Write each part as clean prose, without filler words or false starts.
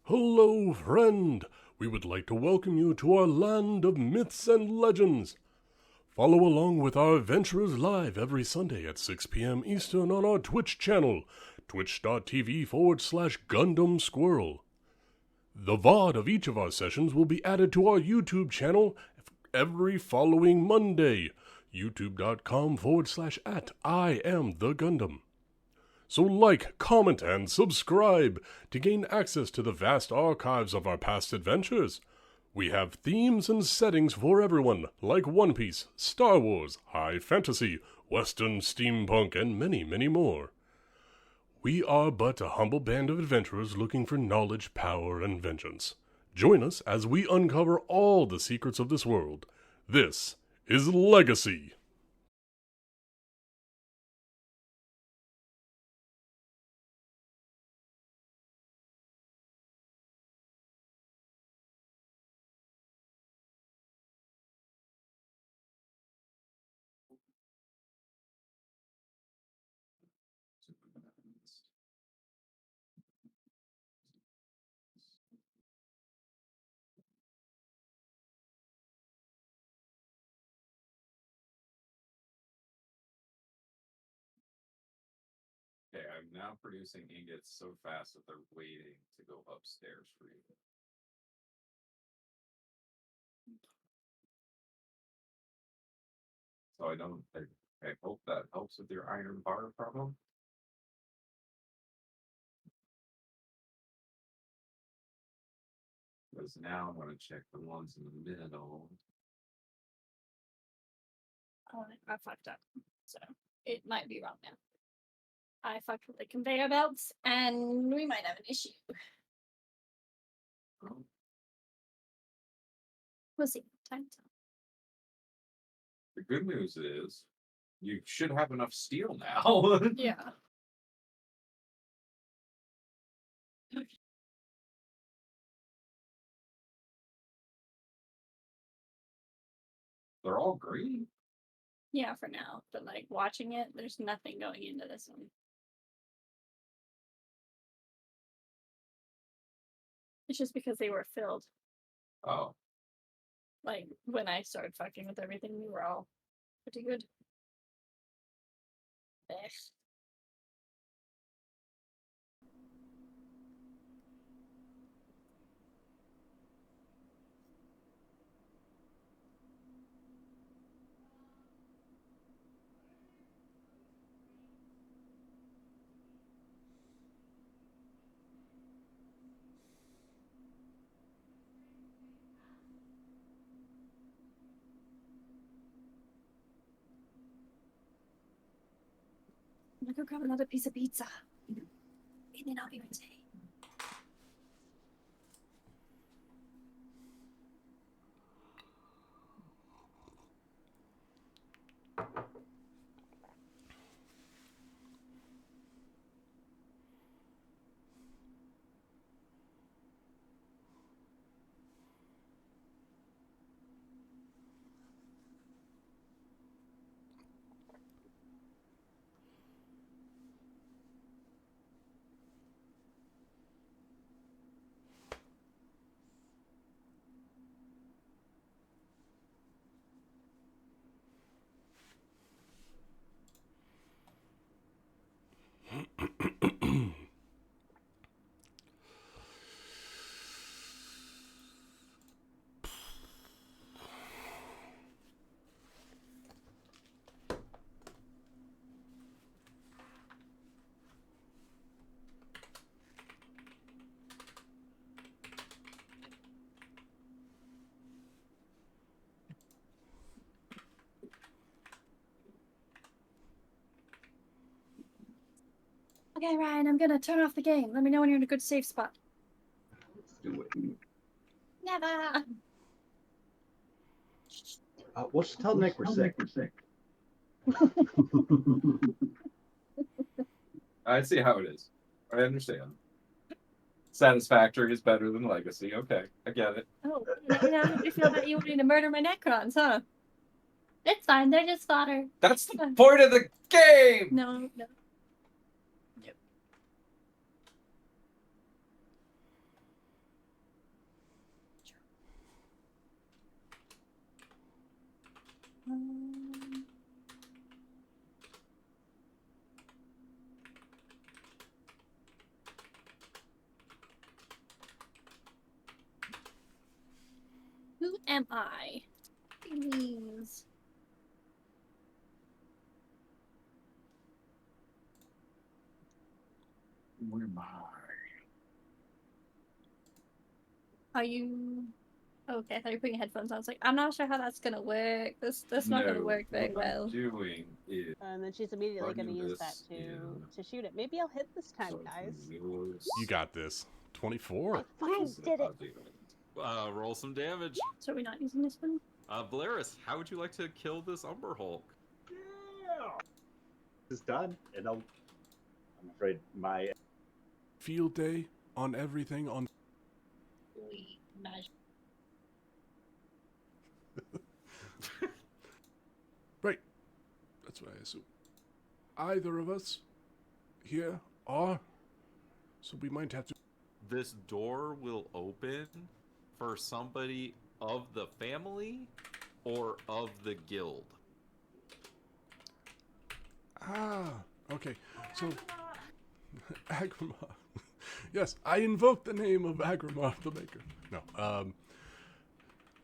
Hello, friend! We would like to welcome you to our land of myths and legends. Follow along with our adventurers live every Sunday at 6 p.m. Eastern on our Twitch channel, twitch.tv/Gundam Squirrel. The VOD of each of our sessions will be added to our YouTube channel every following Monday, youtube.com/@IamTheGundam. So like, comment, and subscribe to gain access to the vast archives of our past adventures. We have themes and settings for everyone, like One Piece, Star Wars, high fantasy, western, steampunk, and many, many more. We are but a humble band of adventurers looking for knowledge, power, and vengeance. Join us as we uncover all the secrets of this world. This is Legacy. Okay, I'm now producing ingots so fast that they're waiting to go upstairs for you. So I hope that helps with your iron bar problem. Because now I'm going to check the ones in the middle. Oh, I fucked up. So it might be wrong now. I fucked with the conveyor belts and we might have an issue. Oh. We'll see. Time to tell. The good news is you should have enough steel now. Yeah. They're all green. Yeah, for now. But like watching it, there's nothing going into this one. It's just because they were filled. Oh. Like when I started fucking with everything, we were all pretty good. Ugh. I'm gonna go grab another piece of pizza. And then I'll be ready. Okay, Ryan, I'm gonna turn off the game. Let me know when you're in a good safe spot. Let's do it. Never. We'll just tell Nick we're sick. I see how it is. I understand. Satisfactory is better than legacy. Okay, I get it. Oh, now you feel that you wanted to murder my Necrons, huh? It's fine. They're just fodder. That's the point of the game! No. Who am I? Please. Where am I? Are you okay? I thought you were putting your headphones on. I was like, I'm not sure how that's gonna work. That's not gonna No, work very what I'm well. doing is And then she's immediately going to plugging use that this in. to shoot it. Maybe I'll hit this time, So it's guys. yours. You got this. 24. I fucking did it. Roll some damage. So we're not using this one. Valeris, how would you like to kill this Umber Hulk? Yeah. This is done, and I'm afraid my Field day on everything on. We measure. Right. That's what I assume. Either of us here are. So we might have to. This door will open for somebody of the family or of the guild. Ah, okay. So, Agrimar. Yes, I invoke the name of Agrimar the Maker. No,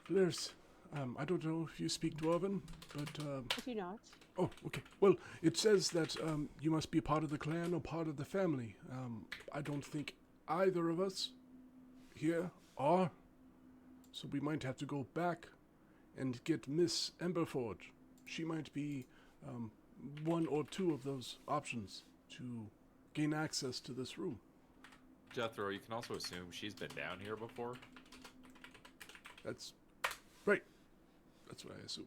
there's, I don't know if you speak Dwarven, but, I do not. oh, okay. Well, it says that, you must be part of the clan or part of the family. I don't think either of us here are, so we might have to go back and get Miss Emberforge. She might be, one or two of those options to gain access to this room. Jethro, you can also assume she's been down here before. That's right. That's what I assume.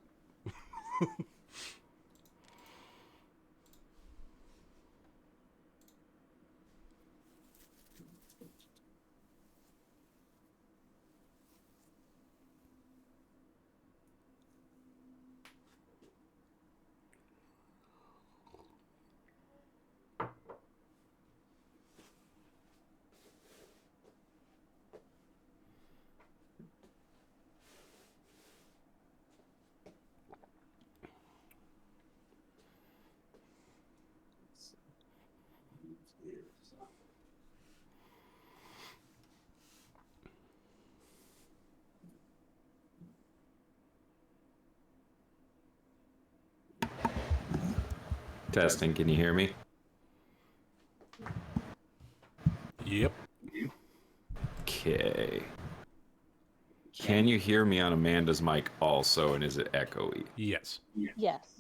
Testing, can you hear me? Yep. Okay. Can you hear me on Amanda's mic also, and is it echoey? Yes. Yes.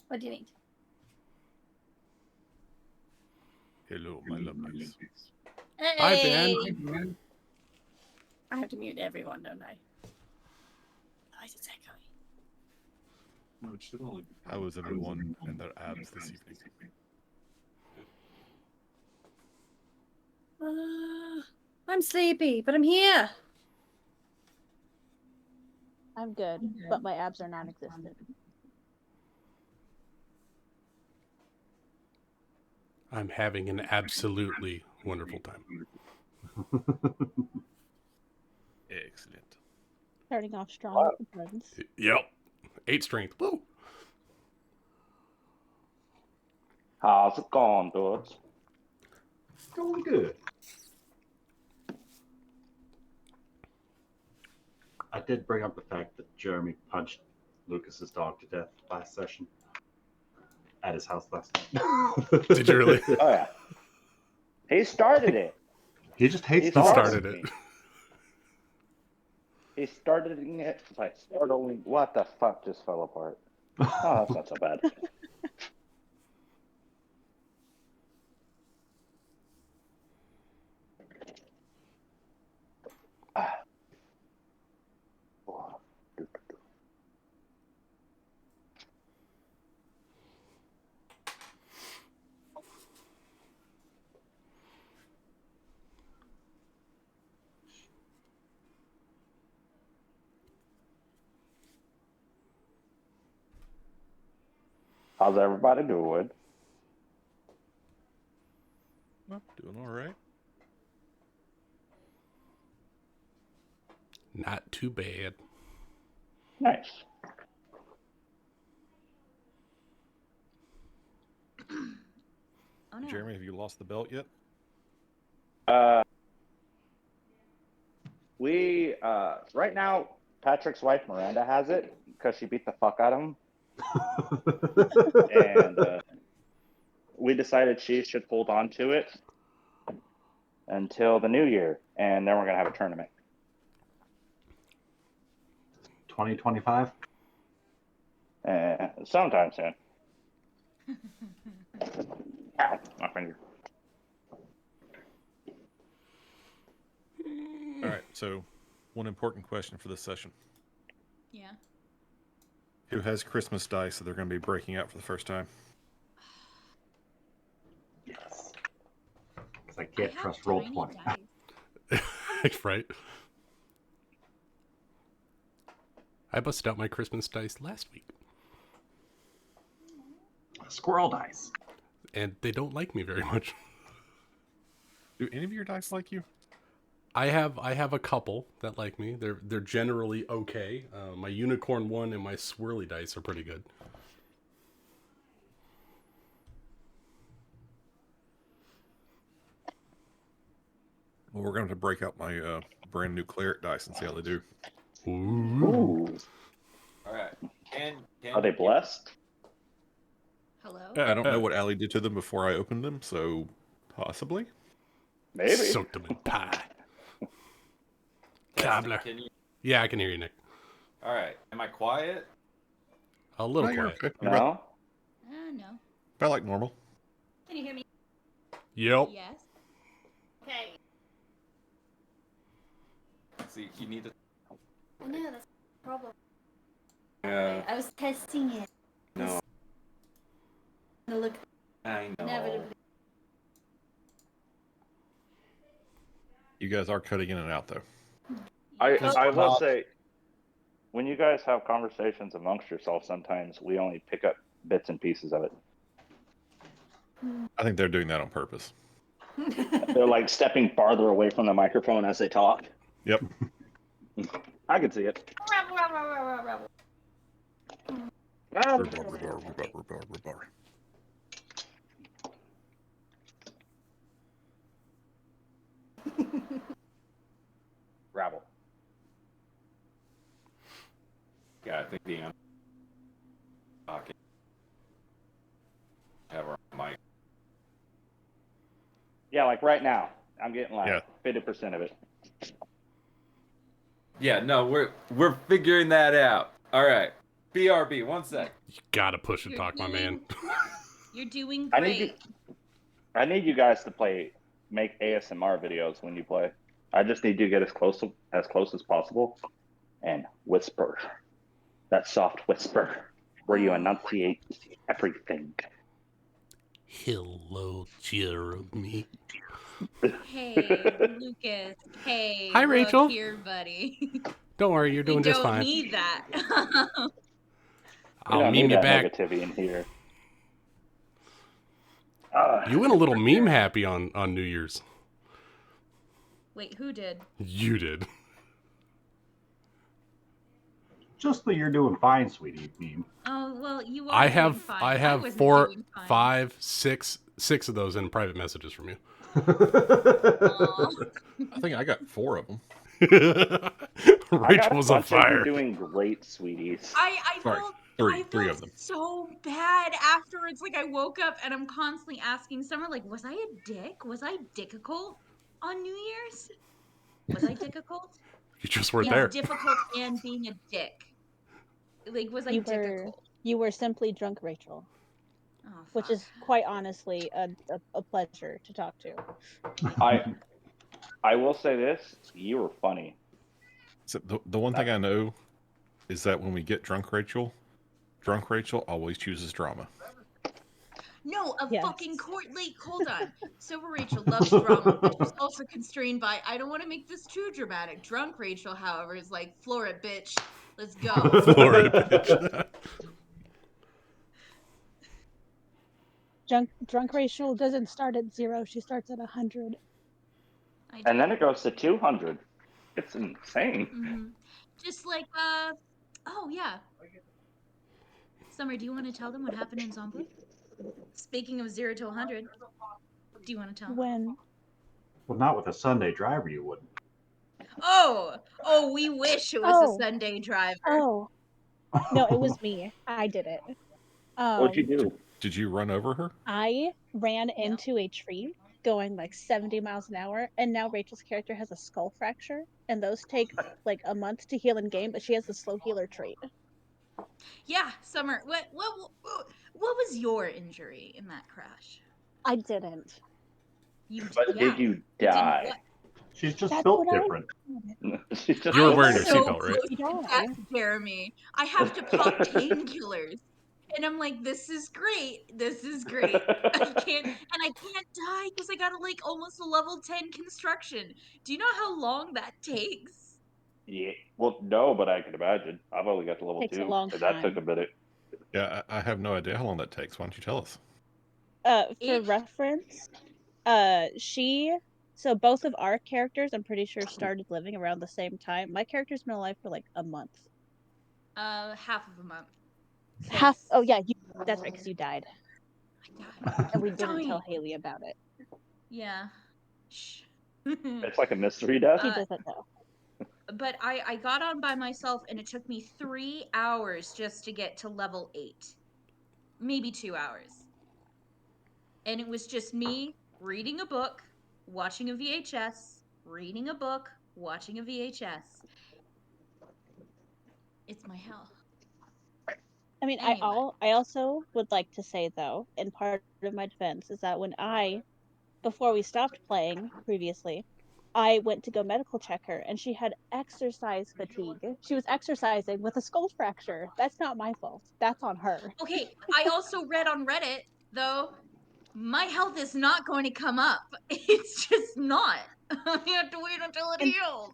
What do you need? Hello, my lovelies. Hey! Hi, Ben. I have to mute everyone, don't I? Otherwise it's echoey. No, it should only be- How is everyone and their abs this evening? I'm sleepy, but I'm here. I'm good, but my abs are non-existent. I'm having an absolutely wonderful time. Excellent. Starting off strong with the friends. Yep. 8 strength. Woo! How's it going, dudes? going good. I did bring up the fact that Jeremy punched Lucas's dog to death last session at his house last night. Did you really? Oh yeah, he started it. He just hates He dogs. started it. He started it by startling. What the fuck just fell apart? Oh, that's not so bad. How's everybody doing? Well, doing all right. Not too bad. Nice. Oh no. Jeremy, have you lost the belt yet? We right now, Patrick's wife Miranda has it because she beat the fuck out of him, and we decided she should hold on to it until the new year, and then we're gonna have a tournament. 2025. Sometime soon. Ow, my finger. All right. So, one important question for this session: Yeah. who has Christmas dice that they're going to be breaking out for the first time? Yes. Because I can't trust Roll20. Right. I busted out my Christmas dice last week. Squirrel dice. And they don't like me very much. Do any of your dice like you? I have a couple that like me. They're generally okay. My unicorn one and my swirly dice are pretty good. Well, we're going to have to break out my brand new cleric dice and see how they do. Ooh. All right. Are they blessed? Hello? I don't know what Allie did to them before I opened them, so possibly. Maybe. Soaked them in pie. Cobbler. Can you... Yeah, I can hear you, Nick. All right. Am I quiet? A little No, you're quiet. okay. You're about, No. No. about like normal. Can you hear me? Yep. Yes. Okay. See, you need to. I know that's the problem. Yeah. I was testing it. No. To look I know. inevitably. You guys are cutting in and out, though. I will Bob- say, when you guys have conversations amongst yourselves, sometimes we only pick up bits and pieces of it. I think they're doing that on purpose. They're like stepping farther away from the microphone as they talk. Yep. I can see it. Rabble, rabble, rabble, rabble. Rebar. Rabble. Yeah, I think the answer. Talking. Have our mic. Yeah, like right now, I'm getting like Yeah. 50% of it. Yeah, no, we're figuring that out. All right. BRB, 1 sec. You gotta push and You're talk, my man. You're doing I great. need you guys to make ASMR videos when you play. I just need you to get as close as possible and whisper. That soft whisper where you enunciate everything. Hello, Jeremy. Hey, Lucas. Hey, Hi, look Rachel. here, buddy. Don't worry, you're We doing just don't fine. need that. We I'll don't meme need you that back. negativity in here. You went a little meme happy on New Year's. Wait, who did? You did. Just that you're doing fine, sweetie. Meme. Oh, well, you are I doing have fine. I have wasn't 4, doing fine. 5, 6 of those in private messages from you. Aw. I think I got 4 of them. Rachel was on I got a bunch of fire. you doing great, sweeties. I Sorry, felt three I of felt them. so bad afterwards. Like I woke up and I'm constantly asking someone, like, was I a dick? Was I difficult on New Year's? Was I difficult? You just weren't It's there. difficult and being a dick. Like, was I difficult? You were simply drunk, Rachel, Oh, which fuck. is quite honestly a pleasure to talk to. I will say this: you were funny. So the one thing I know is that when we get drunk Rachel always chooses drama. No, a Yes. fucking court. Like, hold on. Sober Rachel loves drama, but she's also constrained by. I don't want to make this too dramatic. Drunk Rachel, however, is like, floor it, bitch. Let's go. Florida bitch. Drunk Rachel doesn't start at 0; she starts at 100. And then it goes to 200. It's insane. Mm-hmm. Just like, oh yeah. Summer, do you want to tell them what happened in Zombie? Speaking of 0 to 100, do you want to tell them? When Well, not with a Sunday driver, you wouldn't. Oh, we wish it was a Sunday driver. Oh, no, it was me. I did it. What'd you do? Did you run over her? I ran into a tree going like 70 miles an hour, and now Rachel's character has a skull fracture, and those take like a month to heal in game, but she has the slow healer trait. Yeah, Summer. What was your injury in that crash? I didn't. But did you die? She's just That's built what I different. She's just You were I'm wearing your so seatbelt, right? close to death, Jeremy. I have to pop painkillers. And I'm like, this is great. This is great. I can't die because I got like almost a level 10 construction. Do you know how long that takes? Yeah. Well, no, but I can imagine. I've only got to level Takes a 2. long and that took time. a minute. Yeah, I have no idea how long that takes. Why don't you tell us? For reference, so both of our characters, I'm pretty sure, started living around the same time. My character's been alive for like a month. Half of a month. Half. Oh yeah, that's right, because you died. I died. And we didn't tell Haley about it. Yeah. Shh. It's like a mystery death. She doesn't know. But I got on by myself, and it took me 3 hours just to get to level 8. Maybe 2 hours. And it was just me reading a book, watching a VHS, reading a book, watching a VHS. It's my hell. I mean, Anyway. I also would like to say, though, in part of my defense, is that when before we stopped playing previously, I went to go medical check her, and she had exercise fatigue. She was exercising with a skull fracture. That's not my fault. That's on her. Okay, I also read on Reddit, though, my health is not going to come up. It's just not. I have to wait until it heals.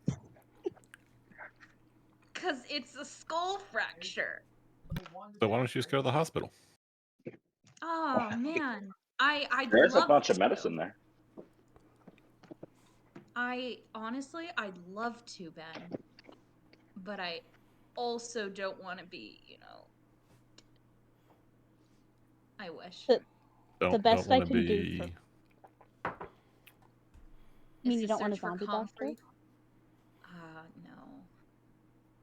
Because it's a skull fracture. So why don't you just go to the hospital? Oh, man. I'd There's a love bunch of to. medicine there. Honestly, I'd love to, Ben. But I also don't want to be, I wish. The best I wanna can do for... You mean you don't want a zombie doctor? No.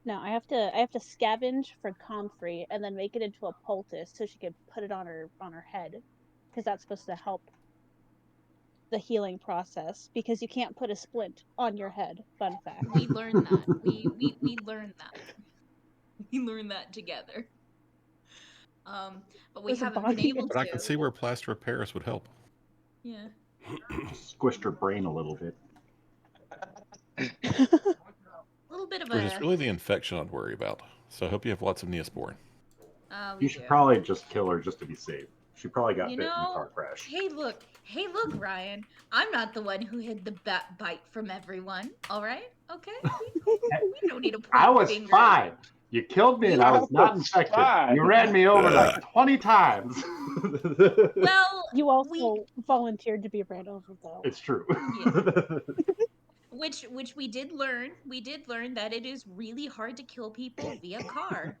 No, I have to scavenge for comfrey and then make it into a poultice so she can put it on her head, because that's supposed to help the healing process, because you can't put a splint on your head. Fun fact. We learned that. We learned that. We learned that together. But we haven't been able to. But I can see where plaster of Paris would help. Yeah. Just squished her brain a little bit. A little bit of Because it's really the infection I'd worry about. So I hope you have lots of Neosporin. You should probably just kill her just to be safe. She probably got bit in the car crash. Hey, look, Ryan. I'm not the one who hid the bite from everyone. All right, okay. We don't need to point I was fingers. fine. You killed me and I was not infected. You ran me over like 20 times. Well, you also volunteered to be ran over, though. It's true. Yeah. Which we did learn. We did learn that it is really hard to kill people via car.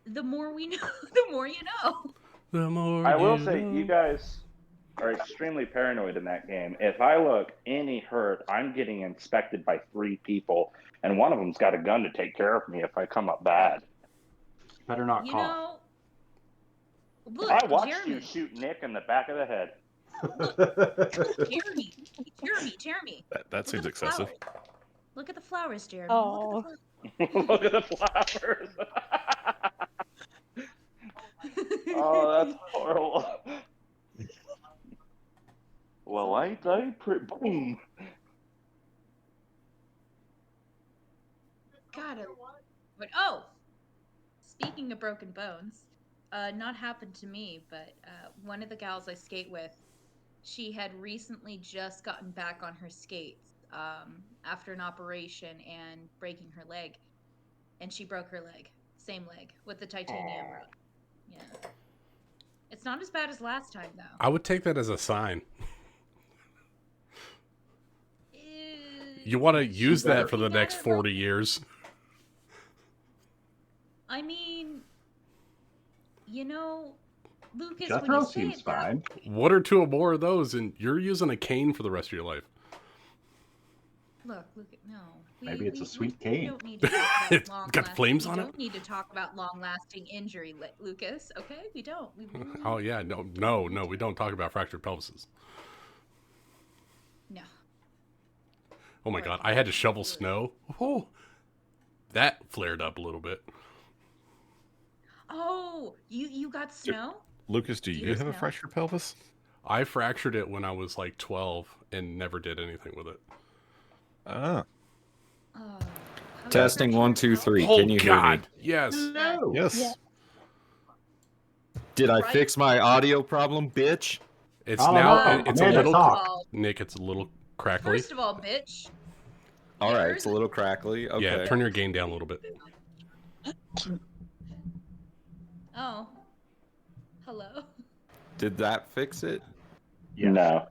The more we know, the more you know. The more I will say, you guys are extremely paranoid in that game. If I look any hurt, I'm getting inspected by 3 people, and one of them's got a gun to take care of me if I come up bad. Better not You cough. know, look, I watched Jeremy. you shoot Nick in the back of the head. Jeremy. That seems excessive. Look at the flowers, Jeremy. Oh. Look at the flowers. Oh, that's horrible. Well, ain't they pretty? Boom. God, but speaking of broken bones, not happened to me, but one of the gals I skate with, she had recently just gotten back on her skates after an operation and breaking her leg, and she broke her leg, same leg, with the titanium rod. Yeah, it's not as bad as last time though. I would take that as a sign. You want to use that for the next 40 years. I mean, Lucas, Jethro seems fine. 1 or 2 more of those, and you're using a cane for the rest of your life. Look, no. Maybe it's a sweet we cane. don't need to talk about It's long got flames on we it? don't need to talk about long-lasting injury, Lucas. Okay, we don't. We really Oh yeah, no, we don't talk about fractured pelvises. no. Oh my Or god, I had to shovel really. snow. Oh, that flared up a little bit. Oh, you got snow? Lucas, do Do you you have a smell? fractured pelvis? I fractured it when I was like 12 and never did anything with it. Ah, Oh. How Testing did 1, 2, 3. Oh Can you hear me? god, yes. No. yes. Yeah. Did I Right. fix my audio problem, bitch? It's Oh, now no. it's a Man, little talk. Nick, it's a little crackly. First of all, bitch. All right, Yours- it's a little crackly. Okay. Yeah, turn your gain down a little bit. Oh. Hello. Did that fix it? Yes. No.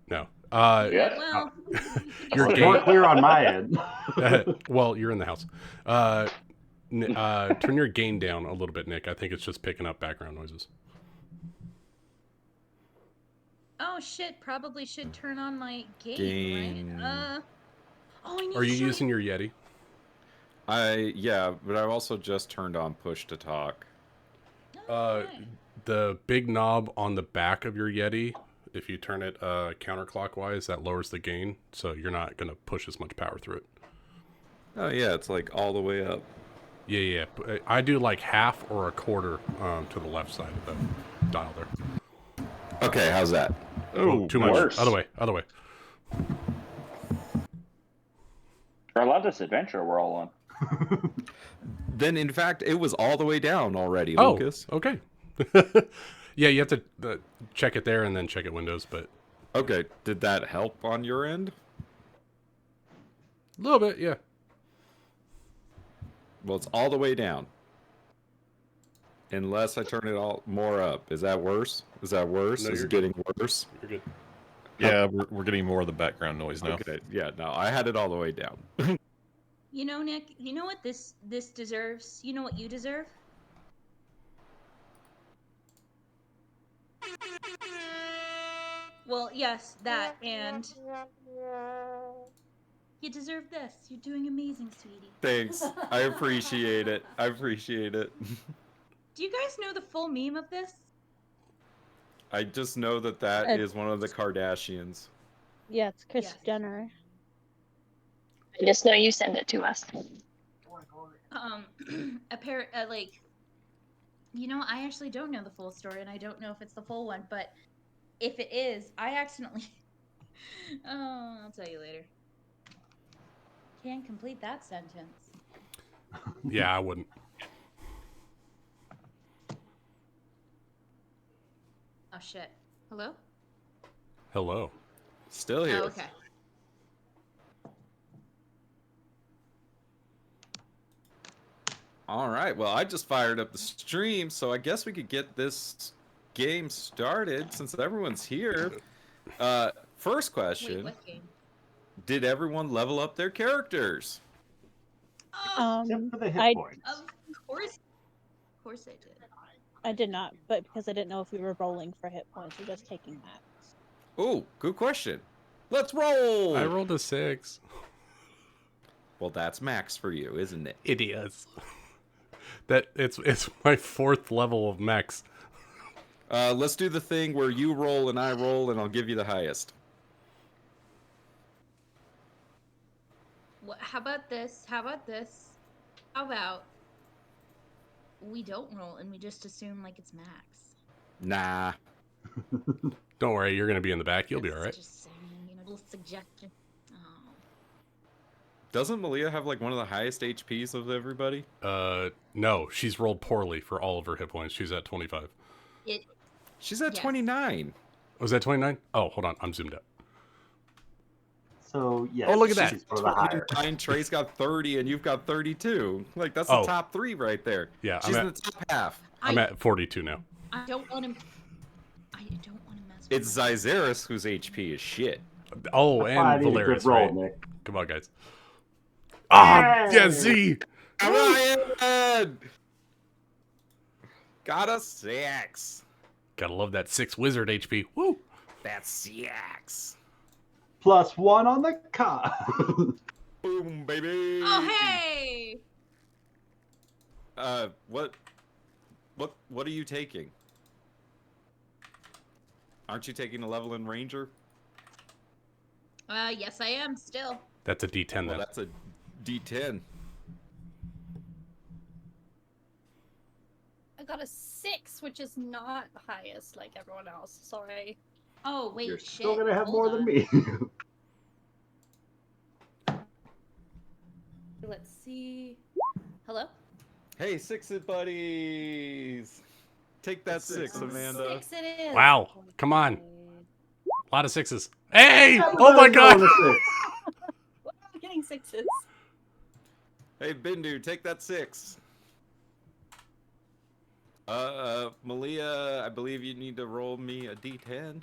No. Yes. Well, Your It's game- more clear on my end. Well, you're in the house. Turn your gain down a little bit, Nick. I think it's just picking up background noises. oh shit, probably should turn on my game, Gain. right? Oh, I need Are to you show using your Yeti? Yeah, but I also just turned on push to talk. Alright. The big knob on the back of your Yeti, if you turn it counterclockwise, that lowers the gain, so you're not going to push as much power through it. Oh yeah, it's like all the way up. Yeah. I do like half or a quarter to the left side of the dial there. Okay, how's that? Oh, too much. worse. Other way. I love this adventure we're all on. Then in fact, it was all the way down already, Oh, Lucas. okay. Yeah, you have to check it there and then check it Windows, but Okay, did that help on your end? a little bit, yeah. Well, it's all the way down. Unless I turn it all more up. Is that worse? Is that worse? No, Is you're it getting worse? You're good. Yeah, we're getting more of the background noise now. Okay, yeah, no, I had it all the way down. You know, Nick, you know what this deserves? You know what you deserve? Well, yes, that, and you deserve this. You're doing amazing, sweetie. Thanks. I appreciate it. I appreciate it. Do you guys know the full meme of this? I just know that that It's- is one of the Kardashians. Yeah, it's Kris Yes. Jenner. I just know you send it to us. Like, you know, I actually don't know the full story, and I don't know if it's the full one, but if it is, I accidentally. Oh, I'll tell you later. Can't complete that sentence. Yeah, I wouldn't. Oh shit. Hello? Hello. Still here. Oh, okay. All right. Well, I just fired up the stream, so I guess we could get this game started since everyone's here. First Wait, question: what game? did everyone level up their characters? Oh, Except for the hit I- points. of course I did. I did not, but because I didn't know if we were rolling for hit points or just taking max. Oh, good question. Let's roll. I rolled a 6. Well, that's max for you, isn't it? It is. That it's my 4th level of max. Let's do the thing where you roll and I roll, and I'll give you the highest. How about this? How about we don't roll and we just assume like it's max? Nah. Don't worry, you're gonna be in the back. You'll be all right. Just saying, you know, little suggestion. Oh. Doesn't Malia have like one of the highest HPs of everybody? No, she's rolled poorly for all of her hit points. She's at 25. She's at Yes. 29. Was that 29? Oh, hold on, I'm zoomed up. So yeah. Oh, look at that. she's one of the higher. 29. Trey's got 30, and you've got 32. Like that's Oh. the top 3 right there. Yeah, She's I'm in the top half. I'm at 42 now. I don't want to. I don't want to mess with. It's Zyzeris whose HP is shit. Oh, That's why I and need a Valerius, good roll, right? Nick. Come on, guys. Ah, Yay! yeah, Z. Ryan! Got a 6. Gotta love that 6 wizard HP. Woo. That's 6. +1 on the con. Boom, baby. Oh, hey! What are you taking? Aren't you taking a level in Ranger? Yes, I am still. That's a D10 Well, then. that's a D10. I got a 6, which is not the highest like everyone else. Sorry. Oh, wait, You're shit. still gonna have Hold more on. than me. Let's see. Hello? Hey, six-it buddies. Take that six, Amanda. 6 it is. Wow. Come on. A lot of 6s. Hey! Oh my Everybody's god! rolling a 6. Why am I getting 6s? Hey, Bindu, take that 6. Malia, I believe you need to roll me a D10.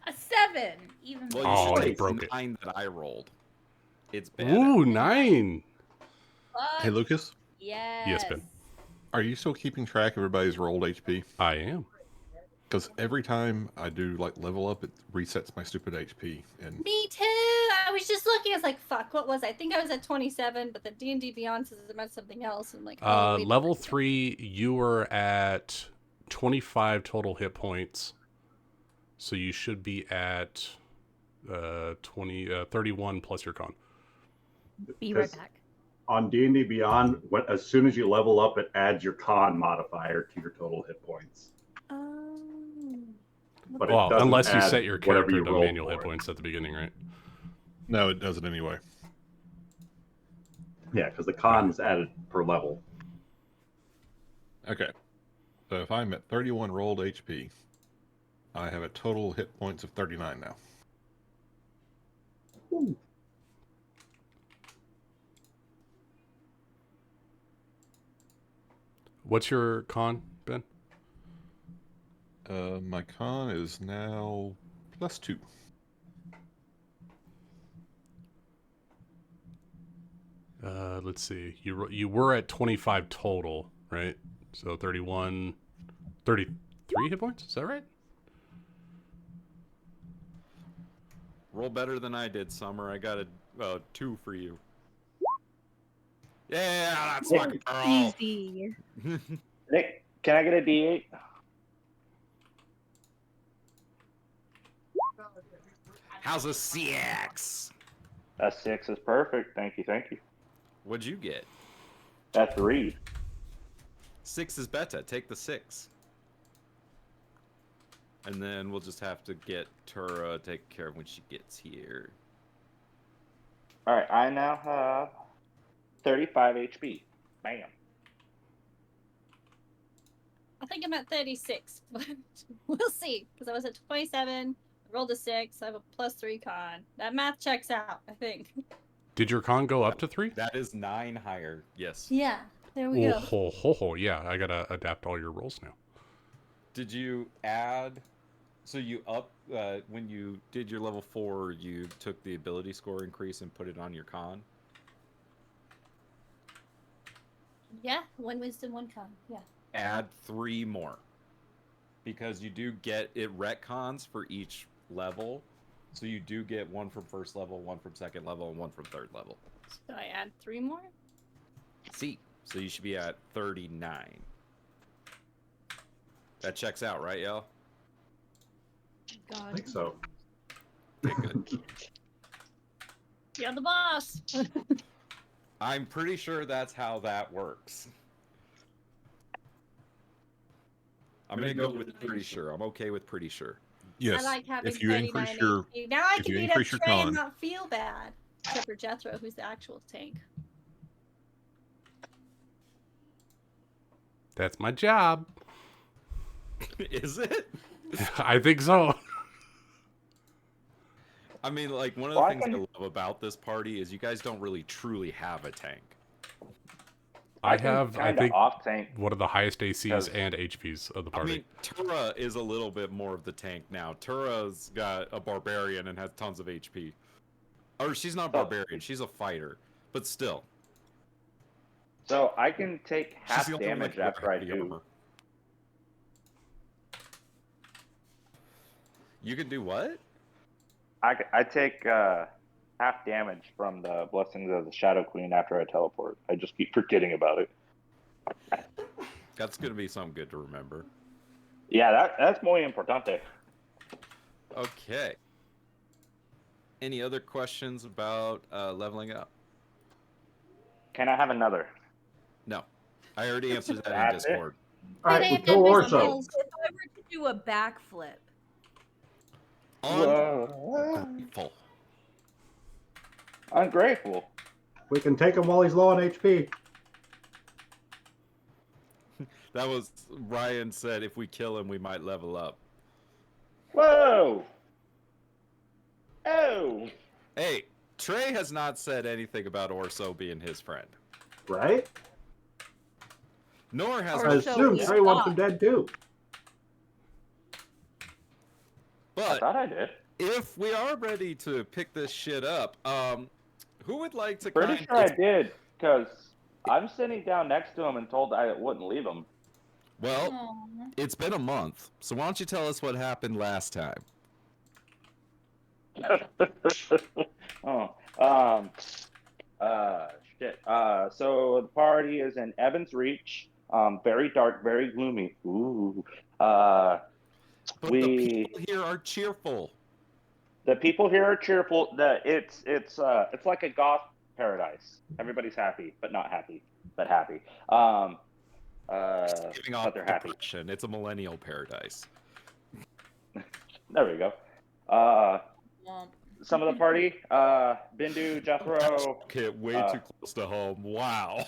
A 7. Even Well, better. you Oh, should you take broke the it. 9 that I rolled. It's better. Ooh, 9. Fuck Hey, Lucas, yes. Ben. are you still keeping track of everybody's rolled HP? I am. Because every time I do like level up, it resets my stupid HP. And Me too. I was just looking. I was like, "Fuck, what was I? I think I was at 27, but the D&D Beyond says it meant something else." I'm like, "Oh, wait a Level second. 3, you were at 25 total hit points. So you should be at 31 plus your con. Be right 'Cause back." On D&D Beyond, as soon as you level up, it adds your con modifier to your total hit points. But Well, it doesn't unless you add set your whatever character you to roll manual for hit it. points at the beginning, right? no, it doesn't anyway. Yeah, because the con is added per level. Okay. So if I'm at 31 rolled HP, I have a total hit points of 39 now. Ooh. What's your con, Ben? My con is now +2. Let's see. You were at 25 total, right? So 31, 33 hit points? Is that right? Roll better than I did, Summer. I got a 2 for you. Yeah, that's my girl. Easy. Nick, can I get a D8? How's a CX? A 6 is perfect. Thank you, thank you. What'd you get? A 3. 6 is better. Take the 6. And then we'll just have to get Tura taken care of when she gets here. All right, I now have 35 HP. Bam. I think I'm at 36, but we'll see. Because I was at 27, I rolled a 6, I have a +3 con. That math checks out, I think. Did your con go up to 3? That is 9 higher. Yes. Yeah, there we Oh, go. ho, ho, ho. Yeah, I gotta adapt all your rolls now. Did you add? So you up when you did your level 4, you took the ability score increase and put it on your con. Yeah, 1 wisdom, 1 con. Yeah. Add 3 more, because you do get it retcons for each level. So you do get 1 from first level, 1 from second level, and 1 from third level. So I add 3 more? See, so you should be at 39. That checks out, right, y'all? God. I think so. Okay, good. You're the boss. I'm pretty sure that's how that works. I'm gonna go with pretty sure. I'm okay with pretty sure. Yes. I like having If you 39 increase your HP. Now I if can you beat up increase your Trey and con, not feel bad. Except for Jethro, who's the actual tank. That's my job. Is it? I think so. I mean, like, one of the Well, I things I can- love about this party is you guys don't really truly have a tank. I can have, I kinda think, off tank. one of the highest ACs Because- and HPs of the I party. mean, Tura is a little bit more of the tank now. Tura's got a barbarian and has tons of HP. Or she's not a Oh. barbarian, she's a fighter. But still. So I can take She's half the only one damage that after I has do. armor. You can do what? I take half damage from the blessings of the Shadow Queen after I teleport. I just keep forgetting about it. That's gonna be something good to remember. Yeah, that's muy importante. Okay. Any other questions about leveling up? Can I have another? No. I already answered that in That's it? Discord. All right, They we have kill every Orso. single- If I were to do a backflip, Whoa. Ungrateful. Ungrateful. We can take him while he's low on HP. That was Ryan said if we kill him we might level up. Whoa. Oh. Hey, Trey has not said anything about Orso being his friend. Right? Nor has I assume Trey wants him dead too. I But thought I did. if we are ready to pick this shit up, who would like to Pretty sure I did, because I'm sitting down next to him and told I wouldn't leave him. Well, Aw. it's been a month, so why don't you tell us what happened last time? Shit. So the party is in Evans Reach. Very dark, very gloomy. Ooh. But the We people here are cheerful. the people here are cheerful. It's like a goth paradise. Everybody's happy, but not happy, but happy. Giving off But they're happy. depression. It's a millennial paradise. There we go. Womp. Some of the party, Bindu, Jethro. Okay, way too close to home. Wow.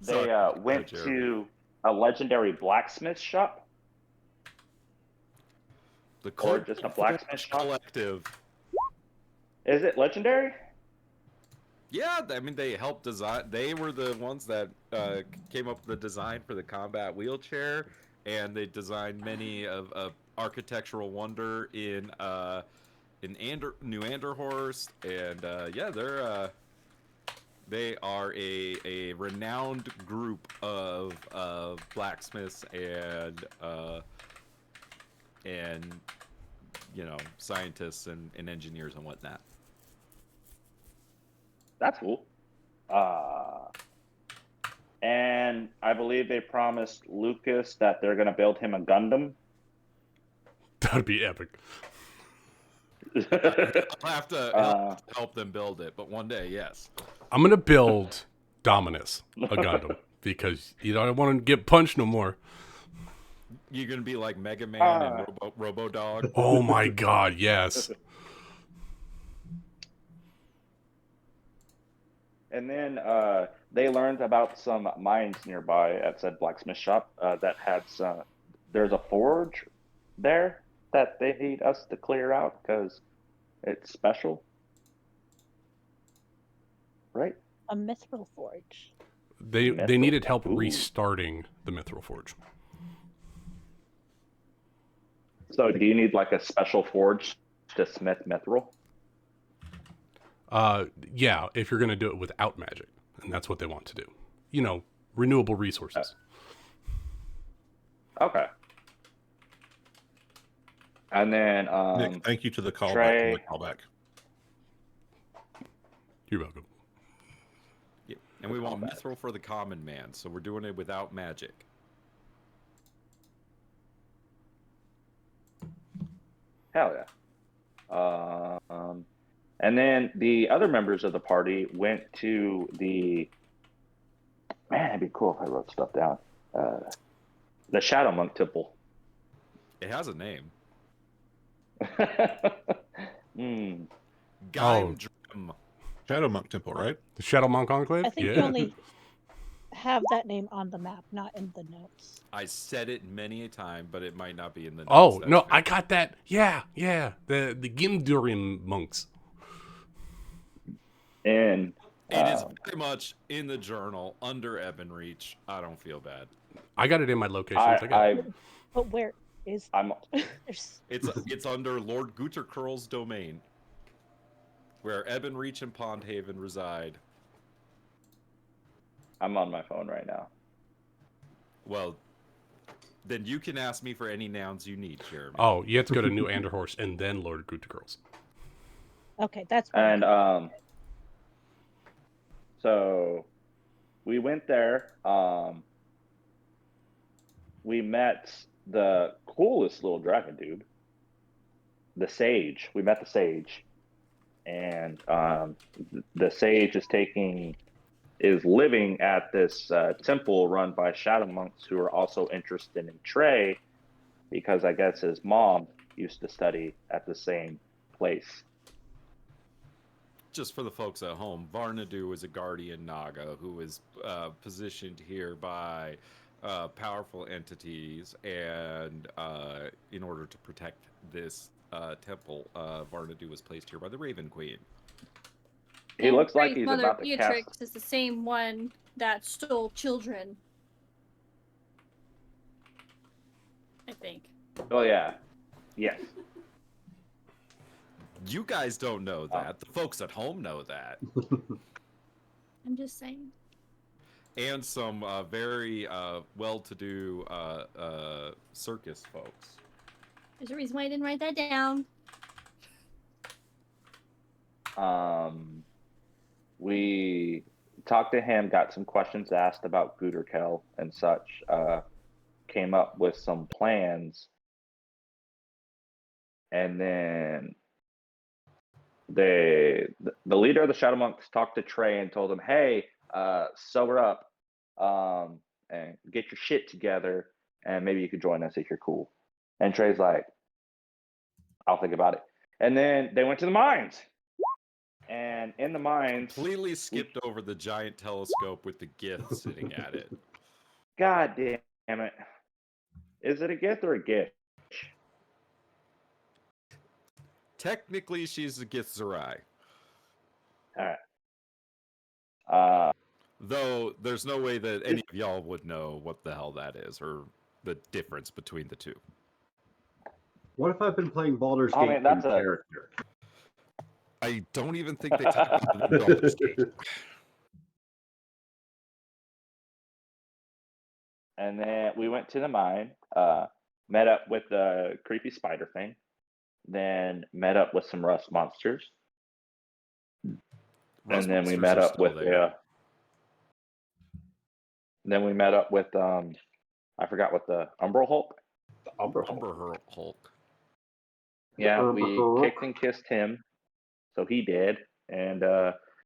They Sorry, went Jeremy. to a legendary blacksmith shop. The Or just a blacksmith shop? collective. Is it legendary? Yeah, I mean they helped design. They were the ones that came up with the design for the combat wheelchair, and they designed many of architectural wonder in New Anderhorst, and yeah, they are a renowned group of blacksmiths and you know, scientists and engineers and whatnot. That's cool. And I believe they promised Lucas that they're going to build him a Gundam. That'd be epic. I'll have to help them build it, but one day, yes. I'm gonna build Dominus, a Gundam, because you don't want to get punched no more. You're gonna be like Mega Man and Robo Dog. Oh my god, yes. And then they learned about some mines nearby at said blacksmith shop that had some. There's a forge there that they need us to clear out because it's special, right? A mithril forge. They Mithril? needed help Ooh. restarting the Mithril Forge. So do you need like a special forge to smith mithril? Yeah, if you're gonna do it without magic, and that's what they want to do. You know, renewable resources. Okay. And then Nick, thank you to the callback. Trey- For the callback. You're welcome. Yeah. And we want mithril for the common man, so we're doing it without magic. hell yeah. And then the other members of the party went to the. Man, it'd be cool if I wrote stuff down. The Shadow Monk Temple. It has a name. Hmm. Gaimdrim. Shadow Monk Temple, right? The Shadow Monk Enclave? I think yeah. you only have that name on the map, not in the notes. I said it many a time, but it might not be in the notes. Oh, That's no, fair. I got that. Yeah. The Gimdurim monks. And It is very much in the journal under Ebenreach. I don't feel bad. I got it in my locations. But where is I'm there's It's under Lord Gutercurl's domain, where Ebenreach and Pondhaven reside. on my phone right now. Well, Then you can ask me for any nouns you need, Jeremy. Oh, you have to go to New Anderhorst and then Lord Good Girls. Okay, that's fine. And so we went there. We met the coolest little dragon dude, the sage. We met the sage, and the sage is living at this temple run by shadow monks who are also interested in Trey, because I guess his mom used to study at the same place. Just for the folks at home, Varnadu is a guardian Naga who is positioned here by powerful entities, and in order to protect this temple, Varnadu was placed here by the Raven Queen. He looks like Trey's he's mother, about to Beatrix, cast. is the same one that stole children. I think. Oh yeah, yes. You guys don't know that. The folks at home know that. I'm just saying. And some very well-to-do circus folks. There's a reason why I didn't write that down. We talked to him, got some questions asked about Guderkel and such, came up with some plans, and then the leader of the Shadow Monks talked to Trey and told him, hey, sober up and get your shit together, and maybe you could join us if you're cool. And Trey's like, I'll think about it. And then they went to the mines. And in the mines... Completely skipped over the giant telescope with the Gith sitting at it. God damn it. Is it a Gith or a Gith? Technically, she's a Gith Zerai. Alright. Though, there's no way that any of y'all would know what the hell that is, or the difference between the two. What if I've been playing Baldur's Gate in character? I don't even think they talk about it in Baldur's Gate. And then we went to the mine, met up with the creepy spider thing, then met up with some rust monsters. Rust and then we monsters met are up still with there. then we met up with I forgot what the Umbral Hulk. The Umber Hulk. Yeah, we kicked and kissed him, so he did. And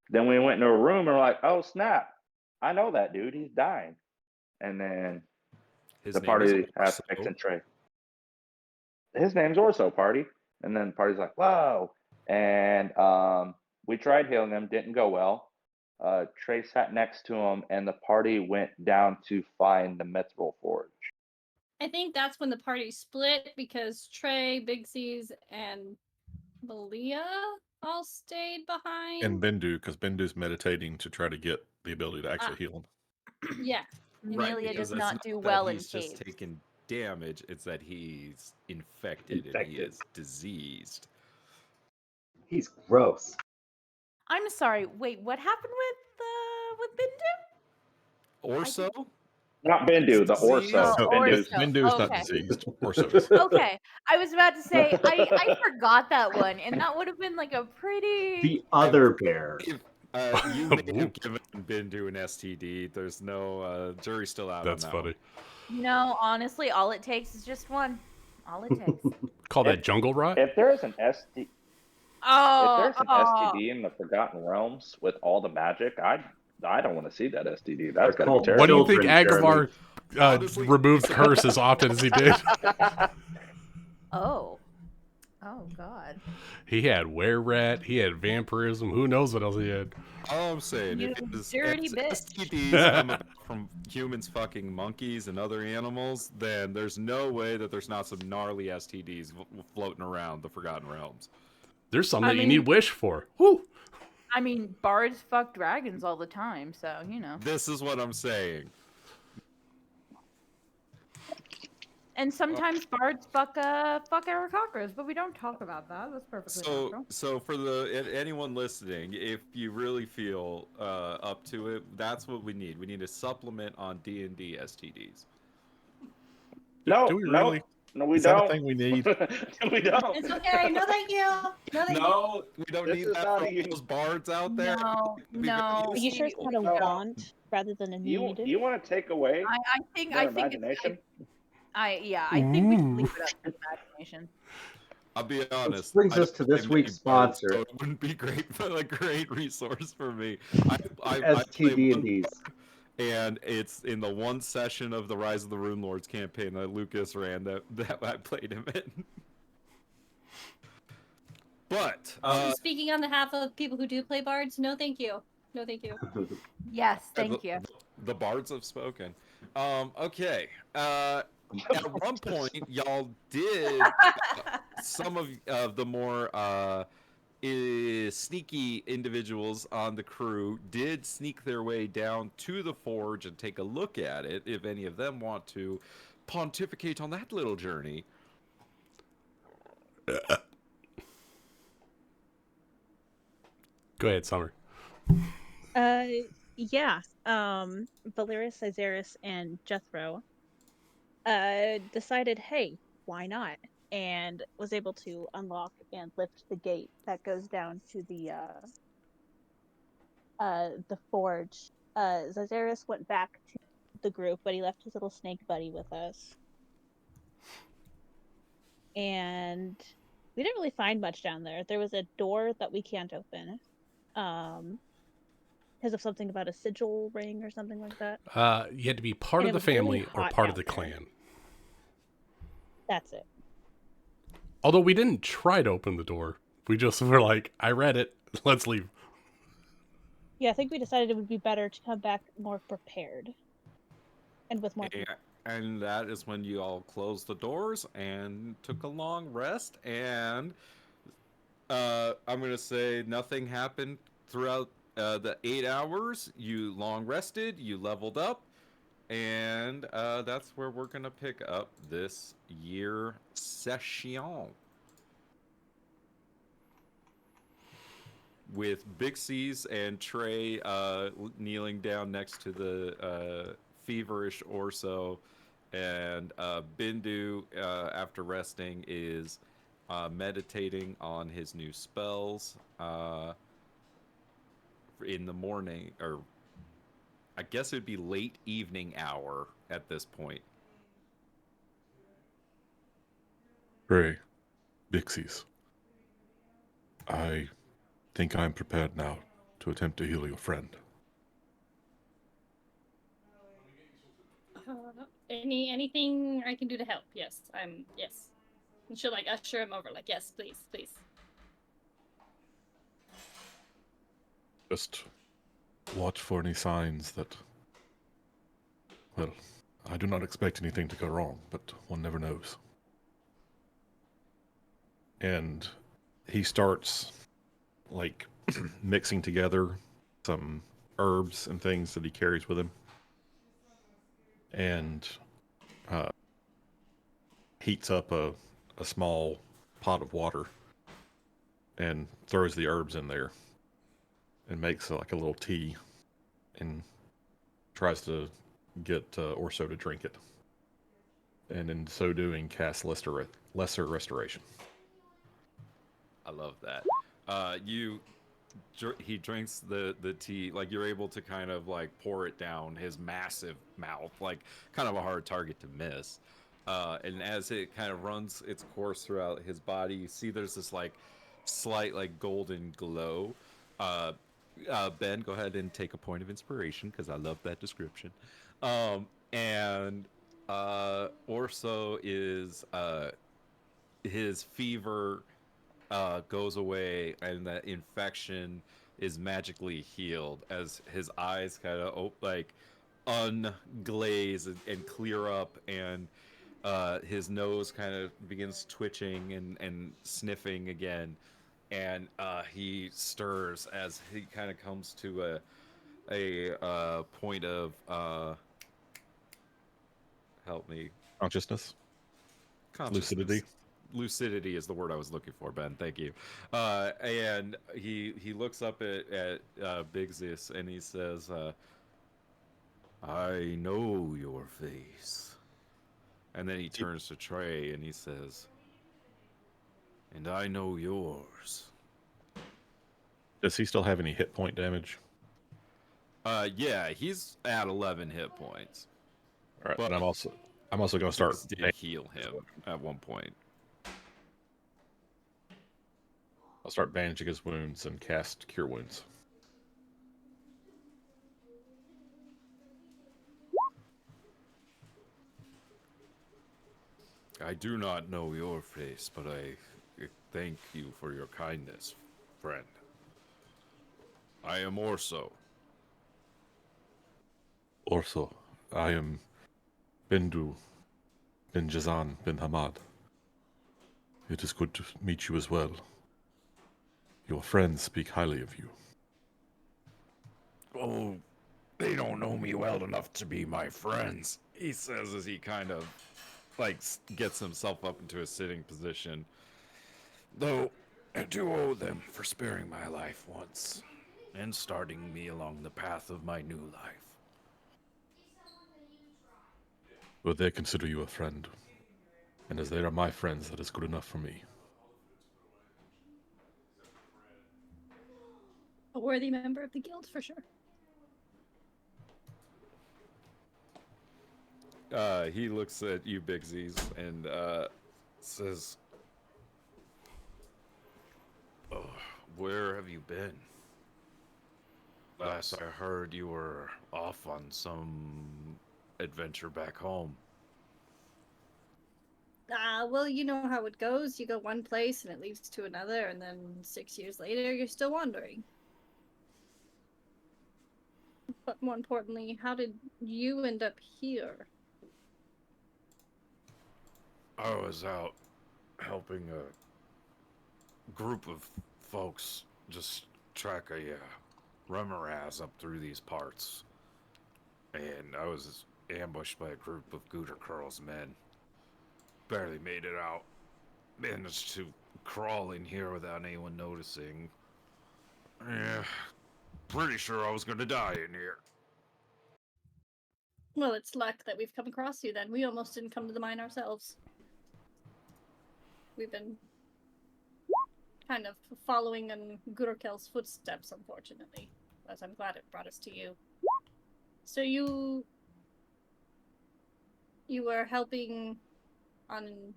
then we went into a room and we're like, oh snap, I know that dude, he's dying. And then His the name party is has Orso. Fix and Trey. His name's Orso, party. And then the party's like, whoa. And we tried healing him, didn't go well. Trey sat next to him, and the party went down to find the Mithril Forge. I think that's when the party split because Trey, Big C's, and Malia all stayed behind. And Bendu, because Bendu's meditating to try to get the ability to actually heal him. Yeah. Amelia because does it's not do that well in he's just caves. taking damage, it's that he's infected and he is diseased. He's gross. I'm sorry. Wait, what happened with Bindu? Orso? Not Bendu, the Orso. Oh, Bendu's- Orso. Bendu is not Okay. diseased. Orso is. Okay, I was about to say I forgot that one, and that would have been like a pretty. The other bear. You may have given Bindu an STD. There's no jury's still out. That's on that funny. No, honestly, all it takes is just one. All it takes. Call that jungle rot? If there's an STD, Oh, if there's an STD in the Forgotten Realms with all the magic, I don't want to see that STD. That's gotta be terrible. What do you think Children, Agrabah removed curse as often as he did? Oh. Oh God. He had were-rat, he had vampirism, who knows what else he had. All I'm saying, You if his dirty bitch. STDs come from humans fucking monkeys and other animals, then there's no way that there's not some gnarly STDs floating around the Forgotten Realms. There's some that you need wish for. Woo! I mean, bards fuck dragons all the time, so you know. This is what I'm saying. And sometimes bards fuck Aarakocras, but we don't talk about that. That's perfectly natural. So for anyone listening, if you really feel up to it, that's what we need. We need a supplement on D&D STDs. No, Do we no, really? no, we Is that a don't. thing we need? No, we don't. It's okay. No, thank you. No, thank you. No, we don't This need is that not for a all uni- those bards out there. No, It'd be very no. Are you sure it's useful. not a No. want rather than a need? You want to take away I think their I think imagination? I think we should leave it up to the imagination. I'll be honest. brings I us don't to play this many week's bards, sponsor. so it wouldn't be great, but a great resource for me. I play STD&Ds. one and it's in the one session of the Rise of the Rune Lords campaign that Lucas ran that I played him in. But Speaking on behalf of people who do play bards, no, thank you. No, thank you. Yes, thank you. The bards have spoken. Okay. At one point, y'all did some of the more sneaky individuals on the crew did sneak their way down to the forge and take a look at it. If any of them want to pontificate on that little journey. Go ahead, Summer. Yeah. Valeris, Izaris, and Jethro decided, hey, why not? And was able to unlock and lift the gate that goes down to the forge. Zazaris went back to the group, but he left his little snake buddy with us. And we didn't really find much down there. There was a door that we can't open. Because of something about a sigil ring or something like that. You had to be part And of it the was really family or hot part of down the there. clan. That's it. Although we didn't try to open the door. We just were like, I read it. Let's leave. Yeah, I think we decided it would be better to come back more prepared. And with more people. And that is when you all closed the doors and took a long rest. And I'm going to say nothing happened throughout the 8 hours. You long rested, you leveled up. And that's where we're going to pick up this year session. With Big C's and Trey kneeling down next to the feverish Orso, and Bindu, after resting, is meditating on his new spells in the morning, or I guess it would be late evening hour at this point. Ray, Bixies. I think I'm prepared now to attempt to heal your friend. Anything I can do to help? Yes, yes. And she'll like usher him over. Like, yes, please, please. Just watch for any signs that, well, I do not expect anything to go wrong, but one never knows. And he starts, like, mixing together some herbs and things that he carries with him. And heats up a small pot of water and throws the herbs in there and makes like a little tea and tries to get Orso to drink it. And in so doing, casts lesser restoration. I love that. He drinks the tea, like you're able to kind of like pour it down his massive mouth, like kind of a hard target to miss. And as it kind of runs its course throughout his body, you see there's this like slight like golden glow. Ben, go ahead and take a point of inspiration because I love that description. And Orso is his fever goes away and that infection is magically healed as his eyes kind of like unglaze and clear up, and his nose kind of begins twitching and sniffing again, and he stirs as he kind of comes to a point of help me, Consciousness? lucidity. Lucidity is the word I was looking for, Ben. Thank you. And he looks up at Big Zis and he says, I know your face. And then he turns to Trey and he says, "And I know yours." Does he still have any hit point damage? Yeah, he's at 11 hit points. All right, But but I'm also going to start. This did heal him at one point. I'll start bandaging his wounds and cast Cure Wounds. I do not know your face, but I thank you for your kindness, friend. I am Orso. Also, I am Bindu bin Jazan bin Hamad. It is good to meet you as well. Your friends speak highly of you. Oh, they don't know me well enough to be my friends, he says as he kind of, like, gets himself up into a sitting position. Though, I do owe them for sparing my life once, and starting me along the path of my new life. But they consider you a friend. And as they are my friends, that is good enough for me. A worthy member of the guild, for sure. He looks at you, Bigsies, and says, "Oh, where have you been? Last I heard you were off on some adventure back home." Well, you know how it goes. You go one place and it leads to another, and then 6 years later, you're still wandering. But more importantly, how did you end up here? I was out helping a group of folks just track a remoraz up through these parts. And I was ambushed by a group of Gooter Curl's men. Barely made it out. Managed to crawl in here without anyone noticing. Yeah, pretty sure I was gonna die in here. Well, it's luck that we've come across you then. We almost didn't come to the mine ourselves. We've been kind of following in Gurkel's footsteps, unfortunately. But I'm glad it brought us to you. So you were helping on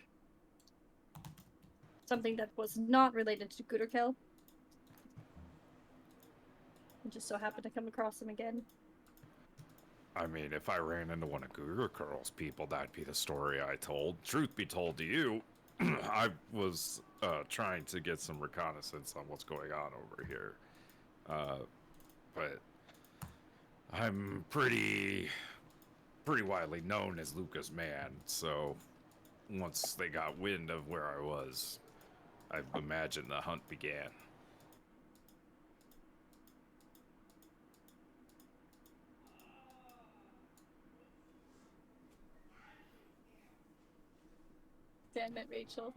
something that was not related to Gurkel? You just so happened to come across him again? I mean, if I ran into one of Gooter Curl's people, that'd be the story I told. Truth be told to you, I was trying to get some reconnaissance on what's going on over here. But I'm pretty widely known as Luca's man, so once they got wind of where I was, I imagine the hunt began. Damn it, Rachel.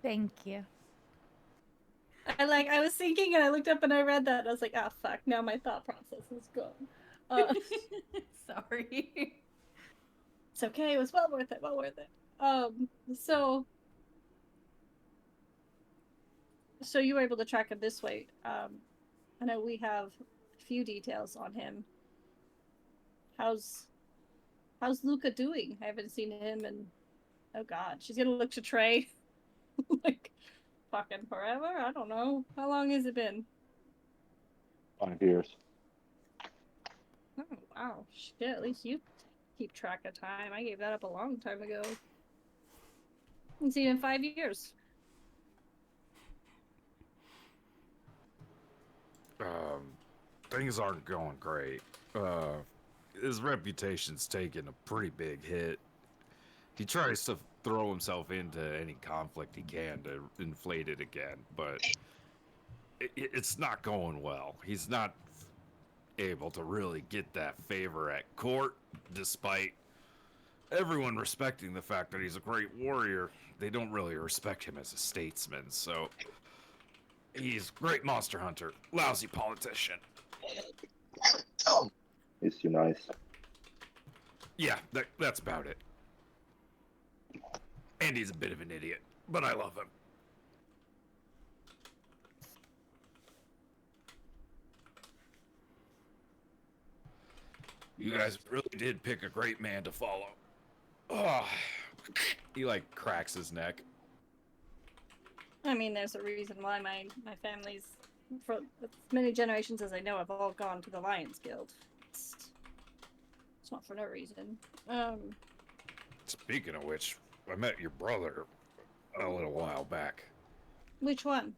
Thank you. I was thinking and I looked up and I read that and I was like, ah, fuck, now my thought process is gone. Sorry. It's okay, it was well worth it, well worth it. So you were able to track him this way. I know we have a few details on him. How's Luca doing? I haven't seen him in, oh god, she's gonna look to Trey. Like, fucking forever? I don't know. How long has it been? 5 years. Oh, wow. Shit, at least you keep track of time. I gave that up a long time ago. Haven't seen in 5 years. Things aren't going great. His reputation's taken a pretty big hit. He tries to throw himself into any conflict he can to inflate it again, but it's not going well. He's not able to really get that favor at court, despite everyone respecting the fact that he's a great warrior. They don't really respect him as a statesman, so he's a great monster hunter, lousy politician. He's too nice. Yeah, that's about it. Andy's a bit of an idiot, but I love him. You guys really did pick a great man to follow. Oh, he like cracks his neck. I mean, there's a reason why my family's, for as many generations as I know, have all gone to the Lions Guild. It's not for no reason. Speaking of which, I met your brother a little while back. Which one?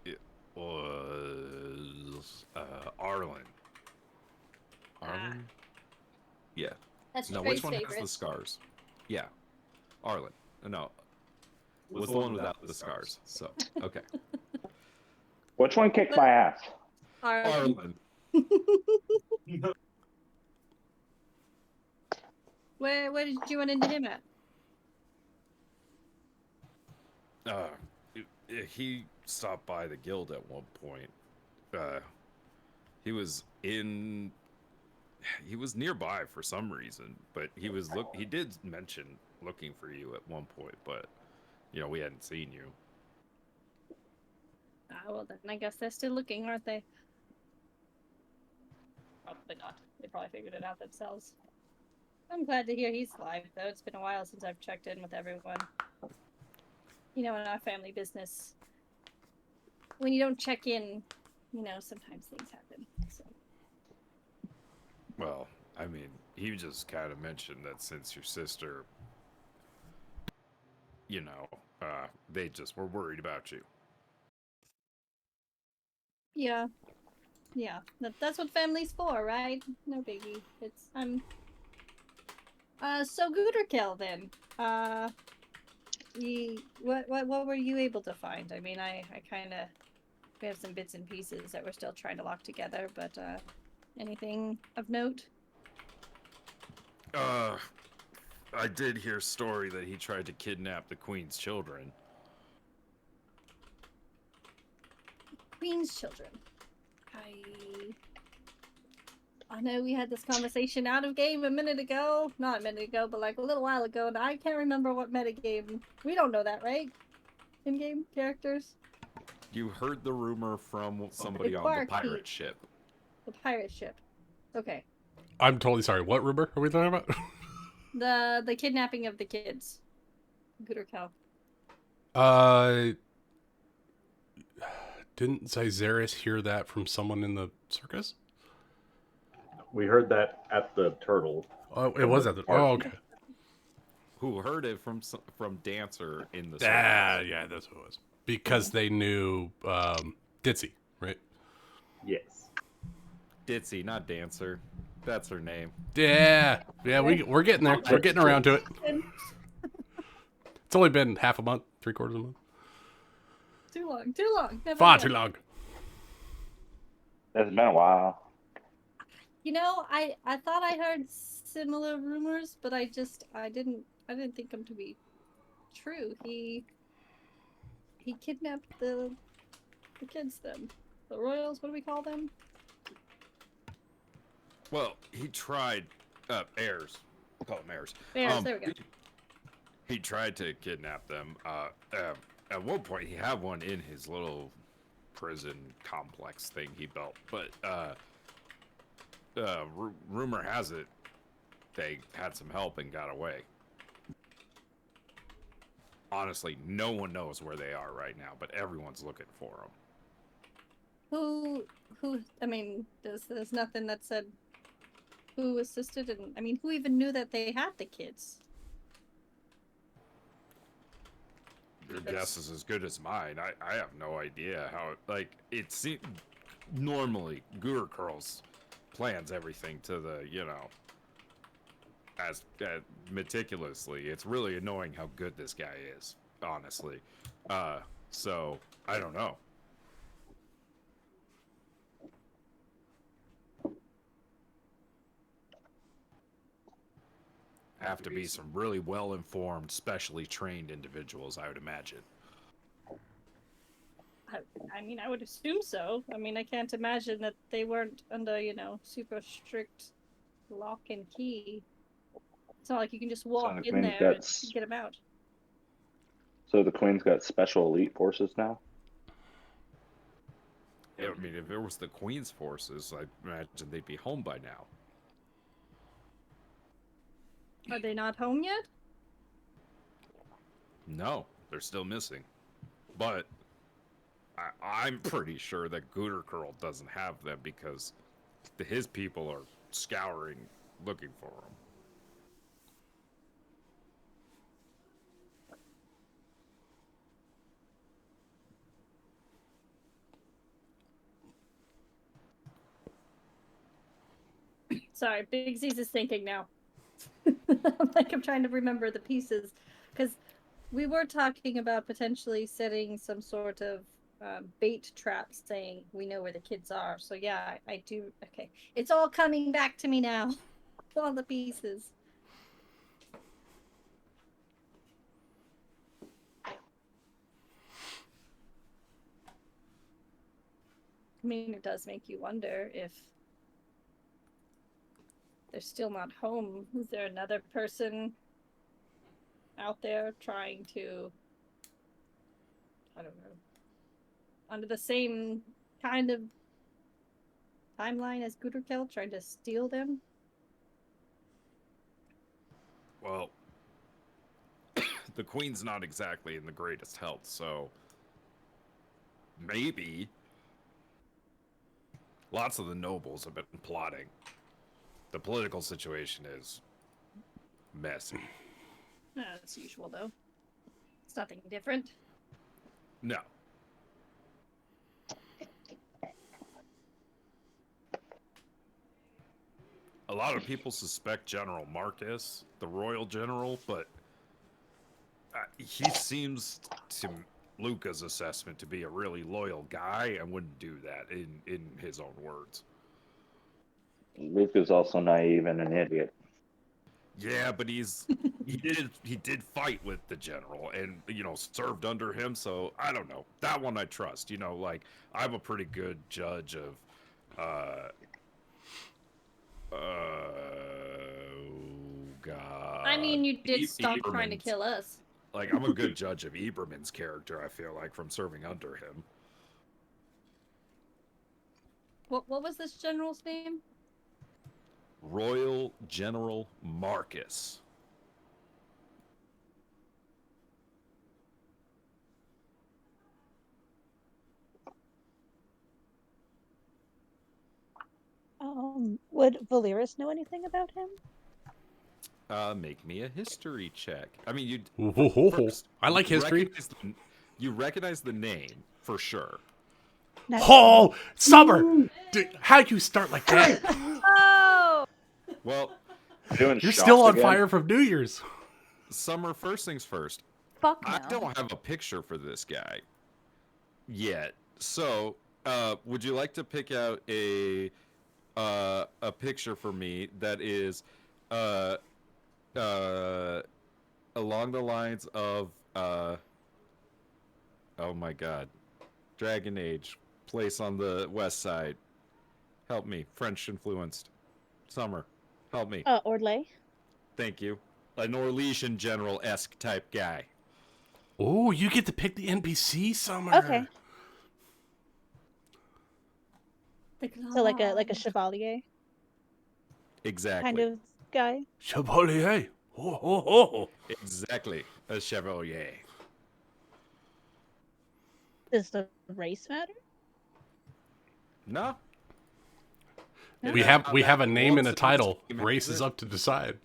It was Arlen. Arlen? Yeah. That's No, Trey's which one favorite. has the scars? Yeah. Arlen. No. Was the one without the scars. So, okay. Which one kicked my ass? Arlen. Where did you run into him at? He stopped by the guild at one point. He was nearby for some reason, but he did mention looking for you at one point, but we hadn't seen you. Well then I guess they're still looking, aren't they? Probably not. They probably figured it out themselves. I'm glad to hear he's alive, though. It's been a while since I've checked in with everyone. In our family business, when you don't check in, sometimes things happen. So. Well, I mean, he just kind of mentioned that since your sister, they just were worried about you. Yeah. That's what family's for, right? No biggie. So Gooderkill then. What were you able to find? I mean, we have some bits and pieces that we're still trying to lock together, but anything of note? I did hear a story that he tried to kidnap the queen's children. Queen's children. I know we had this conversation out of game a minute ago. Not a minute ago, but like a little while ago, and I can't remember what metagame. We don't know that, right? In-game characters? You heard the rumor from somebody on the pirate ship. The pirate ship. Okay. I'm totally sorry. What rumor are we talking about? The kidnapping of the kids. Good or cow? Didn't Zazeris hear that from someone in the circus? We heard that at the turtle. Oh, it was at the. Oh, okay. Who heard it from Dancer in the circus? Yeah, that's what it was. Because they knew Ditzy, right? Yes. Ditzy, not Dancer. That's her name. Yeah, we're getting there. We're getting around to it. It's only been half a month, 3/4 of a month. Too long. Far too long. It's been a while. I thought I heard similar rumors, but I didn't think them to be true. He kidnapped the kids then. The royals, what do we call them? Well, he tried heirs. We'll call them heirs. Heirs, there we go. He tried to kidnap them. At one point, he had one in his little prison complex thing he built, but rumor has it they had some help and got away. Honestly, no one knows where they are right now, but everyone's looking for them. Who? I mean, there's nothing that said who assisted, and I mean, who even knew that they had the kids? Your guess is as good as mine. I have no idea how. It seems normally Guru Curls plans everything to the as meticulously. It's really annoying how good this guy is, honestly. So I don't know. Have to be some really well-informed, specially trained individuals, I would imagine. I mean, I would assume so. I mean, I can't imagine that they weren't under, super strict lock and key. It's not like you can just walk the in Queen's there got and get them out. So the Queen's got special elite forces now? Yeah, I mean, if it was the Queen's forces, I imagine they'd be home by now. Are they not home yet? No, they're still missing. But I'm pretty sure that Goodercurl doesn't have them because his people are scouring, looking for them. Sorry, Big Z's is thinking now. I'm trying to remember the pieces. Because we were talking about potentially setting some sort of bait trap saying we know where the kids are. So yeah, I do. Okay. It's all coming back to me now. All the pieces. I mean, it does make you wonder if they're still not home. Is there another person out there trying to, I don't know, under the same kind of timeline as Goodercurl, trying to steal them? Well, the Queen's not exactly in the greatest health, so maybe lots of the nobles have been plotting. The political situation is messy. That's usual, though. It's nothing different. No. A lot of people suspect General Marcus, the royal general, but he seems, to Luca's assessment, to be a really loyal guy and wouldn't do that in his own words. Luke is also naive and an idiot. Yeah, but he did fight with the general and served under him, so I don't know. That one I trust. I'm a pretty good judge of God. I mean, you did stop trying to kill us. I'm a good judge of Eberman's character, I feel like, from serving under him. What was this general's name? Royal General Marcus. Would Valeris know anything about him? Make me a history check. I mean, I like history. You recognize the name for sure. Oh, Summer! Dude, how'd you start like that? Oh! Well, Doing you're shots still on again? fire from New Year's. Summer, first things first. Fuck no. I don't have a picture for this guy yet. So, would you like to pick out a picture for me that is along the lines of oh my god, Dragon Age, place on the west side. Help me, French influenced. Summer, help me. Ordley. Thank you. An Orlesian general-esque type guy. Oh, you get to pick the NPC, Summer. Okay. So like a chevalier Exactly. kind of guy. Chevalier. Oh, oh, oh. Exactly. A chevalier. Does the race matter? No. We have a name and a title. Race is up to decide.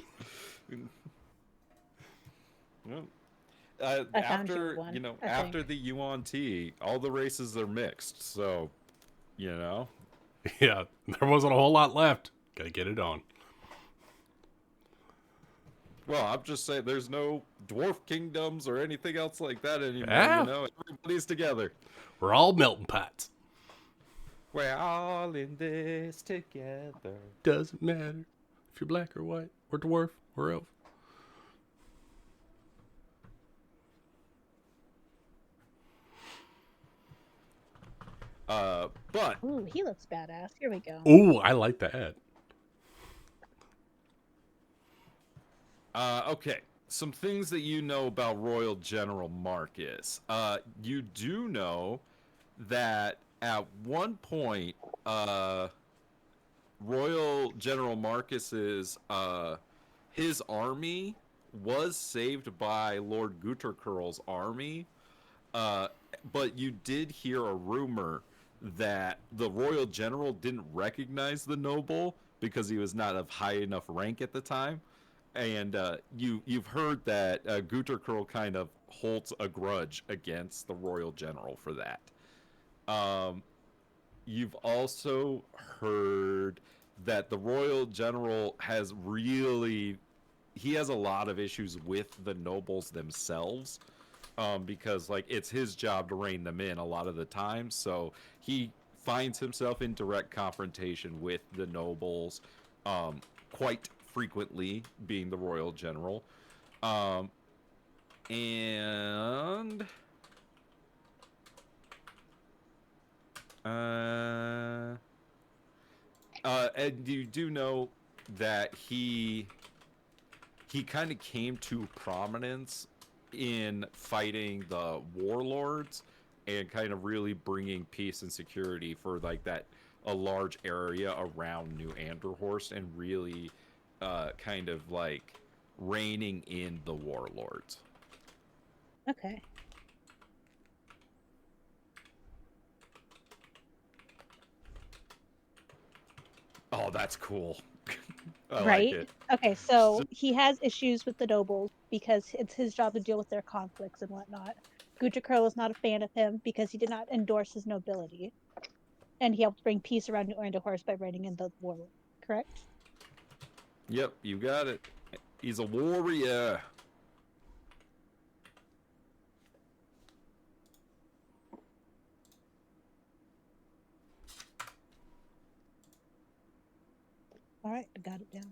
Well, I found after you one, I after think. the UNT, all the races are mixed. So, Yeah, there wasn't a whole lot left. Gotta get it on. Well, I'm just saying, there's no dwarf kingdoms or anything else like that anymore. Yeah. Everybody's together. We're all melting pots. We're all in this together. Doesn't matter if you're black or white, or dwarf, or elf. But Ooh, he looks badass. Here we go. Ooh, I like that. Okay, some things that you know about Royal General Marcus. You do know that at one point, Royal General Marcus's his army was saved by Lord Guterkurl's army, but you did hear a rumor that the Royal General didn't recognize the noble because he was not of high enough rank at the time. And you've heard that Guterkurl kind of holds a grudge against the Royal General for that. You've also heard that the Royal General has he has a lot of issues with the nobles themselves, because like it's his job to rein them in a lot of the time. So he finds himself in direct confrontation with the nobles, quite frequently, being the Royal General. And you do know that he kind of came to prominence in fighting the warlords and kind of really bringing peace and security for like a large area around New Anderhorst, and really kind of like reining in the warlords. Okay. Oh, that's cool. I Right? like it. Okay, so he has issues with the nobles because it's his job to deal with their conflicts and whatnot. Guterkurl is not a fan of him because he did not endorse his nobility. And he helped bring peace around New Anderhorst by reining in the warlord, correct? Yep, you got it. He's a warrior. All right, I got it down.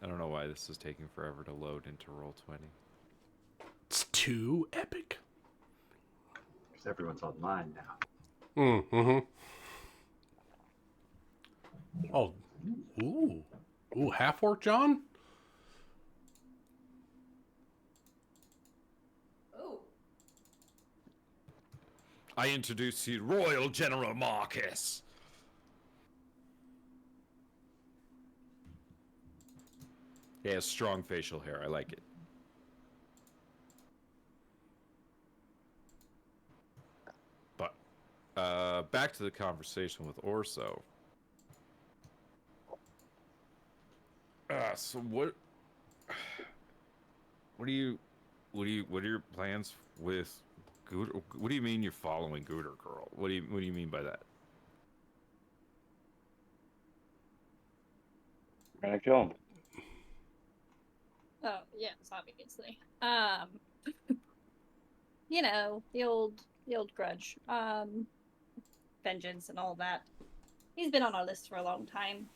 I don't know why this is taking forever to load into Roll20. It's too epic. Because everyone's online now. Mm-hmm. Oh, ooh, half orc John. Oh. I introduce you, Royal General Marcus. He has strong facial hair. I like it. But back to the conversation with Orso. So what are your plans with Guter? What do you mean you're following Guterkurl? What do you mean by that? We're gonna kill him. Oh, yes, obviously. You know, the old grudge. Vengeance and all that. He's been on our list for a long time.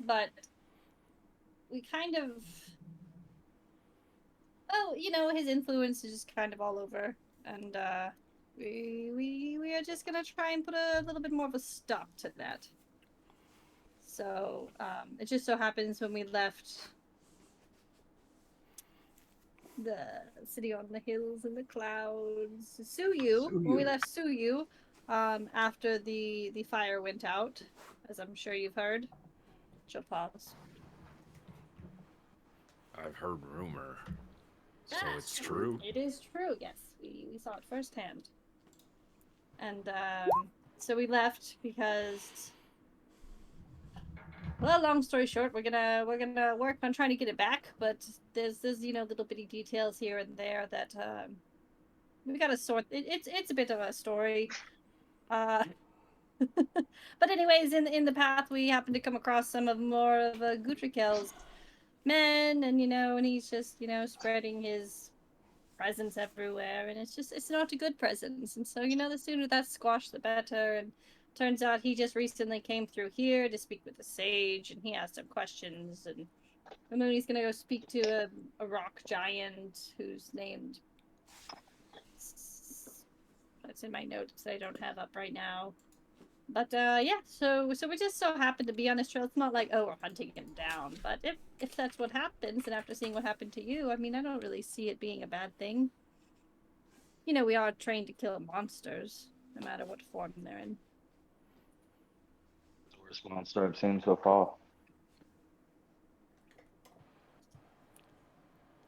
But we kind of, you know, his influence is just kind of all over, and we are just gonna try and put a little bit more of a stop to that. So it just so happens when we left the city on the hills and the clouds, when we left Suyu, after the fire went out, as I'm sure you've heard. She'll pause. I've heard rumor. So Ah, it's true. It is true, yes. We saw it firsthand. And so we left because, well, long story short, we're gonna work on trying to get it back, but there's you know, little bitty details here and there that we gotta sort. It's a bit of a story. But anyways, in the path we happened to come across some of more of Gutrikel's men, and and he's just spreading his presence everywhere, and it's not a good presence. And so the sooner that's squashed, the better. And turns out he just recently came through here to speak with the sage, and he asked some questions, and then he's gonna go speak to a rock giant who's named. That's in my notes that I don't have up right now. But yeah, so we just so happen to be on this trail. It's not like, oh, we're hunting him down. But if that's what happens, and after seeing what happened to you, I mean, I don't really see it being a bad thing. We are trained to kill monsters, no matter what form they're in. The worst monster I've seen so far.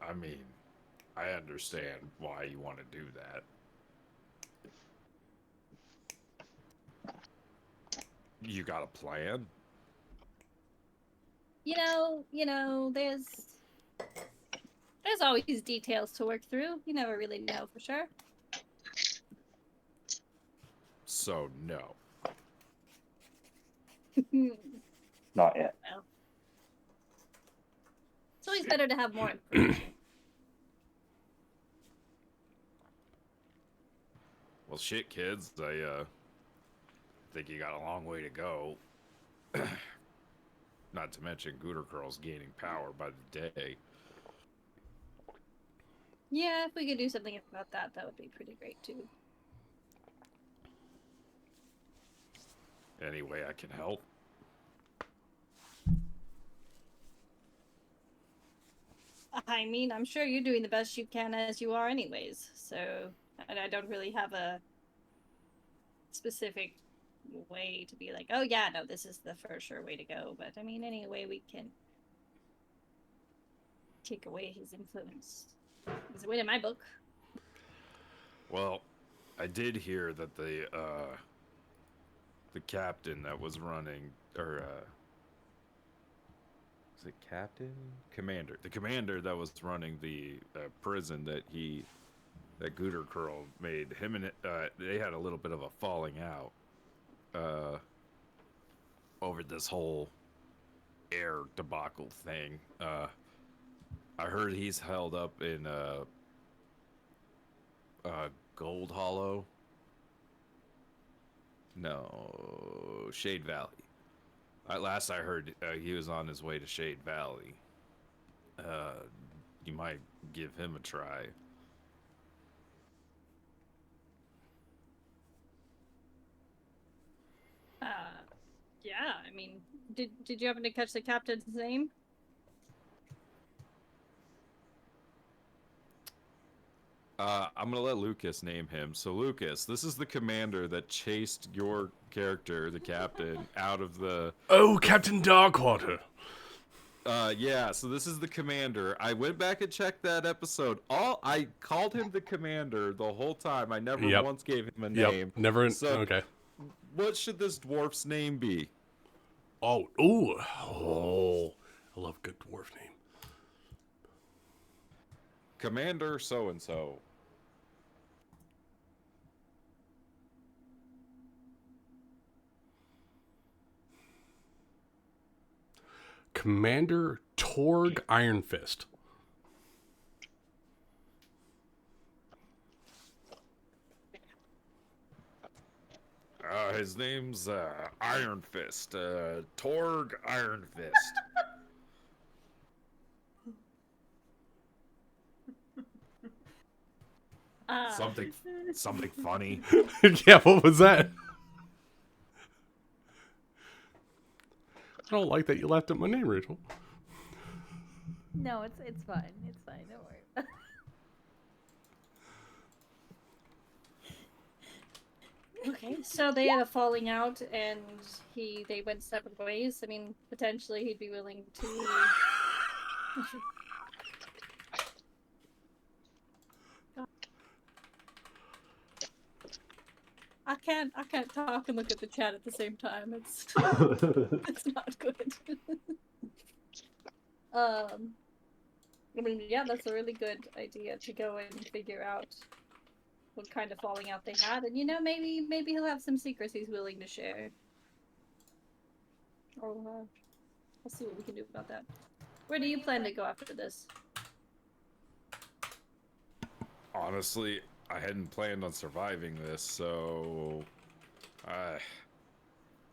I mean, I understand why you want to do that. You got a plan? There's always details to work through. You never really know for sure. So, no. Not yet. Well, it's always better to have more information. Well, shit, kids. I think you got a long way to go. Not to mention Gooter Curl's gaining power by the day. Yeah, if we could do something about that, that would be pretty great too. Any way I can help? I mean, I'm sure you're doing the best you can as you are anyways, so I don't really have a specific way to be like, oh yeah, no, this is the for sure way to go. But I mean, any way we can take away his influence is a win in my book. Well, I did hear that the captain that was running, or was it captain? Commander. The commander that was running the prison that Gooter Curl made, him and they had a little bit of a falling out over this whole air debacle thing. I heard he's held up in Gold Hollow. No, Shade Valley. Last I heard, he was on his way to Shade Valley. You might give him a try. Yeah, I mean, did you happen to catch the captain's name? I'm gonna let Lucas name him. So Lucas, this is the commander that chased your character, the captain, out of the... Oh, Captain Darkwater. Yeah, so this is the commander. I went back and checked that episode. I called him the commander the whole time. I never once gave him a name. Never. So, okay. What should this dwarf's name be? Oh, I love good dwarf name. Commander so-and-so. Commander Torg Ironfist. His name's Iron Fist. Torg Iron Fist. Something funny. Yeah, what was that? I don't like that you laughed at my name, Rachel. No, it's fine. It's fine. Don't worry. Okay, so they had a falling out, and they went separate ways. I mean, potentially he'd be willing to. I can't talk and look at the chat at the same time. It's it's not good. I mean, yeah, that's a really good idea to go and figure out what kind of falling out they had, and maybe he'll have some secrets he's willing to share. Or we'll see what we can do about that. Where do you plan to go after this? Honestly, I hadn't planned on surviving this, so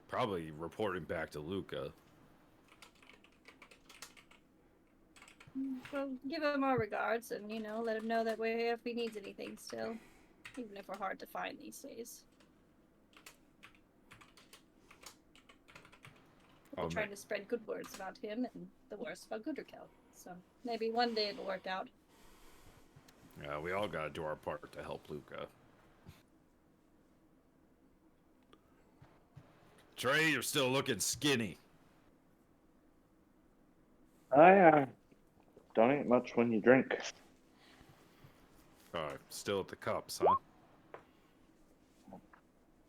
probably reporting back to Luca. Well, give him our regards, and let him know that we're here if he needs anything. Still, even if we're hard to find these days. We're trying to spread good words about him and the worst about Gooderkel. So maybe one day it'll work out. Yeah, we all gotta do our part to help Luca. Trey, you're still looking skinny. I don't eat much when you drink. Still at the cups, huh?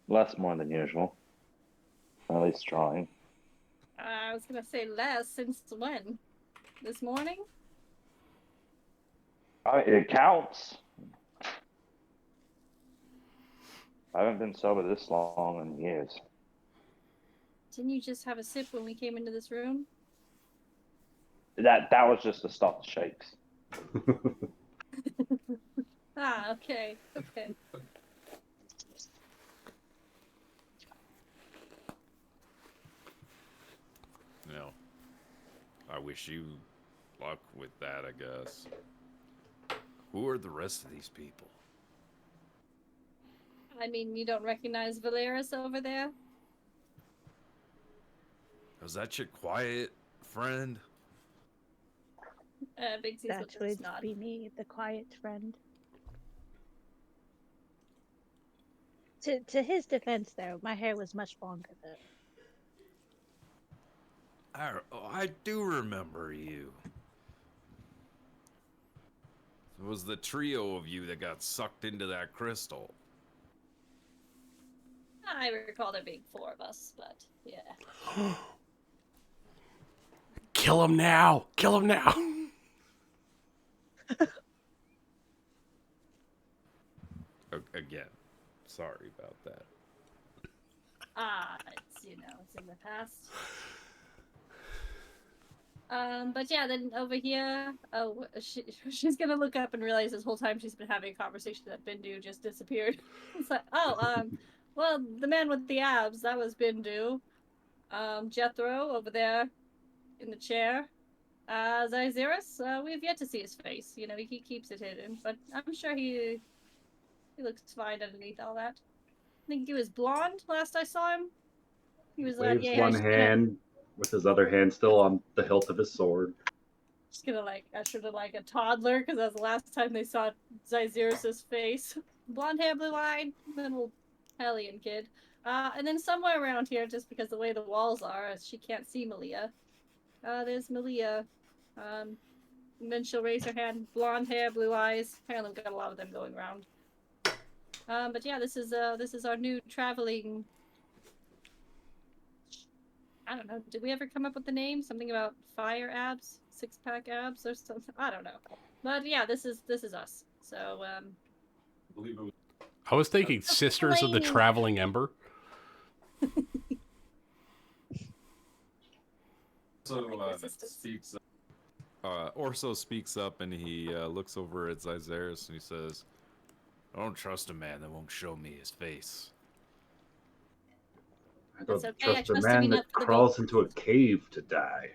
Less more than usual. At least trying. I was gonna say less since when? This morning? It counts. I haven't been sober this long in years. Didn't you just have a sip when we came into this room? That was just to stop the shakes. Okay. Okay. No. I wish you luck with that, I guess. Who are the rest of these people? I mean, you don't recognize Valeris over there? Was that your quiet friend? It'd Bigsy's with actually this just nod. be me, the quiet friend. To his defense, though, my hair was much longer though. I do remember you. It was the trio of you that got sucked into that crystal. I recall there being 4 of us, but yeah. Kill him now! Kill him now! Again, sorry about that. It's it's in the past. But yeah, then over here, she's gonna look up and realize this whole time she's been having a conversation that Bindu just disappeared. It's like, well, the man with the abs, that was Bindu. Jethro over there in the chair. Zyzirus, we've yet to see his face. He keeps it hidden, but I'm sure he looks fine underneath all that. I think he was blonde last I saw him. He was Waves one hand with his other hand still on the hilt of his sword. Just gonna usher to a toddler because that's the last time they saw Zyzirus's face. Blonde hair, blue eye, little Hellion kid. And then somewhere around here, just because the way the walls are, she can't see Malia. There's Malia. And then she'll raise her hand. Blonde hair, blue eyes. Apparently, we've got a lot of them going around. But yeah, this is our new traveling. I don't know. Did we ever come up with the name? Something about fire abs, 6-pack abs, or something? I don't know. But yeah, this is us. So I was thinking Sisters of the Traveling Ember. Orso speaks up and he looks over at Zyzirus and he says, I don't trust a man that won't show me his face. I don't okay, I trust a trust man him that enough for the crawls boat. into a cave to die.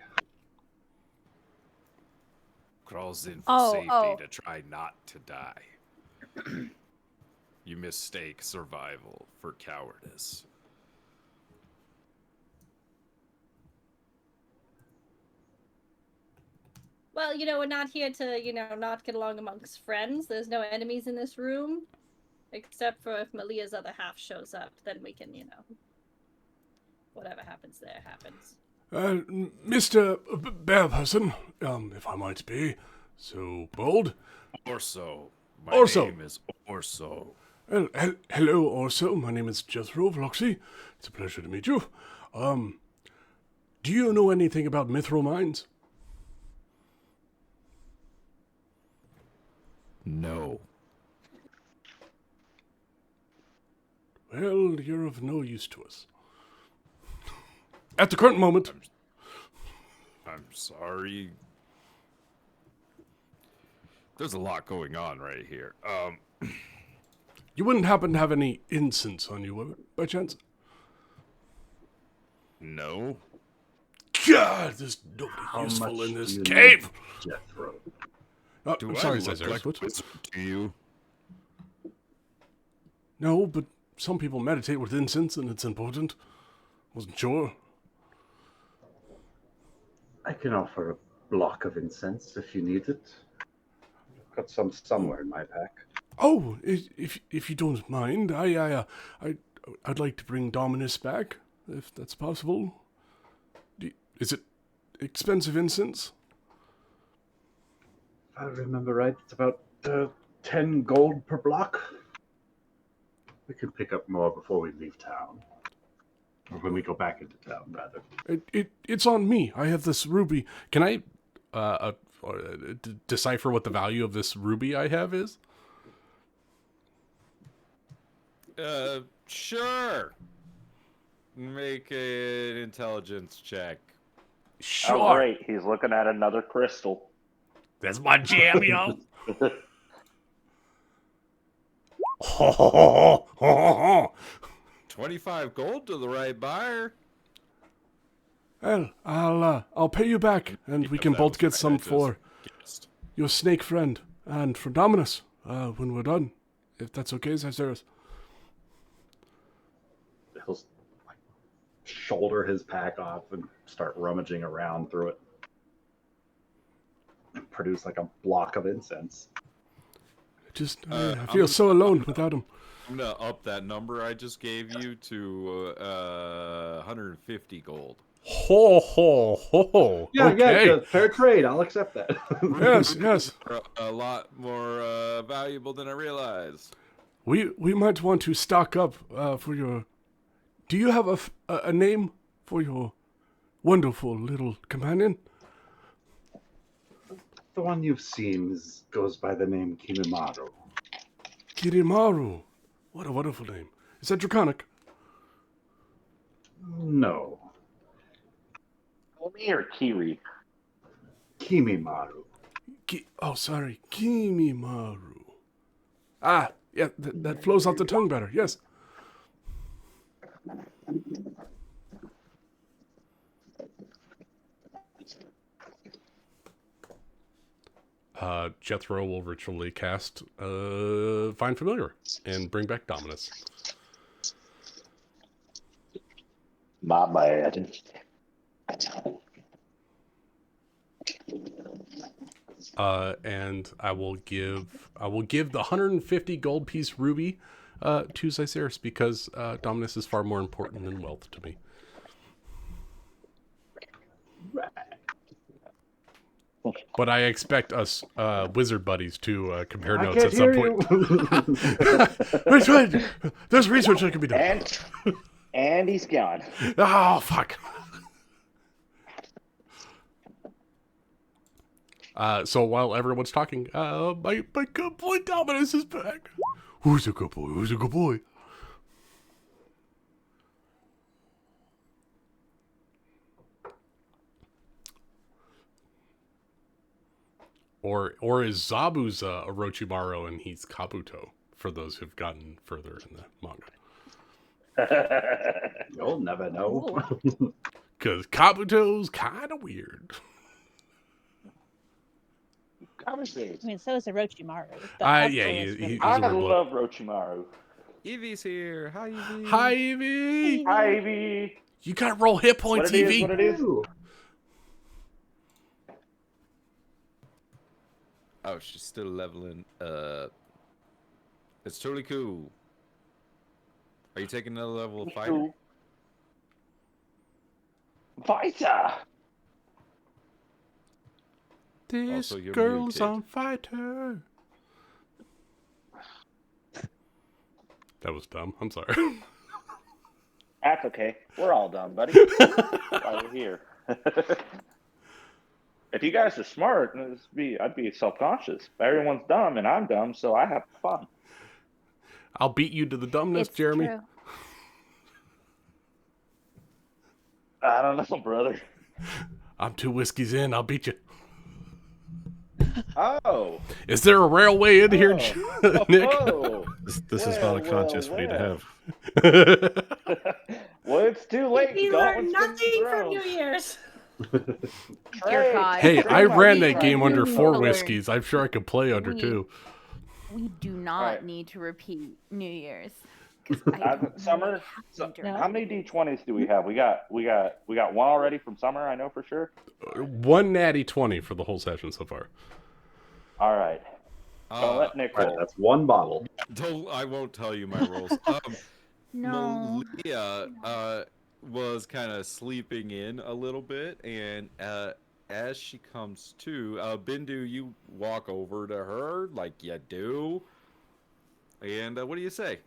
Crawls in for safety Oh. to try not to die. You mistake survival for cowardice. Well, we're not here to, not get along amongst friends. There's no enemies in this room. Except for if Malia's other half shows up, then we can, whatever happens there happens. Mr. Bearperson, if I might be so bold. Orso. Orso. My name is Orso. Hello, Orso. My name is Jethro Vloxy. It's a pleasure to meet you. Do you know anything about mithril mines? No. Well, you're of no use to us. At the current moment. I'm sorry. There's a lot going on right here. You wouldn't happen to have any incense on you, by chance? No. God, there's nobody How useful much in this do you cave. need, Jethro? Do I'm I sorry, look Cesar. like a wizard to you? No, but some people meditate with incense, and it's important. Wasn't sure. I can offer a block of incense if you need it. I've got some somewhere in my pack. Oh, if you don't mind, I'd like to bring Dominus back, if that's possible. Is it expensive incense? If I remember right, it's about 10 gold per block. We can pick up more before we leave town. Or when we go back into town, rather. It's on me. I have this ruby. Can I decipher what the value of this ruby I have is? Sure. Make an intelligence check. Sure. Oh, great. He's looking at another crystal. That's my jam, yo. Ho, ho, ho, ho, ho, ho. 25 gold to the right buyer. Well, I'll pay you back, and we can That both was get right, some I just for guessed. your snake friend and for Dominus when we're done, if that's okay, Caesarus. He'll like, shoulder his pack off and start rummaging around through it. And produce like a block of incense. Just I'm I feel so alone without him. I'm gonna up that number I just gave you to 150 gold. Ho ho ho ho. Yeah, okay. yeah, fair trade. I'll accept that. Yes. A lot more valuable than I realized. We might want to stock up for your. Do you have a name for your wonderful little companion? The one you've seen goes by the name Kimimaru. Kirimaru. What a wonderful name. Is that draconic? No, Omi or Kiri? Kimimaru. Sorry. Kimimaru. Ah, yeah, that flows off the tongue better. Yes. Jethro will ritually cast Find Familiar and bring back Dominus. My bad. And I will give the 150 gold piece ruby to Caesarus because Dominus is far more important than wealth to me. But I expect us wizard buddies to compare notes at some point. Wait. There's research that can be done. And he's gone. Oh, fuck. So while everyone's talking, my good boy Dominus is back. Who's a good boy? Who's a good boy? Or is Zabu's Orochimaru and he's Kabuto, for those who've gotten further in the manga. You'll never know. Because Kabuto's kind of weird. I mean, so is Orochimaru. I love Orochimaru. Evie's here. Hi, Evie. Hi, Evie. Hi, Evie. You gotta roll hit points, Evie. What it is? Oh, she's still leveling up. It's totally cool. Are you taking another level of fighter? Cool. Fighter. This Also, you're girl's muted. on fighter. That was dumb. I'm sorry. That's okay. We're all done, buddy. While we're here. If you guys are smart, I'd be self-conscious. Everyone's dumb, and I'm dumb, so I have fun. I'll beat you to the dumbness, It's Jeremy. true. I don't know, brother. I'm 2 whiskeys in. I'll beat you. Oh. Is there a railway in here, Oh. Nick? Oh. This is not a contest we need to have. Well, it's too late. We The learned gauntlet's been nothing from thrown. New Year's. Dear God. Hey, I Trey might ran be that trying game to under do 4 so. whiskeys. I'm sure I could play under We- 2. We do not Alright. need to repeat New Year's. 'Cause I don't know Summer. what happened during How New many Year's. D20s do we have? We got one already from Summer. I know for sure. 1 natty 20 for the whole session so far. All right. Don't let Nick All right, roll. that's 1 bottle. I won't tell you my rolls. No. Malia was kind of sleeping in a little bit, and as she comes to, Bindu, you walk over to her like you do, and what do you say?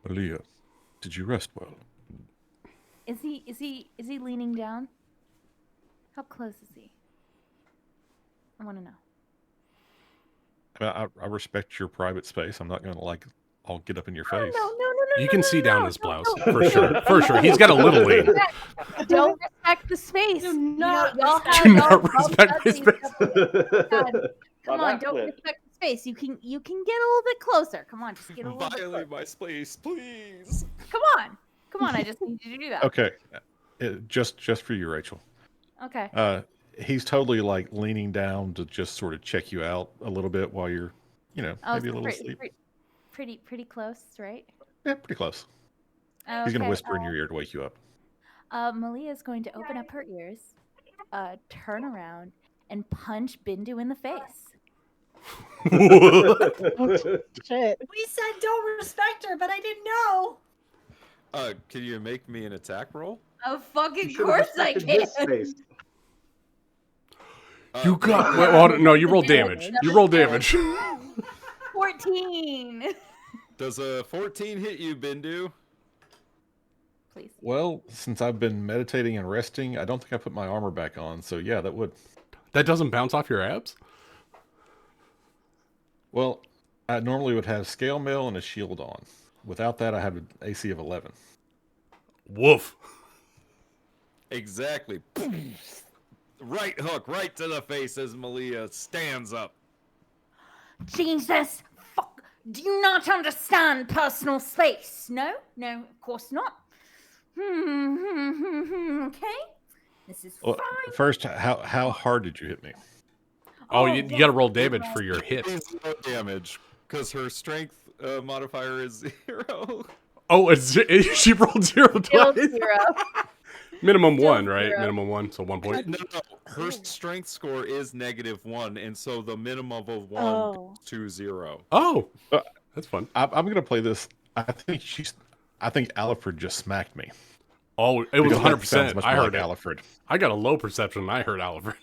Malia, did you rest well? Is he leaning down? How close is he? I want to know. I respect your private space. I'm not going to I'll get up in your face. No. You can see down his blouse, for sure. For sure. He's got a little lean. Don't respect the space. Do not y'all respect- have Do y'all not bump respect my uglies space. up there. God, come Well, on, that don't flip. respect the space. You can get a little bit closer. Come on, just get a little bit Violate closer. my space, please. Come on. I just need you to do that. Okay, just for you, Rachel. Okay. He's totally like leaning down to just sort of check you out a little bit while you're, maybe a little asleep. Pretty close, right? Yeah, pretty close. Okay. He's gonna whisper in your ear to wake you up. Malia's going to open up her ears, turn around, and punch Bindu in the face. Shit. We said don't respect her, but I didn't know. Can you make me an attack roll? Of fucking You should've course I respected can. his space. You got... Well, no, you roll damage. You roll damage. 14. Does a 14 hit you, Bindu? Please. Well, since I've been meditating and resting, I don't think I put my armor back on. So yeah, that would. That doesn't bounce off your abs? Well, I normally would have scale mail and a shield on. Without that, I have an AC of 11. Woof. Exactly. Right hook, right to the face as Malia stands up. Jesus, fuck. Do you not understand personal space? No, of course not. Okay. This is Well, fine. first, how hard did you hit me? Oh, you yeah. got to roll damage for your hit. Zero damage, because her strength modifier is 0. Oh, she rolled 0 Still twice. 0. Minimum Still 1, right? 0. Minimum 1, so 1 point. No. Her strength score is -1, and so the minimum of 1 Oh. goes to 0. Oh, that's fun. I'm gonna play this. I think Alfred just smacked me. Oh, it was Because that sounds 100%. much I more heard like it. Alfred. I got a low perception and I heard Alfred.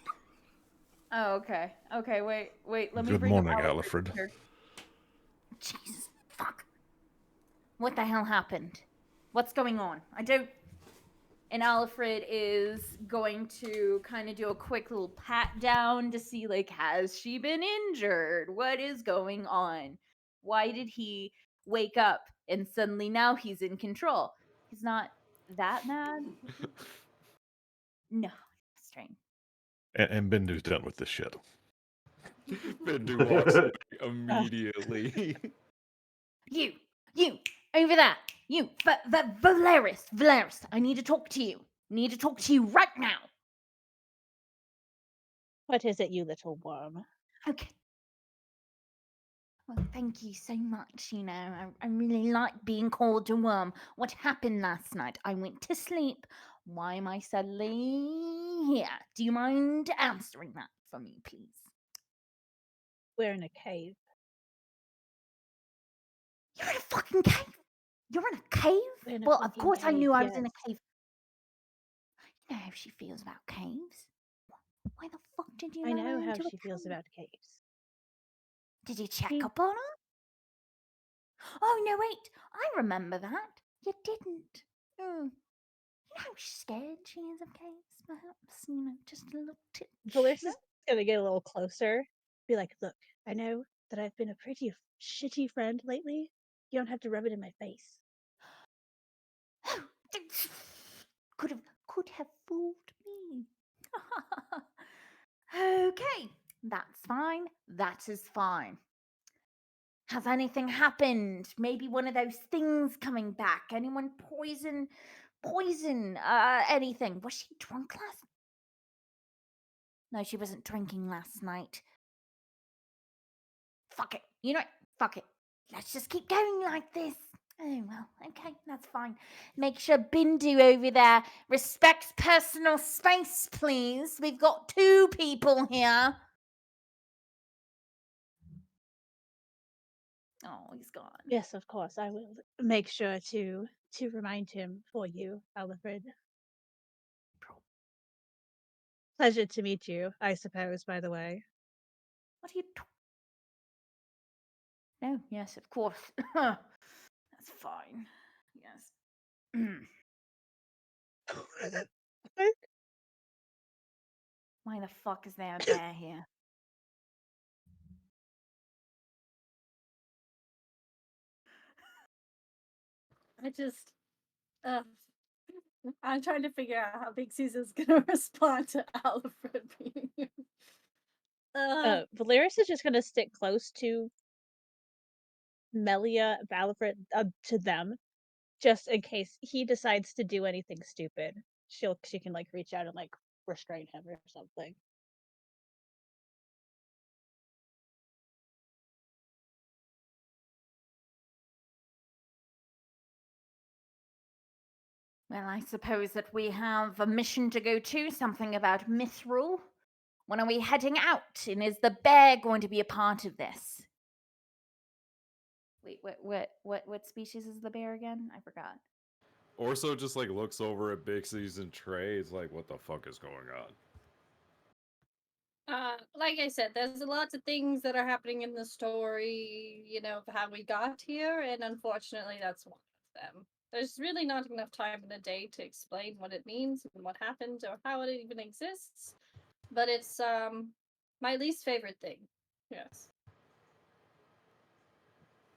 Oh, okay. Okay, wait. Let me Good bring up morning, Alfred Alfred. here. Jesus, fuck. What the hell happened? What's going on? I don't... And Alfred is going to kind of do a quick little pat down to see, like, has she been injured? What is going on? Why did he wake up and suddenly now he's in control? He's not that mad? No, strange. And Bindu's done with this shit. Bindu walks away immediately. You, over there, you, Valeris, I need to talk to you. Right now. What is it, you little worm? Okay. Well, thank you so much. I really like being called a worm. What happened last night? I went to sleep. Why am I suddenly here? Do you mind answering that for me, please? We're in a cave. You're in a fucking cave. You're in a cave? We're in a Well, of fucking course I knew cave, I was in a yes. cave. You know how she feels about caves. Why the fuck did you I let her know how into a she feels cave? about caves. Did you check She- up on her? Oh, no, wait. I remember that. You didn't. You know how scared she is of caves, perhaps? Just a little tip. Valeris is gonna get a little closer. Be like, look, I know that I've been a pretty shitty friend lately. You don't have to rub it in my face. Could have fooled me. Okay, that's fine. That is fine. Has anything happened? Maybe one of those things coming back? Anyone poison? Anything? Was she drunk last? No, she wasn't drinking last night. Fuck it. You know, fuck it. Let's just keep going like this. Oh, well, okay, that's fine. Make sure Bindu over there respects personal space, please. We've got 2 people here. Oh, he's gone. Yes, of course. I will make sure to remind him for you, Alfred. Pleasure to meet you, I suppose, by the way. What are you No, yes, of course. That's fine. Yes. Why the fuck is there a bear here? I just, I'm trying to figure out how Big Caesar's gonna respond to Alfred being. Valeris is just gonna stick close to Melia, Valfred, to them, just in case he decides to do anything stupid. She can like reach out and like restrain him or something. Well, I suppose that we have a mission to go to, something about mithril. When are we heading out? And is the bear going to be a part of this? Wait, what species is the bear again? I forgot. Orso just like looks over at Bixie's and Trey. It's like, what the fuck is going on? Like I said, there's lots of things that are happening in the story, you know, of how we got here, and unfortunately that's one of them. There's really not enough time in the day to explain what it means and what happened or how it even exists. But it's my least favorite thing. Yes.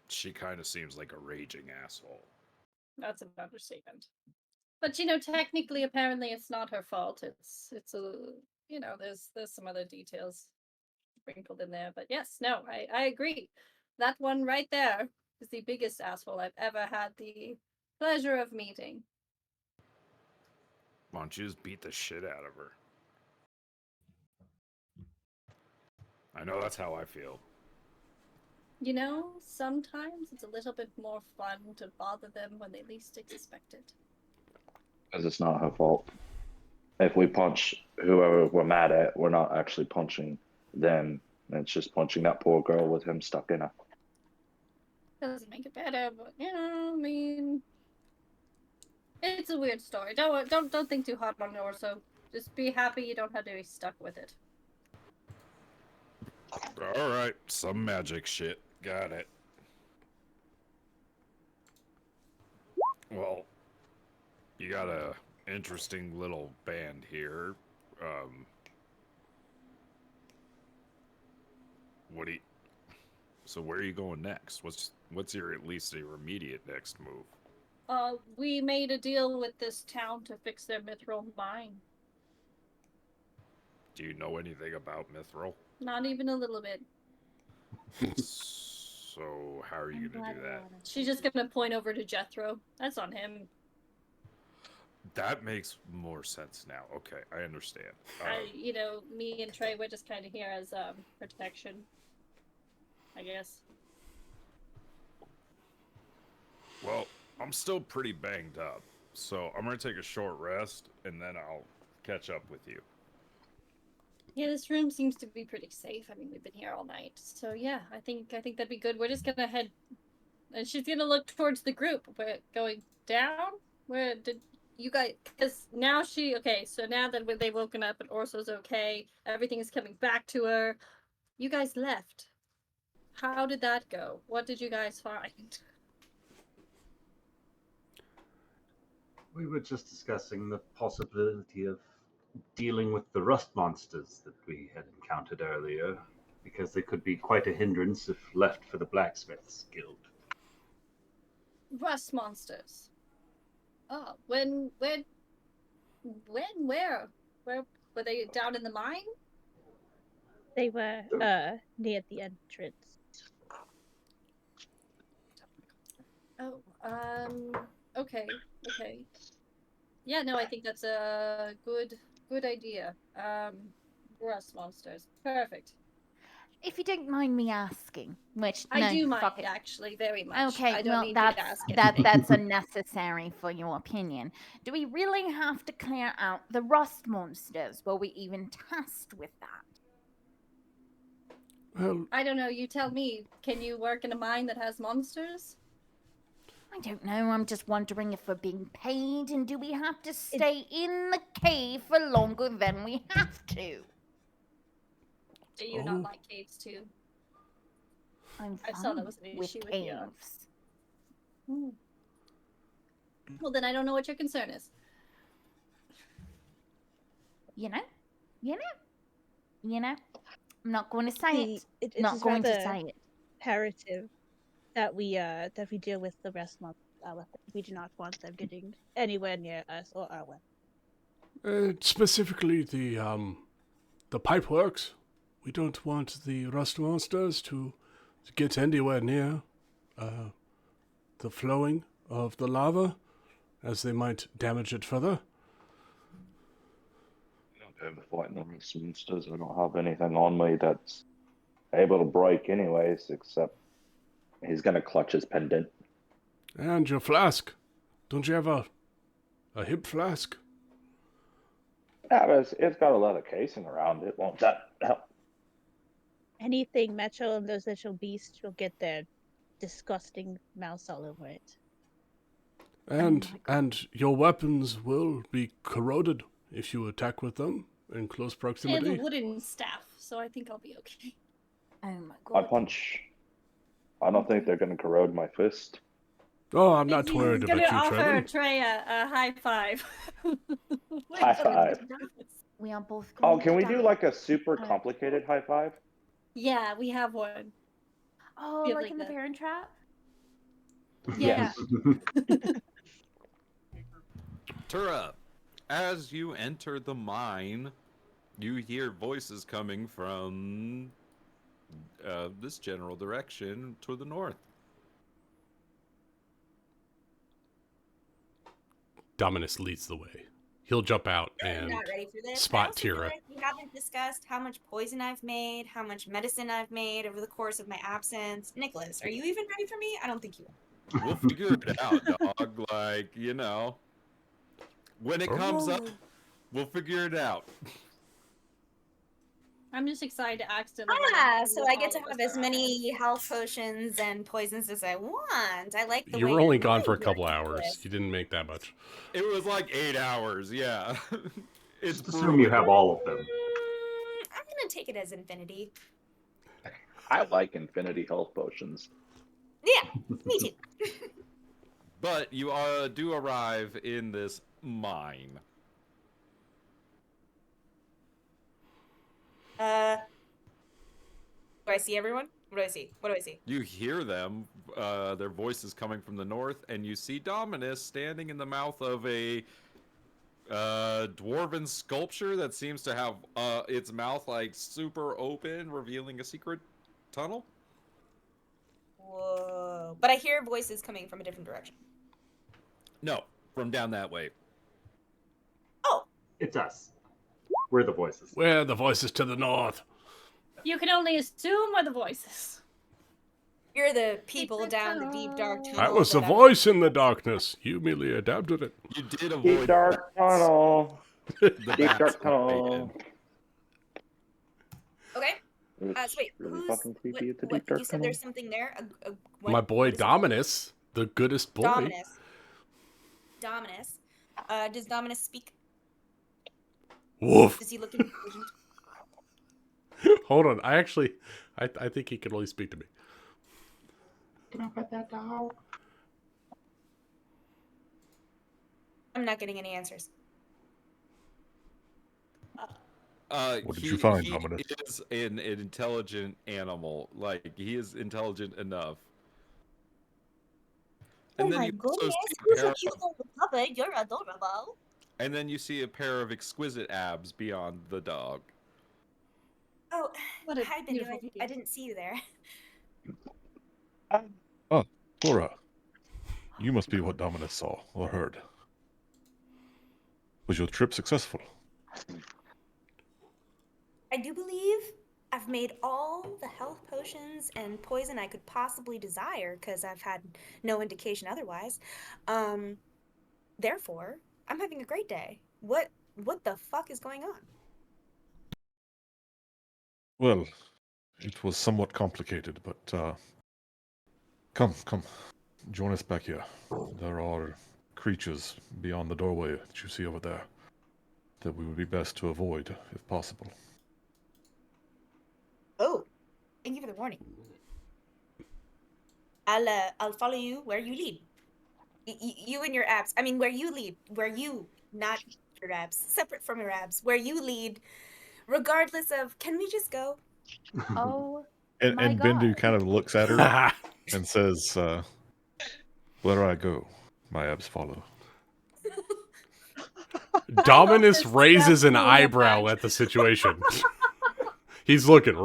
She kind of seems like a raging asshole. That's an understatement. But you know, technically apparently it's not her fault. It's a, you know, there's some other details sprinkled in there. But yes, no, I agree. That one right there is the biggest asshole I've ever had the pleasure of meeting. Why don't you just beat the shit out of her? I know that's how I feel. You know, sometimes it's a little bit more fun to bother them when they least expect it. Because it's not her fault. If we punch whoever we're mad at, we're not actually punching them. It's just punching that poor girl with him stuck in her. Doesn't make it better, but you know, I mean, it's a weird story. Don't think too hard on it, or so. Just be happy you don't have to be stuck with it. All right, some magic shit. Got it. Well, you got a interesting little band here. What do you... So where are you going next? What's your at least your immediate next move? We made a deal with this town to fix their mithril mine. Do you know anything about mithril? Not even a little bit. So how are you going to do that? She's just gonna point over to Jethro. That's on him. That makes more sense now. Okay, I understand. You know, me and Trey, we're just kind of here as protection, I guess. Well, I'm still pretty banged up, so I'm gonna take a short rest and then I'll catch up with you. Yeah, this room seems to be pretty safe. I mean, we've been here all night, so yeah, I think that'd be good. We're just gonna head, and she's gonna look towards the group. We're going down. Where did you guys? Because now okay. So now that they've woken up and Orso's okay, everything is coming back to her. You guys left. How did that go? What did you guys find? We were just discussing the possibility of dealing with the rust monsters that we had encountered earlier, because they could be quite a hindrance if left for the blacksmiths guild. Rust monsters. Oh, where were they down in the mine? They were near the entrance. Oh, okay. Yeah, no, I think that's a good idea. Rust monsters. Perfect. If you don't mind me asking, which I no, do mind, fuck it. actually, very much. Okay, I don't well need you to that's ask anything. that's unnecessary for your opinion. Do we really have to clear out the rust monsters? Will we even test with that? Well, I don't know, you tell me. Can you work in a mine that has monsters? I don't know. I'm just wondering if we're being paid, and do we have to stay in the cave for longer than we have to? Do you not like caves too? I'm I saw that was fine an with issue with caves. you. Well, then I don't know what your concern is. You know. I'm not going to say it. It Not is going to rather say it. imperative that we deal with the rest month. We do not want them getting anywhere near us or our weapons. Specifically the pipeworks. We don't want the rust monsters to get anywhere near the flowing of the lava, as they might damage it further. I don't go fighting the rust monsters. I don't have anything on me that's able to break, anyways. Except he's gonna clutch his pendant. And your flask. Don't you have a hip flask? Yeah, but it's got a leather casing around it. Won't that help? Anything metal and those little beasts will get their disgusting mouths all over it. And your weapons will be corroded if you attack with them in close I have proximity. a wooden staff, so I think I'll be okay. Oh my I god. punch. I don't think they're gonna corrode my fist. Oh, I'm not He's worried gonna about you, offer Trevor. Trey a high five. High five. We are both Oh, going can to we die. do like a super complicated high five? Yeah, we have one. Oh, We have like in the the- Parent Trap? Yeah. Tura, as you enter the mine, you hear voices coming from this general direction to the north. Dominus leads the way. He'll jump out I'm and not ready for this. I spot also feel Tira. like we haven't discussed how much poison I've made, how much medicine I've made over the course of my absence. Nicholas, are you even ready for me? I don't think you are. We'll figure it out, dog. Like, you know, when it comes up, we'll figure it out. I'm just excited to accidentally. So I get to have as many health potions and poisons as I want. I like the You way were only your gone for a mind couple works, hours. Nicholas. You didn't make that much. It was like 8 hours, yeah. It's Just assume you have all of them. I'm gonna take it as infinity. I like infinity health potions. Yeah, me too. But you do arrive in this mine. Do I see everyone? What do I see? What do I see? You hear them, their voices coming from the north, and you see Dominus standing in the mouth of a dwarven sculpture that seems to have its mouth like super open, revealing a secret tunnel. Whoa. But I hear voices coming from a different direction. No, from down that way. Oh. It's us. We're the voices. We're the voices to the north. You can only assume we're the voices. You're the people down the deep dark tunnel. I was a that voice in the darkness. You merely adapted it. You did avoid Deep dark tunnel. the Deep bats dark that they tunnel. did. Okay. It's So wait, really who's fucking creepy at the what, deep dark you said tunnel. there's something there? My boy what is it called? Dominus, the goodest boy. Dominus. Dominus. Does Dominus speak? Woof. Does he look intelligent? Hold on. I think he can only speak to me. Can I pet that dog? I'm not getting any answers. What did you find, he Dominus? is an intelligent animal. Like, he is intelligent enough. Oh And then my you also goodness, see a who's pair a cute little puppet? You're adorable. and then you see a pair of exquisite abs beyond the dog. Oh, What a hi, Bendu. beautiful I view. didn't see you there. Oh, Flora. You must be what Dominus saw or heard. Was your trip successful? I do believe I've made all the health potions and poison I could possibly desire because I've had no indication otherwise. Therefore, I'm having a great day. What the fuck is going on? Well, it was somewhat complicated, but come. Join us back here. There are creatures beyond the doorway that you see over there that we would be best to avoid if possible. Oh, thank you for the warning. I'll follow you where you lead. You and your abs. I mean, where you lead. Where you, not your abs. Separate from your abs. Where you lead, regardless of. Can we just go? Oh, And my Bendu God. kind of looks at her and says, where I go, my abs follow. Dominus raises an eyebrow at the situation. He's looking.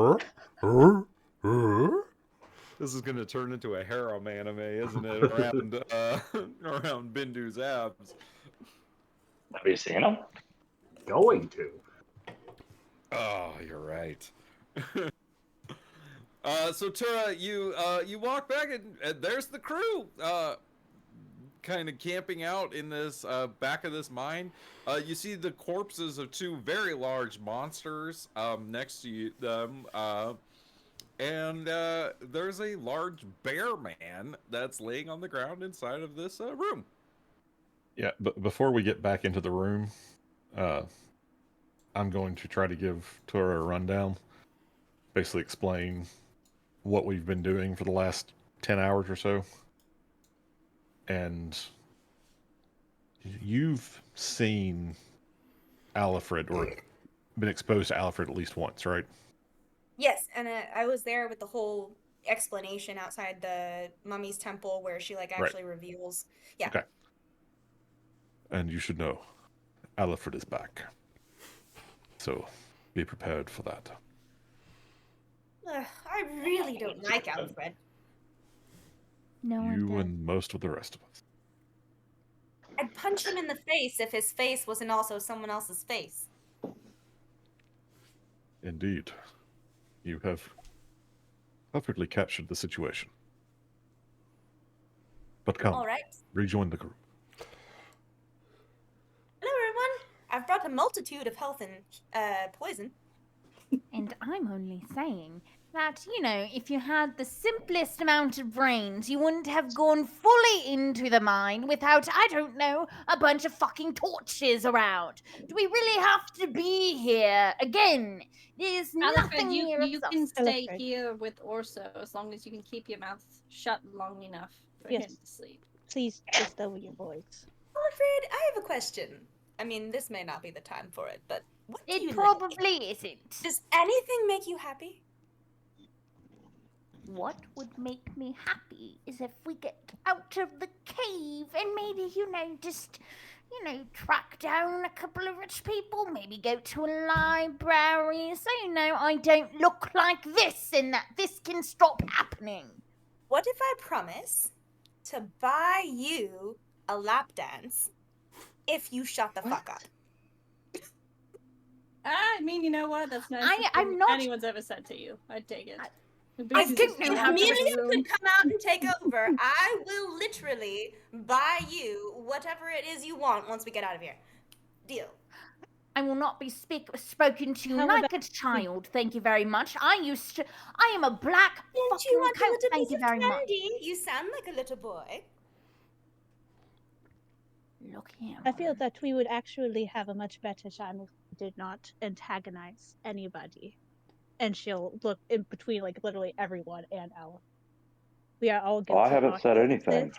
This is gonna turn into a harem anime, isn't it? Around Bindu's abs. Have you seen him? Going to. Oh, you're right. So Tura, you walk back and there's the crew, kind of camping out in this back of this mine. You see the corpses of two very large monsters next to them, and there's a large bear man that's laying on the ground inside of this room. Yeah, but before we get back into the room, I'm going to try to give Tura a rundown. Basically explain what we've been doing for the last 10 hours or so. And you've seen Alfred, or been exposed to Alfred at least once, right? Yes, and I was there with the whole explanation outside the mummy's temple where she like actually reveals. Yeah. Okay. And you should know, Alfred is back. So be prepared for that. I really don't like Alfred. No one You does. and most of the rest of us. I'd punch him in the face if his face wasn't also someone else's face. Indeed. You have perfectly captured the situation. But come, All right. rejoin the group. Hello, everyone. I've brought a multitude of health and poison. And I'm only saying that, you know, if you had the simplest amount of brains, you wouldn't have gone fully into the mine without, I don't know, a bunch of fucking torches around. Do we really have to be here again? There's nothing here you of can substance. stay here with Orso as long as you can keep your mouth shut long enough for Yes. him to sleep. Please just lower your voice. Alfred, I have a question. I mean, this may not be the time for it, but what do you It like? probably isn't. Does anything make you happy? What would make me happy is if we get out of the cave and maybe, you know, just, you know, track down a couple of rich people, maybe go to a library, so, you know, I don't look like this and that this can stop happening. What if I promise to buy you a lap dance if you shut the fuck up? I mean, you know what? That's nice. I'm not- Anyone's ever said to you. I'd take it. I If think you have Amelia the room- could come out and take over. I will literally buy you whatever it is you want once we get out of here. Deal. I will not be spoken to How like about- a child, thank you very much. I am a black Don't fucking you want a coat, little thank piece you of very much. candy? You sound like a little boy. Look here. I feel that we would actually have a much better time if we did not antagonize anybody. And she'll look in between, like, literally everyone and Al. We are all guilty. I haven't of said this. anything.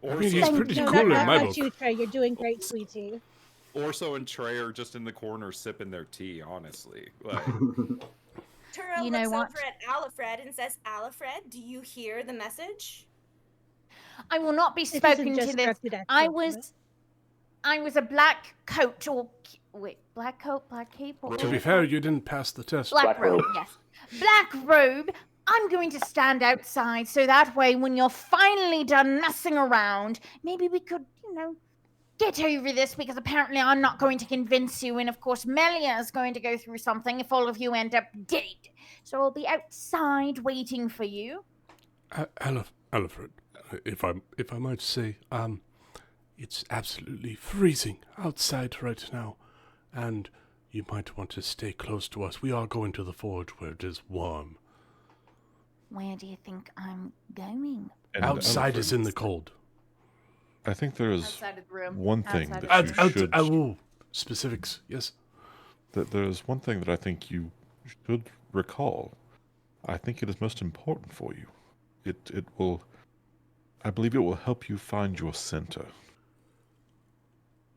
I mean, he's pretty No, cool in not my about book. you, Trey. You're doing great, sweetie. Orso and Trey are just in the corner sipping their tea, honestly. Like, Turo You know looks what? over at Alfred and says, Alfred, do you hear the message? I will not be It isn't spoken just to this. directed at I you, was a black coat or Wait, black coat, black cape. What To was be it fair, called? you didn't pass the test. Black Black robe. robe. Yes, black robe. I'm going to stand outside so that way, when you're finally done messing around, maybe we could, get over this, because apparently I'm not going to convince you, and of course Melia is going to go through something if all of you end up dead. So I'll be outside waiting for you. Alfred, if I might say, it's absolutely freezing outside right now, and you might want to stay close to us. We are going to the forge where it is warm. Where do you think I'm going? And Outside is Alfred, in the cold. I think there is Outside of the room. one thing Outside that of the you room. should. Specifics, yes. That there is one thing that I think you should recall. I think it is most important for you. It will. I believe it will help you find your center.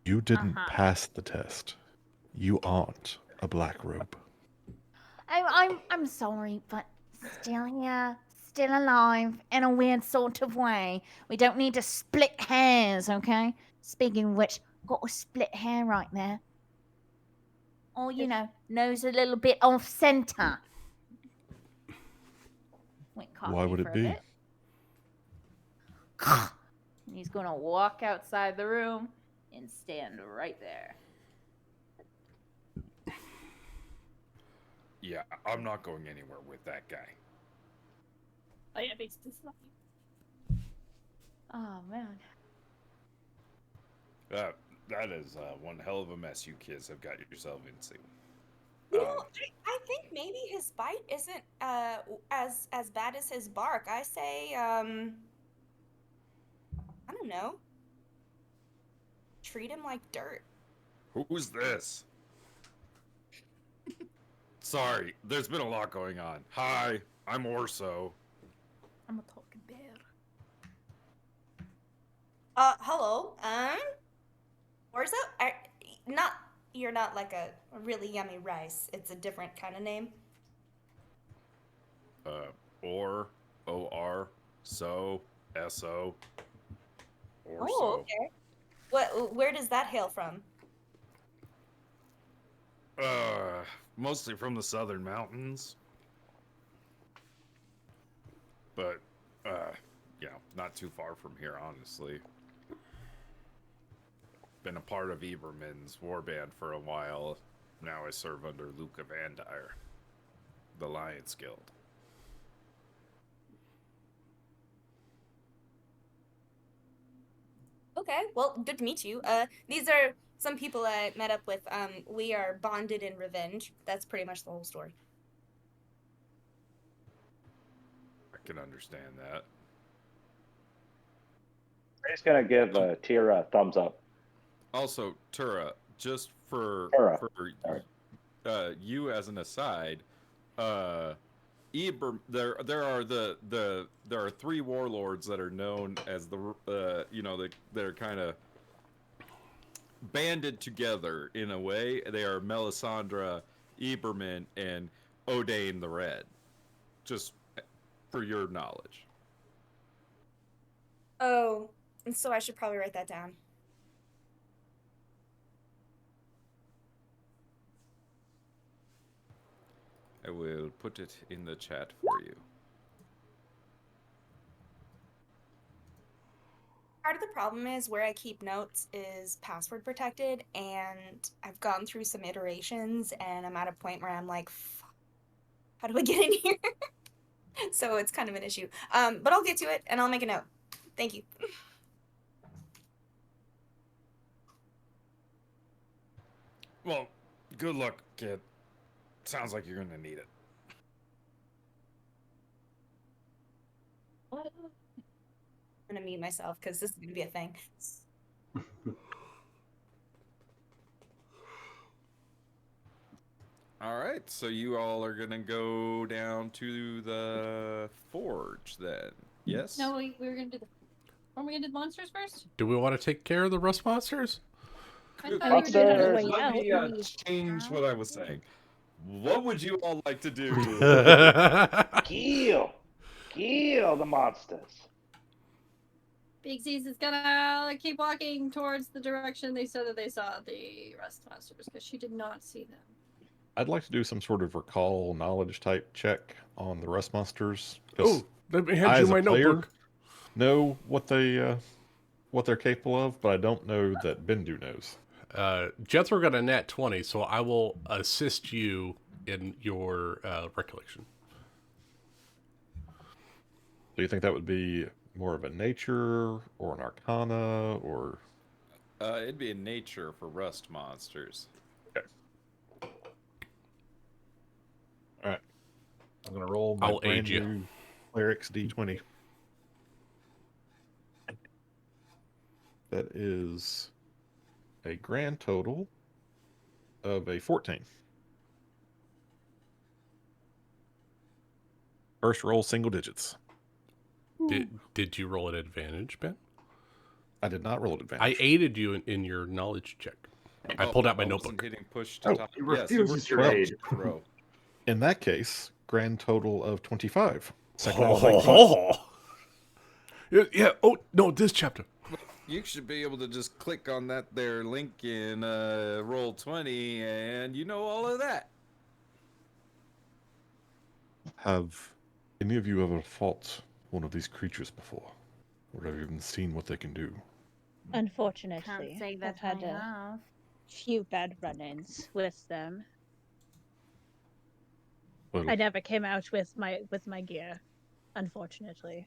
You didn't pass the test. You aren't a black robe. I'm sorry, but still here, still alive, in a weird sort of way. We don't need to split hairs, okay? Speaking of which, got a split hair right there. Or, nose a little bit off center. Wait, Why would it be? He's gonna walk outside the room and stand right there. Yeah, I'm not going anywhere with that guy. Oh yeah, makes this like Oh man. That is one hell of a mess you kids have got yourself into. You know, I think maybe his bite isn't as bad as his bark. I say, I don't know. Treat him like dirt. Who's this? Sorry, there's been a lot going on. Hi, I'm Orso. I'm a talking bear. Hello. Orzo? You're not like a really yummy rice. It's a different kind of name. O-R, so, S-O. Orso. Oh, okay. Where does that hail from? Mostly from the southern mountains. But, not too far from here, honestly. Been a part of Eberman's warband for a while. Now I serve under Luca Vandire, the Lions Guild. Okay, well, good to meet you. These are some people I met up with. We are bonded in revenge. That's pretty much the whole story. I can understand that. I'm just gonna give Tira a thumbs up. Also, Tura, just for you as an aside, there are three warlords that are known as they're kind of banded together in a way. They are Melisandre, Eberman, and Odain the Red. Just for your knowledge. Oh, and so I should probably write that down. I will put it in the chat for you. Part of the problem is where I keep notes is password protected, and I've gone through some iterations, and I'm at a point where I'm like, how do I get in here? So it's kind of an issue. But I'll get to it, and I'll make a note. Thank you. Well, good luck, kid. Sounds like you're gonna need it. I'm gonna mute myself because this is gonna be a thing. All right, so you all are gonna go down to the forge then. Yes? No, we were gonna do weren't we gonna do the monsters first? Do we want to take care of the rust monsters? I thought we were doing it Monsters. on the way Let out. me change what I was saying. What would you all like to do? Kill the monsters. Big Z's is gonna keep walking towards the direction they said that they saw the rust monsters because she did not see them. I'd like to do some sort of recall knowledge type check on the rust monsters. Oh, let me hand I, you as a my player, notebook. know what they're capable of, but I don't know that Bendu knows. Jethro got a nat 20, so I will assist you in your recollection. Do you think that would be more of a nature or an arcana or? It'd be in nature for rust monsters. Okay. All right. I'm gonna roll my I'll brand aid you. new cleric's d20. That is a grand total of a 14. First roll single digits. Did you roll an advantage, Ben? I did not roll an advantage. I aided you in your knowledge check. I pulled out my I wasn't notebook. hitting push to Oh, talk. he Yes, you refuses were your aid. Throw. In that case, grand total of 25. Second roll of 19. Yeah. Oh no, this chapter. You should be able to just click on that there link in Roll20, and you know all of that. Have any of you ever fought one of these creatures before? Or have you even seen what they can do? Unfortunately, Can't say that I've had I a have. few bad run-ins with them. Well, I never came out with my gear, unfortunately.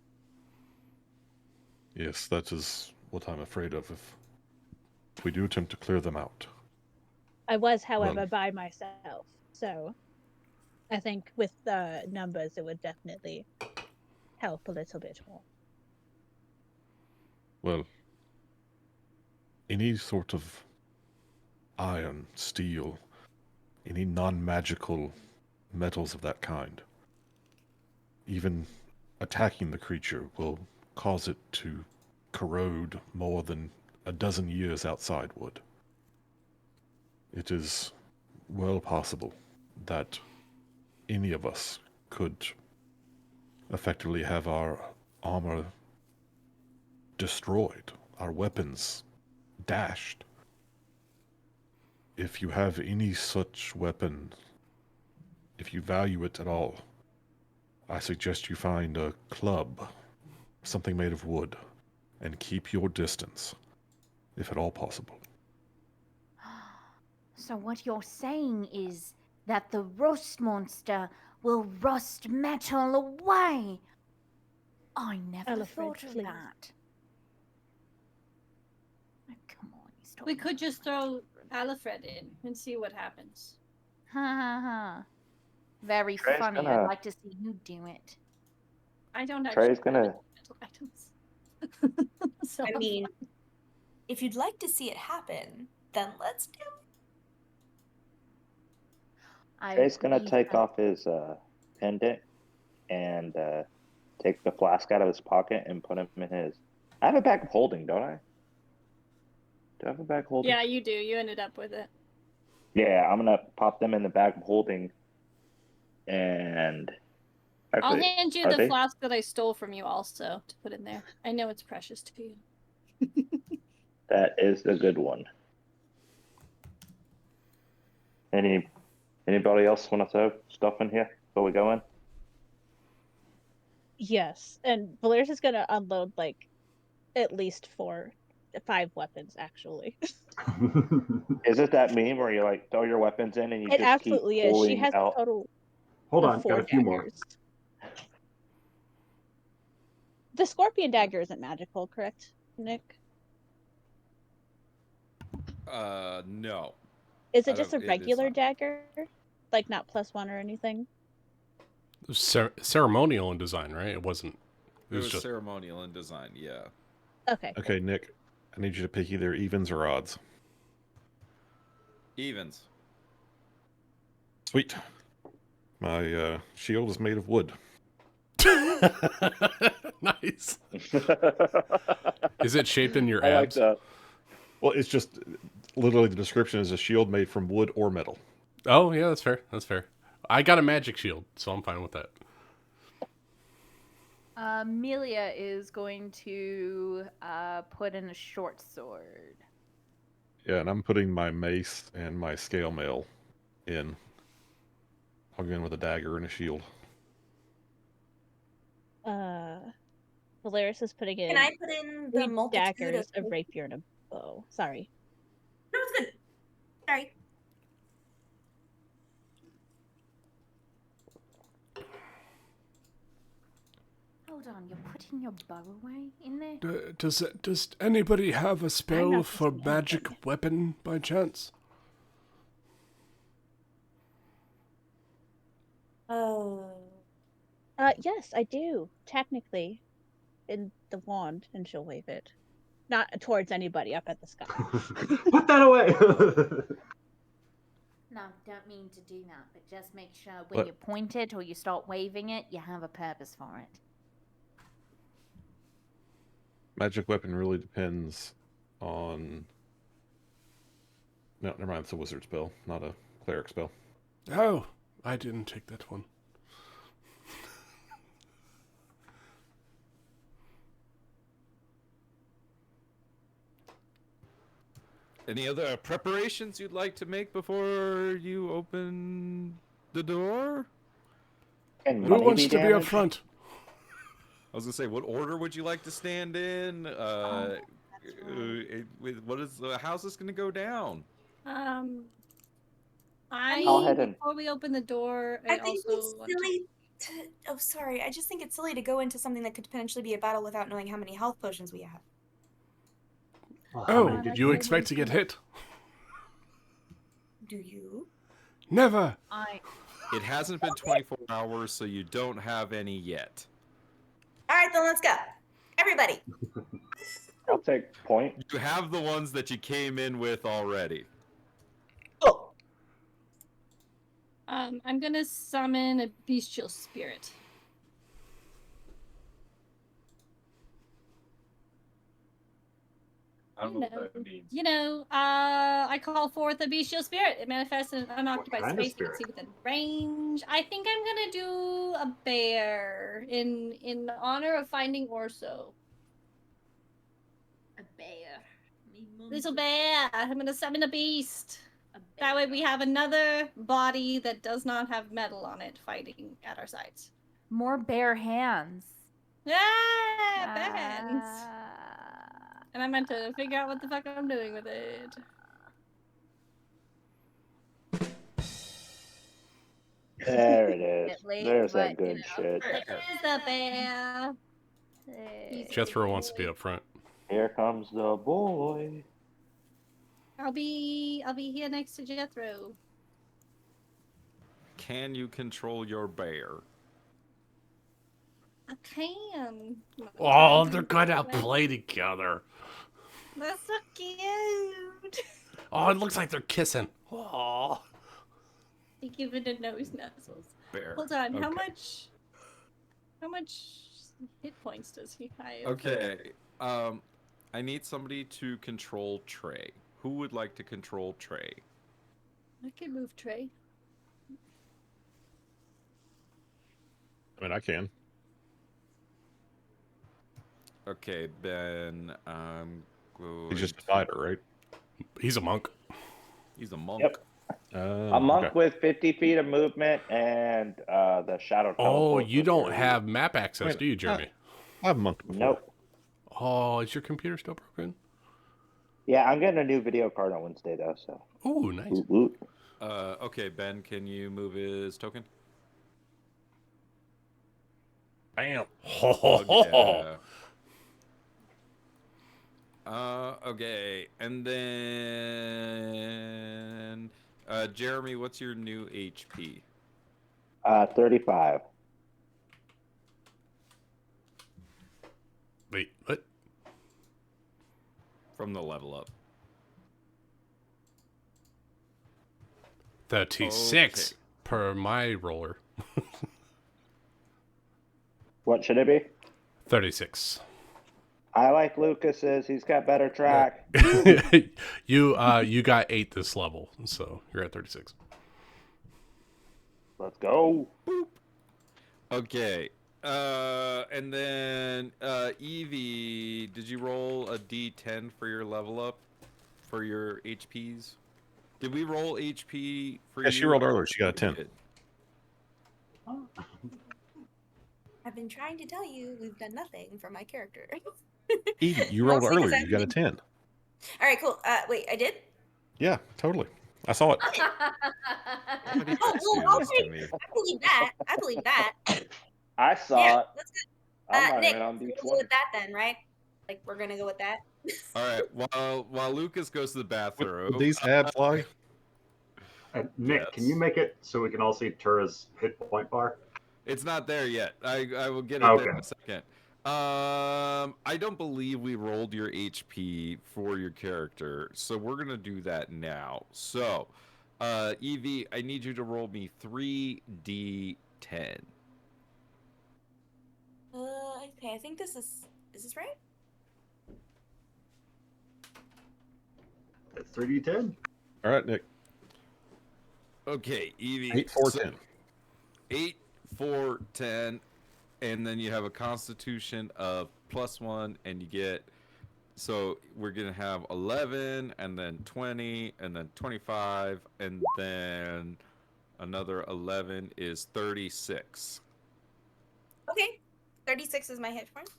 yes, that is what I'm afraid of if we do attempt to clear them out. I was, however, Well- by myself, so I think with the numbers, it would definitely help a little bit more. Well, any sort of iron, steel, any non-magical metals of that kind, even attacking the creature will cause it to corrode more than a dozen years outside would. It is well possible that any of us could effectively have our armor destroyed, our weapons dashed. If you have any such weapon, if you value it at all, I suggest you find a club, something made of wood, and keep your distance, if at all possible. So what you're saying is that the rust monster will rust metal away. I never Alfred, thought of please. that. Oh, come on, he's We talking could about just throw Alfred in and see what happens. Ha ha ha. Very Trey's funny. gonna- I'd like to see you do it. I don't Trey's actually gonna- have any mental items. So I mean, if you'd like to see it happen, then let's do it. Trey's gonna He's take off his pendant and take the flask out of his pocket and put him in his. I have a bag of holding, don't I? Do I have a bag of holding? yeah, you do. You ended up with it. Yeah, I'm gonna pop them in the bag of holding, and I'll actually, hand you are the they- flask that I stole from you also to put in there. I know it's precious to you. That is a good one. Anybody else want to throw stuff in here before we go in? Yes, and Valerius is gonna unload like at least 5 weapons, actually. Is it that meme where you like throw your weapons in and you It just absolutely keep is. pulling She has out? a total Hold of on, 4 got a few more. daggers. The scorpion dagger isn't magical, correct, Nick? No. Is I it just a don't- it is regular not. dagger? Like not +1 or anything? It was ceremonial in design, right? It wasn't. It was just ceremonial in design, yeah. Okay. Okay, Nick, I need you to pick either evens or odds. Evens. Sweet. My shield is made of wood. nice. Is it shaped in your I like abs? that. Well, it's just literally the description is a shield made from wood or metal. Oh yeah, that's fair. That's fair. I got a magic shield, so I'm fine with that. Amelia is going to put in a short sword. Yeah, and I'm putting my mace and my scale mail in. I'll go in with a dagger and a shield. Valeris is putting in Can I put in the 3 multitude daggers, a of... rapier, and a bow. Sorry. No, it's good. Sorry. Hold on, you're putting your bow away in there? Does anybody have a spell not for using magic anything. weapon by chance? Oh. Yes, I do. Technically, in the wand, and she'll wave it. Not towards anybody up at the sky. Put that away. No, don't mean to do that, but just make sure when What? you point it or you start waving it, you have a purpose for it. Magic weapon really depends on... No, never mind. It's a wizard spell, not a cleric spell. Oh, I didn't take that one. Any other preparations you'd like to make before you open the door? And Who money wants to be up damaged? front? I was gonna say, what order would you like to stand in? How's this gonna go down? I'll head in. Before we open the door, I I think also it's want to... silly to... Oh, sorry. I just think it's silly to go into something that could potentially be a battle without knowing how many health potions we have. Well, how many Oh, did you expect to get hit? Do you? Never. It hasn't been 24 hours, so you don't have any yet. All right, then let's go. Everybody. I'll take point. You have the ones that you came in with already. Cool. I'm gonna summon a bestial spirit. I don't know what that means. I call forth a bestial spirit. It manifests in an unoccupied kind of space you can spirit? see within range. I think I'm gonna do a bear in honor of finding Orso. A bear. Little bear. I'm gonna summon a beast. A That way we have another body that does not have metal on it fighting at our sides. More bare hands. Yeah, bear hands. And I meant to figure out what the fuck I'm doing with it. There it is. Bit late, There's that but, you good know. shit. There's the bear. Jethro wants to be up front. Here comes the boy. I'll be here next to Jethro. Can you control your bear? I can. Oh, they're gonna play together. That's so cute. Oh, it looks like they're kissing. Oh. They give it a nose nuzzles. Bear. Hold on. Okay. How much hit points does he have? Okay. I need somebody to control Trey. Who would like to control Trey? I can move Trey. I mean, I can. Okay, then I'm going. He's just a fighter, right? He's a monk. He's a monk. Yep. A monk with 50 feet of movement and the shadow. Oh, teleport you for don't 30. have map access, Wait, do you, Jeremy? I've monked before. Nope. Oh, is your computer still broken? Yeah, I'm getting a new video card on Wednesday though. So. Ooh, nice. Woot woot. Okay, Ben, can you move his token? Bam. Ho, ho, ho, ho. Okay, and then Jeremy, what's your new HP? 35. Wait, what? From the level up. 36 Okay. per my roller. What should it be? 36. I like Lucas's. He's got better track. You got 8 this level, so you're at 36. Let's go. Okay, And then Evie, did you roll a D10 for your level up for your HPs? Did we roll HP for Yeah, you? she rolled earlier. She got a 10. I've been trying to tell you we've done nothing for my character. Evie, you rolled Mostly 'cause earlier. I've You got a been- 10. All right, cool. Wait, I did? Yeah, totally. I saw it. Okay. How do you Oh, guys well, do this to okay. me? I believe that. I believe that. I saw Yeah, it. let's go. I'm not Nick, even on we'll go D20. with that then, right? Like, we're gonna go with that. All right. While Lucas goes to the bathroom, Would these ads fly? And Nick, can Yes. you make it so we can all see Tura's hit point bar? it's not there yet. I will get it Okay. there in a second. I don't believe we rolled your HP for your character, so we're gonna do that now. So, Evie, I need you to roll me 3d10. Okay, I think this is this right? That's 3d10. All right, Nick. Okay, Evie. 8, 4, so 10. 8, 4, 10, and then you have a Constitution of +1, and you get. So we're gonna have 11, and then 20, and then 25, and then another 11 is 36. Okay. 36 is my hit point.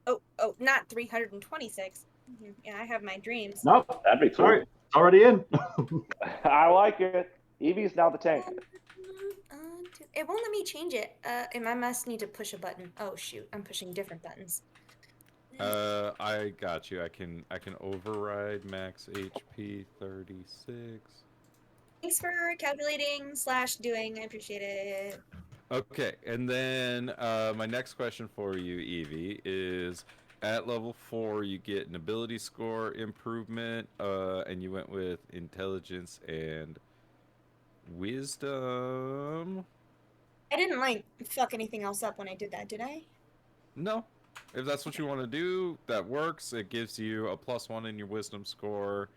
Oh, not 326. Yeah, I have my dreams. Nope. That'd be cool. Sorry, it's already in. I like it. Evie's now the tank. It won't let me change it. And I must need to push a button. Oh shoot, I'm pushing different buttons. I got you. I can override max HP 36. Thanks for calculating / doing. I appreciate it. Okay, and then my next question for you, Evie, is at level 4 you get an ability score improvement, and you went with intelligence and wisdom. I didn't like fuck anything else up when I did that, did I? No, if that's what you want to do, that works. It gives you a +1 in your wisdom score,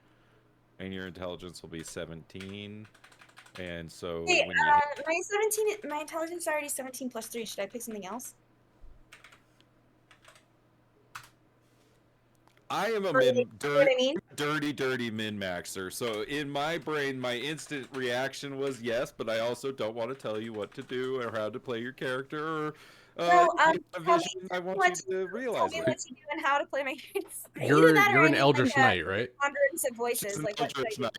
and your intelligence will be 17. And so Hey, when you my 17, my intelligence is already 17 plus 3. Should I pick something else? I am a You know what I mean? dirty min-maxer. So in my brain, my instant reaction was yes, but I also don't want to tell you what to do or how to play your character or No, a tell vision me I want what you to to tell realize me it. what to do and how to play my games. You're an Eldritch Knight, right? Hundreds of She's voices. an Like what should I Eldritch do? Knight.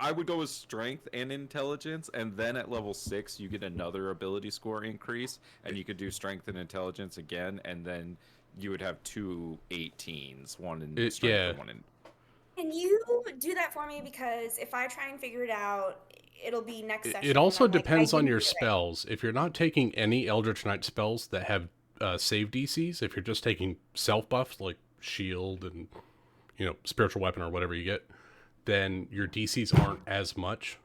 I would go with strength and intelligence, and then at level 6 you get another ability score increase, and you could do strength and intelligence again, and then you would have 2 18s, one in strength and one in. Can you do that for me? Because if I try and figure it out, it'll be next session. It also and I'm like, depends I on didn't your do it right. spells. If you're not taking any Eldritch Knight spells that have save DCs, if you're just taking self buffs like shield and spiritual weapon or whatever you get, then your DCs aren't as much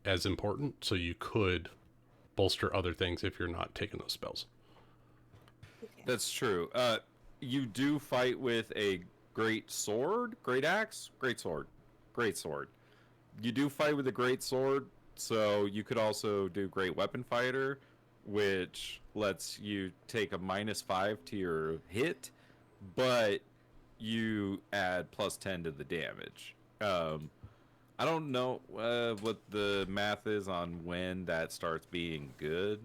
as important. So you could bolster other things if you're not taking those spells. That's true. You do fight with a great sword, great axe, great sword. You do fight with a great sword, so you could also do great weapon fighter, which lets you take a -5 to your hit, but you add +10 to the damage. I don't know what the math is on when that starts being good.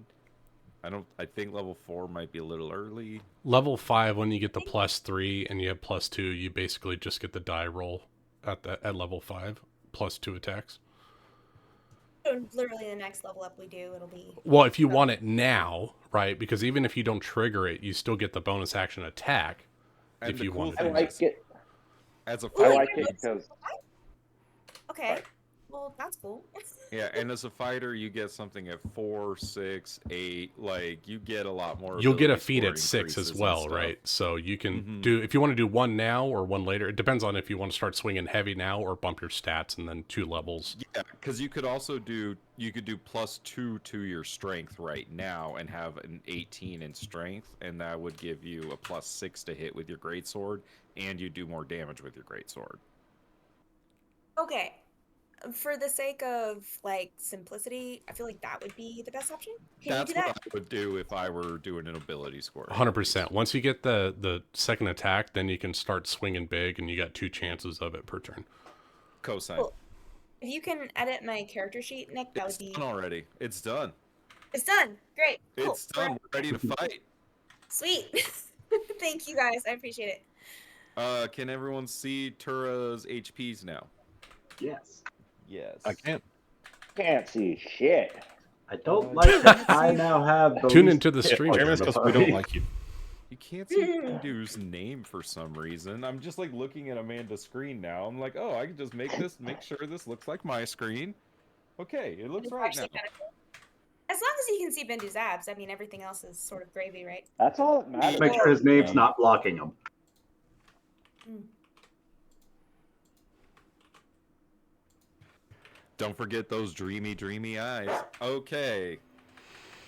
I think level 4 might be a little early. Level 5, when you get the +3 and you have +2, you basically just get the die roll at level 5 +2 attacks. So literally the next level up we do, it'll be. Well, if you want it now, right? Because even if you don't trigger it, you still get the bonus action attack. And if the you cool want thing I like it. as a Ooh, I fighter, like it because Okay. Right. Well, that's cool. yeah, and as a fighter, you get something at 4, 6, 8. Like you get a lot more. You'll get a ability feat score at 6 as increases and well, stuff. right? So you can Mhm. do, if you want to do one now or one later, it depends on if you want to start swinging heavy now or bump your stats and then 2 levels. Yeah, because you could also do +2 to your strength right now and have an 18 in strength, and that would give you a +6 to hit with your greatsword, and you do more damage with your greatsword. Okay. For the sake of like simplicity, I feel like that would be the best option. Can That's you do what that? I would do if I were doing an ability score. 100%. Once you get the second attack, then you can start swinging big, and you got 2 chances of it per turn. Cosine. Cool. If you can edit my character sheet, Nick, that It's would be. done already. It's done. It's done. Great. Cool. It's done. We're ready to fight. Sweet. Thank you guys. I appreciate it. Can everyone see Tura's HPs now? Yes. Yes. I can't. Can't see shit. I don't like that I now have the Tune least into the hit stream. point in Because the we don't party. like you. You can't see Bindu's name for some reason. I'm just like looking at Amanda's screen now. I'm like, oh, I can just make sure this looks like my screen. Okay, it looks It's right actually now. kinda cool. As long as you can see Bindu's abs, I mean, everything else is sort of gravy, right? That's all that matters. Make sure his name's not blocking him. Mm. Don't forget those dreamy eyes. Okay.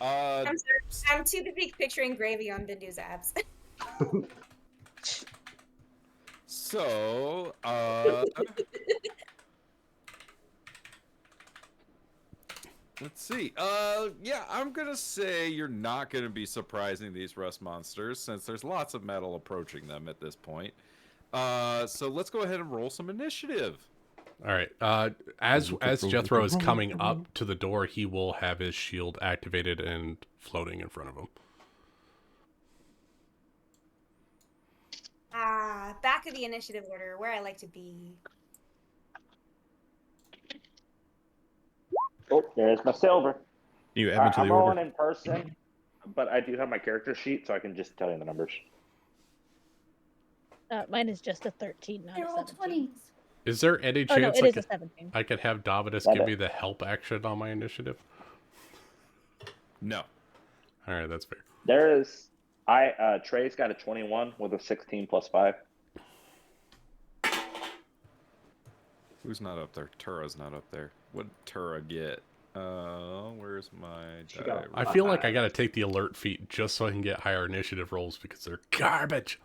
I'm sorry. I'm too busy picturing gravy on Bindu's abs. So, let's see. Yeah, I'm gonna say you're not gonna be surprising these rust monsters since there's lots of metal approaching them at this point. So let's go ahead and roll some initiative. All right. As Jethro is coming up to the door, he will have his shield activated and floating in front of him. Back of the initiative order, where I like to be. Oh, there's my silver. You add me to I'm the rolling order. in person, but I do have my character sheet, so I can just tell you the numbers. Mine is just a 13, not They're a all 17. 20s. Is there any Oh, no, chance it is a 17. I could have Davidus Got give it. me the help action on my initiative? No. All right, that's fair. There is, Trey's got a 21 with a 16 plus 5. Who's not up there? Tura's not up there. What did Tura get? Where's my She got die? I feel like I got to take the alert feat just so I can get higher initiative rolls because they're garbage.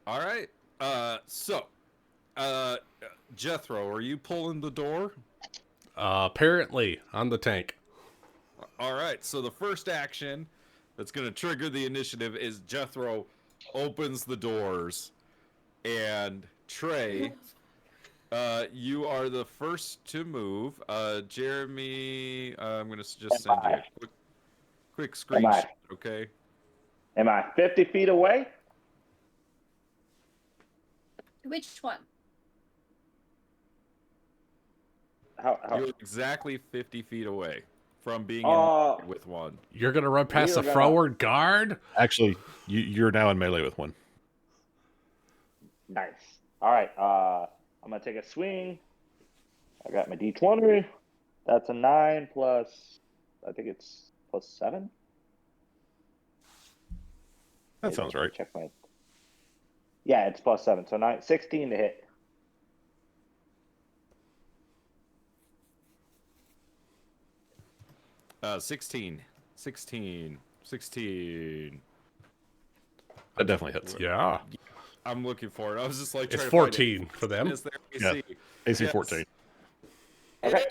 All right. Jethro, are you pulling the door? Apparently, on the tank. All right. So the first action that's going to trigger the initiative is Jethro opens the doors, and Trey, you are the first to move. Jeremy, I'm going to just send you a quick screenshot, okay? Am I 50 feet away? Which one? How? You're exactly 50 feet away from being in with one. You're going to run past the We're gonna- forward guard? Actually, you're now in melee with one. Nice. All right. I'm gonna take a swing. I got my D20. That's a 9 plus. I think it's plus 7. That sounds right. Check my. Yeah, it's plus 7. So 16 to hit. Uh, 16. That definitely hits. Yeah. I'm looking for it. I was just like, It's trying to find 14 for them. Is there AC? AC Yes. 14. Okay.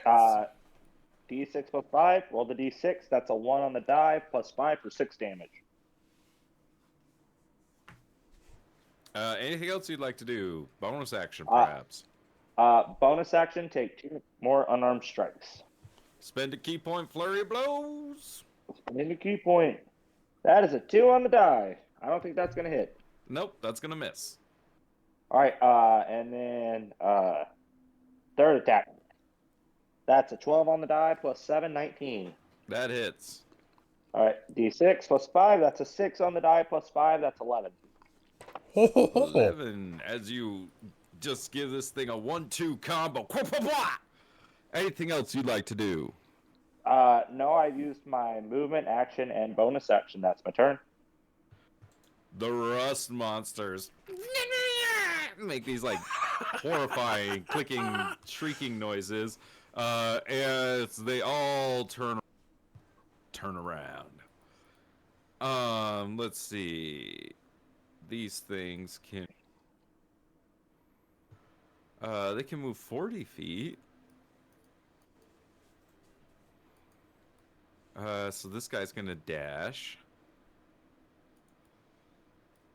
D6 plus 5. Roll the D6. That's a 1 on the die plus 5 for 6 damage. Anything else you'd like to do? Bonus action, perhaps. Bonus action. Take 2 more unarmed strikes. Spend a key point, flurry of blows. Spend a key point. That is a 2 on the die. I don't think that's gonna hit. Nope, that's gonna miss. All right. And then third attack. That's a 12 on the die plus 7, 19. That hits. All right. D6 plus 5. That's a 6 on the die plus 5. That's 11. 11. As you just give this thing a 1-2 combo. Anything else you'd like to do? No, I used my movement, action, and bonus action. That's my turn. The rust monsters make these like horrifying clicking, shrieking noises as they all turn around. Let's see. these things can. They can move 40 feet. So this guy's gonna dash.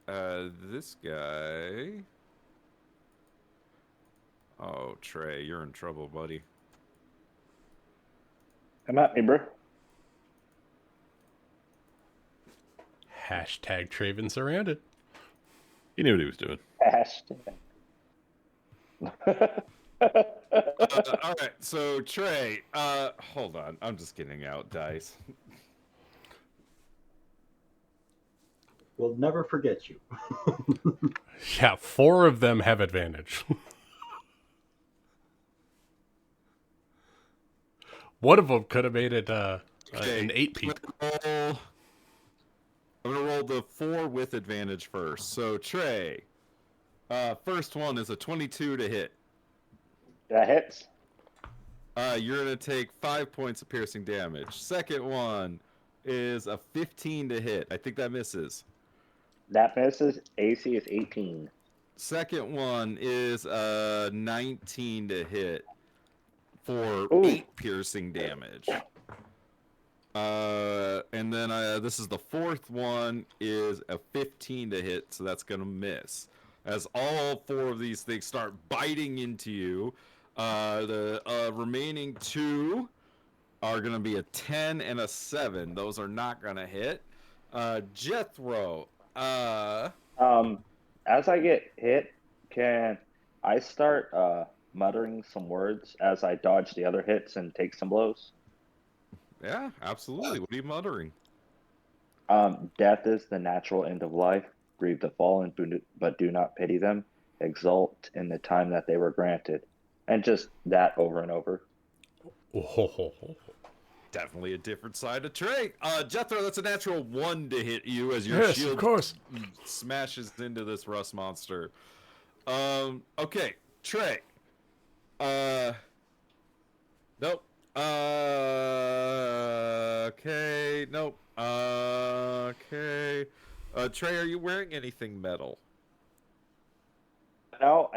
This guy. Oh, Trey, you're in trouble, buddy. Come at me, bro. Hashtag Traven surrounded. He knew what he was doing. Hashtag. All right, so Trey, hold on. I'm just getting out dice. We'll never forget you. Yeah, 4 of them have advantage. One of them could have made it an 8-peat. I'm gonna roll the 4 with advantage first. So Trey, first one is a 22 to hit. That hits. You're gonna take 5 points of piercing damage. Second one is a 15 to hit. I think that misses. That misses. AC is 18. Second one is a 19 to hit for Ooh. 8 piercing damage. And then this is the fourth one is a 15 to hit, so that's gonna miss. As all 4 of these things start biting into you, the remaining 2 are gonna be a 10 and a 7. Those are not gonna hit. Jethro. As I get hit, can I start muttering some words as I dodge the other hits and take some blows? Yeah, absolutely. What are you muttering? Death is the natural end of life. Grieve the fallen, but do not pity them. Exult in the time that they were granted. And just that over and over. Definitely a different side of Trey. Jethro, that's a natural 1 to hit you as your shield of course. smashes into this rust monster. Okay, Trey. Nope. Okay, nope. Okay. Trey, are you wearing anything metal? No,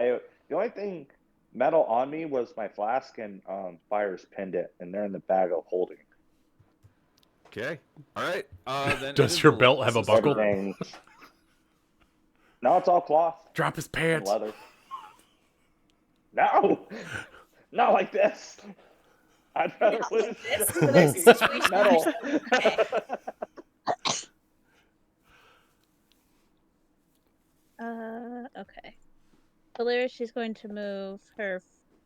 the only thing metal on me was my flask and Fire's pendant, and they're in the bag of holding. Okay. All right. Then Does your belt have a buckle? No, it's all cloth. Drop his and pants. leather. No, not like this. I'd rather Not lose like this. than There's a situation metal. Okay. Valeria, she's going to move her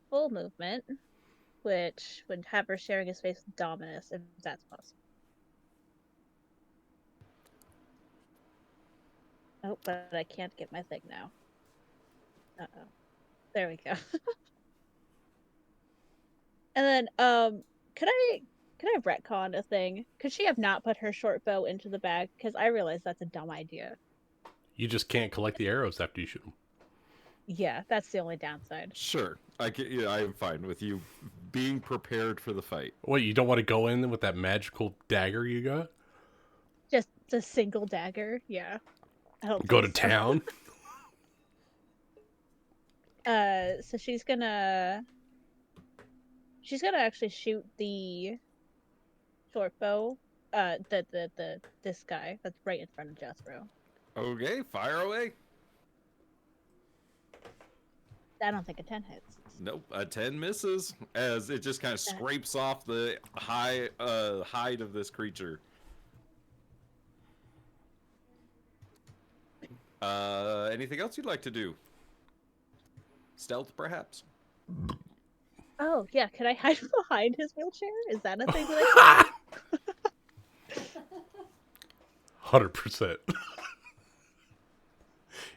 full movement, which would have her sharing a space with Dominus, if that's possible. Oh, but I can't get my thing now. Uh-oh. There we go. And then, could I retcon a thing? Could she have not put her short bow into the bag? Because I realize that's a dumb idea. You just can't collect the arrows after you shoot them. Yeah, that's the only downside. Sure. I am fine with you being prepared for the fight. What, you don't want to go in with that magical dagger you got? Just a single dagger? Yeah. I don't Go to think so. town? So she's gonna actually shoot the short bow. This guy that's right in front of Jethro. Okay, fire away. I don't think a 10 hits. Nope, a 10 misses as it just kind of scrapes off the hide of this creature. Anything else you'd like to do? Stealth, perhaps? Oh, yeah. Can I hide behind his wheelchair? Is that a thing that I can 100%.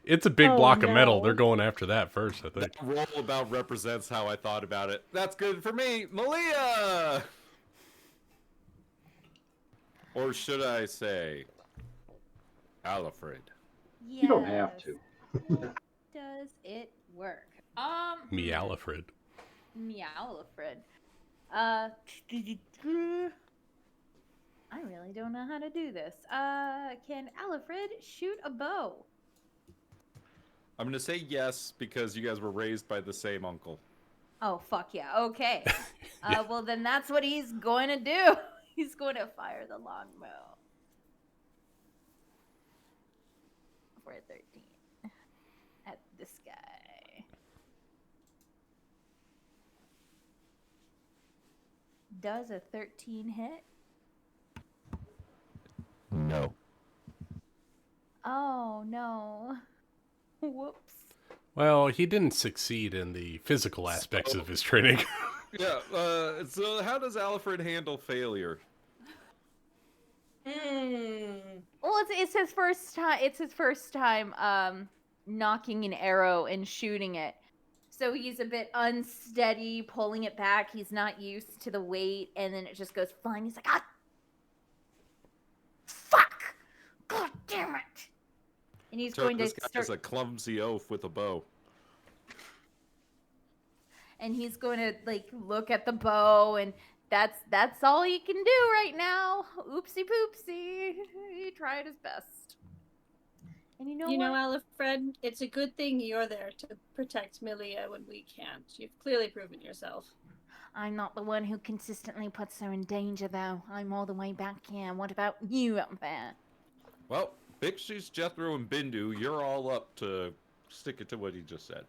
It's a big block of metal. no. They're going after that first, I think. That roll about represents how I thought about it. That's good for me. Malia! Or should I say, Alfred? You don't have to. Does it work? Meowlifrid. Meowlifrid. I really don't know how to do this. Can Alfred shoot a bow? I'm gonna say yes because you guys were raised by the same uncle. Oh, fuck yeah. Okay. Well, then that's what he's going to do. He's going to fire the longbow. For 13. At this guy. Does a 13 hit? No. Oh, no. Whoops. Well, he didn't succeed in the physical aspects of his training. Yeah. So how does Alfred handle failure? Well, it's his first time. It's his first time knocking an arrow and shooting it. So he's a bit unsteady, pulling it back. He's not used to the weight, and then it just goes flying. He's like, ah, fuck, god damn it! And he's going to This guy's a clumsy oaf with a bow. And he's going to like look at the bow, and that's all he can do right now. Oopsie poopsie. He tried his best. And you know what? Alfred, it's a good thing you're there to protect Milia when we can't. You've clearly proven yourself. I'm not the one who consistently puts her in danger, though. I'm all the way back here. What about you up there? Well, Bixies, Jethro, and Bindu, you're all up to stick it to what he just said.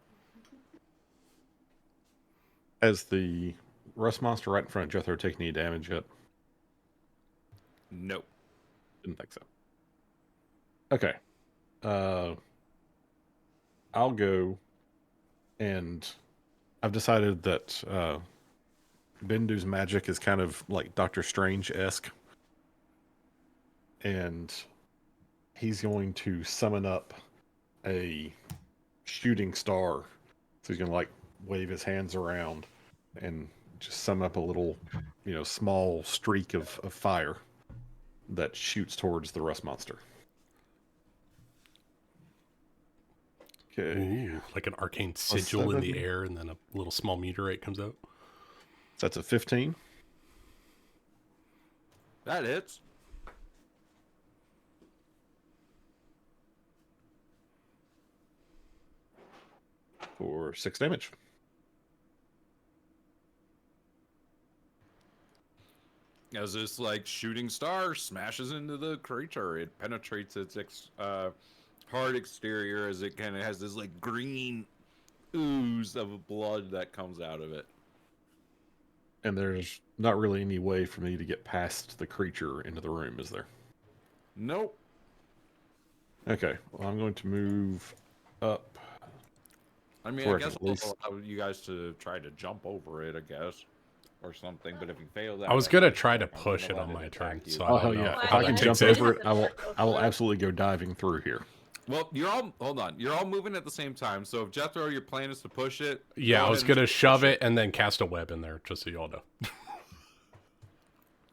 Has the rust monster right in front of Jethro taken any damage yet? Nope. Didn't think so. Okay. I'll go, and I've decided that Bindu's magic is kind of like Doctor Strange-esque, and he's going to summon up a shooting star. So he's going to like wave his hands around and just summon up a little, small streak of fire that shoots towards the rust monster. Okay. Ooh, like an arcane sigil in the air, and then a little small meteorite comes out. So that's a 15. That hits. For 6 damage. As this like shooting star smashes into the creature, it penetrates its hard exterior as it kind of has this like green ooze of blood that comes out of it. And there's not really any way for me to get past the creature into the room, is there? Nope. Okay, well, I'm going to move up. I mean, I guess we'll allow you guys to try to jump over it, I guess, or something. But if you fail that, I was gonna try to push it on my turn. So oh I don't hell know yeah! If how I that can takes jump it. over it, I will absolutely go diving through here. Well, hold on. You're all moving at the same time. So if Jethro, your plan is to push it. Yeah, I was gonna shove it and then cast a web in there, just so you all know.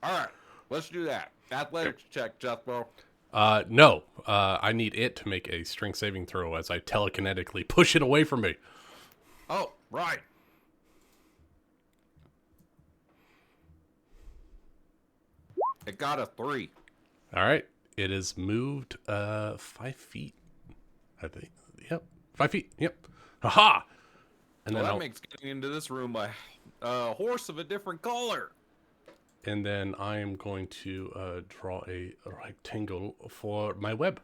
All right, let's do that. Athletics check, Jethro. No. I need it to make a strength saving throw as I telekinetically push it away from me. Oh, right. It got a 3. All right. It is moved 5 feet. I think. Yep. 5 feet. Yep. Haha. And Well, then that makes getting into this room a horse of a different color. And then I am going to draw a rectangle for my web.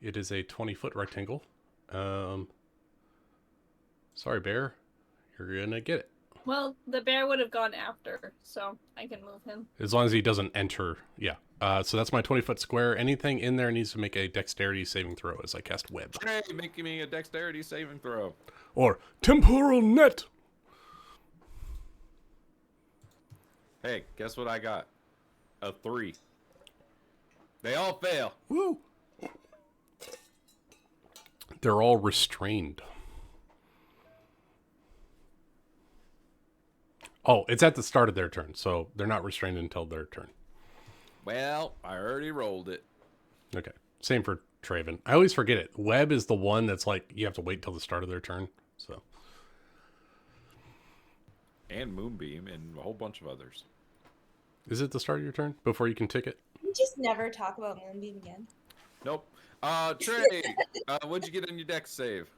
It is a 20-foot rectangle. Sorry, bear. You're going to get it. Well, the bear would have gone after, so I can move him. As long as he doesn't enter. Yeah. So that's my 20-foot square. Anything in there needs to make a dexterity saving throw as I cast web. Hey, making me a dexterity saving throw. Or temporal net. Hey, guess what I got? A 3. They all fail. Woo! They're all restrained. Oh, it's at the start of their turn, so they're not restrained until their turn. Well, I already rolled it. Okay. Same for Traven. I always forget it. Web is the one that's like, you have to wait till the start of their turn, so. And Moonbeam and a whole bunch of others. Is it the start of your turn before you can tick it? We just never talk about Moonbeam again. Nope. Trey, what'd you get on your deck save?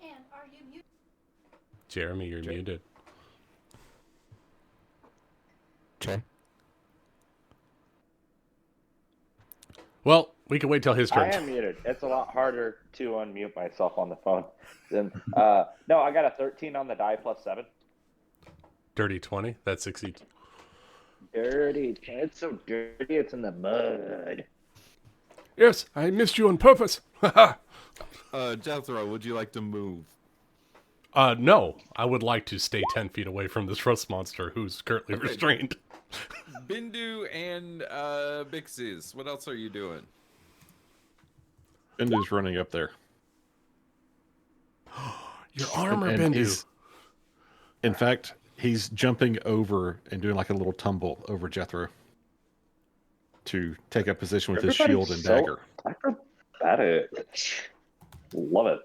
And are you muted? Jeremy, you're muted. Trey? Well, we can wait till his turn. I am muted. It's a lot harder to unmute myself on the phone than. No, I got a 13 on the die plus 7. Dirty 20. That succeeds. Dirty. It's so dirty. It's in the mud. Yes, I missed you on purpose. Jethro, would you like to move? No, I would like to stay 10 feet away from this rust monster who's currently restrained. Bindu and Bixies, what else are you doing? Bindu's running up there. Your armor, And Bindu. In fact, he's jumping over and doing like a little tumble over Jethro to take up position with his shield and dagger. Acrobatic. Love it.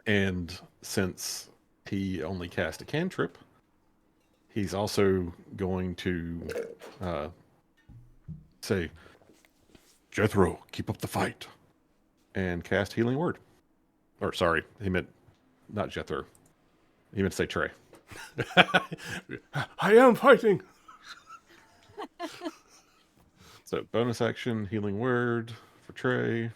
And since he only cast a cantrip, he's also going to say, Jethro, keep up the fight, and cast Healing Word. Or, sorry, he meant not Jethro. He meant to say Trey. I am fighting. So, bonus action, Healing Word for Trey.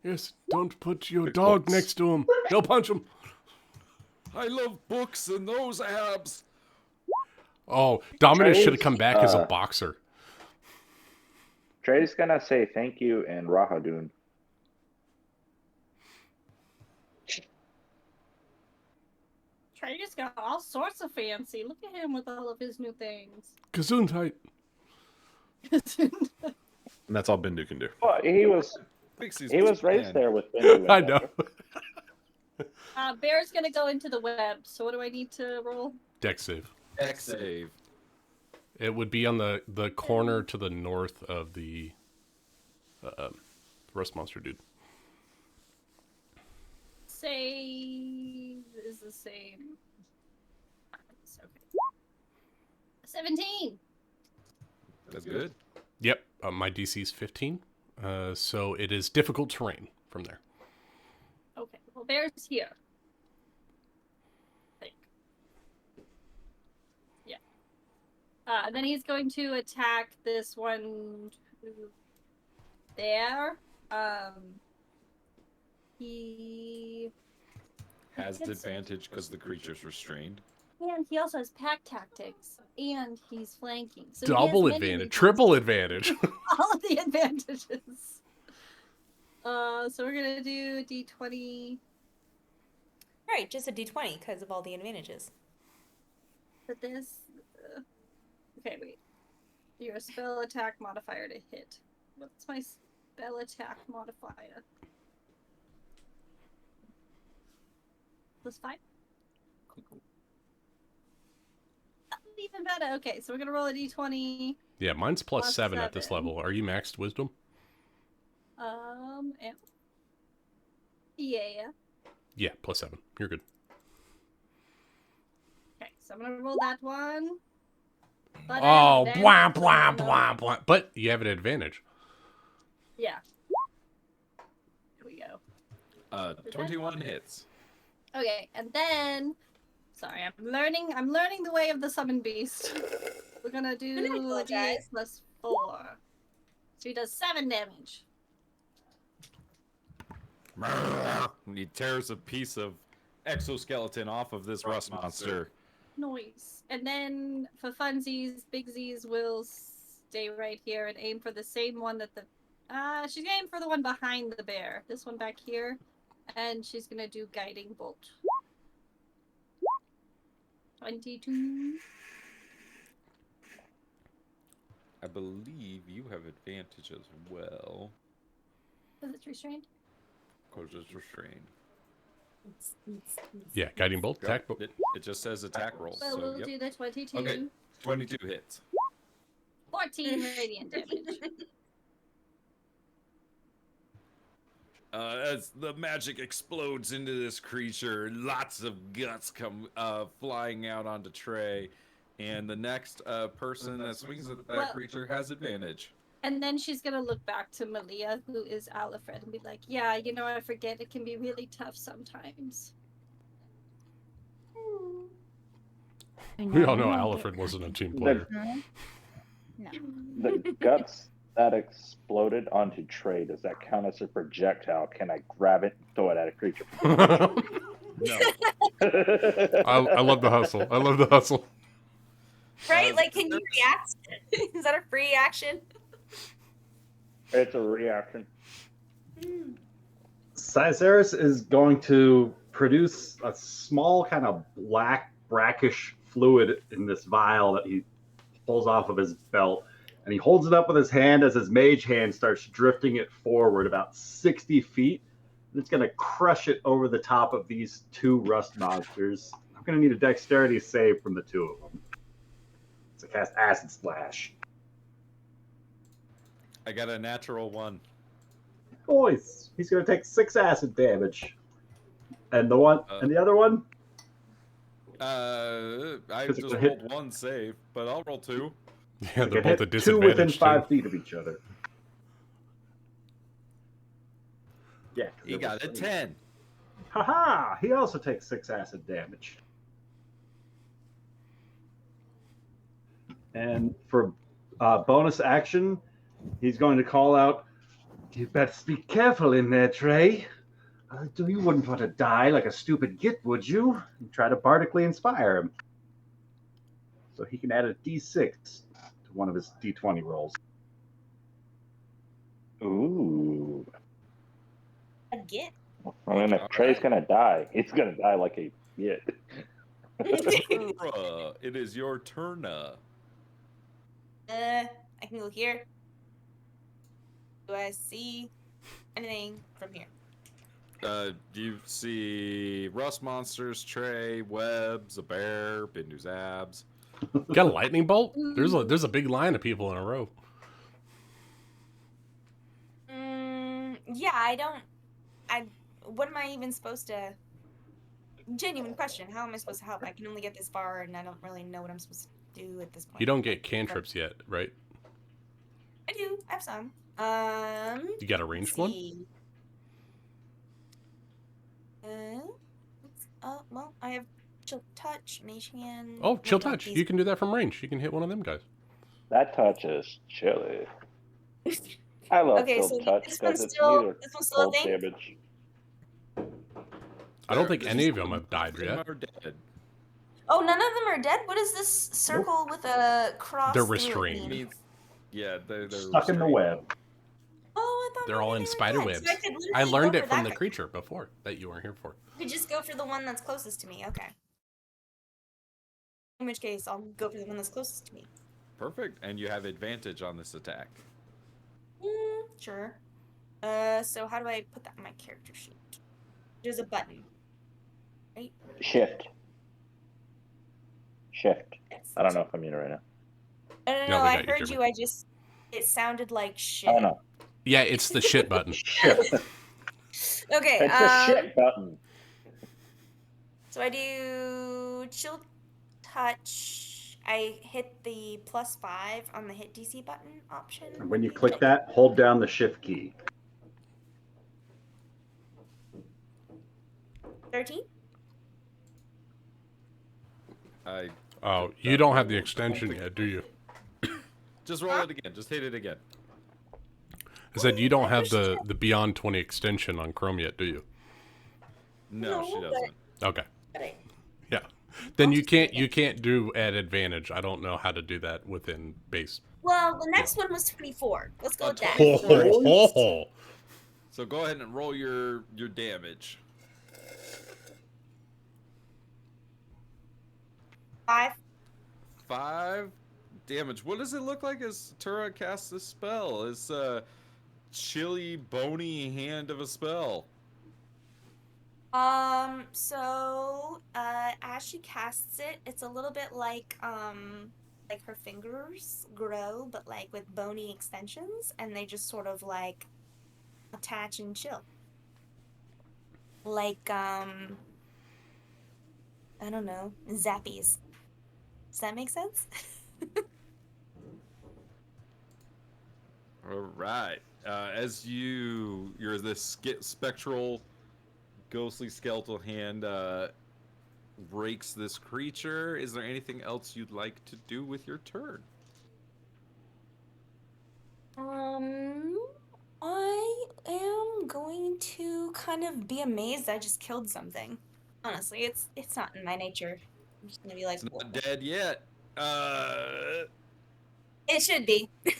Yes, don't put your Quick dog books. next to him. He'll punch him. I love books and those abs. Oh, Dominus Trey's, should have come back as a boxer. Trey's gonna say thank you and Rahadun. Trey just got all sorts of fancy. Look at him with all of his new things. Gesundheit. And that's all Bindu can do. Well, he was raised man. there with Bindu. I know. Bear's gonna go into the web. So what do I need to roll? Deck save. Deck save. It would be on the corner to the north of the rust monster dude. Save is the same. It's okay. 17. That's good. Yep, my DC is 15, so it is difficult terrain from there. Okay, well, Bear's here. I think. Yeah. And then he's going to attack this one there. He Has advantage because the creature's restrained. and he also has pack tactics, and he's flanking. So he Double has many advantage, triple advantage. all of the advantages. So we're gonna do a D20. Right, just a d20 because of all the advantages. But this. Okay, wait. Your spell attack modifier to hit. What's my spell attack modifier? +5? Even better. Okay, so we're gonna roll a D20. Yeah, mine's plus Plus 7 at this 7. level. Are you maxed wisdom? Yeah. Yeah, plus 7. You're good. Okay, so I'm gonna roll that one. But Oh, then- blah, blah, blah, blah. But you have an advantage. Yeah. Here we go. 21 hits. Okay, and then sorry, I'm learning the way of the summon beast. We're gonna do I a apologize. D8 +4. So he does 7 damage. He tears a piece of exoskeleton off of this rust monster. Noise. And then for funsies, Big Z's will stay right here and aim for the same one that the she's gonna aim for the one behind the bear. This one back here. And she's gonna do guiding bolt. 22. I believe you have advantage as well. Is it restrained? Because it's restrained. Yeah, guiding bolt, attack Yep, bolt. it just says attack roll. Well, So, we'll yep. do the 22. Okay, 22 hits. 14 radiant damage. As the magic explodes into this creature, lots of guts come flying out onto Trey, and the next person that swings at that Well- creature has advantage. And then she's gonna look back to Malia, who is Alfred, and be like, "Yeah, you know, I forget it can be really tough sometimes." We all know Alfred wasn't a team player. The guts that exploded onto Trey, does that count as a projectile? Can I grab it and throw it at a creature? No. I love the hustle. I love the hustle. Right? Like, can you react? Is that a free action? It's a reaction. Caesaris is going to produce a small kind of black brackish fluid in this vial that he pulls off of his belt, and he holds it up with his hand as his mage hand starts drifting it forward about 60 feet. And it's going to crush it over the top of these two rust monsters. I'm going to need a dexterity save from the two of them to cast Acid Splash. I got a natural 1. Boys, he's going to take 6 acid damage. And the other one? I Because just it rolled hit- 1 save, but I'll roll 2. Yeah, It they're can both hit at two within disadvantage. 5 too. feet of each other. Yeah. 'cause He it got a was- 10. Haha! He also takes 6 acid damage. And for bonus action, he's going to call out, "You better be careful in there, Trey. You wouldn't want to die like a stupid git, would you?" And try to bardically inspire him. So he can add a d6 to one of his d20 rolls. Ooh. Again. I mean, if Trey's gonna die, he's gonna die like a git. Bruh, it is your turn. I can go here. Do I see anything from here? You see rust monsters, Trey, webs, a bear, Bindu's abs. Got a lightning bolt? There's a big line of people in a row. Yeah, what am I even supposed to... Genuine question. How am I supposed to help? I can only get this far, and I don't really know what I'm supposed to do at this point. You don't get cantrips yet, right? I do. I have some. You got a ranged one? Well, I have chill touch, mage hand. Oh, chill what about touch. these- You can do that from range. You can hit one of them guys. That touch is chilly. I love Okay, chill so touch this because one's it's still- neither this one's still a cold thing? damage. I don't think any of them have died yet. Are dead. Oh, none of them are dead? What does this circle with a cross They're through it restrained. mean? Yeah, they're Stuck in the restrained. web. Oh, I thought They're all in maybe they were spider dead. webs. So I could I literally learned go it for from that the guy. creature before that you weren't here for. I could just go for the one that's closest to me. Okay. In which case, I'll go for the one that's closest to me. Perfect, and you have advantage on this attack. Sure. So how do I put that on my character sheet? There's a button. Right? Shift. I don't know if I'm muted right now. No, No, we I got you, heard Jeremy. you. It sounded like shit. I don't know. Yeah, it's the shit button. Shift. Okay. It's a shit button. So I do chill touch. I hit the +5 on the hit DC button option. And when you click that, hold down the shift key. 13. Oh, you don't have the extension yet, do you? Just roll it again. Just hit it again. I said you don't have the Beyond 20 extension on Chrome yet, do you? No, she doesn't. Okay. Right. Yeah. Then you can't do at advantage. I don't know how to do that within base. Well, the next one was 24. Let's go with that. Ho, ho, ho, ho. So go ahead and roll your damage. 5. 5 damage. What does it look like as Tura casts this spell? It's a chilly, bony hand of a spell. So as she casts it, it's a little bit like her fingers grow, but like with bony extensions, and they just sort of like attach and chill. like I don't know, zappies. Does that make sense? All right. As you're this spectral, ghostly skeletal hand rakes this creature. Is there anything else you'd like to do with your turn? I am going to kind of be amazed I just killed something. Honestly, it's not in my nature. I'm just gonna be like, It's not "Whoa." dead yet. It should be. I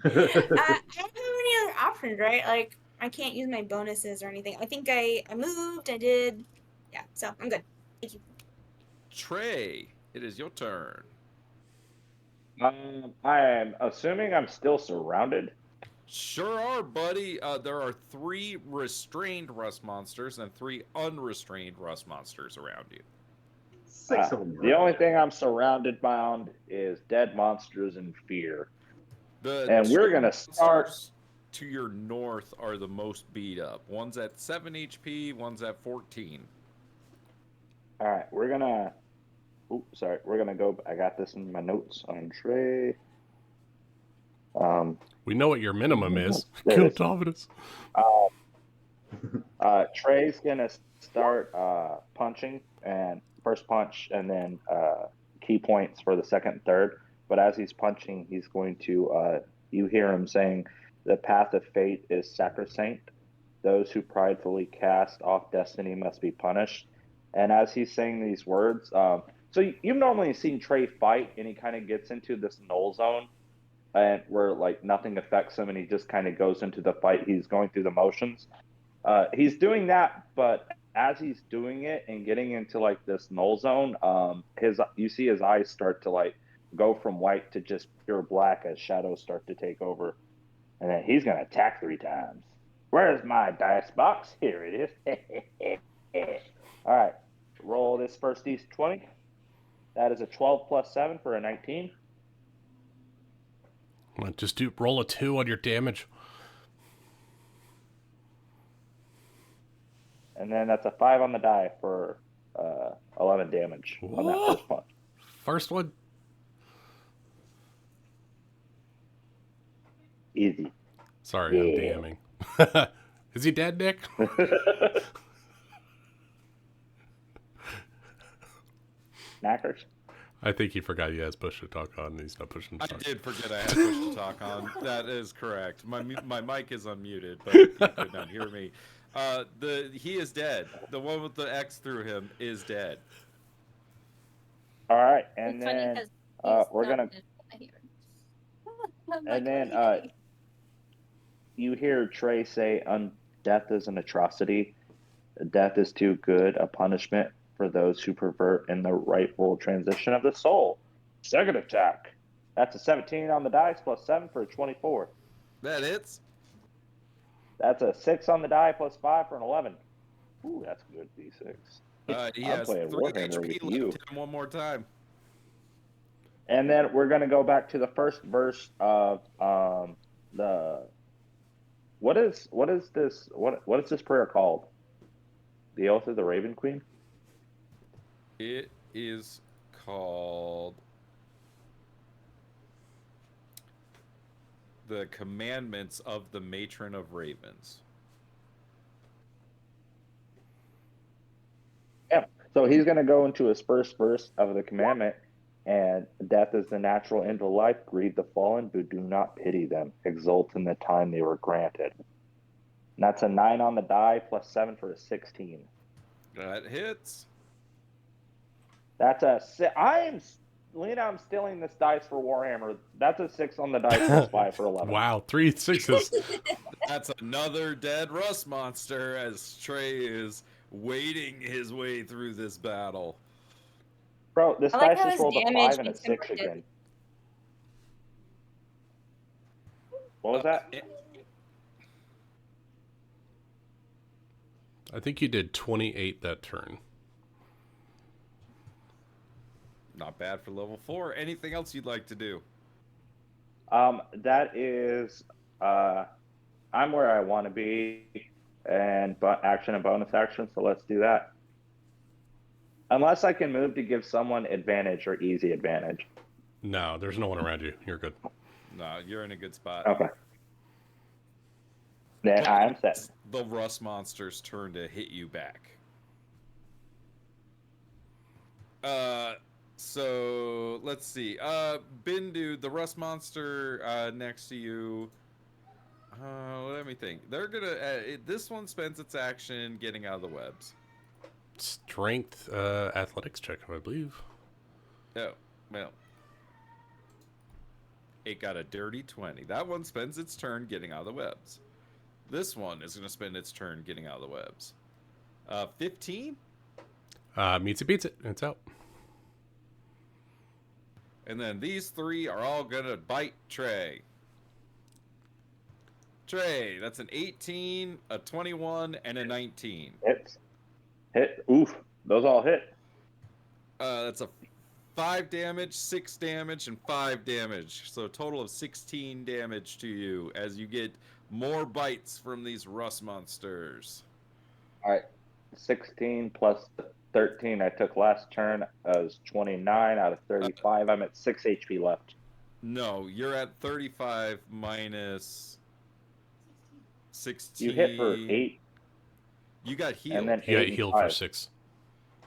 don't have any other options, right? Like, I can't use my bonuses or anything. I think I moved, I did. Yeah, so I'm good. Thank you. Trey, it is your turn. I am assuming I'm still surrounded. Sure are, buddy. There are 3 restrained rust monsters and 3 unrestrained rust monsters around you. 6 of them. The only thing I'm surrounded by is dead monsters and fear. And The we're 2 gonna start. monsters to your north are the most beat up. One's at 7 HP, one's at 14. All right, we're gonna. Oops, sorry. We're gonna go. I got this in my notes on Trey. We know what your minimum is. There Kill it is. Dominus. Trey's gonna start punching, and first punch, and then key points for the second and third. But as he's punching, he's going to. You hear him saying, "The path of fate is sacrosanct. Those who pridefully cast off destiny must be punished." And as he's saying these words, so you've normally seen Trey fight, and he kind of gets into this null zone, and where like nothing affects him, and he just kind of goes into the fight. He's going through the motions. He's doing that, but as he's doing it and getting into like this null zone, you see his eyes start to like go from white to just pure black as shadows start to take over, and then he's gonna attack 3 times. Where's my dice box? Here it is. All right, roll this first d20. That is a 12 plus 7 for a 19. Come on, just roll a 2 on your damage. And then that's a 5 on the die for 11 damage on that first punch. First one. Easy. Sorry, I'm DMing. Is he dead, Nick? Knackers. I think he forgot he has push to talk on and he's not pushing I talk. did forget I had push to talk on. That is correct. My mic is unmuted, but you could not hear me. He is dead. The one with the X through him is dead. All right, and It's funny then 'cause he's we're not gonna. in my hearing. And I'm like, then "What do you you hear Trey say, "Death is an atrocity. Death is too good a punishment for those who pervert in the rightful transition of the soul." Second attack. That's a 17 on the dice plus 7 for a 24. That hits. That's a 6 on the die plus 5 for an 11. Ooh, that's good. D6. He I'm has playing 3 Warhammer HP with left. you. Hit him one more time. And then we're gonna go back to the first verse of the. What is this prayer called? The Oath of the Raven Queen? It is called The Commandments of the Matron of Ravens. Yeah. So he's going to go into his first verse of the commandment, and death is the natural end of life. Grieve the fallen, but do not pity them. Exult in the time they were granted. And that's a 9 on the die plus 7 for a 16. That hits. That's a 6. Lena, I'm stealing this dice for Warhammer. That's a 6 on the dice plus 5 for 11. Wow, 3 6s. That's another dead rust monster as Trey is wading his way through this battle. Bro, this I like dice how just his rolled a damage 5 and a makes him 6 look again. What was that? I think you did 28 that turn. Not bad for level 4. Anything else you'd like to do? That is, I'm where I want to be, and action and bonus action, so let's do that. Unless I can move to give someone advantage or easy advantage. No, there's no one around you. You're good. No, you're in a good spot. Okay. Then I am set. It's the rust monster's turn to hit you back. So let's see. Bindu, the rust monster next to you. Let me think. They're gonna. This one spends its action getting out of the webs. Strength, athletics check, I believe. Oh, well. It got a dirty 20. That one spends its turn getting out of the webs. This one is going to spend its turn getting out of the webs. 15? Meets it, beats it. It's out. And then these three are all going to bite Trey. Trey, that's an 18, a 21, and a 19. Hit. Oof. Those all hit. That's a 5 damage, 6 damage, and 5 damage. So a total of 16 damage to you as you get more bites from these rust monsters. All right. 16 plus 13 I took last turn is 29 out of 35. I'm at 6 HP left. No, you're at 35 minus 16. You hit for 8. You got healed. And then You got healed for 6.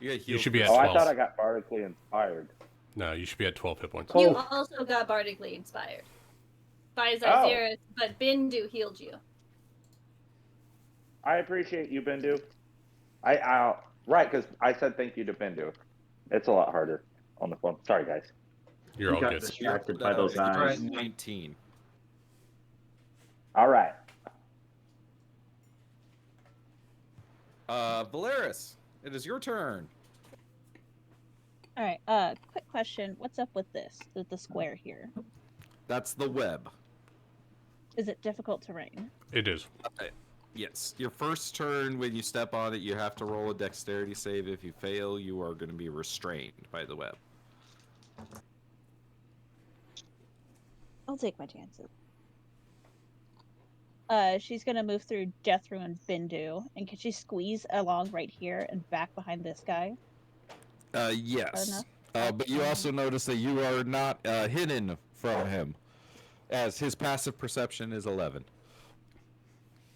You got healed. You should be at Oh, 12. I thought I got bardically inspired. No, you should be at 12 hit points. You also got bardically inspired by Zyzirus, but Bindu healed you. I appreciate you, Bindu. Right, because I said thank you to Bindu. It's a lot harder on the phone. Sorry, guys. You're all got good. distracted by those You're at eyes. 19. All right. Valeris, it is your turn. All right. Quick question. What's up with this? The square here. That's the web. Is it difficult terrain? It is. Yes. Your first turn, when you step on it, you have to roll a dexterity save. If you fail, you are going to be restrained by the web. I'll take my chances. She's gonna move through Jethro and Bindu, and can she squeeze along right here and back behind this guy? Yes. But you also notice that you are not hidden from him, as his passive perception is 11.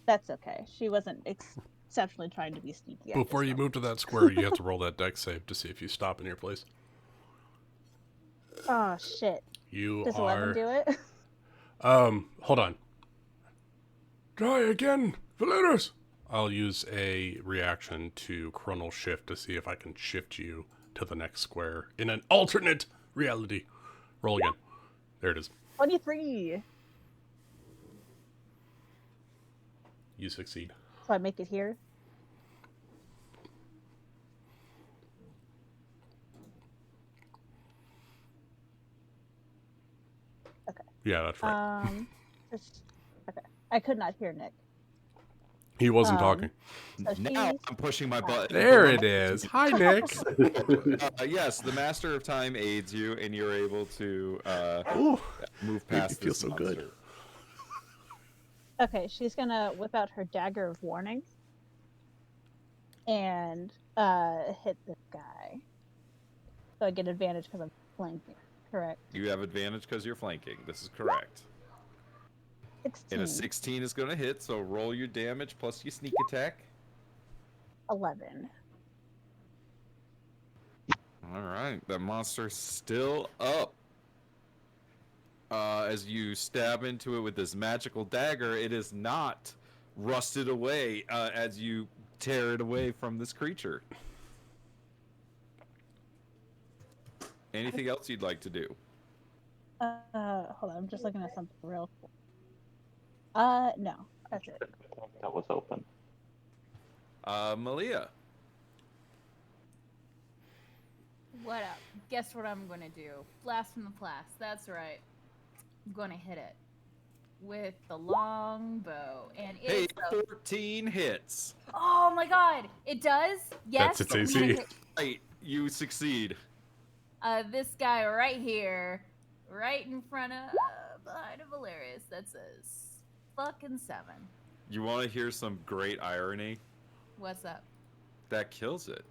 That's okay. She wasn't exceptionally trying to be sneaky. Before you move to that square, you have to roll that dex save to see if you stop in your place. Oh shit. You Does are. 11 do it? Hold on. Try again, Valeris. I'll use a reaction to chronal shift to see if I can shift you to the next square in an alternate reality. Roll again. There it is. 23. You succeed. So I make it here. Okay. Yeah, that's right. Okay. I could not hear Nick. He wasn't talking. So Now I'm pushing my button. There it is. Hi, Nick. Yes, the Master of Time aids you, and you're able to move past you feel this so monster. good. Okay, she's gonna whip out her dagger of warning and hit this guy. So I get advantage because I'm flanking. Correct. You have advantage because you're flanking. This is correct. 16. And a 16 is going to hit, so roll your damage plus your sneak attack. 11. All right, that monster's still up. As you stab into it with this magical dagger, it is not rusted away as you tear it away from this creature. Anything else you'd like to do? Hold on, I'm just looking at something real quick. No, that's it. That was open. Malia. What up? Guess what I'm gonna do? Blast from the blast. That's right. I'm gonna hit it with the long bow, and Hey, it's a... 14 hits. Oh my god! It does. Yes. That's its AC. Right, you succeed. This guy right here, right in front of behind of Valerius. That says fucking 7. You want to hear some great irony? What's up? That kills it.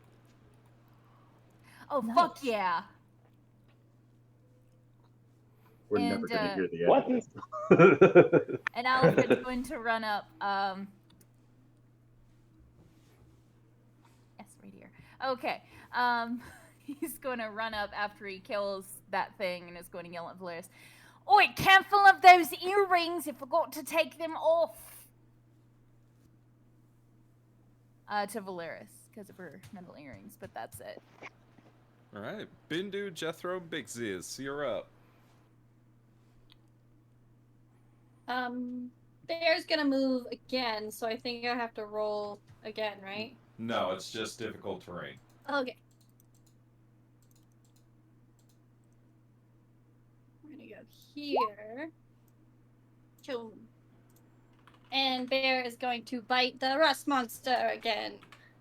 Oh, fuck yeah. We're And, never going to hear the What? evidence. And Alfred's going to run up. Yes, right here. Okay. He's going to run up after he kills that thing and is going to yell at Valeris. Oi, careful of those earrings. You forgot to take them off. To Valeris because of her metal earrings, but that's it. All right, Bindu, Jethro, Big Ziz, you're up. Bear's gonna move again, so I think I have to roll again, right? No, it's just difficult terrain. Okay. We're gonna go here. Choom. And Bear is going to bite the rust monster again.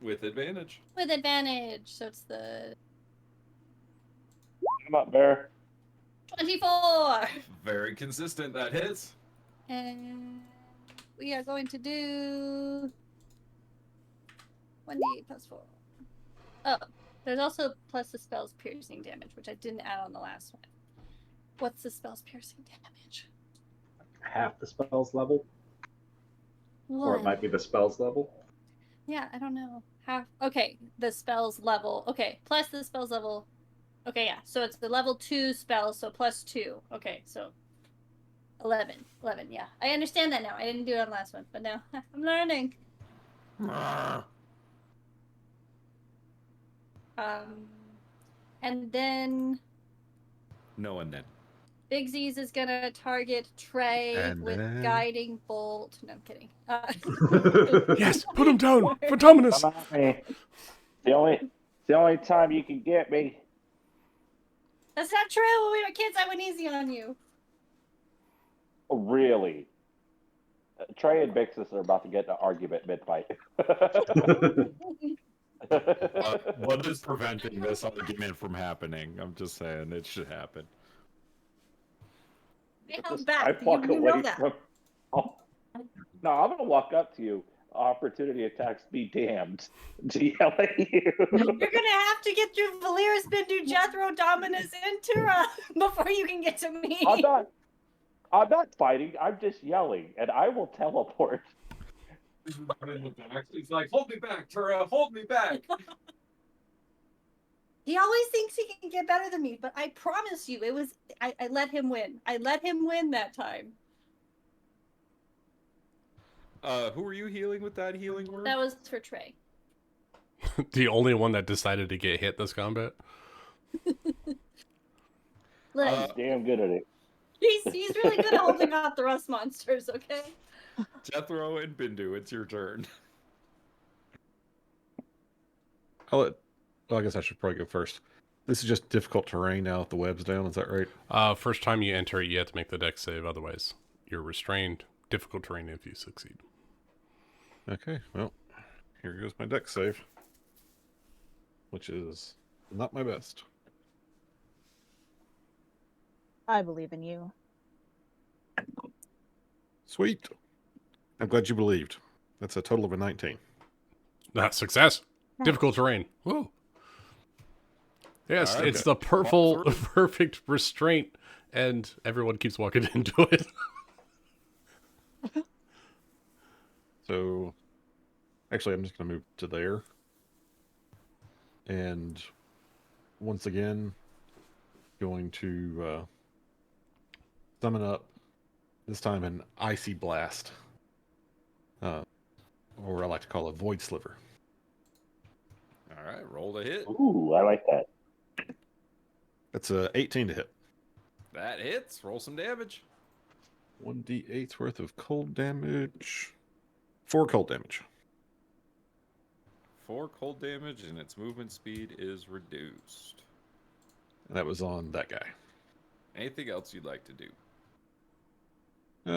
With advantage. With advantage. So it's the Come up, Bear. 24. Very consistent, that hits. And we are going to do 1d8 plus 4. Oh, there's also plus the spell's piercing damage, which I didn't add on the last one. What's the spell's piercing damage? Half the spell's level? Or it might be the spell's level? Yeah, I don't know. Half. Okay, the spell's level. Okay, plus the spell's level. Okay, yeah. So it's the level 2 spell, so plus 2. Okay, so 11. 11, yeah. I understand that now. I didn't do it on the last one, but now I'm learning. And then No one then. Big Z's is gonna target Trey And with then- guiding bolt. No, I'm kidding. Yes, put him down for Dominus. Come at me. It's the only time you can get me. That's not true. When we were kids, I went easy on you. Oh, really? Trey and Bixus are about to get in an argument mid-fight. What is preventing this argument from happening? I'm just saying, it should happen. They held I back. walk You know away that. from. Oh. No, I'm gonna walk up to you. Opportunity attacks be damned. To yell at you. You're gonna have to get through Valeris, Bindu, Jethro, Dominus, and Tura before you can get to me. I'm not fighting. I'm just yelling, and I will teleport. He's like, hold me back, Tura, hold me back. He always thinks he can get better than me, but I promise you, it was I let him win. I let him win that time. Who are you healing with that healing word? That was for Trey. The only one that decided to get hit this combat. Look, Damn good at it. he's really good at holding off the rust monsters, okay? Jethro and Bindu, it's your turn. Well, I guess I should probably go first. This is just difficult terrain now that the web's down, is that right? First time you enter it, you have to make the dex save. Otherwise, you're restrained. Difficult terrain if you succeed. Okay, well, here goes my dex save. Which is not my best. I believe in you. Sweet. I'm glad you believed. That's a total of a 19. Not success. Difficult terrain. Whoa. Yes, All right, it's okay. the perfect restraint, and everyone keeps walking into it. So, actually, I'm just going to move to there. And once again, going to summon up, this time an icy blast. Or I like to call it void sliver. All right, roll to hit. Ooh, I like that. That's a 18 to hit. That hits. Roll some damage. 1d8's worth of cold damage. 4 cold damage. 4 cold damage, and its movement speed is reduced. And that was on that guy. Anything else you'd like to do?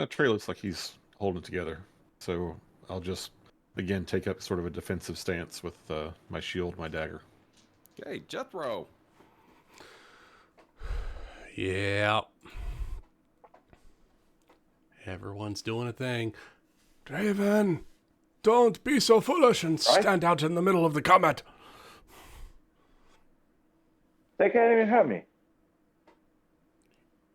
Trey looks like he's holding it together. So I'll just, again, take up sort of a defensive stance with my shield, my dagger. Okay, Jethro. Yeah. Everyone's doing a thing. Draven, don't be so foolish and stand out in the middle of the combat. They can't even hurt me.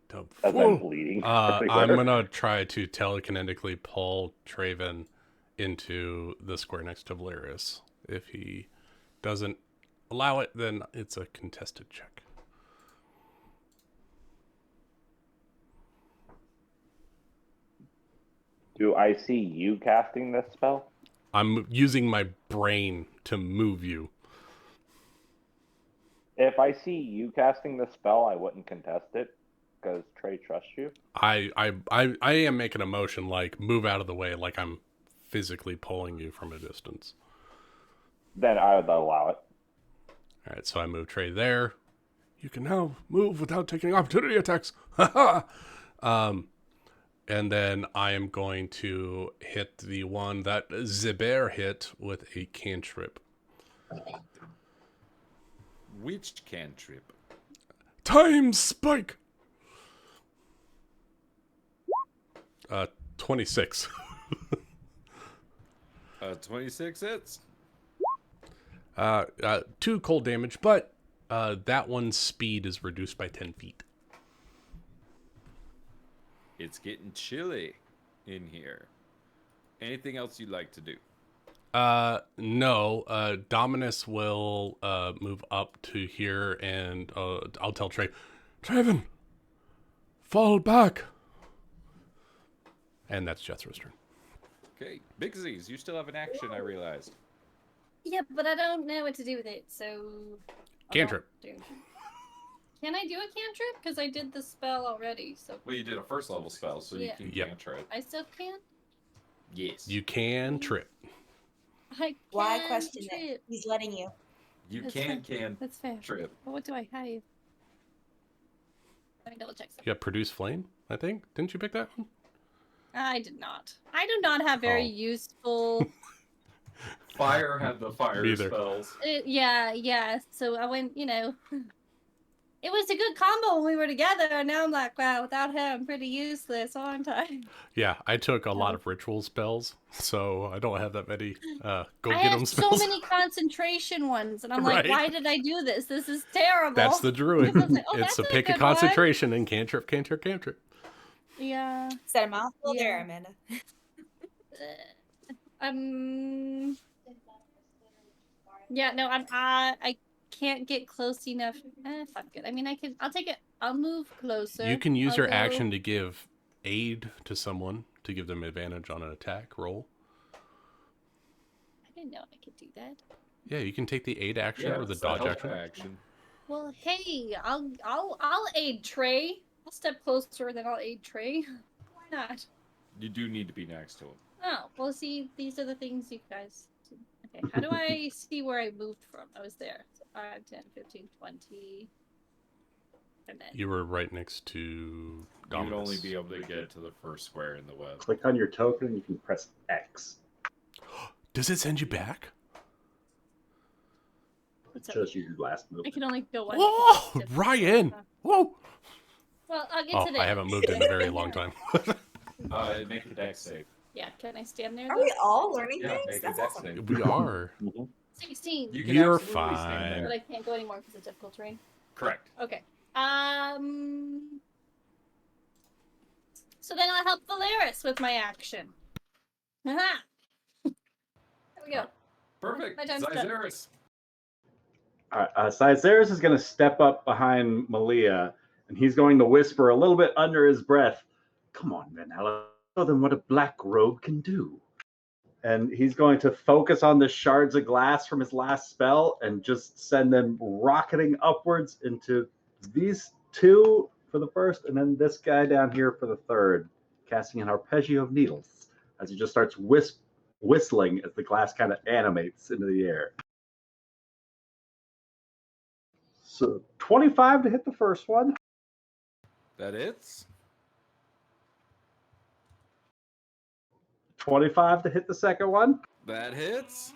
The As fool. I'm bleeding. I'm gonna try to telekinetically pull Draven into the square next to Valeris. If he doesn't allow it, then it's a contested check. Do I see you casting this spell? I'm using my brain to move you. If I see you casting this spell, I wouldn't contest it because Trey trusts you. I am making a motion like move out of the way, like I'm physically pulling you from a distance. Then I would allow it. All right, so I move Trey there. You can now move without taking opportunity attacks. Ha and then I am going to hit the one that Ziber hit with a cantrip. Which cantrip? Time spike. 26. 26 hits. 2 cold damage, but that one's speed is reduced by 10 feet. It's getting chilly in here. Anything else you'd like to do? No. Dominus will move up to here, and I'll tell Trey, Draven, fall back. And that's Jethro's turn. Okay, Bixies, you still have an action, I realized. Yeah, but I don't know what to do with it, so... Cantrip. Can I do a cantrip? Because I did the spell already, so... Well, you did a first level spell, so Yeah. you can cantrip. I still can? Yes. You can trip. I Why can question trip. it? He's letting you. You That's can That's fair. trip. But what do I have? Let me double check something. You have produce flame, I think. Didn't you pick that one? I did not. I do not have very useful... Fire had the fire Neither. spells. Yeah. So I went, it was a good combo when we were together, and now I'm like, wow, without her, I'm pretty useless, aren't I? Yeah, I took a lot of ritual spells, so I don't have that many I get 'em have so spells. many concentration ones, and I'm Right. like, why did I do this? This is terrible. That's the druid. I was like, oh, It's a that's pick a good one. concentration and cantrip. Yeah. Said a mouthful Yeah. there, Amanda. Yeah, no, I can't get close enough. Fuck it. I mean, I'll take it. I'll move closer. You can use I'll your go- action to give aid to someone to give them advantage on an attack roll. I didn't know I could do that. Yeah, you can take the aid action or the it's the dodge help action. Well, hey, I'll aid Trey. I'll step closer, then I'll aid Trey. Why not? You do need to be next to him. Oh, well, see, these are the things you guys do. Okay, how do I see where I moved from? I was there. So 5, 10, 15, 20. And then... You were right next to Dominus. You'd only be able to get to the first square in the web. Click on your token and you can press X. Does it send you back? It shows you your last move. I can only go one. Whoa, Ryan! Whoa! Well, I'll get Oh, to that. I haven't moved in a very long time. Make a dex save. Yeah, can I stand there? Are though? we all learning Yeah, things? make a That's dex awesome. save. We are. 16. You can You're absolutely stand fine. there. But I can't go anymore because it's difficult terrain. Correct. Okay. So then I'll help Valeris with my action. Aha! There we go. Perfect. My time's done. Zyzeris. Cyzeris is going to step up behind Malia, and he's going to whisper a little bit under his breath, "Come on, Vanilla, show them what a black robe can do." And he's going to focus on the shards of glass from his last spell and just send them rocketing upwards into these two for the first, and then this guy down here for the third, casting an arpeggio of needles as he just starts whistling as the glass kind of animates into the air. So 25 to hit the first one. That hits. 25 to hit the second one. That hits.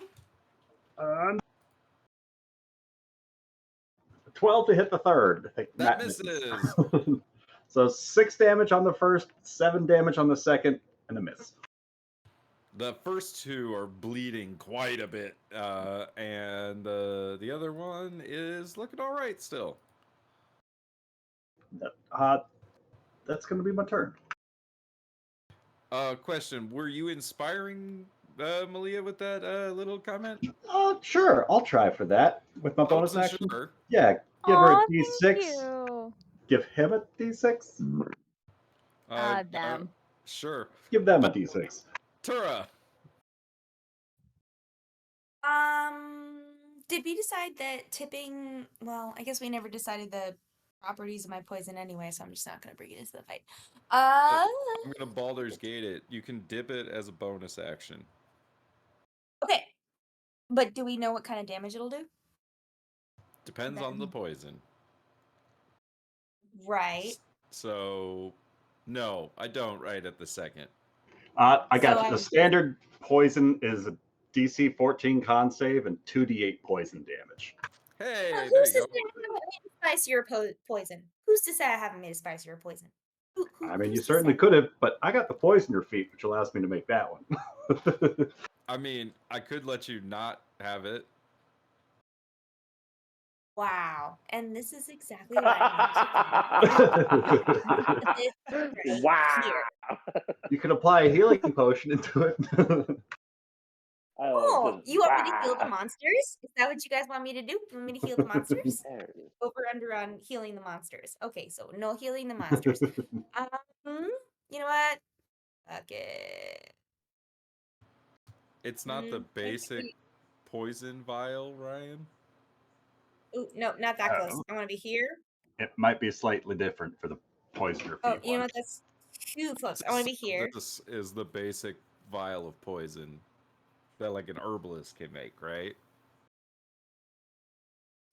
12 to hit the third. I think That misses. misses. So 6 damage on the first, 7 damage on the second, and a miss. The first two are bleeding quite a bit, and the other one is looking all right still. That's going to be my turn. Question: were you inspiring Malia with that little comment? Sure, I'll try for that with my I bonus wasn't action. sure. Yeah, give her Aw, a D6. thank you. Give him a D6. Them. Sure. Give them a D6. Tura. Did we decide that tipping? Well, I guess we never decided the properties of my poison anyway, so I'm just not gonna bring it into the fight. I'm gonna Baldur's Gate it. You can dip it as a bonus action. Okay, but do we know what kind of damage it'll do? Depends on the poison. Right. So, no, I don't right at the second. I got So you. The I- standard poison is a DC 14 con save and 2d8 poison damage. Hey, Well, there who's you to go. say I haven't made a spicier poison? Who's to say I haven't made a spicier poison? I mean, you who's to certainly say? could have, but I got the poisoner feat, which allows me to make that one. I mean, I could let you not have it. Wow. And this is exactly why I want to Wow. here. You could apply a healing potion into it. Oh, you want me to heal the wow. monsters? Is that what you guys want me to do? You want me to heal the monsters? Over under on healing the monsters. Okay, so no healing the monsters. You know what? Okay. It's not the basic poison vial, Ryan. Ooh, no, not that close. Oh. I want to be here. It might be slightly different for the poisoner Oh, feat you know one. what? That's too close. I want to be here. This is the basic vial of poison that like an herbalist can make, right?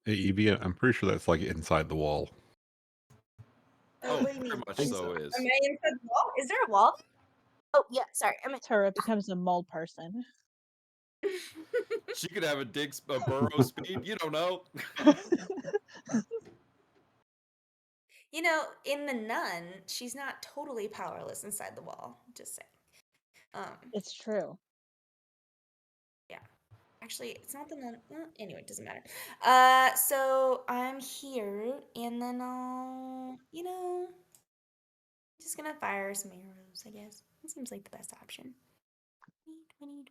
Hey, Evie, I'm pretty sure that's like inside the wall. Oh, What do you very mean? much Am so is. I inside the wall? Is there a wall? Oh, yeah. Sorry. Tura becomes a mole person. She could have a burrow speed. You don't know. You know, in the nun, she's not totally powerless inside the wall. Just saying. It's true. Yeah. Actually, it's not the nun. Well, anyway, it doesn't matter. So I'm here, and then I'll, just gonna fire some arrows, I guess. It seems like the best option.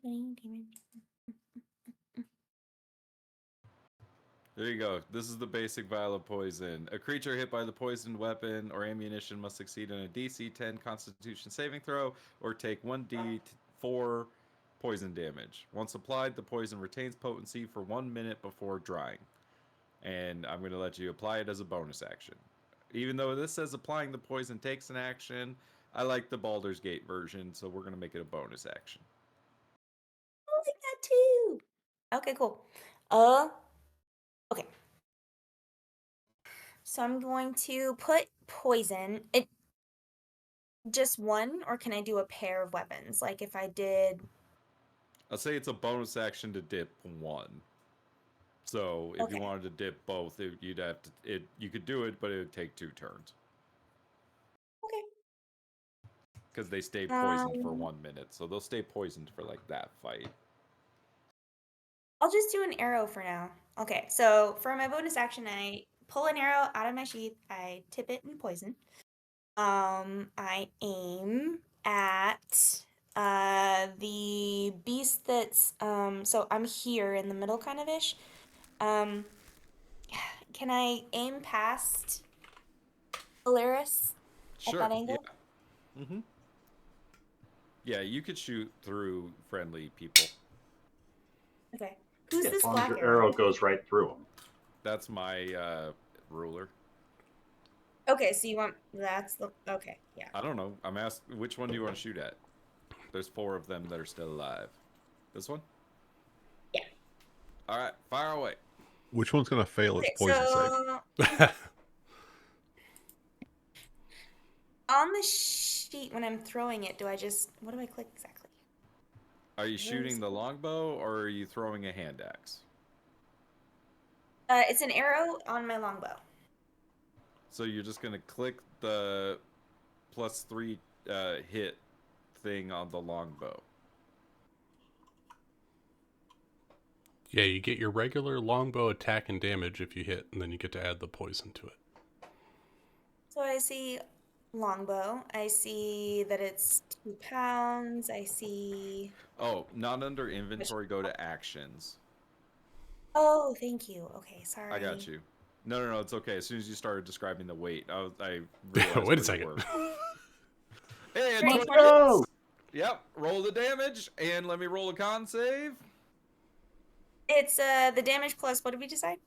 20 damage. There you go. This is the basic vial of poison. A creature hit by the poisoned weapon or ammunition must succeed in a DC 10 Constitution saving throw or take 1d4 poison damage. Once applied, the poison retains potency for 1 minute before drying. And I'm going to let you apply it as a bonus action. Even though this says applying the poison takes an action, I like the Baldur's Gate version, so we're going to make it a bonus action. I like that too. Okay, cool. Okay. So I'm going to put poison. It just one, or can I do a pair of weapons? Like if I did. I'll say it's a bonus action to dip one. So if you wanted to dip both, you'd have to. You could do it, but it would take 2 turns. Okay. Because they stay poisoned for 1 minute, so they'll stay poisoned for like that fight. I'll just do an arrow for now. Okay, so for my bonus action, I pull an arrow out of my sheath. I tip it in poison. I aim at the beast that's so I'm here in the middle kind of ish. Can I aim past Alaris at that angle? Yeah. Mm-hmm. Yeah, you could shoot through friendly people. Okay. Who's this as long black as your arrow? arrow goes right through them. That's my ruler. Okay, so you want that's the okay, yeah. I don't know. I'm asking which one do you want to shoot at? There's 4 of them that are still alive. This one? Yeah. All right, fire away. Which one's going to fail its poison save? On the sheet when I'm throwing it, what do I click exactly? Are you shooting the longbow or are you throwing a hand axe? It's an arrow on my longbow. So you're just gonna click the +3 hit thing on the longbow. Yeah, you get your regular longbow attack and damage if you hit, and then you get to add the poison to it. So I see longbow. I see that it's 2 pounds. I see. Oh, not under inventory. Go to actions. Oh, thank you. Okay, sorry. I got you. No, it's okay. As soon as you started describing the weight, I realized Wait a where you second. were. Hey, Great. Antonio! Go! Yep, roll the damage, and let me roll a con save. It's the damage plus. What did we decide?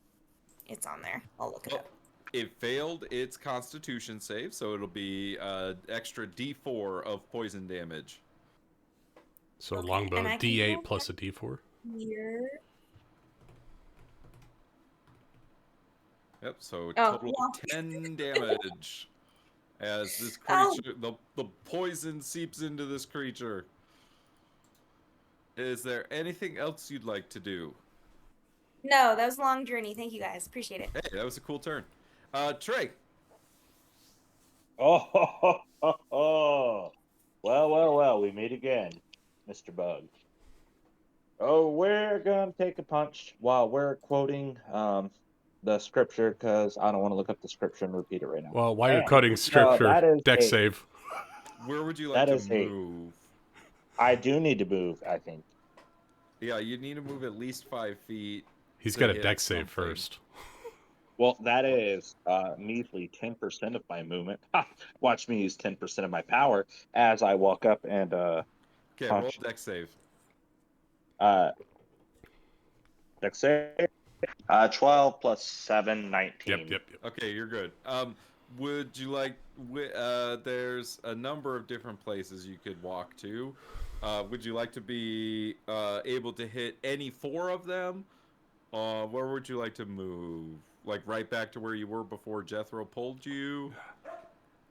It's on there. I'll look it Oh, up. it failed its Constitution save, so it'll be extra D4 of poison damage. So Okay, longbow and I can D8 go plus a D4. Here. Yep, so Oh, total well. 10 damage. As this Oh. creature, the poison seeps into this creature. Is there anything else you'd like to do? No, that was a long journey. Thank you guys. Appreciate it. Hey, that was a cool turn. Trey. Oh, well, we meet again, Mr. Bug. Oh, we're gonna take a punch while we're quoting the scripture, because I don't want to look up the scripture and repeat it right now. Well, while you're And, cutting that scripture, is deck a- save. Where would you That like is to a- move? I do need to move, I think. Yeah, you need to move at least 5 feet. He's to got a hit deck save something. first. Well, that is measly 10% of my movement. Watch me use 10% of my power as I walk up and Okay, roll punch. deck save. Deck save. 12 plus 7, 19. Yep. Okay, you're good. Would you like? There's a number of different places you could walk to. Would you like to be able to hit any 4 of them? Where would you like to move? Like right back to where you were before Jethro pulled you?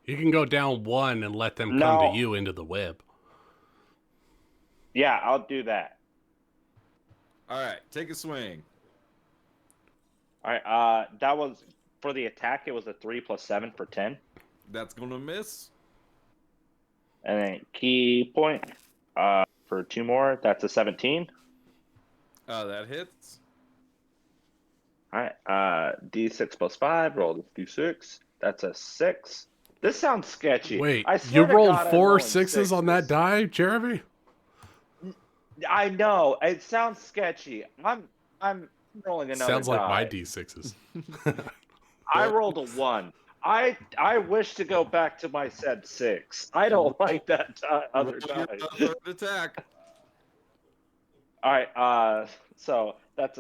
You can go down 1 and let them come No. to you into the web. Yeah, I'll do that. All right, take a swing. All right. That was for the attack. It was a 3 plus 7 for 10. That's gonna miss. And then key point for 2 more. That's a 17. That hits. All right. D6 plus 5. Roll the D6. That's a 6. This sounds sketchy. Wait, I you swear to rolled God, I'm 4 rolling 6s on that sixes. die, Jeremy? I know it sounds sketchy. I'm rolling another Sounds like my die. D6s. I rolled a 1. I wish to go back to my said 6. I don't like that other Roll your die. third attack. All right. So that's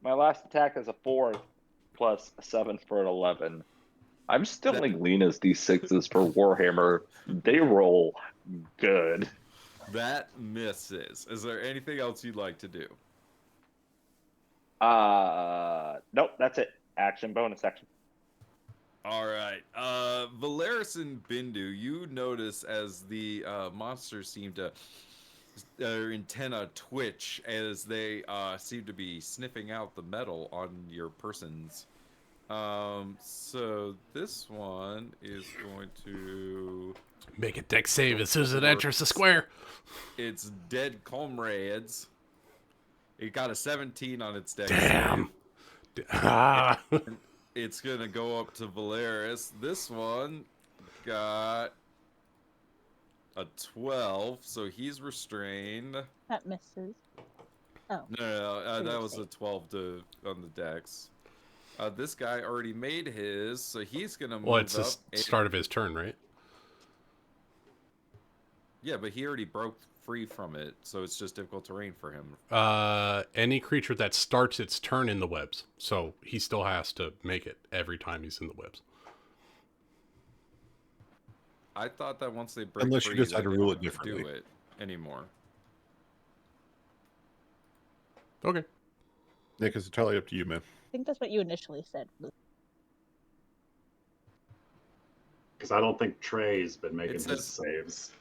my last attack is a 4 plus 7 for an 11. I'm stealing Lena's D6s for Warhammer. They roll good. That misses. Is there anything else you'd like to do? Nope, that's it. Action, bonus action. All right. Valeris and Bindu, you notice as the monsters seem to their antenna twitch as they seem to be sniffing out the metal on your persons. So this one is going to Make a deck save as soon as it enters the square. It's dead comrades. It got a 17 on its deck Damn. save. Ah. It's gonna go up to Valeris. This one got a 12, so he's restrained. That misses. Oh. No, that was a 12 on the dex. This guy already made his, so he's gonna move Well, it's up. the start of his turn, right? Yeah, but he already broke free from it, so it's just difficult terrain for him. Any creature that starts its turn in the webs, so he still has to make it every time he's in the webs. I thought that once they break Unless free, you decide that to they rule it wouldn't do differently. it anymore. Okay. Nick, it's entirely up to you, man. I think that's what you initially said. Because I don't think Trey's been making It his says- saves.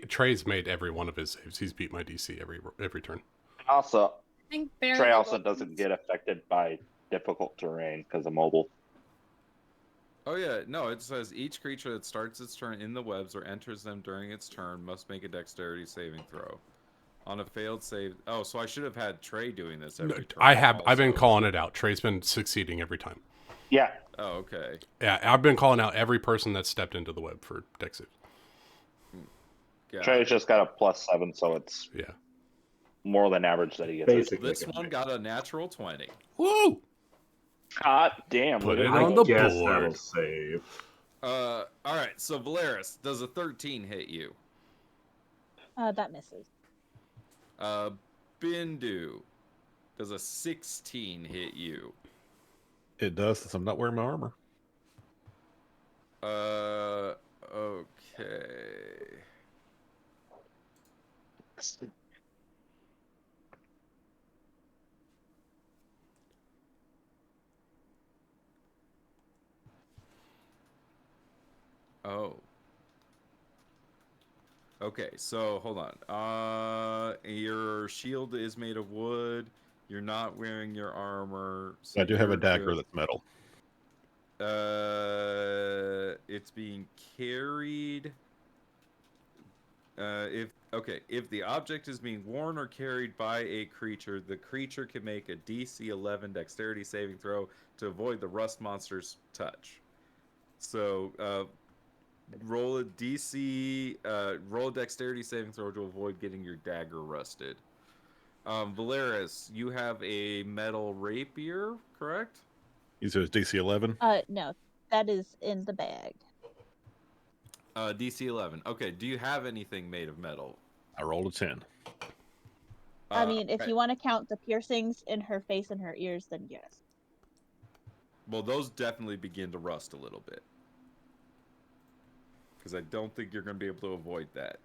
Trey's made every one of his saves. He's beat my DC every turn. Also, I think Barry Trey will also go doesn't first. get affected by difficult terrain because of mobile. Oh yeah, no, it says each creature that starts its turn in the webs or enters them during its turn must make a dexterity saving throw. On a failed save... Oh, so I should have had Trey doing this every turn. I've been also. calling it out. Trey's been succeeding every time. Yeah. Oh, okay. Yeah, I've been calling out every person that stepped into the web for dex saves. Trey's just got a +7, so it's more than average that he gets. Basically, This one got a natural 20. Woo! God damn. Put it look at on me. the Yes, board. that'll save. All right, so Valeris, does a 13 hit you? That misses. Bindu, does a 16 hit you? It does, since I'm not wearing my armor. Okay. Oh. Okay, so hold on. Your shield is made of wood. You're not wearing your armor. So I do have a you're dagger good. that's metal. It's being carried. If the object is being worn or carried by a creature, the creature can make a DC 11 dexterity saving throw to avoid the rust monster's touch. So, roll a dexterity saving throw to avoid getting your dagger rusted. Valeris, you have a metal rapier, correct? You said it's DC 11? No, that is in the bag. DC 11. Okay, do you have anything made of metal? I rolled a 10. I mean, if okay. you want to count the piercings in her face and her ears, then yes. Well, those definitely begin to rust a little bit. Because I don't think you're going to be able to avoid that.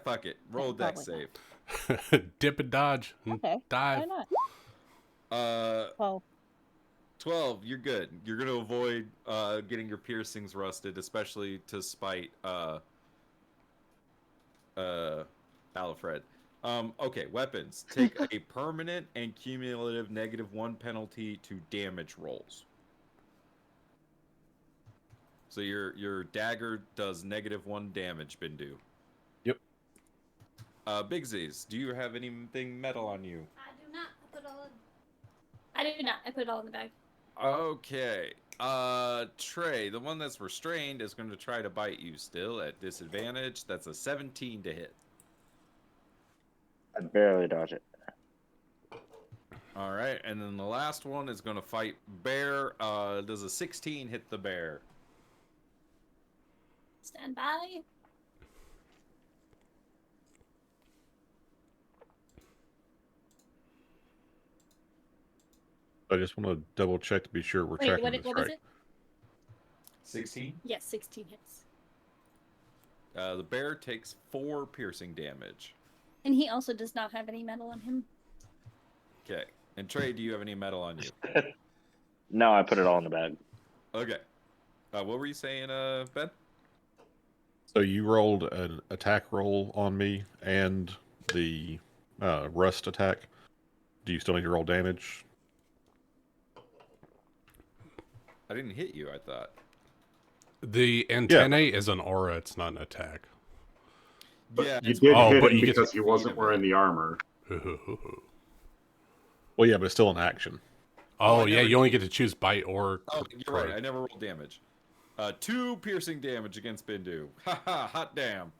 Fuck it. Roll a dex save. Dip and dodge. And Okay, dive. why not? 12. 12, you're good. You're going to avoid getting your piercings rusted, especially to spite Alfred. Okay, weapons. Take a permanent and cumulative -1 penalty to damage rolls. So your dagger does -1 damage, Bindu. Yep. Big Z's, do you have anything metal on you? I do not. I do not. I put it all in the bag. Okay. Trey, the one that's restrained is going to try to bite you still at disadvantage. That's a 17 to hit. I barely dodge it. All right, and then the last one is going to fight Bear. Does a 16 hit the bear? Stand by. I just want to double check to be sure we're Wait, tracking what this was right. it? 16? Yes, 16 hits. The bear takes 4 piercing damage. And he also does not have any metal on him. Okay. And Trey, do you have any metal on you? No, I put it all in the bag. Okay. What were you saying, Ben? So you rolled an attack roll on me and the rust attack. Do you still need to roll damage? I didn't hit you, I thought. The antennae is an aura. It's not an attack. But Yeah, you it's- did Oh, hit but him you get because he wasn't wearing the armor. Well, yeah, but it's still an action. Oh, I yeah, never you only get to choose bite or... Oh, you're right. I never rolled damage. 2 piercing damage against Bindu. Haha, hot damn.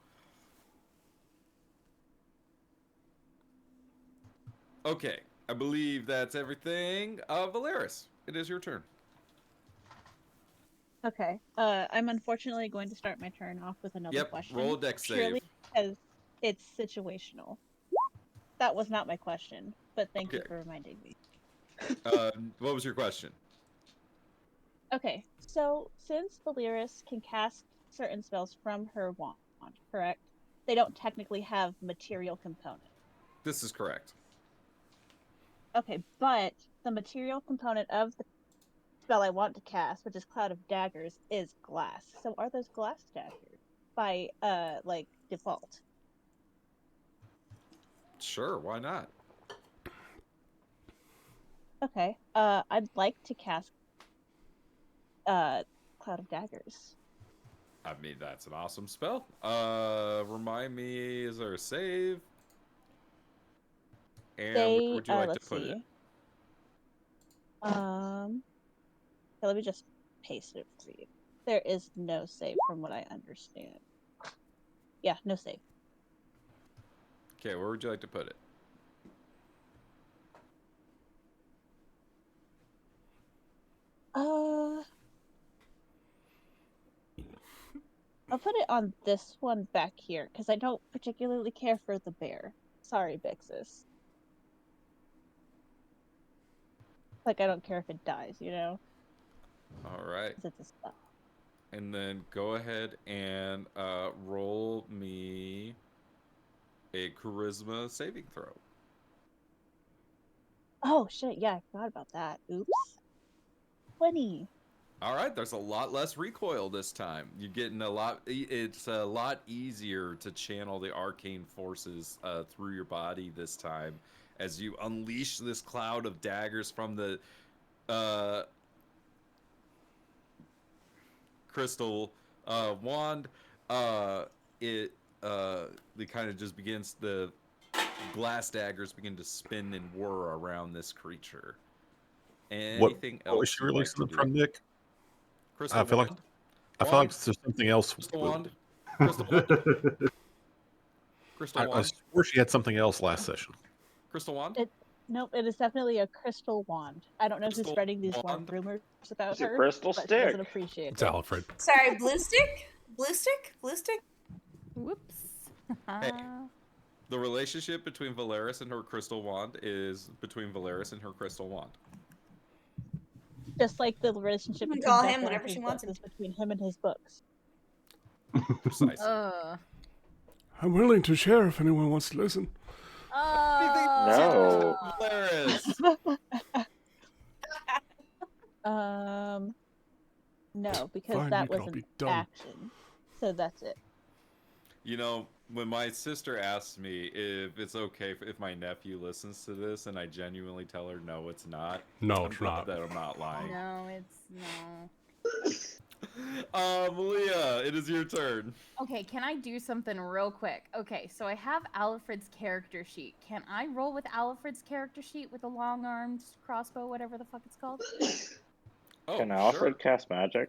Okay, I believe that's everything. Valeris, it is your turn. Okay. I'm unfortunately going to start my turn off with another question. Roll a dex save. Purely because it's situational. That was not my question, but thank you Okay. for reminding me. What was your question? Okay, so since Valeris can cast certain spells from her wand, correct? They don't technically have material component. This is correct. Okay, but the material component of the spell I want to cast, which is Cloud of Daggers, is glass. So are those glass daggers by like default? Sure, why not? Okay. I'd like to cast Cloud of Daggers. I mean, that's an awesome spell. Remind me, is there a save? And where would you like to Let's put see. it? Okay, let me just paste it for you. There is no save from what I understand. Yeah, no save. Okay, where would you like to put it? I'll put it on this one back here because I don't particularly care for the bear. Sorry, Bixis. Like, I don't care if it dies, you know? All right. 'Cause it's a spell. And then go ahead and roll me a charisma saving throw. Oh, shit, yeah, I forgot about that. Oops. 20. All right, there's a lot less recoil this time. You're getting it's a lot easier to channel the arcane forces through your body this time as you unleash this cloud of daggers from the crystal wand. It kind of just begins, the glass daggers begin to spin and whir around this creature. Anything else? What was she you'd like releasing to from, do? Nick? Crystal I feel wand? like there's something else. Crystal wand? Crystal wand? Crystal I wand? swore she had something else last session. Crystal wand? Nope, it is definitely a crystal wand. I don't know who's Crystal spreading these wand? rumors about It's a her, crystal but she stick. doesn't appreciate It's it. Alfred. Sorry, blue stick? Blue stick? Blue stick? Whoops. Hey. The relationship between Valeris and her crystal wand is between Valeris and her crystal wand. Just like the relationship You can between call Becker him and whatever his she wants books him is between him and his books. Precisely. I'm willing to share if anyone wants to listen. No. Valeris! No, because Fine, you that can was all an be dumb. action. So that's it. You know, when my sister asks me if it's okay if my nephew listens to this and I genuinely tell her no, it's not. No, I'm it's glad not. that I'm not lying. No, it's no. Malia, it is your turn. Okay, can I do something real quick? Okay, so I have Alfred's character sheet. Can I roll with Alfred's character sheet with a long-armed crossbow, whatever the fuck it's called? Oh, Can Alfred cast magic?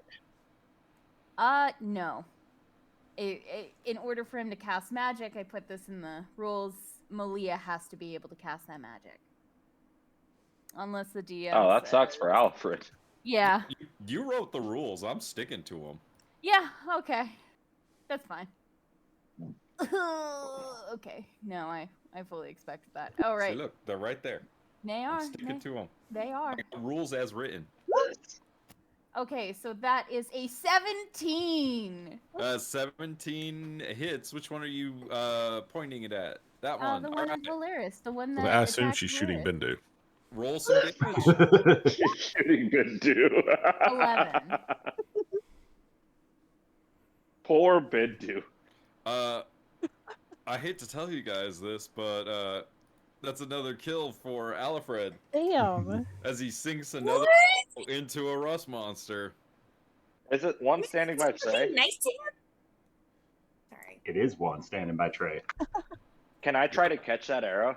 No. In order for him to cast magic, I put this in the rules. Malia has to be able to cast that magic. Unless the DM Oh, that says... sucks for Alfred. Yeah. You wrote the rules. I'm sticking to them. Yeah, okay. That's fine. Okay. No, I fully expected that. All right. See, look, they're right there. They are. I'm sticking to them. They are. Rules as written. Okay, so that is a 17. 17 hits. Which one are you pointing it at? That one. The All one right. at Valeris. The one that I assume attacked she's shooting Valeris. Bindu. Roll some damage. She's shooting Bindu. 11. Poor Bindu. I hate to tell you guys this, but that's another kill for Alfred Damn. as he sinks another into a rust monster. Is it one standing by Trey? Nice to him. Sorry. It is one standing by Trey. Can I try to catch that arrow?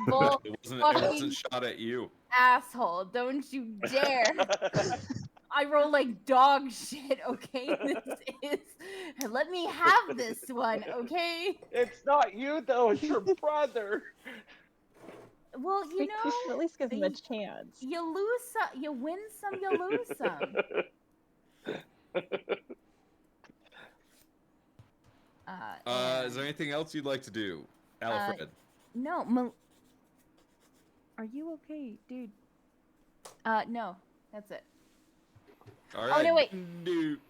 Bull It fucking wasn't shot at you. asshole. Don't you dare. I roll like dog shit, okay? This is... Let me have this one, okay? It's not you, though. It's your brother. Well, you We know, should at least give him a chance. you lose some, you win some, you lose some. Is there anything else you'd like to do, Alfred? No, are you okay, dude? No, that's it. All right. Oh no, wait. Dude.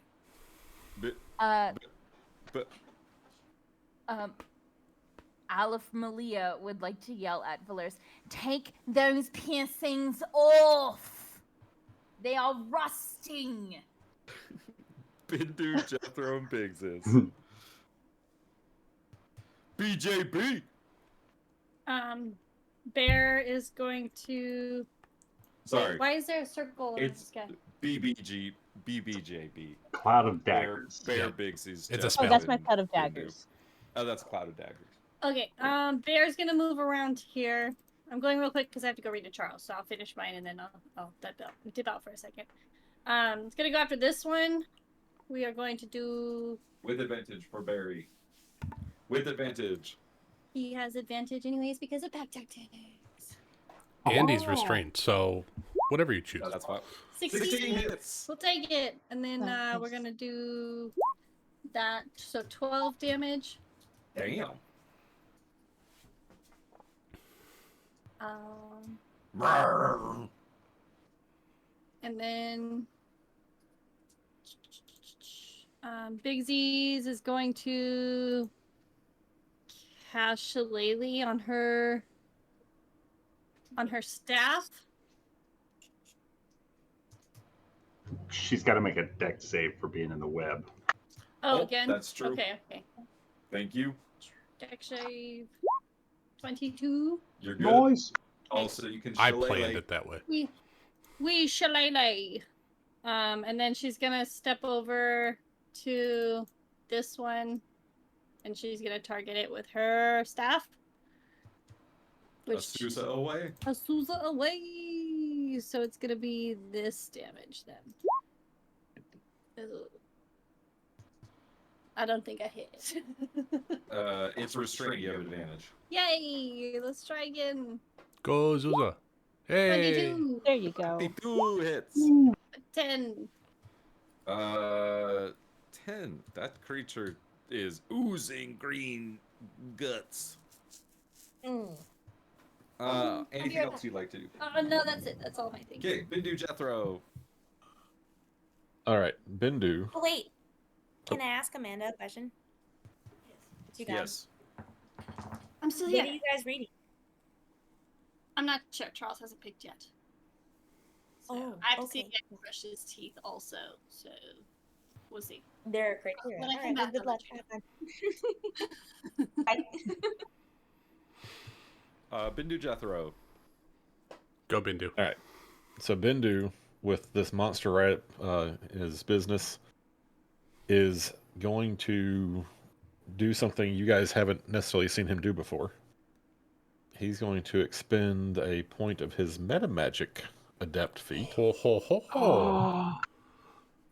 Aleph Malia would like to yell at Valeris, "Take those piercings off! They are rusting!" Bindu, Jethro, and Biggs is. BJB! Bear is going to Sorry. Why is there a circle around It's this guy? BBJB. Cloud of daggers. Bear Yep. Bigsy's It's a Jeff spell. Oh, that's my and cloud of Bindu. daggers. Oh, that's Cloud of Daggers. Okay, Bear's gonna move around here. I'm going real quick because I have to go read to Charles, so I'll finish mine and then I'll dip out for a second. It's gonna go after this one. We are going to do. With advantage for Barry. With advantage. He has advantage anyways because of back tactics. And he's restrained, so whatever you choose. Oh, that's fine. 16 hits. We'll take it, and then Nice. we're gonna do that. So 12 damage. Damn. And then Big Z's is going to cast Shillelagh on her staff. She's got to make a dex save for being in the web. Oh, again? That's true. Okay. Thank you. Dex save 22. You're good. Noise. Also, you can I shillelagh. planned it that way. We Shillelagh. And then she's gonna step over to this one, and she's gonna target it with her staff. Asusa away. Asusa away. So it's gonna be this damage then. Ugh. I don't think I hit. It's restrained. You have advantage. Yay! Let's try again. Go, Zuza. Hey! 22. There you go. 52 hits. 10. 10. That creature is oozing green guts. Anything else you'd like to do? No, that's it. That's all my thing. Okay, Bindu Jethro. All right, Bindu. Oh, wait. Can I ask Amanda a question? You guys. Yes. I'm still What here. are you guys reading? I'm not sure. Charles hasn't picked yet. So Oh, I have to see if okay. he can brush his teeth also. So we'll see. They're criteria. When I All come right, back, good I'll luck. let you Bye. Bindu Jethro. Go, Bindu. All right. So Bindu, with this monster right in his business, is going to do something you guys haven't necessarily seen him do before. He's going to expend a point of his meta magic adept feat. Ho, ho, ho, ho.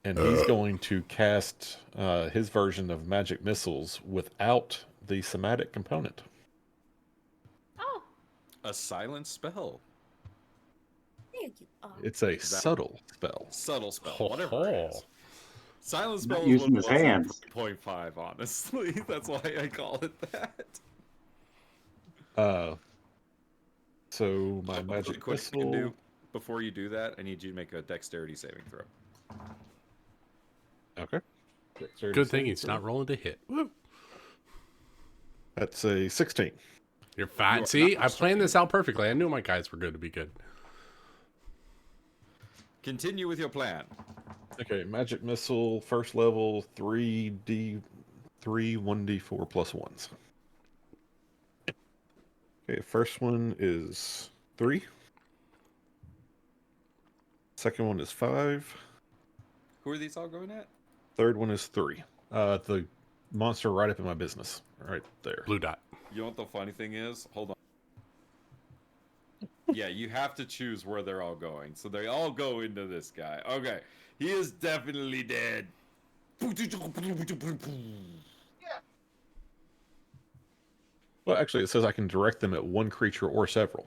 And he's going to cast his version of magic missiles without the somatic component. Oh. A silent spell. There you are. It's a subtle spell. Subtle spell. Ho, Whatever ho. it is. Silent spell Not is using what his was in hands. 0.5, honestly. That's why I call it that. So my Really magic quick, missile. Bindu, before you do that, I need you to make a dexterity saving throw. Okay. Good thing he's not rolling to hit. Woo. That's a 16. You're fine. You are See, not I planned this out perfectly. I knew my guys were going to be good. Continue with your plan. Okay, magic missile, first level, 3d3, 1d4 plus 1s. Okay, first one is 3. Second one is 5. Who are these all going at? Third one is 3. The monster right up in my business, right there. Blue dot. You know what the funny thing is? Hold on. Yeah, you have to choose where they're all going. So they all go into this guy. Okay. He is definitely dead. Well, actually, it says I can direct them at one creature or several.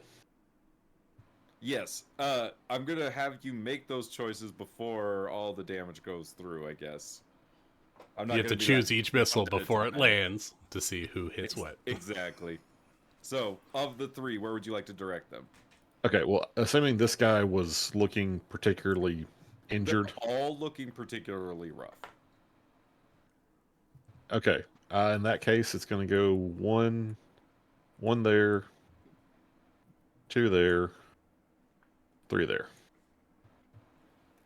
Yes. I'm going to have you make those choices before all the damage goes through, I guess. I'm not You have to gonna be choose like, each missile "One at a before it time." lands to see who hits what. Exactly. So, of the 3, where would you like to direct them? Okay, well, assuming this guy was looking particularly injured. They're all looking particularly rough. Okay, in that case, it's going to go one there, 2 there, 3 there.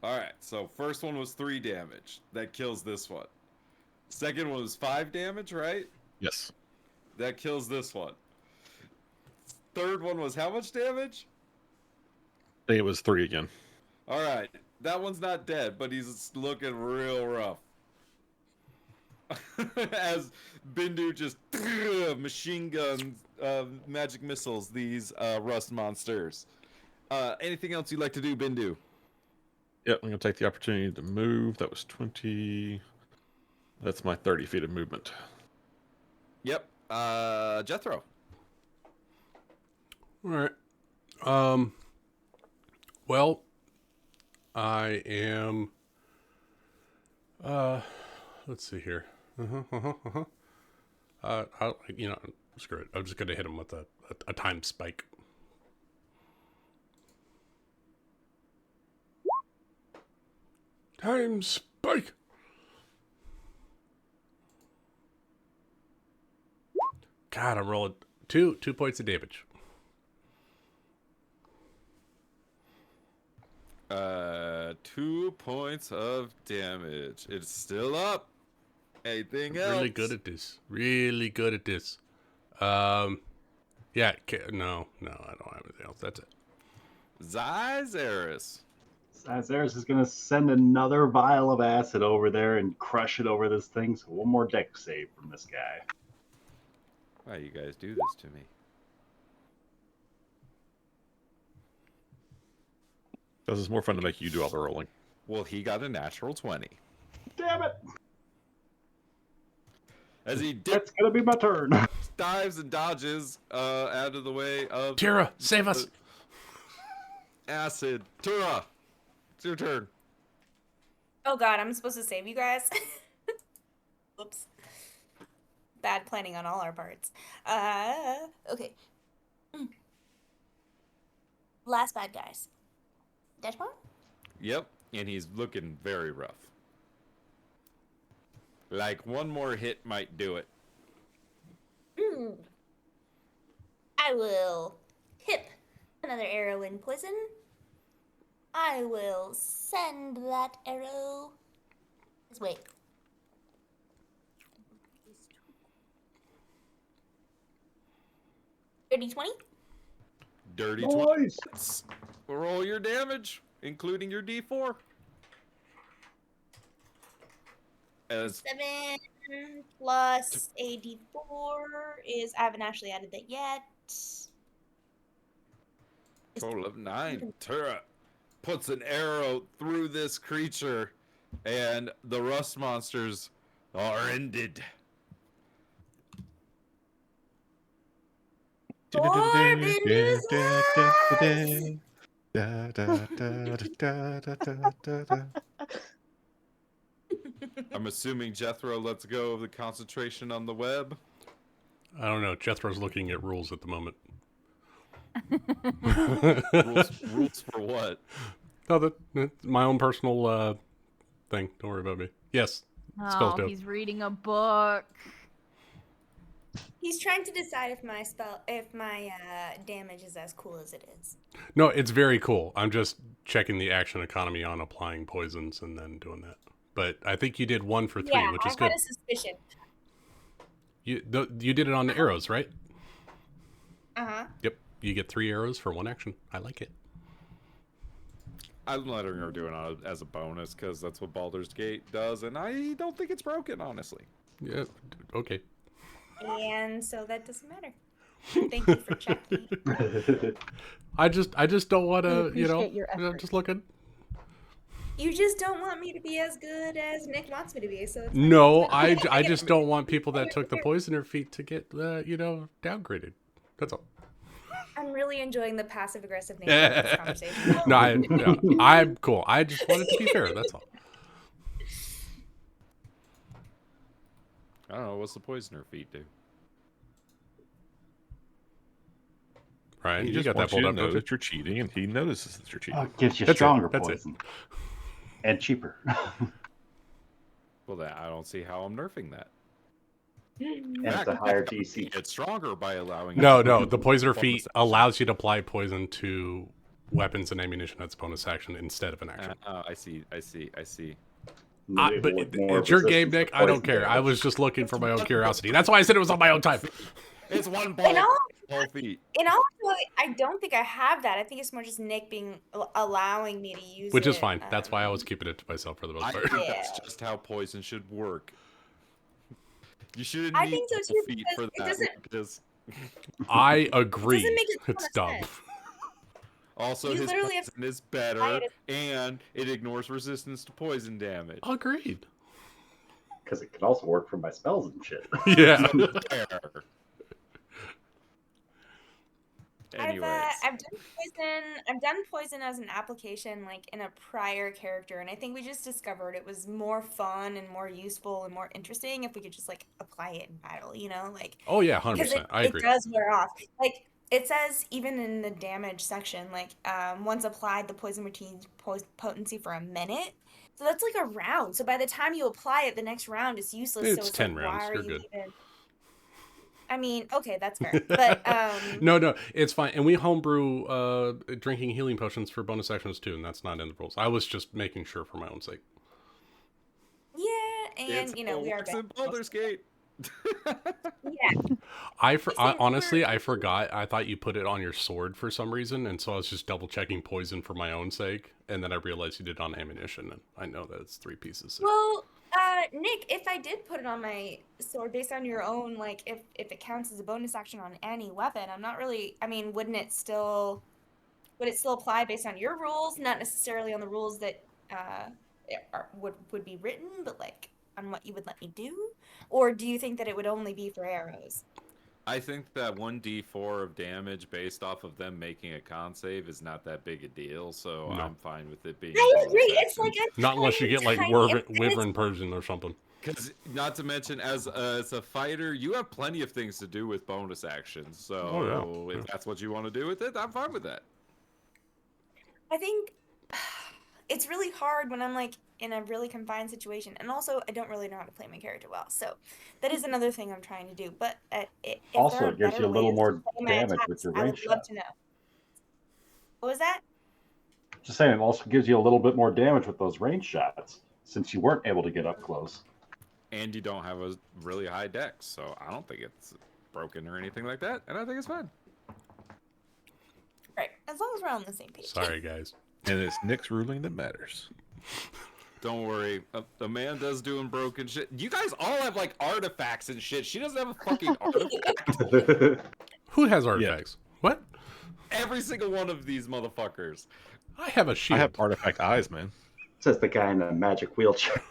Alright, so first one was 3 damage. That kills this one. Second one was 5 damage, right? Yes. That kills this one. Third one was how much damage? think it was 3 again. All right, that one's not dead, but he's looking real rough. As Bindu just machine guns, magic missiles these rust monsters. Anything else you'd like to do, Bindu? Yep, I'm gonna take the opportunity to move. That was 20. That's my 30 feet of movement. Yep. Jethro. All right. Well, I am. Let's see here. Screw it. I'm just gonna hit him with a time spike. Time spike. God, I'm rolling 2 points of damage. 2 points of damage. It's still up. Anything else? Really good at this. Really good at this. Yeah. No, I don't have anything else. That's it. Zyzaris. Zyzaris is going to send another vial of acid over there and crush it over this thing. So one more deck save from this guy. Why you guys do this to me? Because it's more fun to make you do all the rolling. Well, he got a natural 20. Damn it! As he That's going to be my turn. dives and dodges out of the way of Tira, save us! Acid. Tura, it's your turn. Oh god, I'm supposed to save you guys? Whoops. Bad planning on all our parts. Okay. Last bad guys. Dashboard? Yep, and he's looking very rough. Like one more hit might do it. I will hip another arrow in poison. I will send that arrow this way. Dirty 20? Dirty Nice. 20. Roll your damage, including your D4. As 7 plus a D4 is, I haven't actually added that yet. total of 9. Tura puts an arrow through this creature, and the rust monsters are ended. I'm assuming Jethro lets go of the concentration on the web. I don't know. Jethro's looking at rules at the moment. rules for what? No, that's my own personal thing. Don't worry about me. Yes. Spells Oh, go. he's reading a book. He's trying to decide if my damage is as cool as it is. No, it's very cool. I'm just checking the action economy on applying poisons and then doing that. But I think you did 1 for 3, which is good. I had a suspicion. You did it on the arrows, right? Uh-huh. Yep. You get 3 arrows for 1 action. I like it. I'm letting her do it as a bonus because that's what Baldur's Gate does, and I don't think it's broken, honestly. Yeah. Okay. And so that doesn't matter. Thank you for checking. I just don't want to, appreciate your I'm effort. just looking. You just don't want me to be as good as Nick wants me to be. So it's No, I just don't want people that took the poisoner feat to get, downgraded. That's all. I'm really enjoying the passive aggressive nature of this conversation. No, I'm cool. I just wanted to be fair. That's all. I don't know, what's the poisoner feat do? Ryan, He you just got that wants you pulled to up, know don't you? that you're cheating, and he notices that you're cheating. It gives you That's it, stronger that's it. poison. And cheaper. Well, I don't see how I'm nerfing that. And it's a higher DC. It's stronger by allowing. No, the poisoner feat allows you to apply poison to weapons and ammunition as bonus action instead of an action. I see. But it's your game, Nick. I don't care. I was just looking for my own curiosity. That's why I said it was on my own time. It's 1 In point. all whole feat. In all actuality, I don't think I have that. I think it's more just Nick allowing me to use it. Which is fine. That's why I was keeping it to myself for the most I part. think Yeah. that's just how poison should work. You shouldn't I need think so whole too, feet because for it that. doesn't- Because I agree. make a ton It's of dumb. sense. also, You his literally have poison is apply better, it and it ignores resistance to poison damage. Agreed. Because it can also work for my spells and shit. Yeah. So there. Anyways, I've done poison. I've done poison as an application, like in a prior character, and I think we just discovered it was more fun and more useful and more interesting if we could just like apply it in battle. You know, like Oh yeah, because 100%. I agree. it does wear off. Like it says even in the damage section, like once applied, the poison retains potency for a minute. So that's like a round. So by the time you apply it, the next round is useless. It's so it's 10 like, rounds. why are You're you good. even? I mean, okay, that's fair. But No, it's fine. And we homebrew drinking healing potions for bonus actions too, and that's not in the rules. I was just making sure for my own sake. yeah, and it's you know we are works in Baldur's Gate. Yeah. I honestly, I forgot. I thought you put it on your sword for some reason, and so I was just double checking poison for my own sake, and then I realized you did it on ammunition, and I know that it's 3 pieces. So. Well, Nick, if I did put it on my sword based on your own, like if it counts as a bonus action on any weapon, I'm not really. I mean, would it still apply based on your rules, not necessarily on the rules that would be written, but like on what you would let me do, or do you think that it would only be for arrows? I think that 1d4 of damage based off of them making a con save is not that big a deal, so No. I'm fine with it being. I agree. It's like a Not unless you get like tiny- Wyvern Persian or something. Because not to mention, as a fighter, you have plenty of things to do with bonus actions. So if that's what you want to do with it, I'm fine with that. I think it's really hard when I'm like in a really confined situation, and also I don't really know how to play my character well. So that is another thing I'm trying to do. But if Also, there are it gives better you a little ways more to play my damage attacks, with your I would range love shot. to know. What was that? Just saying, it also gives you a little bit more damage with those range shots, since you weren't able to get up close. And you don't have a really high dex, so I don't think it's broken or anything like that, and I think it's fine. Right, as long as we're on the same page. Sorry, guys. And it's Nick's ruling that matters. Don't worry, Amanda's doing broken shit. You guys all have like artifacts and shit. She doesn't have a fucking artifact. Who has artifacts? What? Every single one of these motherfuckers. I have a shield. I have artifact eyes, man. Says the guy in the magic wheelchair.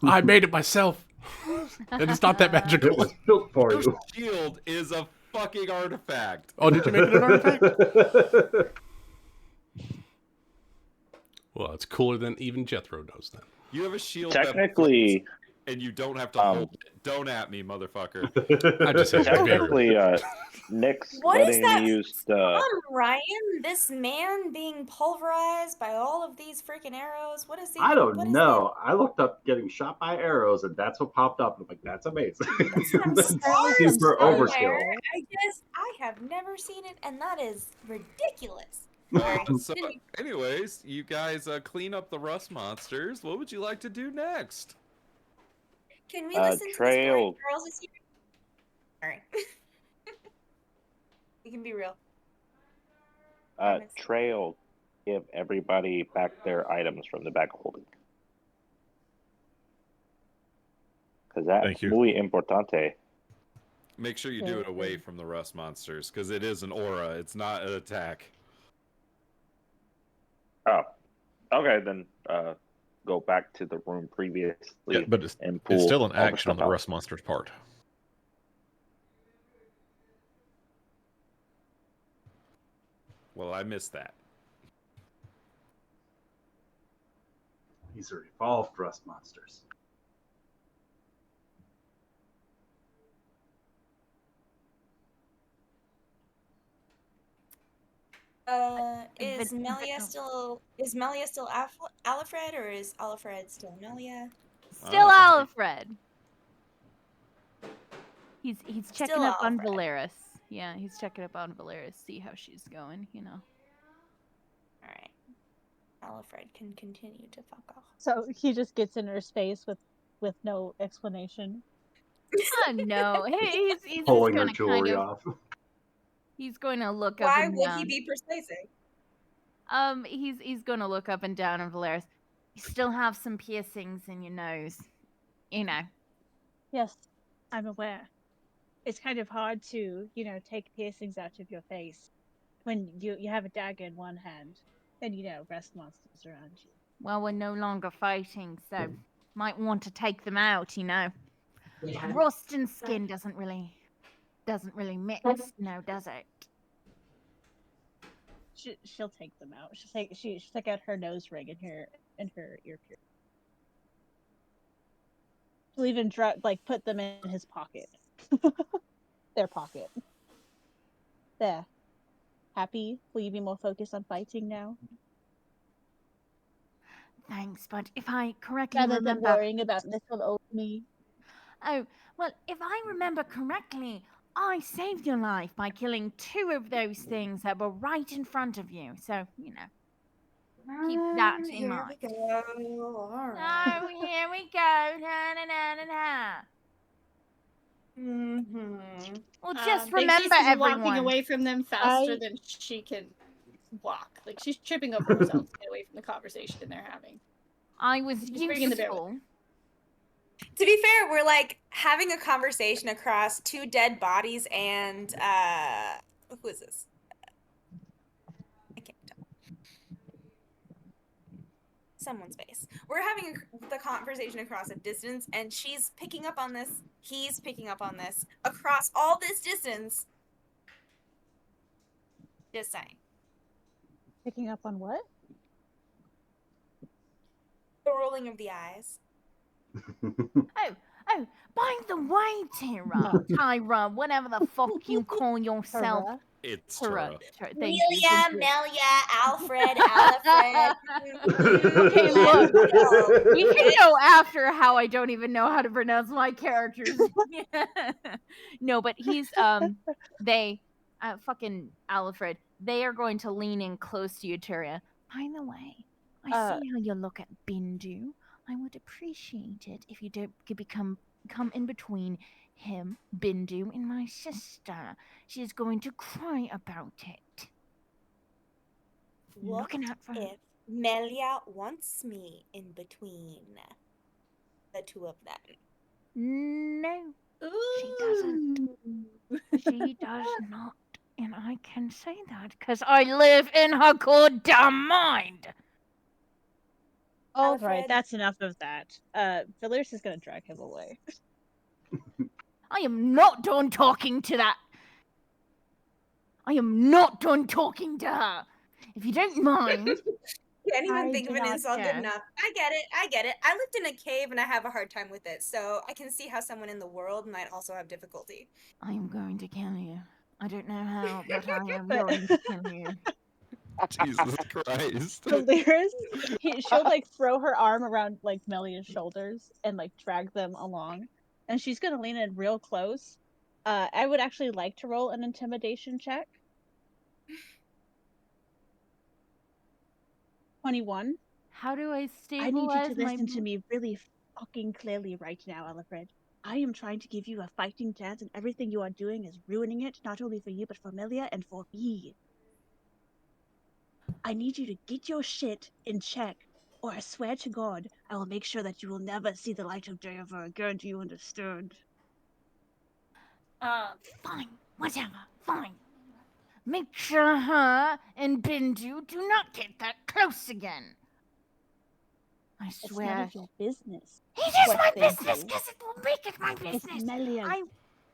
I made it myself. And it's not that magical. It was built for Your you. shield is a fucking artifact. Oh, did you make it an artifact? Well, it's cooler than even Jethro knows then. You have a shield Technically, that and you don't have to hold it. Don't at me, motherfucker. I just said technically, Nick's What is letting that me use Ryan, this man being pulverized by all of these freaking arrows. What is he? I what don't is know. I looked up getting shot by arrows, and that's what popped up. I'm like, that's amazing. That's super overkill. somewhere. I guess I have never seen it, and that is ridiculous. So, anyways, you guys clean up the rust monsters. What would you like to do next? Can we listen to the story Trail. girls this year? All right. We can be real. Trail. Give everybody back their items from the bag holding. Because that's Thank you. muy importante. Make sure you do it away from the rust monsters, because it is an aura. It's not an attack. Oh, okay. Then go back to the room previously. Yeah, but it's still an action on the rust monster's part. Well, I missed that. These are evolved rust monsters. Is Melia still Alfred, or is Alfred still Melia? Still Alfred. He's checking Still up on Alfred. Valeris. Yeah, he's checking up on Valeris, see how she's going, you know. All right. Alfred can continue to fuck off. So he just gets in her space with no explanation. Oh no, he's just Pulling her gonna jewelry kind of off. He's going to look up Why and would down. he be persuasive? He's going to look up and down at Valeris. You still have some piercings in your nose. You know. Yes, I'm aware. It's kind of hard to, take piercings out of your face when you have a dagger in one hand and, rest monsters around you. Well, we're no longer fighting, so might want to take them out, Rust and skin doesn't really mix, does it? She'll take them out. She'll take out her nose ring and her ear piercing. She'll even put them in his pocket. Their pocket. There. Happy? Will you be more focused on fighting now? Thanks, but if I correctly Rather remember... than worrying about little old me. Oh, well, if I remember correctly, I saved your life by killing 2 of those things that were right in front of you. So, keep that in mind. Here we go. All right. Oh, here we go. Na, na, na, na, na. Mm-hmm. Well, just Big remember, Sis is everyone. walking away from them faster than she can walk. Like, she's tripping over herself to get away from the conversation they're having. I was She's bringing the bear with useful. To be fair, we're like having a conversation across 2 dead bodies and who is this? I can't tell. Someone's face. We're having the conversation across a distance, and she's picking up on this. He's picking up on this across all this distance. Just saying. Picking up on what? The rolling of the eyes. Oh, by the way, Tyra, whatever the fuck you call yourself. Tara? It's Tara. Tara. Thank you. Melia, Alfred, Alfred. Okay, look. We can go after how I don't even know how to pronounce my characters. No, but he's fucking Alfred. They are going to lean in close to you, Tyria. By the way, I see how you look at Bindu. I would appreciate it if you don't come in between him, Bindu, and my sister. She is going to cry about it. What Looking out for her. if Melia wants me in between the 2 of them? No, she doesn't. She does not. And I can say that because I live in her goddamn mind. All Alfred. right, that's enough of that. Valeris is gonna drag him away. I am not done talking to that. I am not done talking to her. If you don't mind. Can't even I think do of an not insult good care. enough. I get it. I lived in a cave and I have a hard time with it, so I can see how someone in the world might also have difficulty. I am going to kill you. I don't know how, but I am going to kill you. Jesus Christ. Valeris, she'll throw her arm around Melia's shoulders and drag them along, and she's gonna lean in real close. I would actually like to roll an intimidation check. 21. How do I stabilize I need you to my... listen to me really fucking clearly right now, Alfred. I am trying to give you a fighting chance, and everything you are doing is ruining it, not only for you, but for Melia and for me. I need you to get your shit in check, or I swear to God, I will make sure that you will never see the light of day ever again. Do you understand? Fine, whatever, fine. Make sure her and Bindu do not get that close again. I It's swear. none of your business. It is what my they business do. because it will make it my business. It's Melia's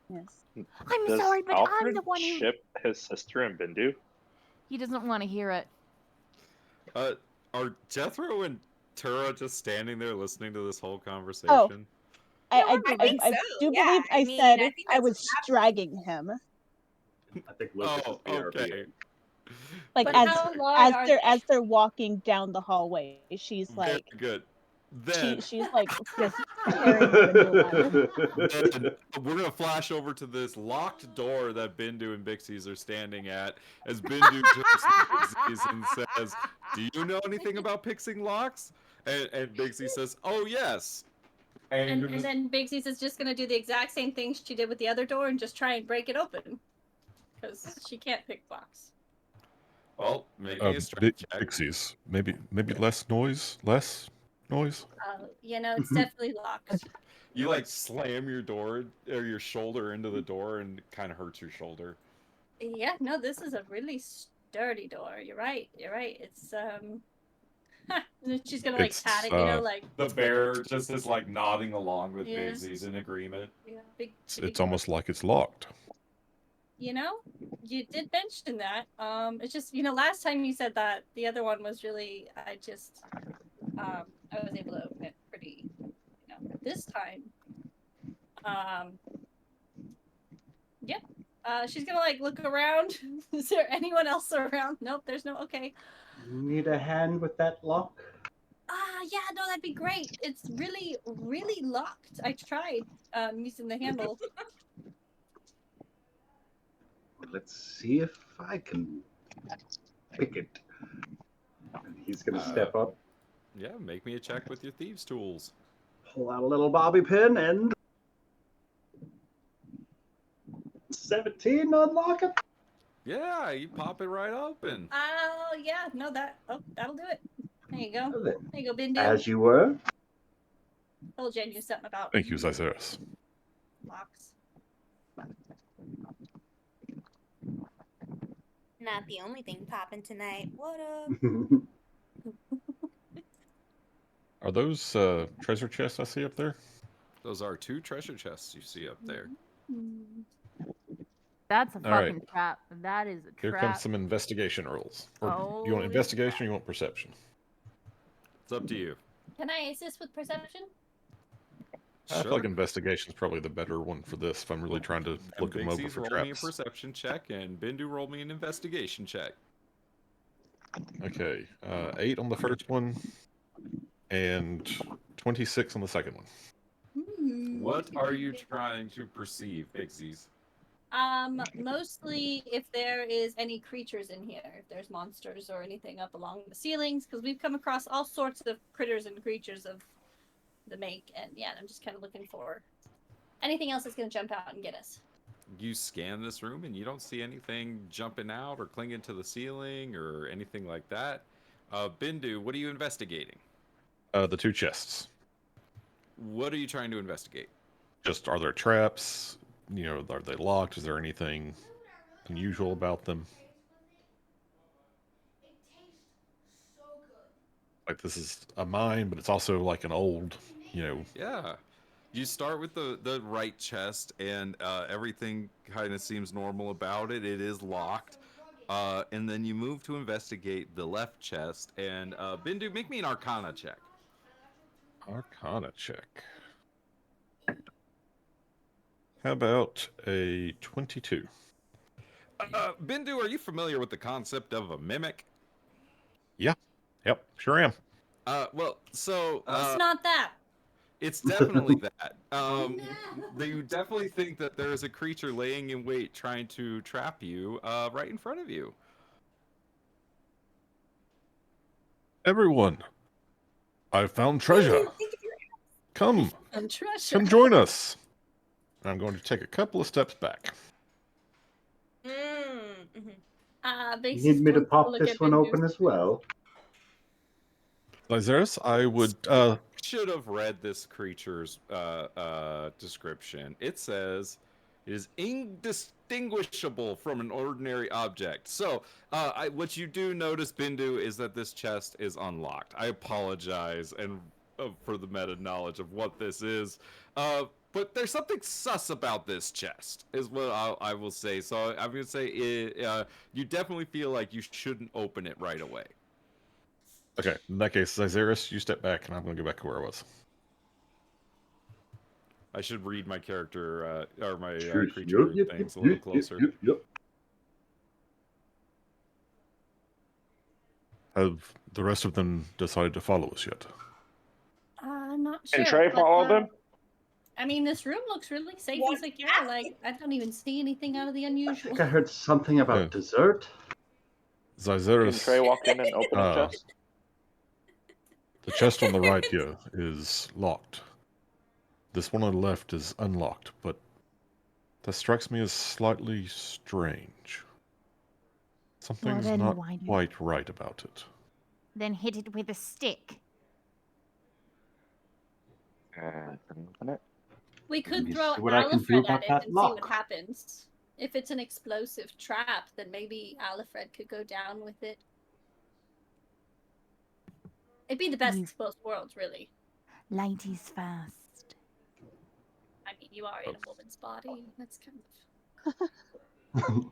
business. I'm Does sorry, but Alfred I'm the one who... ship his sister and Bindu? He doesn't want to hear it. Are Jethro and Tura just standing there listening to this whole conversation? Oh. I think so, do yeah. believe I I mean, said I think I that's was what's happening. dragging him. I think Lucas is BRB. okay. Like But as how long are they? as they're walking down the hallway, she's Very good. Then, she's just carrying him into the water. then we're gonna flash over to this locked door that Bindu and Bixies are standing at as Bindu turns to Bixies and says, "Do you know anything about fixing locks?" And Bixie says, "Oh yes." And then Bigsy's is just gonna do the exact same thing she did with the other door and just try and break it open. because she can't pick locks. Well, make me a strength check. Pixies. Maybe less noise. Less noise. It's definitely locked. You like slam your door or your shoulder into the door and it kind of hurts your shoulder. Yeah, no, this is a really sturdy door. You're right. It's she's gonna It's, pat it, like The bear just is like nodding along with Yeah. Bigsy's in agreement. yeah, big. It's almost like it's locked. You did mention that. It's just last time you said that the other one was really. I was able to open it pretty. This time. Yeah. She's gonna look around. Is there anyone else around? Nope, there's no. Okay. Need a hand with that lock? Yeah, no, that'd be great. It's really, really locked. I tried using the handle. Let's see if I can pick it. And he's gonna step up, Yeah, make me a check with your thieves' tools. pull out a little bobby pin, and 17 unlock it. Yeah, you pop it right open. Oh, yeah, no, that'll do it. There you go. There you go, Bindu. As you were. Told you I knew something about Thank you, Zyzeris. locks. Not the only thing popping tonight. What up? Are those treasure chests I see up there? Those are 2 treasure chests you see up there. That's a All right. fucking trap. That is a trap. Here comes some investigation rolls. Or you want Holy investigation or you want perception? It's up to you. Can I assist with perception? I feel like investigation is probably the better one for this if I'm really trying to look them over Bigsy's for roll me a traps. perception check, and Bindu roll me an investigation check. Okay, 8 on the first one, and 26 on the second one. What are you trying to perceive, Bigsy's? Mostly if there is any creatures in here, if there's monsters or anything up along the ceilings, because we've come across all sorts of critters and creatures of the make, and yeah, I'm just kind of looking for anything else that's going to jump out and get us. You scan this room and you don't see anything jumping out or clinging to the ceiling or anything like that. Bindu, what are you investigating? The 2 chests. What are you trying to investigate? Just, are there traps? Are they locked? Is there anything unusual about them? Like, this is a mine, but it's also like an old, Yeah. You start with the right chest, and everything kind of seems normal about it. It is locked. And then you move to investigate the left chest, and Bindu, make me an Arcana check. Arcana check. How about a 22? Bindu, are you familiar with the concept of a mimic? Yeah. Yep, sure am. It's not that. It's definitely that. You definitely think that there is a creature laying in wait trying to trap you right in front of you. Everyone, I found treasure. Come join us. I'm going to take a couple of steps back. You need me to pop this one open as well? Lysaris, I would... should have read this creature's description. It says it is indistinguishable from an ordinary object. So, what you do notice, Bindu, is that this chest is unlocked. I apologize and for the meta knowledge of what this is. But there's something sus about this chest, is what I will say. So I'm going to say you definitely feel like you shouldn't open it right away. Okay, in that case, Zyzeris, you step back, and I'm going to go back to where I was. I should read my character, or my Sure. creature things a little closer. Yep. Have the rest of them decided to follow us yet? I'm not sure. And Trey but, followed them? I mean, this room looks really safe and secure. Like, I don't even see anything out of the I unusual. think I heard something about dessert. Zyzeris... Can Trey walk in and open the chest? The chest on the right here is locked. This one on the left is unlocked, but That strikes me as slightly strange. Something's then not why do- quite right about it. Then hit it with a stick. We Let could me throw see what I can do Alfred about at it that and see what lock. happens. If it's an explosive trap, then maybe Alfred could go down with it. It'd be the best of both worlds, really. Ladies first. I mean, you are in a woman's body. That's kind of...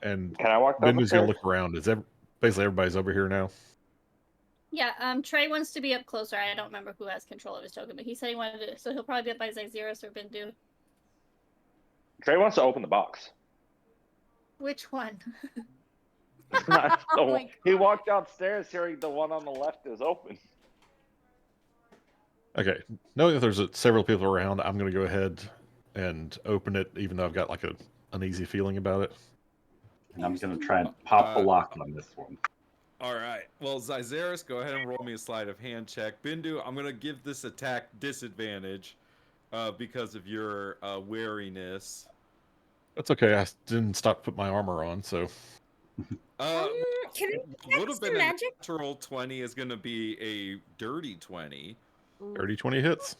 And Can I walk down the Bendu's gonna stairs? look around. Basically everybody's over here now? Yeah, Trey wants to be up closer. I don't remember who has control of his token, but he said he wanted to, so he'll probably be up by Xeros or Bindu. Trey wants to open the box. Which one? The Oh one- my he walked downstairs hearing the one on the left is open. Okay. Knowing that there's several people around, I'm gonna go ahead and open it, even though I've got like an uneasy feeling about it. And I'm going to try and pop the lock on this one. All right. Well, Xyzeris, go ahead and roll me a sleight of hand check. Bindu, I'm going to give this attack disadvantage because of your wariness. That's okay. I didn't stop to put my armor on, so. Can Would have been magic? a natural 20 is going to be a dirty 20. Dirty 20 hits.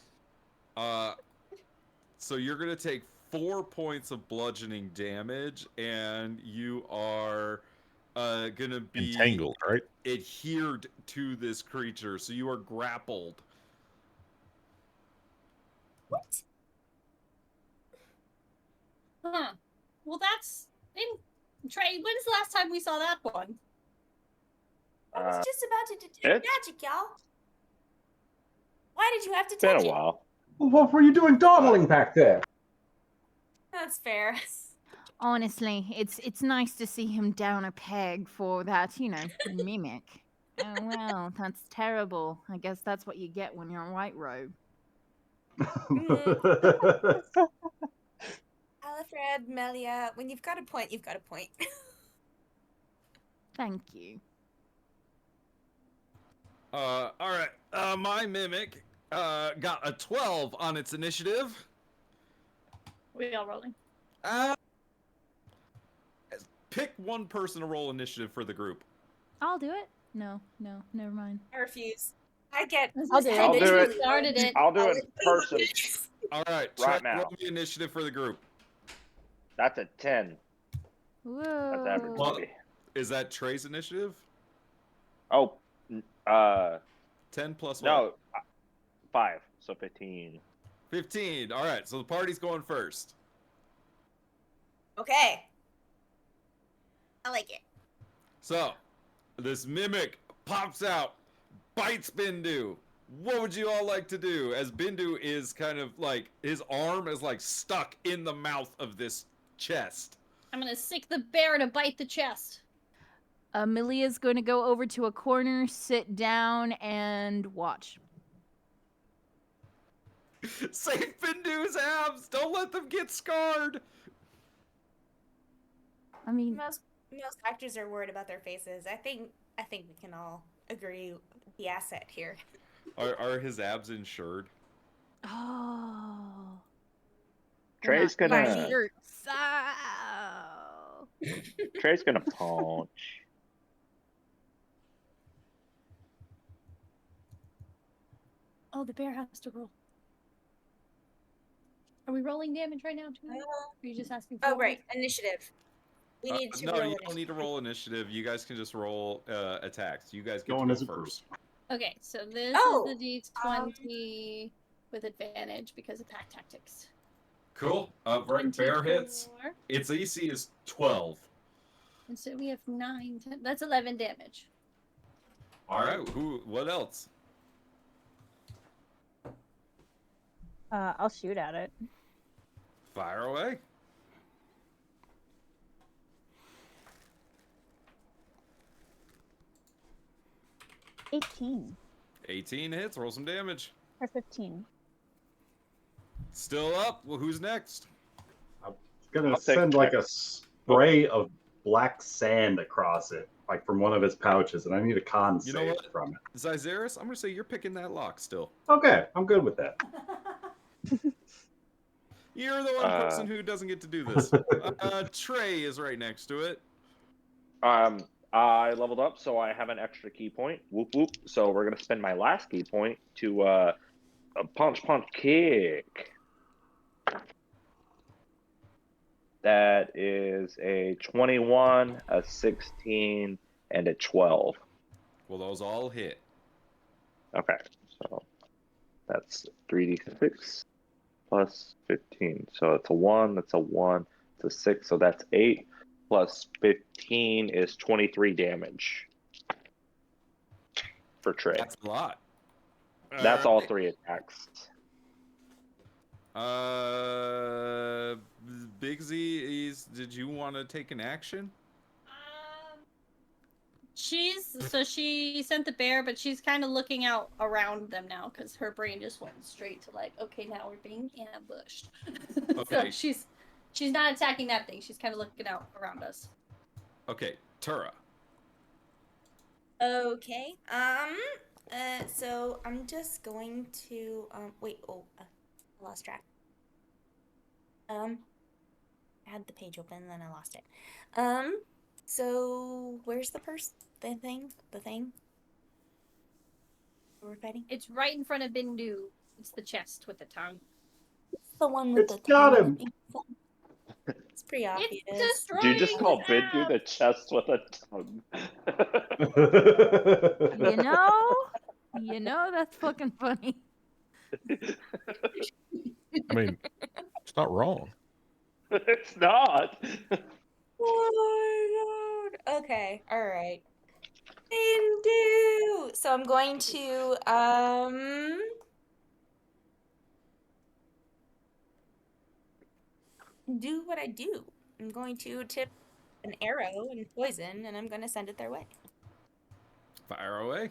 So you're going to take 4 points of bludgeoning damage, and you are going to be Entangled, right? adhered to this creature. So you are grappled. What? Huh. Well, that's... Trey, when's the last time we saw that one? I was just about to detect it's magic, y'all. Why did you have to been touch a it? while. Well, what were you doing dawdling back there? That's fair. Honestly, it's nice to see him down a peg for that, mimic. Oh well, that's terrible. I guess that's what you get when you're a white robe. Alfred, Melia, when you've got a point, you've got a point. Thank you. All right. My mimic got a 12 on its initiative. We all rolling? Pick one person to roll initiative for the group. I'll do it. No, never mind. I refuse. I get. I'll do it. I'll do it. Started it. I'll do it in person. All right. Right Trey, now. roll me initiative for the group. That's a 10. Whoa. That's average. Well, is that Trey's initiative? Oh, 10 plus what? no, 5. So 15. 15. All right. So the party's going first. Okay. I like it. So this mimic pops out, bites Bindu. What would you all like to do? As Bindu is kind of like, his arm is like stuck in the mouth of this chest. I'm gonna sick the bear to bite the chest. Amelia's going to go over to a corner, sit down, and watch. Save Bindu's abs! Don't let them get scarred! I mean, Most actors are worried about their faces. I think we can all agree the asset here. Are his abs insured? oh. Trey's They're not gonna. shirts. Oh. Trey's gonna punch. Oh, the bear has to roll. Are we rolling damage right now, too? Or are you just asking for Oh, right. Initiative. We need to No, roll you initiative. don't need to roll initiative. You guys can just roll attacks. You guys get Going to as go a group. first. Okay, so this Oh, is the D20 with advantage because of pack tactics. Cool. Right, bear hits. 24. Its AC is 12. And so we have 9, 10. That's 11 damage. All right. What else? I'll shoot at it. Fire away. $18 18 hits. Roll some damage. or 15. Still up. Well, who's next? I'm going I'll to take send like that. a spray of black sand across it, like from one of his pouches, and I need a con You know save what? from it. Xyzeris, I'm going to say you're picking that lock still. Okay, I'm good with that. You're the one person who doesn't get to do this. Trey is right next to it. I leveled up, so I have an extra key point. Whoop whoop. So we're gonna spend my last key point to a punch kick. That is a 21, a 16, and a 12. Well, those all hit. Okay, so that's 3d6 plus 15. So it's a 1, that's a 1, it's a 6, so that's 8 plus 15 is 23 damage for Trey. That's a lot. That's all 3 attacks. Big Z, did you want to take an action? She sent the bear, but she's kind of looking out around them now because her brain just went straight to like, okay, now we're being ambushed. Okay. So she's not attacking that thing. She's kind of looking out around us. Okay, Tura. Okay. So I'm just going to wait. Oh, I lost track. I had the page open, then I lost it. So where's the thing we're fighting? It's right in front of Bindu. It's the chest with the tongue. It's the one with the got tongue. him. It's pretty obvious. It's Do you just call destroying Bindu the chest with a tongue? You know that's fucking funny. I mean, it's not wrong. It's not. Oh my god. Okay, alright. Bindu! So I'm going to do what I do. I'm going to tip an arrow and poison, and I'm going to send it their way. Fire away.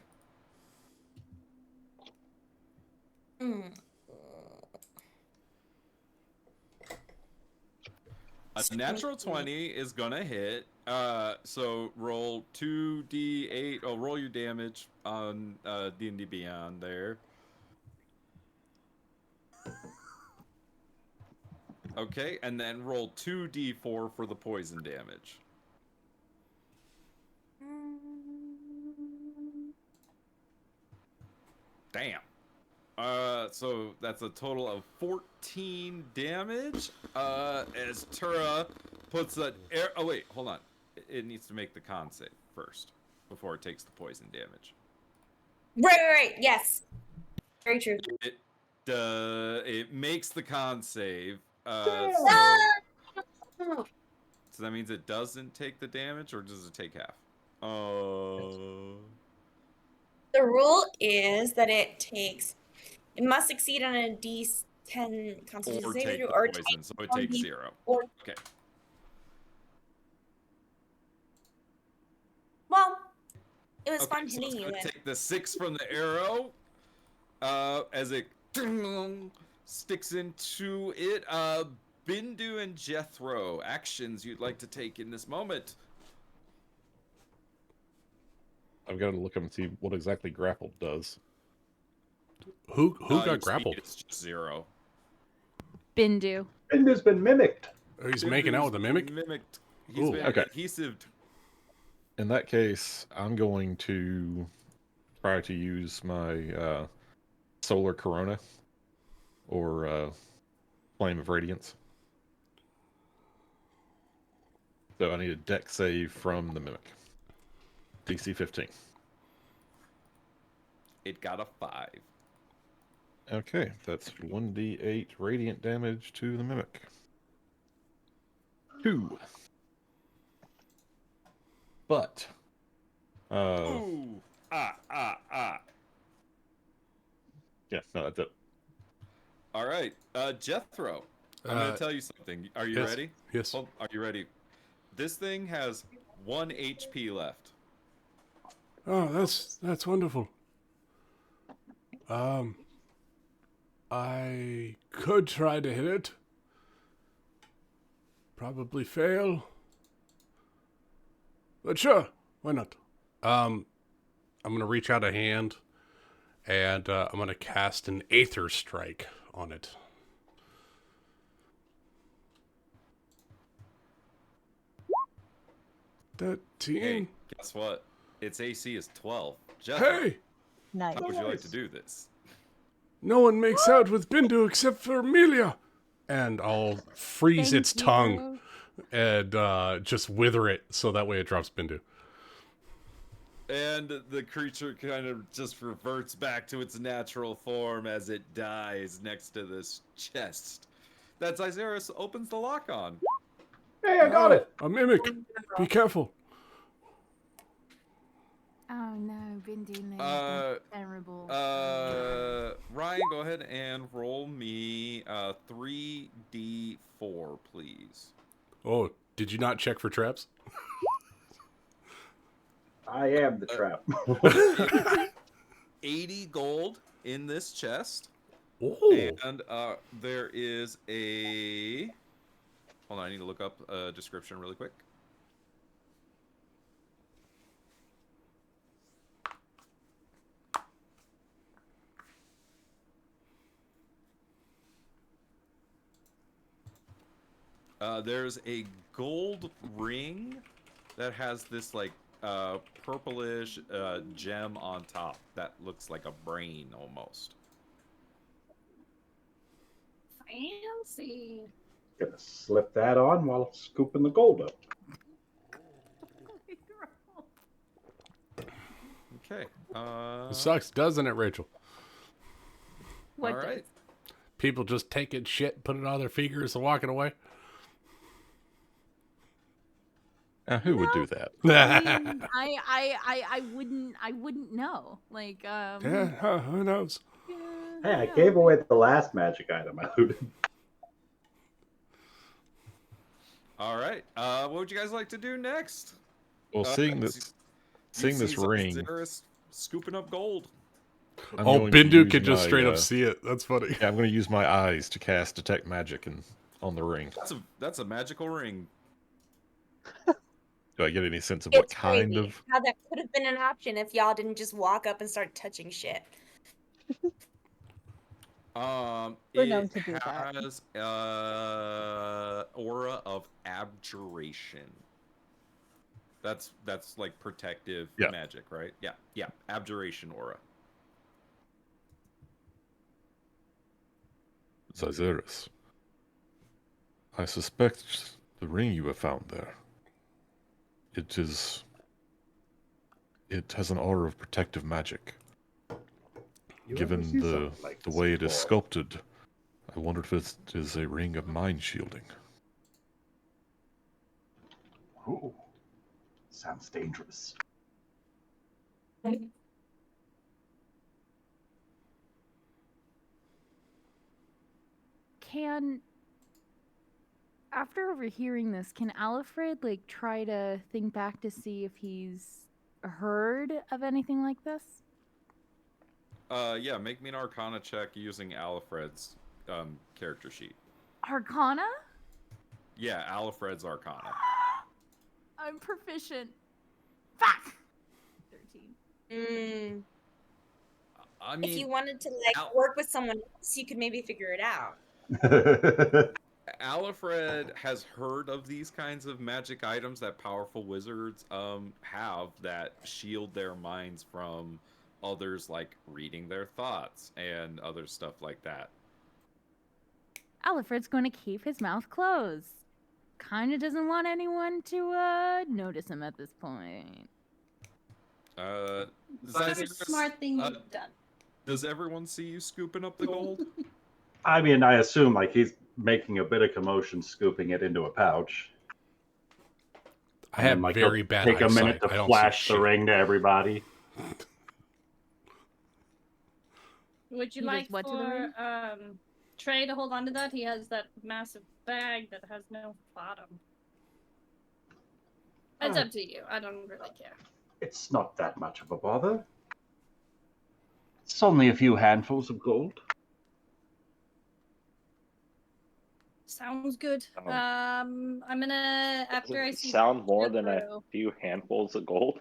A natural 20 is gonna hit. So roll 2d8. Oh, roll your damage on D&D Beyond there. Okay, and then roll 2d4 for the poison damage. Damn. So that's a total of 14 damage. As Tura puts an air. Oh wait, hold on. It needs to make the con save first before it takes the poison damage. Right. Yes. Very true. It makes the con save. No! So that means it doesn't take the damage, or does it take half? The rule is that it must succeed on a D10 Constitution Or saving take throw, the or poison, so it on takes D- 0. or- Okay. Well, it was fun So hitting it's you. gonna Then. take the 6 from the arrow, as it sticks into it. Bindu and Jethro, actions you'd like to take in this moment. I've got to look up and see what exactly grappled does. Who Your got grappled? speed is just 0. Bindu. Bindu's been mimicked. Oh, he's making out with a mimic? Mimicked. He's Ooh, been okay. adhesived. In that case, I'm going to try to use my Solar Corona or Flame of Radiance. So I need a deck save from the Mimic. DC 15. It got a 5. Okay, that's 1d8 radiant damage to the Mimic. 2. But Ooh. Yeah, no, that's it. All right. Jethro, I'm going to tell you something. Are you yes, ready? Yes. Oh, are you ready? This thing has 1 HP left. Oh, that's wonderful. I could try to hit it. Probably fail. But sure, why not? I'm gonna reach out a hand, and I'm gonna cast an Aether Strike on it. 13. guess what? Its AC is 12. Jeff, Hey! Nice. how would you like to do this? No one makes out with Bindu except for Amelia. And I'll freeze Thank its tongue you. and just wither it so that way it drops Bindu. And the creature kind of just reverts back to its natural form as it dies next to this chest. That's Isaias opens the lock on. Hey, I got it. A mimic. Be careful. Oh no, been doing that. Terrible. Ryan, go ahead and roll me 3d4, please. Oh, did you not check for traps? I am the trap. 80 gold in this chest. Oh. And there is a... Hold on, I need to look up a description really quick. There's a gold ring that has this like purplish gem on top that looks like a brain almost. Fancy. Gonna slip that on while scooping the gold up. Okay. It sucks, doesn't it, Rachel? What all right. does? People just taking shit, putting it on their fingers and walking away. Who would do that? I mean, I wouldn't know. Like, Yeah, who knows? Hey, I gave away the last magic item I looted. All right. What would you guys like to do next? Well, seeing you this see ring, Xeris scooping up gold. I'm Oh, going to Bindu use could just my, straight up see it. That's funny. Yeah, I'm going to use my eyes to cast detect magic on the ring. That's a magical ring. Do I get any sense of what It's kind crazy of? how that could have been an option if y'all didn't just walk up and start touching shit. We're It known to do that. has aura of abjuration. That's like protective magic, right? Yeah, abjuration aura. Xeris, I suspect the ring you have found there. It has an aura of protective magic. You ever Given see the something like this way it is before? sculpted, I wondered if it is a ring of mind shielding. Ooh, sounds dangerous. After overhearing this, can Alfred like try to think back to see if he's heard of anything like this? Yeah, make me an Arcana check using Alfred's character sheet. Arcana? Yeah, Alfred's Arcana. I'm proficient. Fuck! 13. I mean, If you wanted to like work with someone else, you could maybe figure it out. Alfred has heard of these kinds of magic items that powerful wizards have that shield their minds from others, like reading their thoughts and other stuff like that. Alfred's going to keep his mouth closed. Kind of doesn't want anyone to notice him at this point. Very smart thing you've done. Does everyone see you scooping up the gold? I mean, I assume like he's making a bit of commotion, scooping it into a pouch. I have And, like, very he'll bad take a minute eyesight. I to don't flash see the shit. ring to everybody. Would you He does like what to the ring? for Trey to hold on to that? He has that massive bag that has no bottom. It's up to you. I don't really care. It's not that much of a bother. It's only a few handfuls of gold. Sounds good. I'm gonna after I Does it see sound more than a Jethro- few handfuls of gold?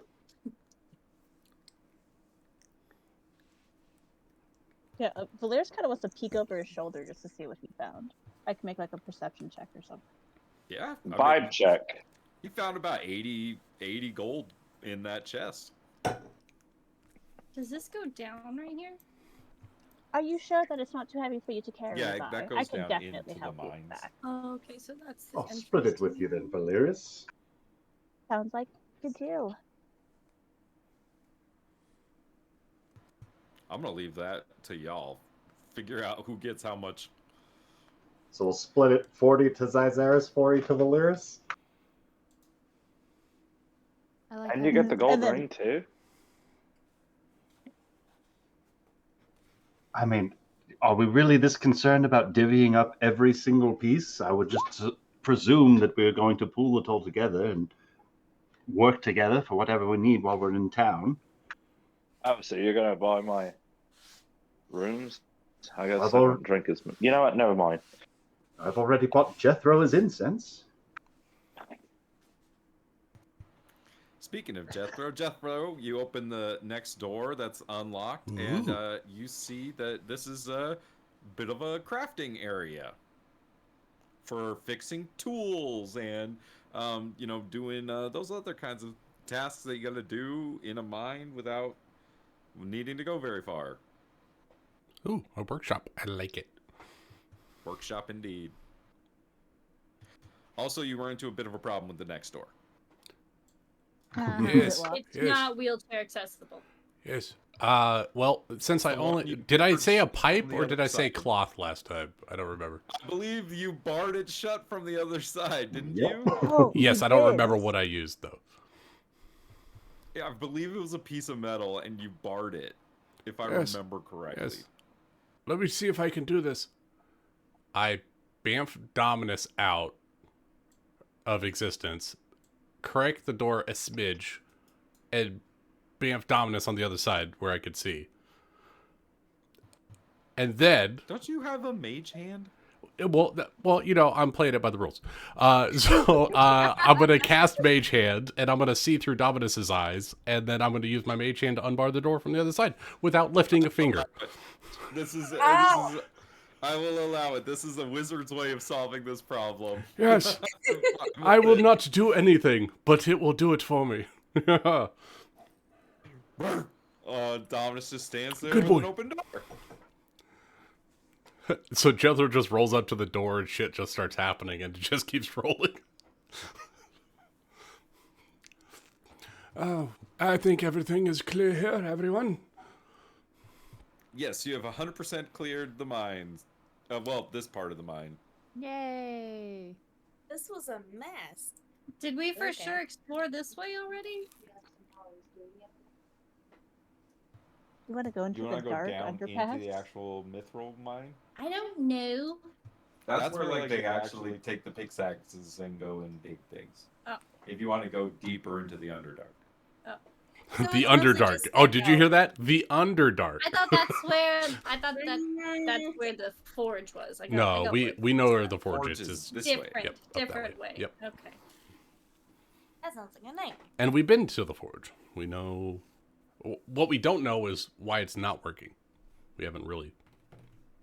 Yeah, Valerius kind of wants to peek over his shoulder just to see what he found. I can make like a perception check or something. Yeah. Vibe check. You found about 80 gold in that chest. Does this go down right here? Are you sure that it's not too heavy for you to carry? Yeah, by? that goes I can down definitely into help the you mines. with that. Oh, okay, so that's the I'll entrance. split it with you then, Valerius. Sounds like a good deal. I'm gonna leave that to y'all. Figure out who gets how much. So we'll split it 40 to Zyzaris, 40 to Valerius. I like And that. you get the gold And then- ring too. I mean, are we really this concerned about divvying up every single piece? I would just presume that we're going to pool it all together and work together for whatever we need while we're in town. Oh, so you're gonna buy my rooms? I guess I've I al- don't drink as much. You know what? Never mind. I've already bought Jethro his incense. Speaking of Jethro, you open the next door that's unlocked, and you see that this is a bit of a crafting area for fixing tools and, doing those other kinds of tasks that you got to do in a mine without needing to go very far. Ooh, a workshop. I like it. Workshop indeed. Also, you run into a bit of a problem with the next door. Yes. It's Yes. not wheelchair accessible. Yes. Well, since I The one only you did I say a purchased pipe from the or did other I say side. cloth last time? I don't remember. I believe you barred it shut from the other side, didn't Yep. you? Oh, Yes, you I don't did. remember what I used though. Yeah, I believe it was a piece of metal and you barred it, if I Yes. remember correctly. Yes. Let me see if I can do this. I bamf Dominus out of existence, crack the door a smidge, and bamf Dominus on the other side where I could see. And then, Don't you have a mage hand? well, I'm playing it by the rules. So I'm gonna cast Mage Hand, and I'm gonna see through Dominus's eyes, and then I'm gonna use my Mage Hand to unbar the door from the other side without lifting a finger. This is Ow! I will allow it. This is a wizard's way of solving this problem. Yes, I will not do anything, but it will do it for me. Dominus just stands there Good with boy. an open door. So Jethro just rolls up to the door and shit just starts happening and it just keeps rolling. Oh, I think everything is clear here, everyone. Yes, you have 100% cleared the mines. This part of the mine. Yay! This was a mess. Did we for Okay. sure explore this way already? You want to go Do into you the want to go dark down underpass? into the actual mithril mine? I don't know. That's where like they actually take the pickaxes and go and dig things. Oh. If you want to go deeper into the Underdark. So The it's mostly Underdark. just Oh, did you like, hear that? The Underdark. I thought that's where that's where the forge was. I No, got we where know where it's the forge Forge is. is It's this way. different, Yep, up that different way. way. Yep. Okay. That sounds like a night. And we've been to the forge. We know. What we don't know is why it's not working. We haven't really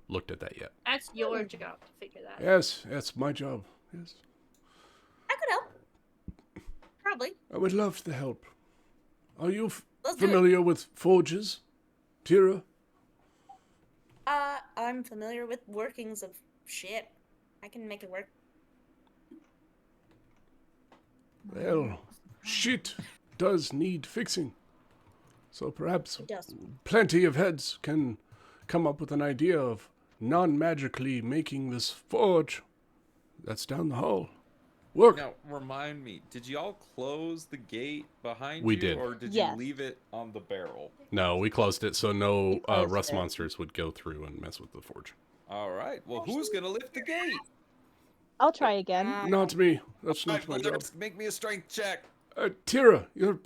looked at that yet. That's your job to figure that out. Yes, that's my job. Yes, I could help. Probably. I would love to help. Are you Let's do it. familiar with forges, Tira? I'm familiar with workings of shit. I can make it work. Well, shit does need fixing. So perhaps It does. plenty of heads can come up with an idea of non-magically making this forge that's down the hall work. Now, remind me, did you all close the gate behind We you? did. Or did Yes. you leave it on the barrel? No, we closed it so no We closed rust it. monsters would go through and mess with the forge. All right. Well, who's going to lift the gate? I'll try again. Not me. That's All not right, my well, job. let's make me a strength check. Tira, you're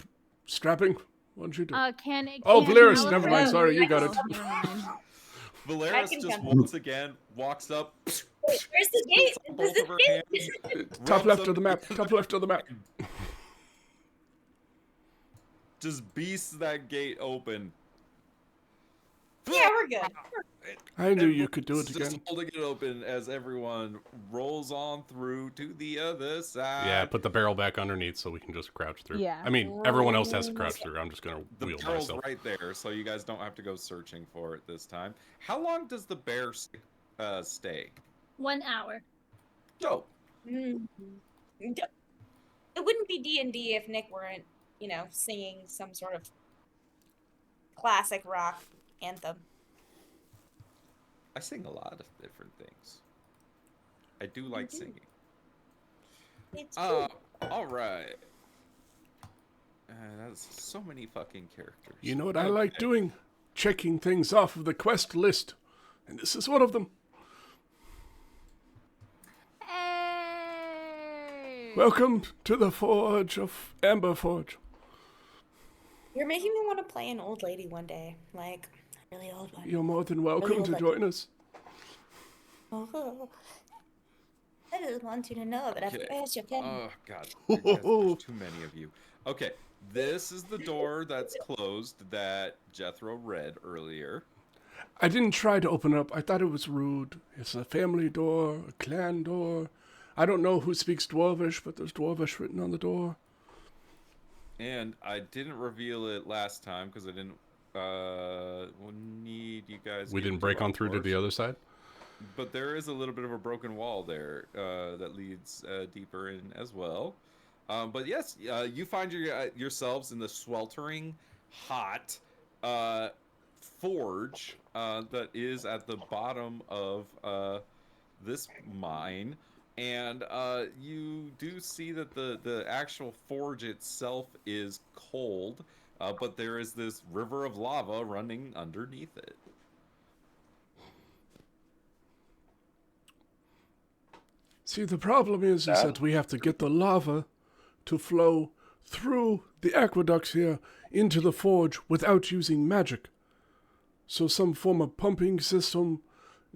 strapping. What don't you do? Can Oh, can Valeris, Alfred- never mind. Sorry, you got it. Oh, never mind. Valeris can just come. once again walks up. Wait, where's the gate? puts Does both it of her fit? hands, Top rubs left them of the map. together, Top left of the map. Just beasts that gate open. Yeah, we're good. I knew you could do it Just again. holding it open as everyone rolls on through to the other side. Yeah, put the barrel back underneath so we can just crouch through. Yeah. I mean, everyone else has to crouch through. I'm just gonna The wheel barrel's myself. right there, so you guys don't have to go searching for it this time. How long does the bear stay? 1 hour. Dope. Mm. It wouldn't be D&D if Nick weren't, singing some sort of classic rock anthem. I sing a lot of different things. I do like singing. It's true. All right. That's so many fucking characters. You know what I like doing? Checking things off of the quest list. And this is one of them. Hey! Welcome to the Forge of Amber Forge. You're making me want to play an old lady one day. Like, a really old one. You're more than welcome to join us. Oh. I just want you to know that I've crashed your pen. Oh, God. There's too many of you. Okay. This is the door that's closed that Jethro read earlier. I didn't try to open up. I thought it was rude. It's a family door, a clan door. I don't know who speaks Dwarvish, but there's Dwarvish written on the door. And I didn't reveal it last time because I didn't need you guys. We didn't break on through to the other side? But there is a little bit of a broken wall there that leads deeper in as well. But yes, you find yourselves in the sweltering hot forge that is at the bottom of this mine. And you do see that the actual forge itself is cold, but there is this river of lava running underneath it. See, the problem is that we have to get the lava to flow through the aqueducts here into the forge without using magic. So some form of pumping system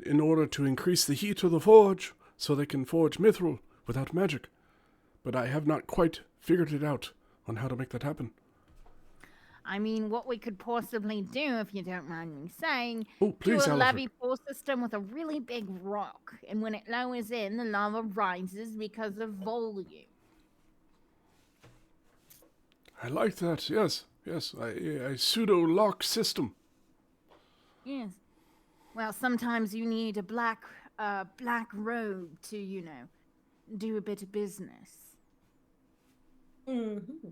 in order to increase the heat of the forge so they can forge mithril without magic. But I have not quite figured it out on how to make that happen. I mean, what we could possibly do, if you don't mind me saying, Oh, please, do a Alfred. levee pour system with a really big rock, and when it lowers in, the lava rises because of volume. I like that, yes. Yes, a pseudo-lock system. Yes. Well, sometimes you need a black robe to, do a bit of business. Mm-hmm.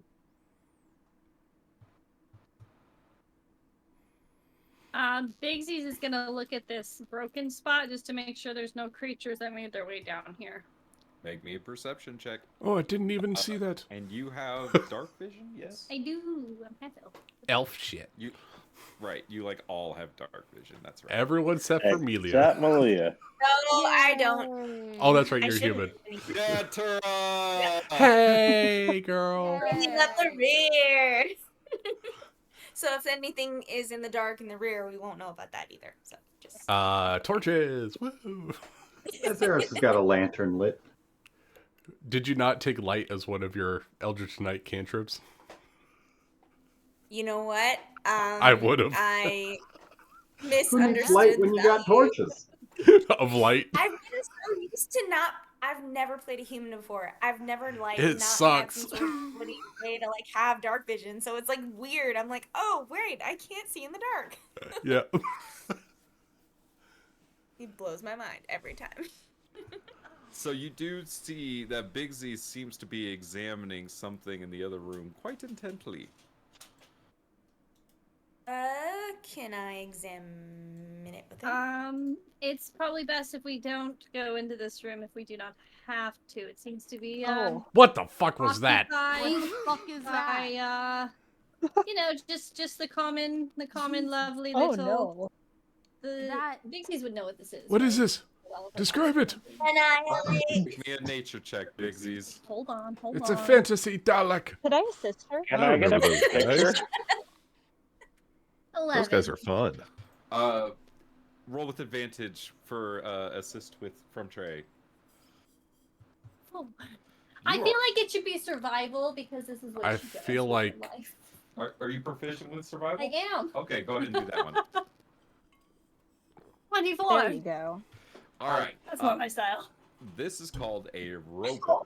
Bigsies is gonna look at this broken spot just to make sure there's no creatures that made their way down here. Make me a perception check. Oh, I didn't even see that. And you have dark vision, yes? I do. I'm half elf. Elf shit. Right, you all have dark vision, that's right. Everyone except for Melia. Except Malia. No, I don't. Oh, that's right, I you're shouldn't. human. Yeah, Tura! Hey, girl. Bringing up the rear. So if anything is in the dark in the rear, we won't know about that either. So just. Torches. Woo. Azaris has got a lantern lit. Did you not take light as one of your Eldritch Knight cantrips? You know what? I would have. I Who needs misunderstood. light when you got torches? Of light. I've been so used to not. I've never played a human before. I've never It not sucks. had some sort of way to have dark vision. So it's weird. I'm like, oh wait, I can't see in the dark. Yeah. It blows my mind every time. So you do see that Big Z seems to be examining something in the other room quite intently. Can I examine it with him? It's probably best if we don't go into this room if we do not have to. It seems to be What the fuck was that? What the fuck is that? Just the common lovely Oh little. no. The That- Bigsies would know what this is. What right? is this? Describe it. Make me a nature check, Big Z's. Hold on. It's a fantasy Dalek. Could I assist her? Can I get a those picture? guys. 11. Those guys are fun. Roll with advantage for assist from Trey. Oh. I feel like it should be survival because this is what I she does feel with her like- life. Are you proficient with survival? I am. Okay, go ahead and do that one. 24. There you go. All right. That's not my style. This is called a roper.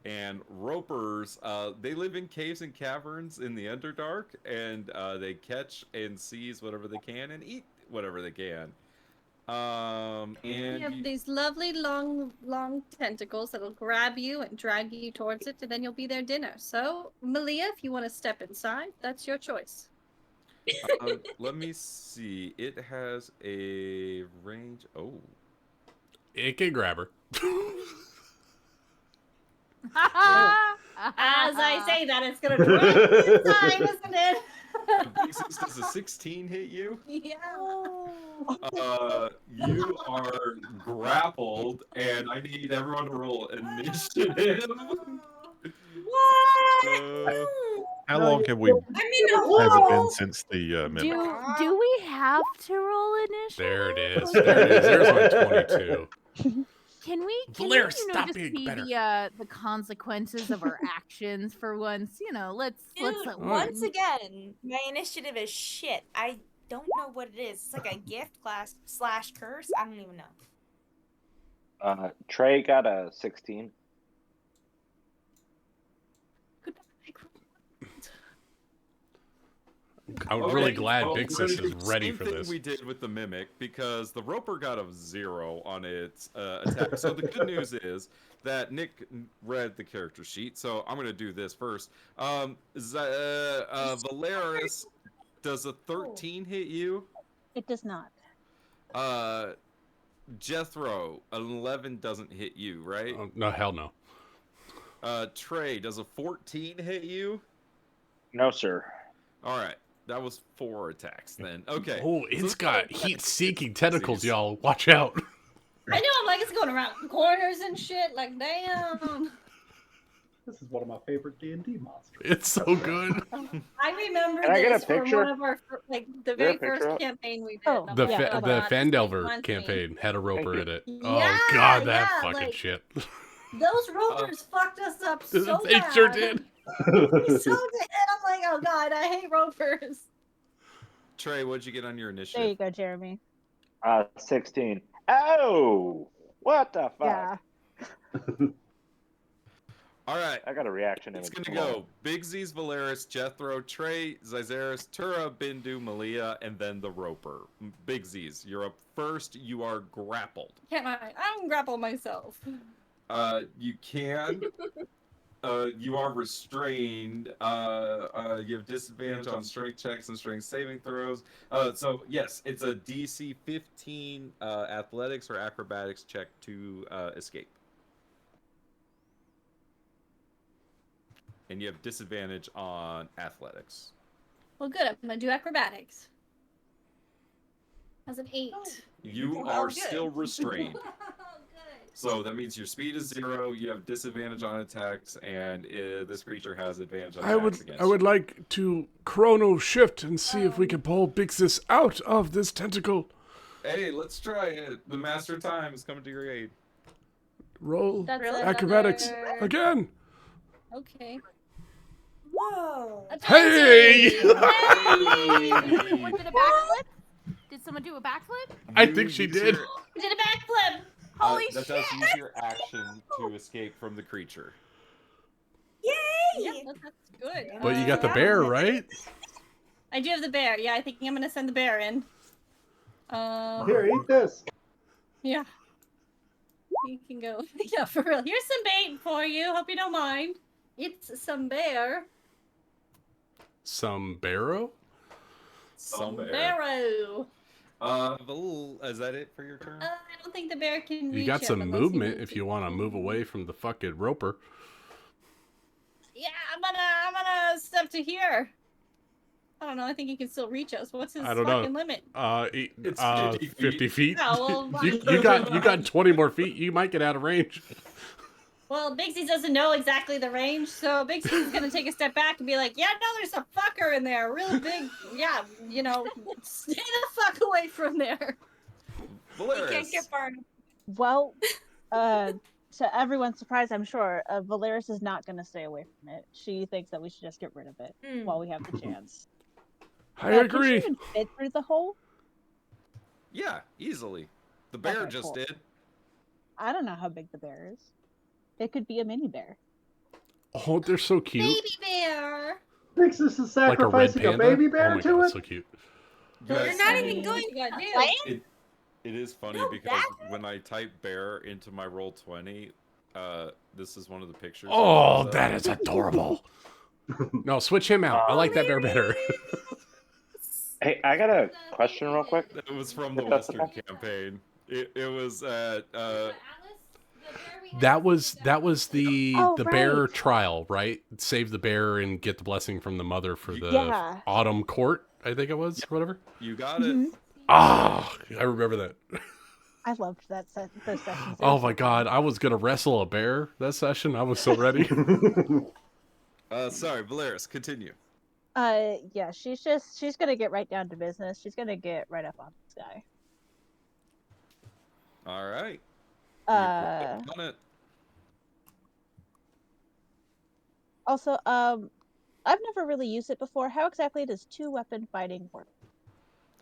And ropers, they live in caves and caverns in the Underdark, and they catch and seize whatever they can and eat whatever they can. And You have these lovely long tentacles that'll grab you and drag you towards it, and then you'll be their dinner. So, Malia, if you want to step inside, that's your choice. let me see. It has a range. Oh. It can grab her. As I say that, it's gonna drag you inside, isn't it? Does a 16 hit you? Yeah. You are grappled, and I need everyone to roll initiative. What? How long have we? I'm in a Has it been hole. since the mimic? Do we have to roll initiative? There it is. There it is. There's my 22. Can we Blair, stop just being see better. the consequences of our actions for once? let's Dude, Alright. once again, my initiative is shit. I don't know what it is. It's like a gift class / curse. I don't even know. Trey got a 16. I'm really glad Well, Big we're gonna Sis do is the ready same for thing this. we did with the mimic, because the roper got a 0 on its attack. So the good news is that Nick read the character sheet, so I'm gonna do this first. Valeris, does a 13 hit you? It does not. Jethro, an 11 doesn't hit you, right? No, hell no. Trey, does a 14 hit you? No, sir. All right. That was 4 attacks then. Okay. Oh, it's So- got heat-seeking tentacles, y'all. Watch out. I know, I'm like, it's going around corners and shit. Like, damn. This is one of my favorite D&D monsters. It's so good. I remember Can I get a this from picture? one of our, the Is there a very picture first up? campaign we did. Oh, and I'm The like, yeah, oh the God, Fandelver this is campaign had a roper you. in it. Yeah, Oh god, that yeah, fucking like- shit. Those ropers fucked us up so They bad. sure did. So did. I'm like, oh God, I hate ropers. Trey, what'd you get on your There you initiative? go, Jeremy. 16. Oh! What the fuck? Yeah. All right. I got a reaction It's image. gonna go Big Z's, Valeris, Jethro, Trey, Zyzeris, Tura, Bindu, Malia, and then the roper. Big Z's, you're up first. You are grappled. Can't I can grapple myself. You can. You are restrained. You have disadvantage on strength checks and strength saving throws. So yes, it's a DC 15 athletics or acrobatics check to escape. And you have disadvantage on athletics. Well, good. I'm gonna do acrobatics. As an 8. You Oh, are good. still restrained. Good. So that means your speed is 0, you have disadvantage on attacks, and this creature has advantage on attacks against I would like to chrono shift and see if we can pull Big Sis out of this tentacle. you. Hey, let's try it. The Master of Time is coming to your aid. Roll That's acrobatics another- again. Okay. Whoa. A Hey! 20. Someone did a backflip? Did someone do a backflip? I You think she use did. your- I did a backflip. Holy that shit! does use your action to escape from the creature. Yay! Yeah, that's good. But you got the bear, right? I do have the bear. Yeah, I think I'm gonna send the bear in. Here, eat this. Yeah. You can go. Yeah, for real. Here's some bait for you. Hope you don't mind. It's some bear. Some barrow? Some bear. Barrow. Is that it for your turn? I don't think the bear can reach You got him some unless he movement moves if you want to move away from the fucking roper. Yeah, I'm gonna step to here. I don't know. I think he can still reach us. What's his I don't know. fucking limit? It's 50 feet. Oh, well, you got 20 more feet. You might get out of range. Well, Bixie doesn't know exactly the range, so Bixie's gonna take a step back and be like, "Yeah, no, there's a fucker in there, really big. Yeah, you know, stay the fuck away from there." We Valeris. can't get far enough. Well, to everyone's surprise, I'm sure, Valeris is not going to stay away from it. She thinks that we should just get rid of it while we have the chance. I Can agree. she even fit through the hole? Yeah, easily. The bear Okay, just cool. did. I don't know how big the bear is. It could be a mini bear. Oh, they're so cute. Baby bear. Nixus is Like a red sacrificing a, panda. baby Oh bear my to god, it. so cute. You're Guys, not I even mean, going what you gotta to do? plan? it is funny No, because when I type bear into my Roll20, this is one of the pictures. Oh, that that is adorable. No, switch him out. I like that bear better. Hey, I got a question real quick. That was from the If that's Western okay. campaign. It was That was the Oh, bear right. trial, right? Save the bear and get the blessing from the mother for the Yeah. autumn court. I think it was, whatever. you got it. Ah, I remember that. I loved that those sessions. They Oh were so my god, fun. I was gonna wrestle a bear that session. I was so ready. Sorry, Valeris, continue. Yeah, she's gonna get right down to business. She's gonna get right up on this guy. All right. Uh, On it. also, I've never really used it before. How exactly does 2-weapon fighting work?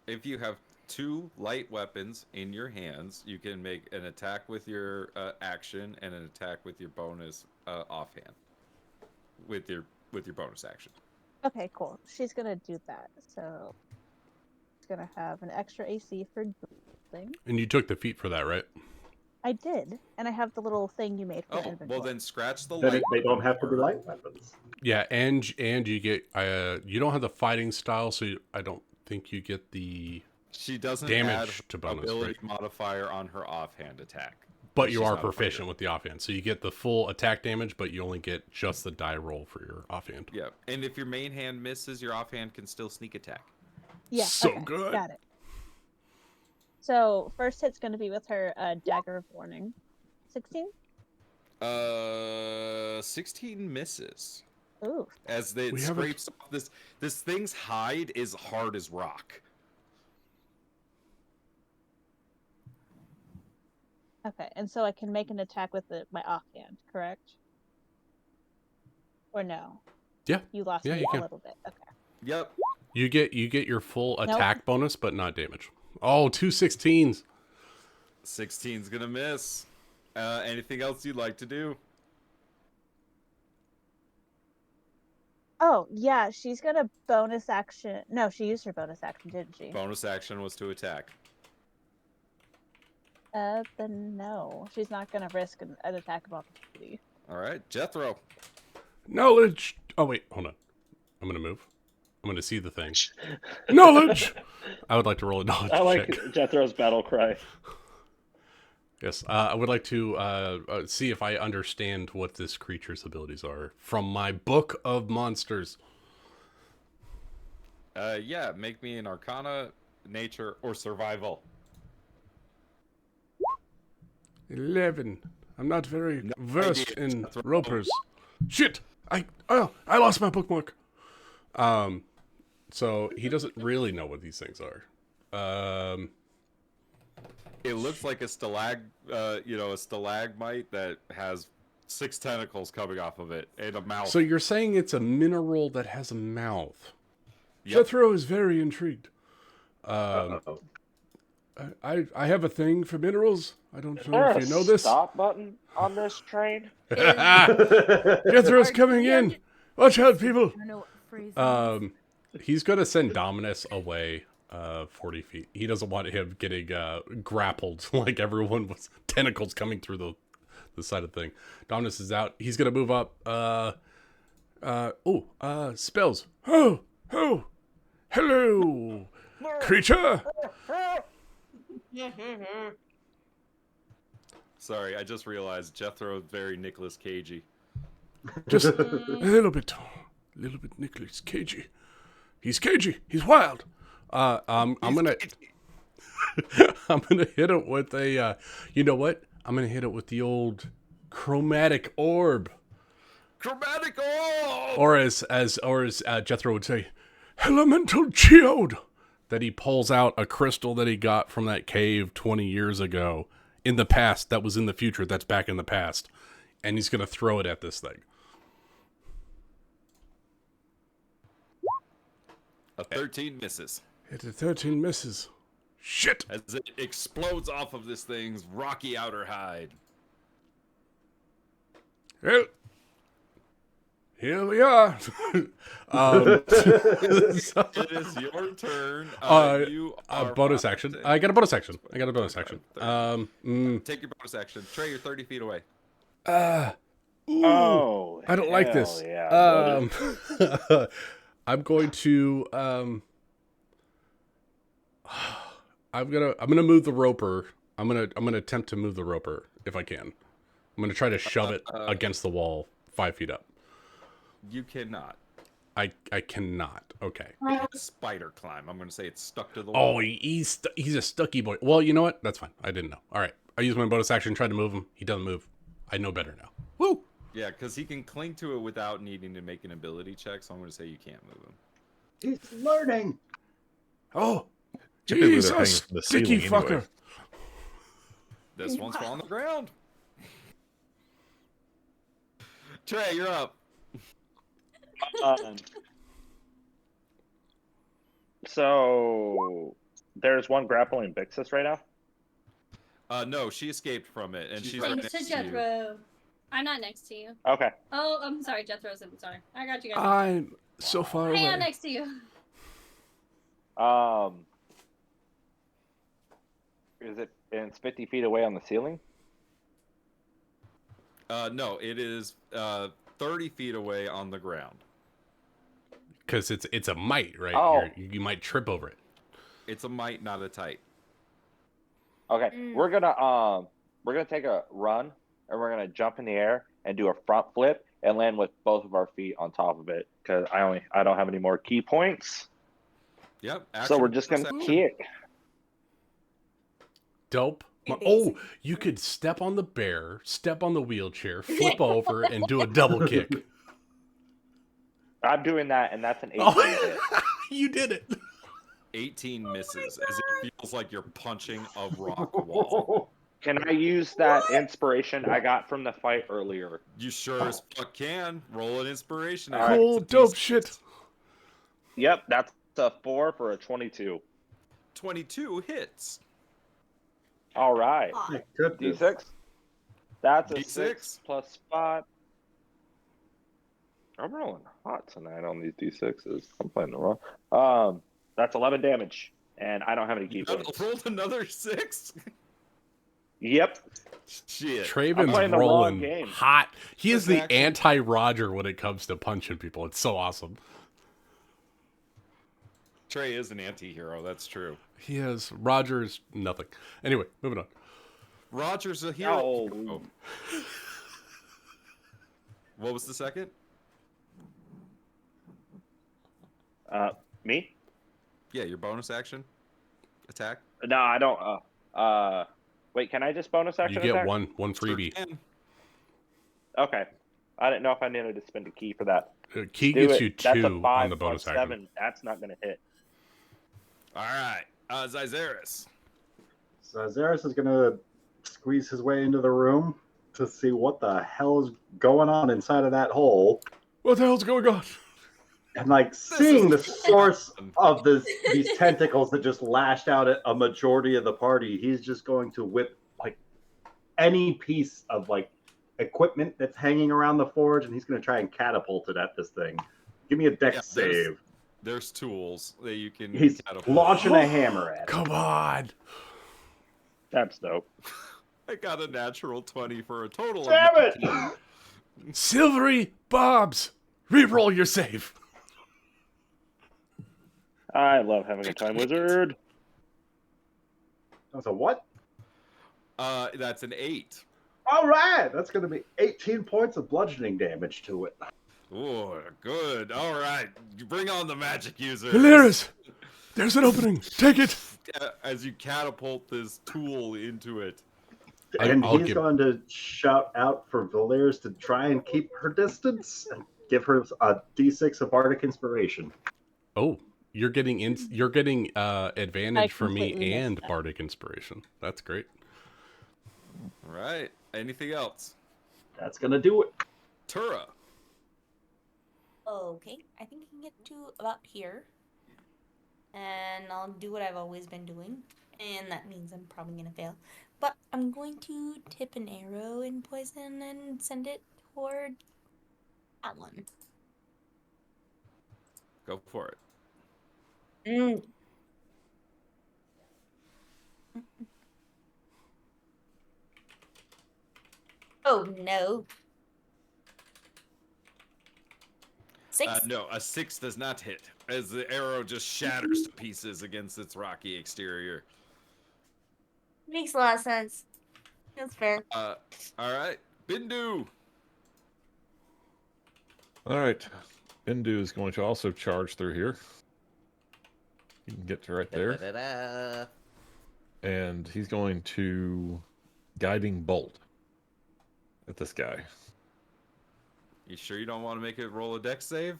If you have 2 light weapons in your hands, you can make an attack with your action and an attack with your bonus offhand. With your bonus action. Okay, cool. She's gonna do that. So she's gonna have an extra AC for dueling. And you took the feat for that, right? I did, and I have the little thing you made for Oh, inventory. well then scratch the Then light. they don't weapon have to be part. light weapons. Yeah, and you get you don't have the fighting style, so I don't think you get the She doesn't damage add to bonus, ability right? modifier on her offhand attack. But She's you are not a proficient fighter. with the offhand, so you get the full attack damage, but you only get just the die roll for your offhand. Yeah, and if your main hand misses, your offhand can still sneak attack. Yeah, So okay, good. got it. So first hit's gonna be with her dagger of warning. 16. 16 misses. Ooh. As they We have a- scrapes off this thing's hide is hard as rock. Okay, and so I can make an attack with my offhand, correct? Or no? Yeah. You lost Yeah, me you a can. little bit. Okay. Yep. You get your full Nope. attack bonus, but not damage. Oh, 2 16s. 16's gonna miss. Anything else you'd like to do? Oh, yeah, she's gonna bonus action. No, she used her bonus action, didn't she? Bonus action was to attack. Then no. She's not gonna risk an attack of opportunity. All right, Jethro. Knowledge. Oh wait, hold on. I'm gonna move. I'm gonna see the thing. Knowledge. I would like to roll a knowledge I like check. Jethro's battle cry. Yes, I would like to see if I understand what this creature's abilities are from my book of monsters. Yeah, make me an Arcana, Nature, or Survival. 11. I'm not very No versed idea, in Jethro. ropers. Shit! I lost my bookmark. So he doesn't really know what these things are. It looks like a a stalagmite that has 6 tentacles coming off of it and a mouth. So you're saying it's a mineral that has a mouth? Yep. Jethro is very intrigued. Uh-oh. I have a thing for minerals. I don't Is know there if a you know this. stop button on this train? Jethro's coming in. Watch out, people. I don't know what phrase that is. He's gonna send Dominus away 40 feet. He doesn't want him getting grappled like everyone with tentacles coming through the side of the thing. Dominus is out. He's gonna move up. Spells. Oh, hello, creature. Sorry, I just realized Jethro is very Nicolas Cagey. Just a little bit Nicolas Cagey. He's cagey. He's wild. I'm gonna I'm gonna hit it with a. You know what? I'm gonna hit it with the old chromatic orb, Chromatic orb! or as Jethro would say, elemental geode. That he pulls out a crystal that he got from that cave 20 years ago in the past. That was in the future. That's back in the past, and he's gonna throw it at this thing. A 13 misses. It's a 13 misses. Shit! As it explodes off of this thing's rocky outer hide. Well, here we are. It is your turn. You are bonus fine. action. I got a bonus action. Take your bonus action. Trey, you're 30 feet away. Oh, I don't like this. Yeah, I'm going to I'm gonna move the roper. I'm gonna attempt to move the roper if I can. I'm gonna try to shove it against the wall 5 feet up. You cannot. I cannot. Okay. Spider climb. I'm gonna say it's stuck to the wall. Oh, he's a stucky boy. Well, you know what? That's fine. I didn't know. All right. I used my bonus action, tried to move him. He doesn't move. I know better now. Woo! Yeah, because he can cling to it without needing to make an ability check. So I'm gonna say you can't move him. He's learning. Oh, Typically he's they're a hanging from the sticky ceiling fucker. anyway. This one's on the ground. Trey, you're up. So there's one grappling Vixus right now. No, she escaped from it, and she's right Thanks next to to you. Jethro. I'm not next to you. Okay. Oh, I'm sorry, Jethro's in. Sorry. I got you guys. I'm so far I am away. next to you. Is it? And it's 50 feet away on the ceiling. No, it is 30 feet away on the ground. Because it's a mite, right? Oh. You might trip over it. It's a might, not a tight. Okay, we're gonna take a run and we're gonna jump in the air and do a front flip and land with both of our feet on top of it because I don't have any more key points. Yep. So we're just gonna kick. Dope. Oh, you could step on the bear, step on the wheelchair, flip over, and do a double kick. I'm doing that, and that's an 18 hit. You did it. 18 misses, as it feels like you're punching a rock wall. Can I use that inspiration I got from the fight earlier? You sure as fuck can. Roll an inspiration. Cool, dope shit. Yep, that's a 4 for a 22. 22 hits. All right. D6. That's a D6. 6 plus 5. I'm rolling hot tonight on these D6s. I'm playing the wrong. That's 11 damage, and I don't have any key points. Rolled another 6? Yep. Shit. Traven's playing the wrong rolling game. hot. He is the Exactly. anti-Roger when it comes to punching people. It's so awesome. Trey is an anti-hero, that's true. He is. Roger is nothing. Anyway, moving on. Roger's a hero. Oh. What was the second? Me? Yeah, your bonus action attack. No, I don't. Wait, can I just bonus action You get attack? one freebie. Okay. I didn't know if I needed to spend a key for that. Key Do gets it. you That's a 2 5 on the bonus plus action. 7. That's not going to hit. All right, Zyzeris. So Zaris is going to squeeze his way into the room to see what the hell is going on inside of that hole. What the hell's going on? And like seeing the source of these tentacles that just lashed out at a majority of the party, he's just going to whip like any piece of like equipment that's hanging around the forge, and he's going to try and catapult it at this thing. Give me a dex save. There's tools that you can. He's catapult. launching a hammer at it. Come on. That's dope. I got a natural 20 for a total Damn of it! 19. Silvery Bobs, reroll your save. I love having a time wizard. That's a what? That's an 8. All right, that's going to be 18 points of bludgeoning damage to it. Oh, good. All right, you bring on the magic user. Hilaris, there's an opening. Take it. As you catapult this tool into it. And I'll he's going to shout out for Valeris to try and keep her distance and give her a d6 of Bardic Inspiration. Oh, you're getting advantage for me completely missed and that. Bardic Inspiration. That's great. All right. Anything else? That's going to do it. Tura. Okay, I think I can get to about here. And I'll do what I've always been doing And that means I'm probably going to fail. But I'm going to tip an arrow in poison and send it toward that one. Go for it. Mm. Oh, no. 6? No, a 6 does not hit, as the arrow just shatters to pieces against its rocky exterior. Makes a lot of sense. That's fair. All right, Bindu. All right. Bindu is going to also charge through here. You can get to right there. Da-da-da-da. And he's going to guiding bolt at this guy. You sure you don't want to make it roll a dex save?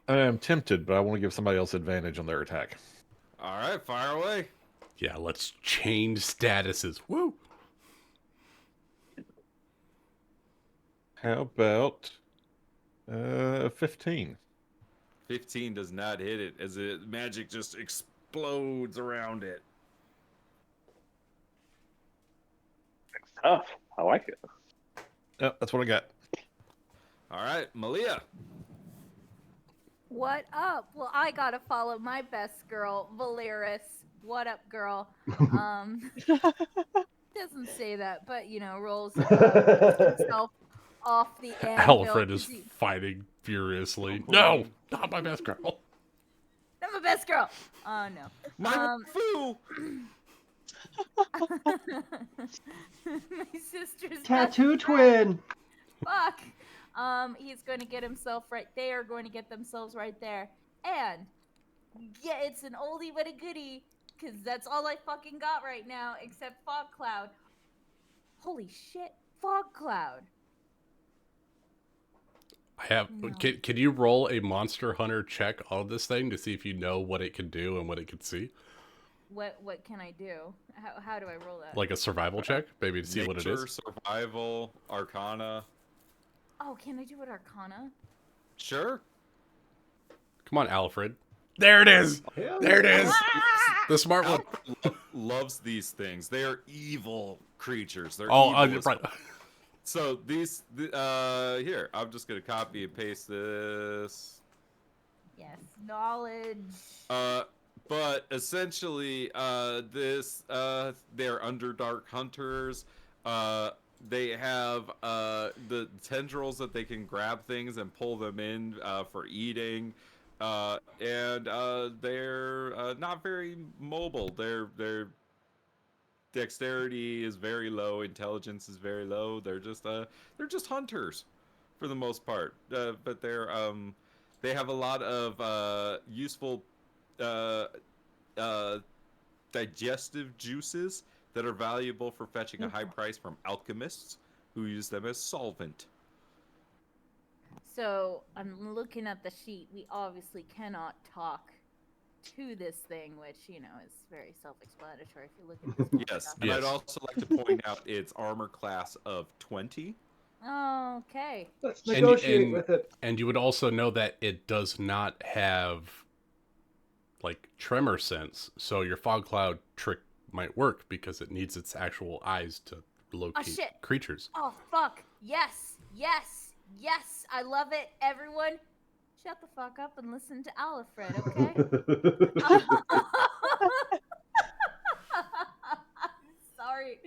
I am tempted, but I want to give somebody else advantage on their attack. All right, fire away. Yeah, let's change statuses. Woo! How about 15? 15 does not hit it, as the magic just explodes around it. Tough. I like it. Oh, that's what I got. All right, Malia. What up? Well, I gotta follow my best girl, Valeris. What up, girl? Doesn't say that, but you know, rolls himself off the anvil. Alfred is fighting furiously. No, not my best girl. Not my best girl. Oh no. My fool. My sister's Tattoo best friend. twin. Fuck. He's going to get himself right. They are going to get themselves right there. And yeah, it's an oldie but a goodie, because that's all I fucking got right now, except fog cloud. Holy shit, fog cloud. I have. No. Can you roll a Monster Hunter check on this thing to see if you know what it can do and what it can see? What can I do? How do I roll that? Like a survival check, maybe to see what it Nature, is. survival, arcana. Oh, can I do it Arcana? Sure. Come on, Alfred. There it is. There it is. The smart one. Alfred loves these things. They are evil creatures. They're Oh, evil. right. So these, here, I'm just gonna copy and paste this. Yes, knowledge. But essentially, they're Underdark hunters. They have the tendrils that they can grab things and pull them in for eating. And they're not very mobile. Their dexterity is very low, intelligence is very low. They're just hunters for the most part. But they have a lot of useful digestive juices that are valuable for fetching a high price from alchemists who use them as solvent. So I'm looking at the sheet. We obviously cannot talk to this thing, which, you know, is very self-explanatory if you look at this. Yes, stuff. and I'd also like to point out its armor class of 20. Oh, okay. Let's negotiate with it. And you would also know that it does not have like tremor sense, so your fog cloud trick might work because it needs its actual eyes to locate shit. creatures. Oh, fuck. Yes. Yes. Yes. I love it. Everyone, shut the fuck up and listen to Alfred, okay? Sorry.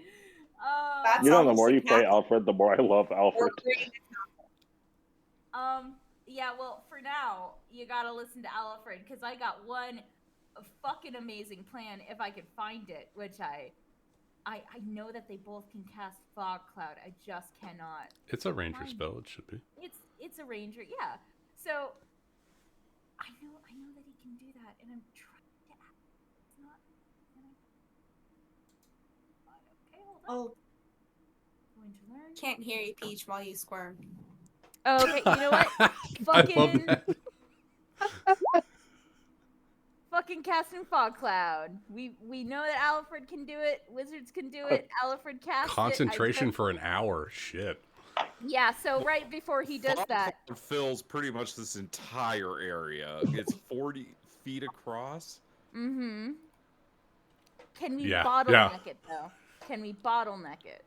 That's You know, the almost more you like play half- Alfred, the more I love Alfred. Yeah, well, for now, you gotta listen to Alfred, because I got one fucking amazing plan if I could find it, which I know that they both can cast Fog Cloud. I just cannot. It's a ranger find spell, it should be. It's a ranger, yeah. So I know that he can do that, and I'm trying to act. It's not. Okay, hold on. Oh, Going to learn. can't hear you, Peach, while you squirm. Okay, you know what? I love Fucking that. fucking casting Fog Cloud. We know that Alfred can do it. Wizards can do it. Alfred casts Concentration for an hour. Shit. Yeah, so right before he does that. It fills pretty much this entire area. It's 40 feet across. Mm-hmm. Can we Yeah, bottleneck it though? Can we bottleneck it?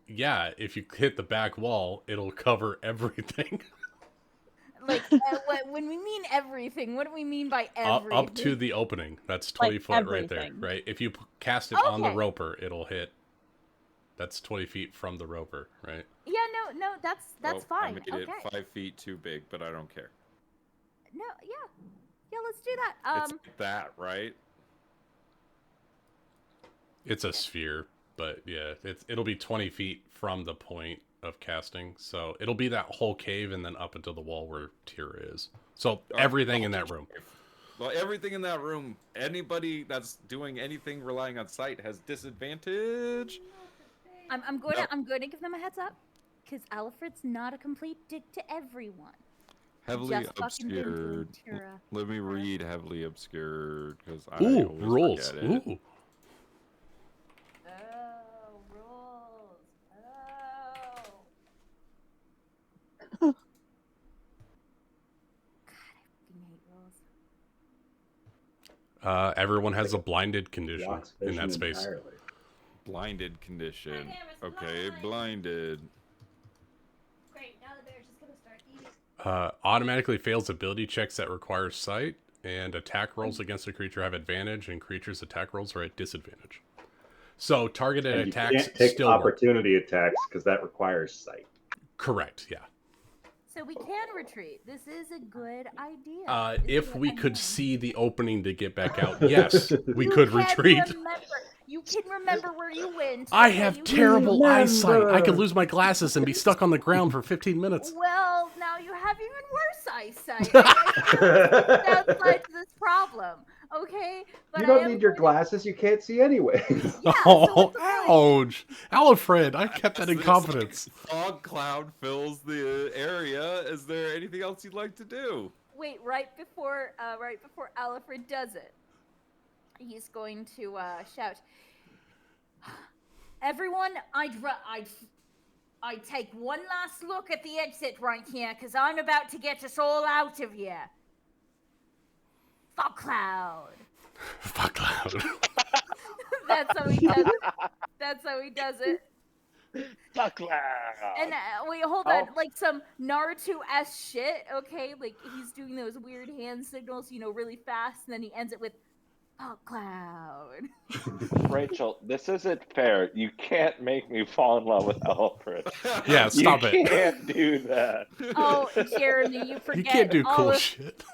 Yeah, if you hit the back wall, it'll cover everything. Like, when we mean everything, what do we mean by everything? Up to the opening. That's 20 Like foot right there, everything. right? If you cast it on the Okay. roper, it'll hit. That's 20 feet from the roper, right? Yeah, no, that's I fine. made Okay. it 5 feet too big, but I don't care. No, yeah, let's do that. It's like that, right? It's a sphere, but yeah, it'll be 20 feet from the point of casting. So it'll be that whole cave and then up until the wall where Tira is. So everything in that room. Well, everything in that room, anybody that's doing anything relying on sight has disadvantage. I'm going to give them a heads up, because Alfred's not a complete dick to everyone. Heavily Just fucking didn't obscured. Tira. Let me read heavily obscured because I Ooh, always rules. forget it. Ooh. Oh, rules. Oh. God, I fucking hate rules. Everyone has a blinded condition Blocks in vision that space. entirely. Blinded condition. My name is Okay, blind. blinded. Great, now the bear's just gonna start eating. Automatically fails ability checks that require sight, and attack rolls against a creature have advantage, and creatures' attack rolls are at disadvantage. So targeted And you attacks can't take still work. opportunity attacks because that requires sight. Correct, yeah. So we can retreat. This is a good idea. If we could see the opening to get back out, yes, we could retreat. You can remember where you went. I okay? have You terrible Remember. eyesight. I could lose my glasses and be stuck on the ground for 15 minutes. Well, now you have even worse eyesight. Downside to this problem, okay? But You I don't am need your going glasses. You can't see anyway. Yeah, so Oh, what's the point? ouch. Alfred, I kept that in This confidence. fog cloud fills the area. Is there anything else you'd like to do? Wait, right before Alfred does it, he's going to shout, "Everyone, I'd take one last look at the exit right here, because I'm about to get us all out of here." Fog cloud. Fuck cloud. That's how he does it. That's how he does it. Fuck loud. And wait, hold on, like some Naruto-esque shit, okay? Like he's doing those weird hand signals, really fast, and then he ends it with fog cloud. Rachel, this isn't fair. You can't make me fall in love with Alfred. Yeah, stop you it. can't do that. Oh, Jeremy, you forget You can't do all cool of, shit.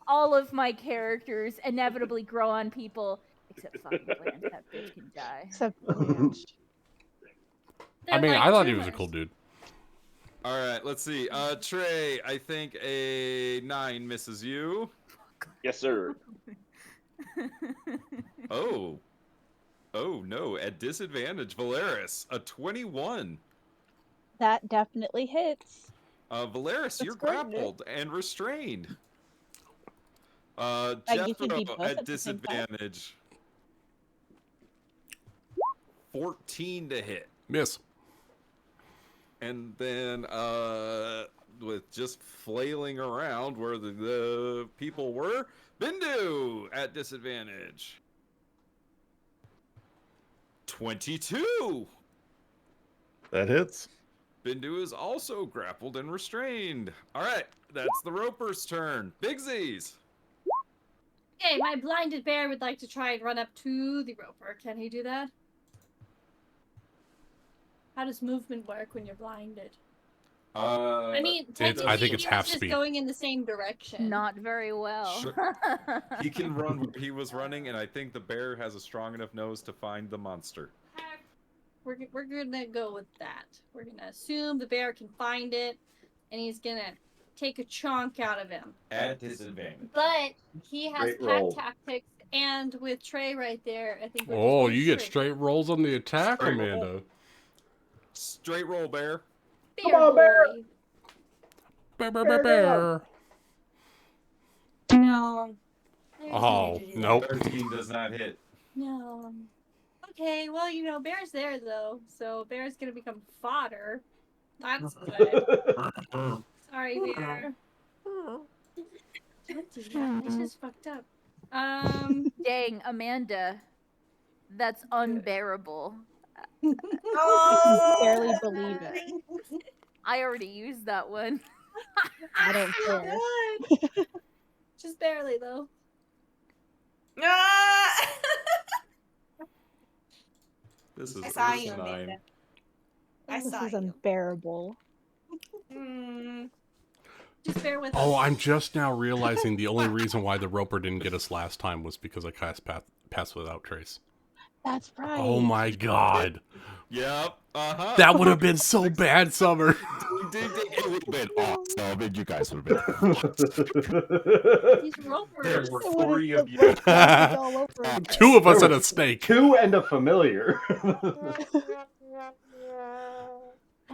all of my characters inevitably grow on people, except fucking Blanche. That bitch can die. Except Blanche. I mean, like I thought he was a tumors. cool dude. All right, let's see. Trey, I think a 9 misses you. Yes, sir. Oh no, at disadvantage, Valeris, a 21. That definitely hits. Valeris, you're great, dude. grappled and restrained. I guess you'd be Jethro both at at the same time. disadvantage. 14 to hit. Miss. And then with just flailing around where the people were, Bindu at disadvantage. 22. That hits. Bindu is also grappled and restrained. All right, that's the Roper's turn. Bigsies. Okay, my blinded bear would like to try and run up to the roper. Can he do that? How does movement work when you're blinded? I mean, technically, I think it's he half was just speed. going in the same direction. Not very well. Sure. He can run where he was running, and I think the bear has a strong enough nose to find the monster. We're gonna go with that. We're gonna assume the bear can find it, and he's gonna take a chunk out of him. At disadvantage. But he has Great pack roll. tactics, and with Trey right there, I think. We're Oh, just you gonna get shrink. straight rolls on the attack, Straight roll. Amanda. Straight roll, bear. Bear Come on, bear. boy. Bear, bear, bear, bear. No. Oh, nope. 13 does not hit. No. Okay, well, Bear's there, though. So Bear's gonna become fodder. That's good. Sorry, Bear. Don't do that. It's just fucked up. Dang, Amanda. That's unbearable. Oh, barely believe it. I already used that one. I don't care. Good. Just barely though. Ah! This is I saw Ursa you, 9. Amanda. I This saw is you. unbearable. Just bear with us. Oh, I'm just now realizing the only reason why the roper didn't get us last time was because I cast pass without trace. That's right. Oh my god. Yep. Uh-huh. That would have been so bad, Summer. It would have been awesome, and you guys would have been. These There ropers. were It would 3 have of you. been like all over again. Two of us There and a was snake. 2 and a familiar. I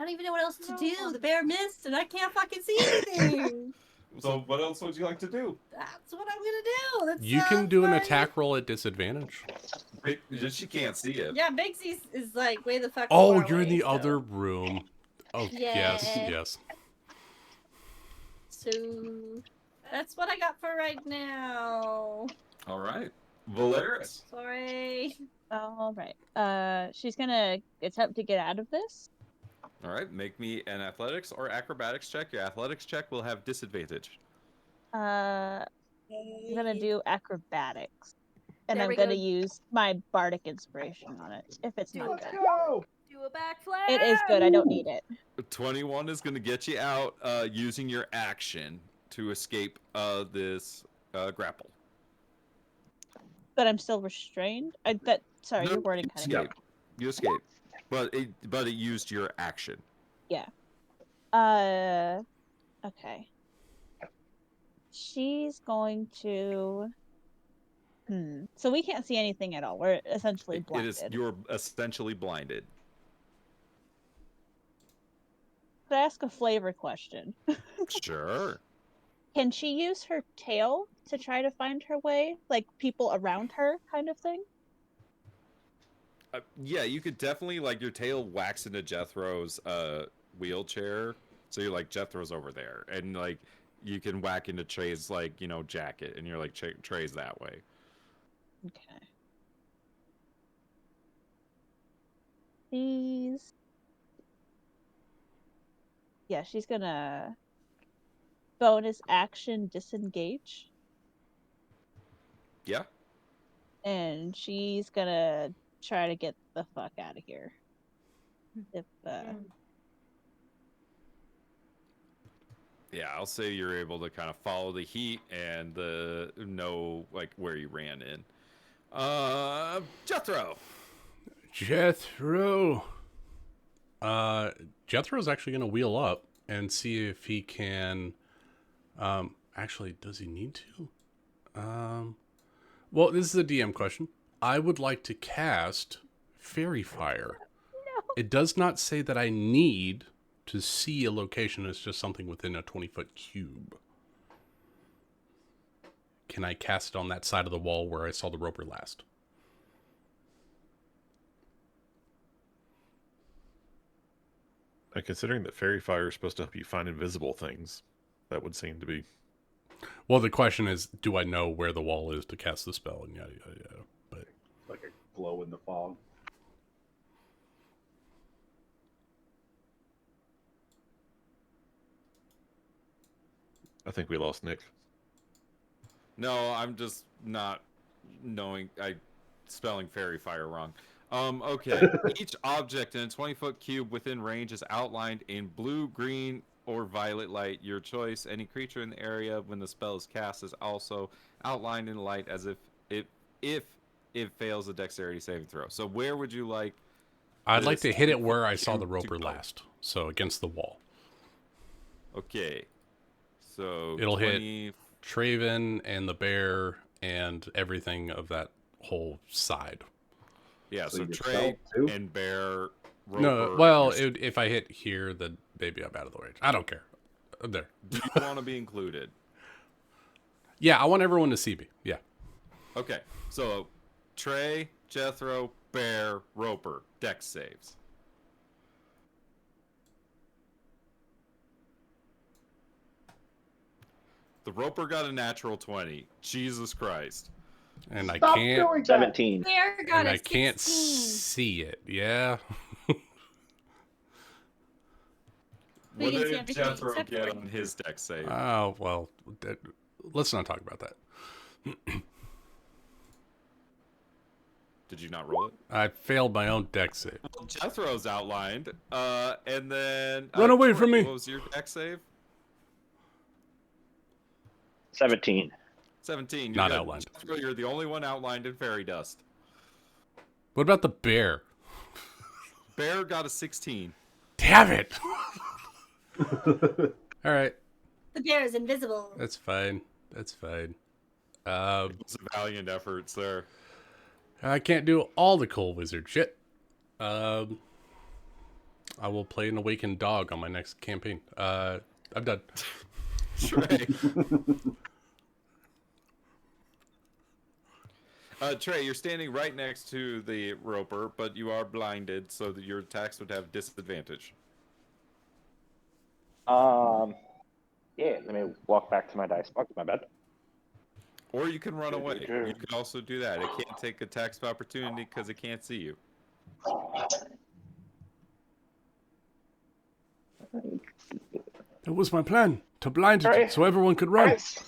don't even know what else to do. The bear missed, and I can't fucking see anything. So what else would you like to do? That's what I'm gonna do. That's, You can do an fine. attack roll at disadvantage. She can't see it. Yeah, Bigsy's is like way the fuck. Oh, far you're in away, the so. other room. Oh, yes, Yeah. yes. So that's what I got for right now. All right. Valeris. Sorry. All right. She's gonna attempt to get out of this. All right. Make me an athletics or acrobatics check. Your athletics check will have disadvantage. I'm gonna do acrobatics, and There I'm we gonna go. use my bardic inspiration on it. If it's Do not it. good, Do a backflip. it is good. I don't need it. 21 is going to get you out using your action to escape this grapple. But I'm still restrained. Sorry, your wording kind of. escape. You escape. But it used your action. Yeah. Okay. She's going to. So we can't see anything at all. We're essentially blinded. You're essentially blinded. Could I ask a flavor question? Sure. Can she use her tail to try to find her way? Like people around her kind of thing? Yeah, you could definitely, like, your tail whacks into Jethro's wheelchair. So you're like, Jethro's over there. And, like, you can whack into Trey's, like, jacket. And you're like, Trey's that way. Okay. She's... Yeah, she's gonna bonus action disengage. Yeah. And she's gonna try to get the fuck out of here. Yeah, I'll say you're able to kind of follow the heat and know, like, where you ran in. Jethro. Jethro's actually going to wheel up and see if he can. Actually, does he need to? Well, this is a DM question. I would like to cast Fairy Fire. No. It does not say that I need to see a location. It's just something within a 20-foot cube. Can I cast it on that side of the wall where I saw the roper last? And considering that fairy fire is supposed to help you find invisible things, that would seem to be. Well, the question is, do I know where the wall is to cast the spell? And yada yada yada. But Like a glow in the fog. I think we lost Nick. No, I'm just not knowing. Spelling fairy fire wrong. Okay. Each object in a 20-foot cube within range is outlined in blue, green, or violet light. Your choice. Any creature in the area when the spell is cast is also outlined in light as if it fails a dexterity saving throw. So where would you like? I'd like to hit it where I cube saw the to roper go? last. So against the wall. Okay. So It'll 20... hit Traven and the bear and everything of that whole side. Yeah, so yourself, Trey too? and bear. Roper, No, well, if I hit here, then maybe I'm out of the range. I don't care. I'm there. Do you want to be included? Yeah, I want everyone to see me. Yeah. Okay, so Trey, Jethro, Bear, Roper, Dex saves. The Roper got a natural 20. Jesus Christ. And I Stop can't. doing that. 17. Bear got And a I can't 16. see it. Yeah. We What can see did everything Jethro except get for- on his deck save? Oh well. Let's not talk about that. Did you not roll it? I failed my own deck save. Well, Jethro's outlined. And then Run away Troy, from me. What was your deck save? 17. 17. Not good. outlined. Jethro, you're the only one outlined in fairy dust. What about the bear? Bear got a 16. Damn it! All right, The bear is invisible. that's fine. That's fine. It's a valiant effort, sir. I can't do all the cool wizard shit. I will play an awakened dog on my next campaign. I'm done. Trey. Trey, you're standing right next to the roper, but you are blinded, so that your attacks would have disadvantage. Yeah, let me walk back to my dice box. My bad. Or you can run away. You can also do that. It can't take attacks of opportunity because it can't see you. That was my plan, to blind it so everyone could run. Guys,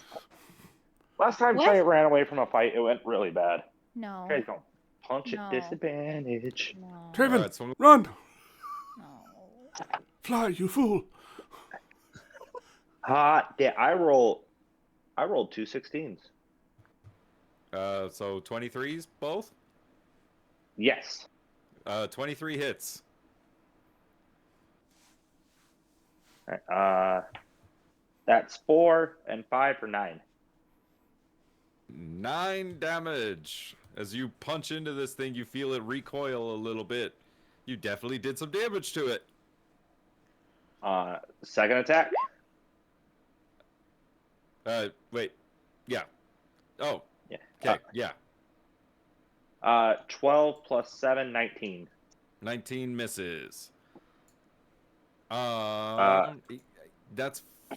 last time What? Trey ran away from a fight, it went really bad. No. Trey's going punch No. at disadvantage. No. Traven, Alright, so run! No. Fly, you fool! Hot. Yeah, I rolled 2 16s. so 23s both? Yes. 23 hits. That's 4 and 5 for 9. 9 damage. As you punch into this thing, you feel it recoil a little bit. You definitely did some damage to it. Second attack. Wait. Yeah. Oh. Yeah. Okay. Yeah. 12 plus 7, 19. 19 misses. That's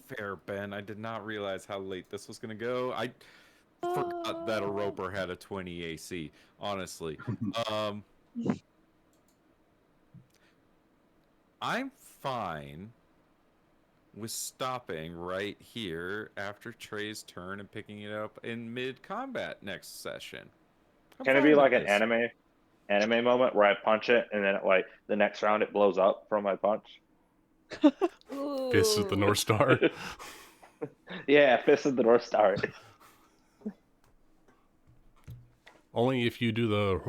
fair, Ben. I did not realize how late this was gonna go. I forgot that a roper had a 20 AC. Honestly, I'm fine with stopping right here after Trey's turn and picking it up in mid-combat next session. I'm Can it fine be with like an this. anime moment where I punch it and then like the next round it blows up from my punch? Fist of the North Star. Yeah, Fist of the North Star. Only if you do the...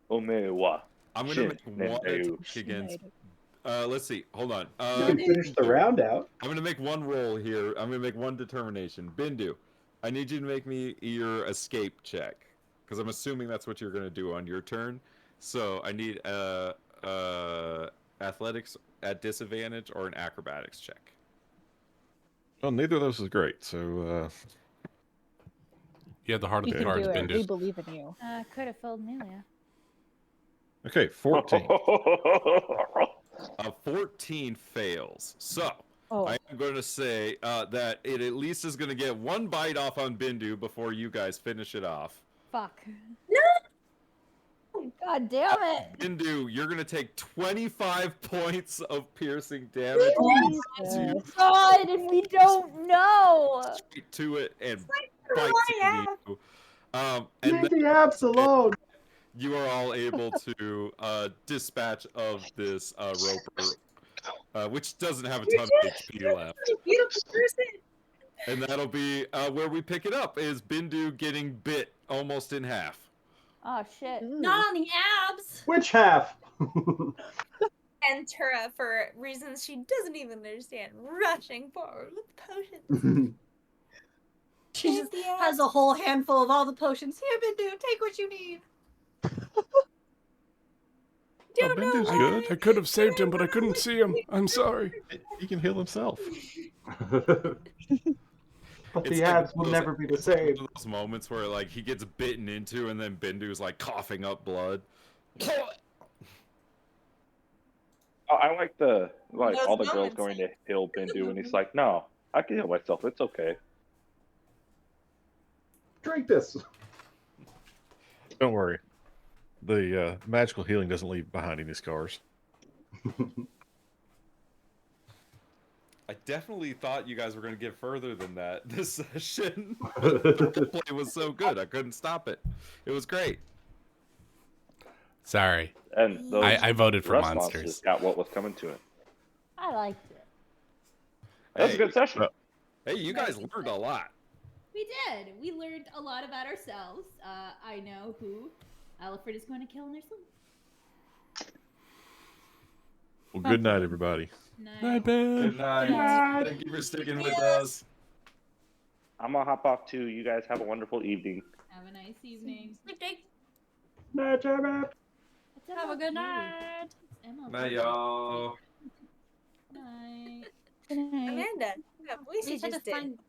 Omewa. I'm gonna make one attack against. Let's see. Hold on. You can finish the round out. I'm gonna make one roll here. I'm gonna make one determination. Bindu, I need you to make me your escape check, because I'm assuming that's what you're gonna do on your turn. So I need athletics at disadvantage or an acrobatics check. Well, neither of those is great, so You have the heart of You the can cards, do it. We Bindus. believe in you. Could have filled Melia. okay, 14. 14 fails. So Oh. I am going to say that it at least is going to get one bite off on Bindu before you guys finish it off. Fuck. No! God damn it. Bindu, you're going to take 25 points of piercing damage. Jesus. God, if we don't know. Straight to it and Why bites am? into you. And Leave then the abs alone. you are all able to dispatch of this roper, which doesn't have a ton of HP left. Such a beautiful person. And that'll be where we pick it up, is Bindu getting bit almost in half. Oh shit. Not on the abs. Which half? And Tura, for reasons she doesn't even understand, rushing forward with potions. She just has a whole handful of all the potions. Here, Bindu, take what you need. Oh, Bindu's good. I could have saved him, but I couldn't see him. I'm sorry. He can heal himself. But It's the like abs will those- never be the same. One of those moments where like he gets bitten into, and then Bindu's like coughing up blood. Oh, I like Those all the girls moments, going to heal Bindu, and he's like, "No, I can heal myself. It's okay." Drink this. Don't worry. The magical healing doesn't leave behind any scars. I definitely thought you guys were going to get further than that this session. But the play was so good, I couldn't stop it. It was great. Sorry. And those I voted for rust monsters. got what was coming to it. I liked it. That was a good session. Hey, you guys learned a lot. We did. We learned a lot about ourselves. I know who Alfred is going to kill in their sleep. Well, good night, everybody. Night, Ben. Good night. Thank you for sticking with us. I'm gonna hop off too. You guys have a wonderful evening. Have a nice evening. Good day. Night, Jimmy. Have a good night. Night, y'all. Night. Good night. Amanda, that voice We you had to just did. find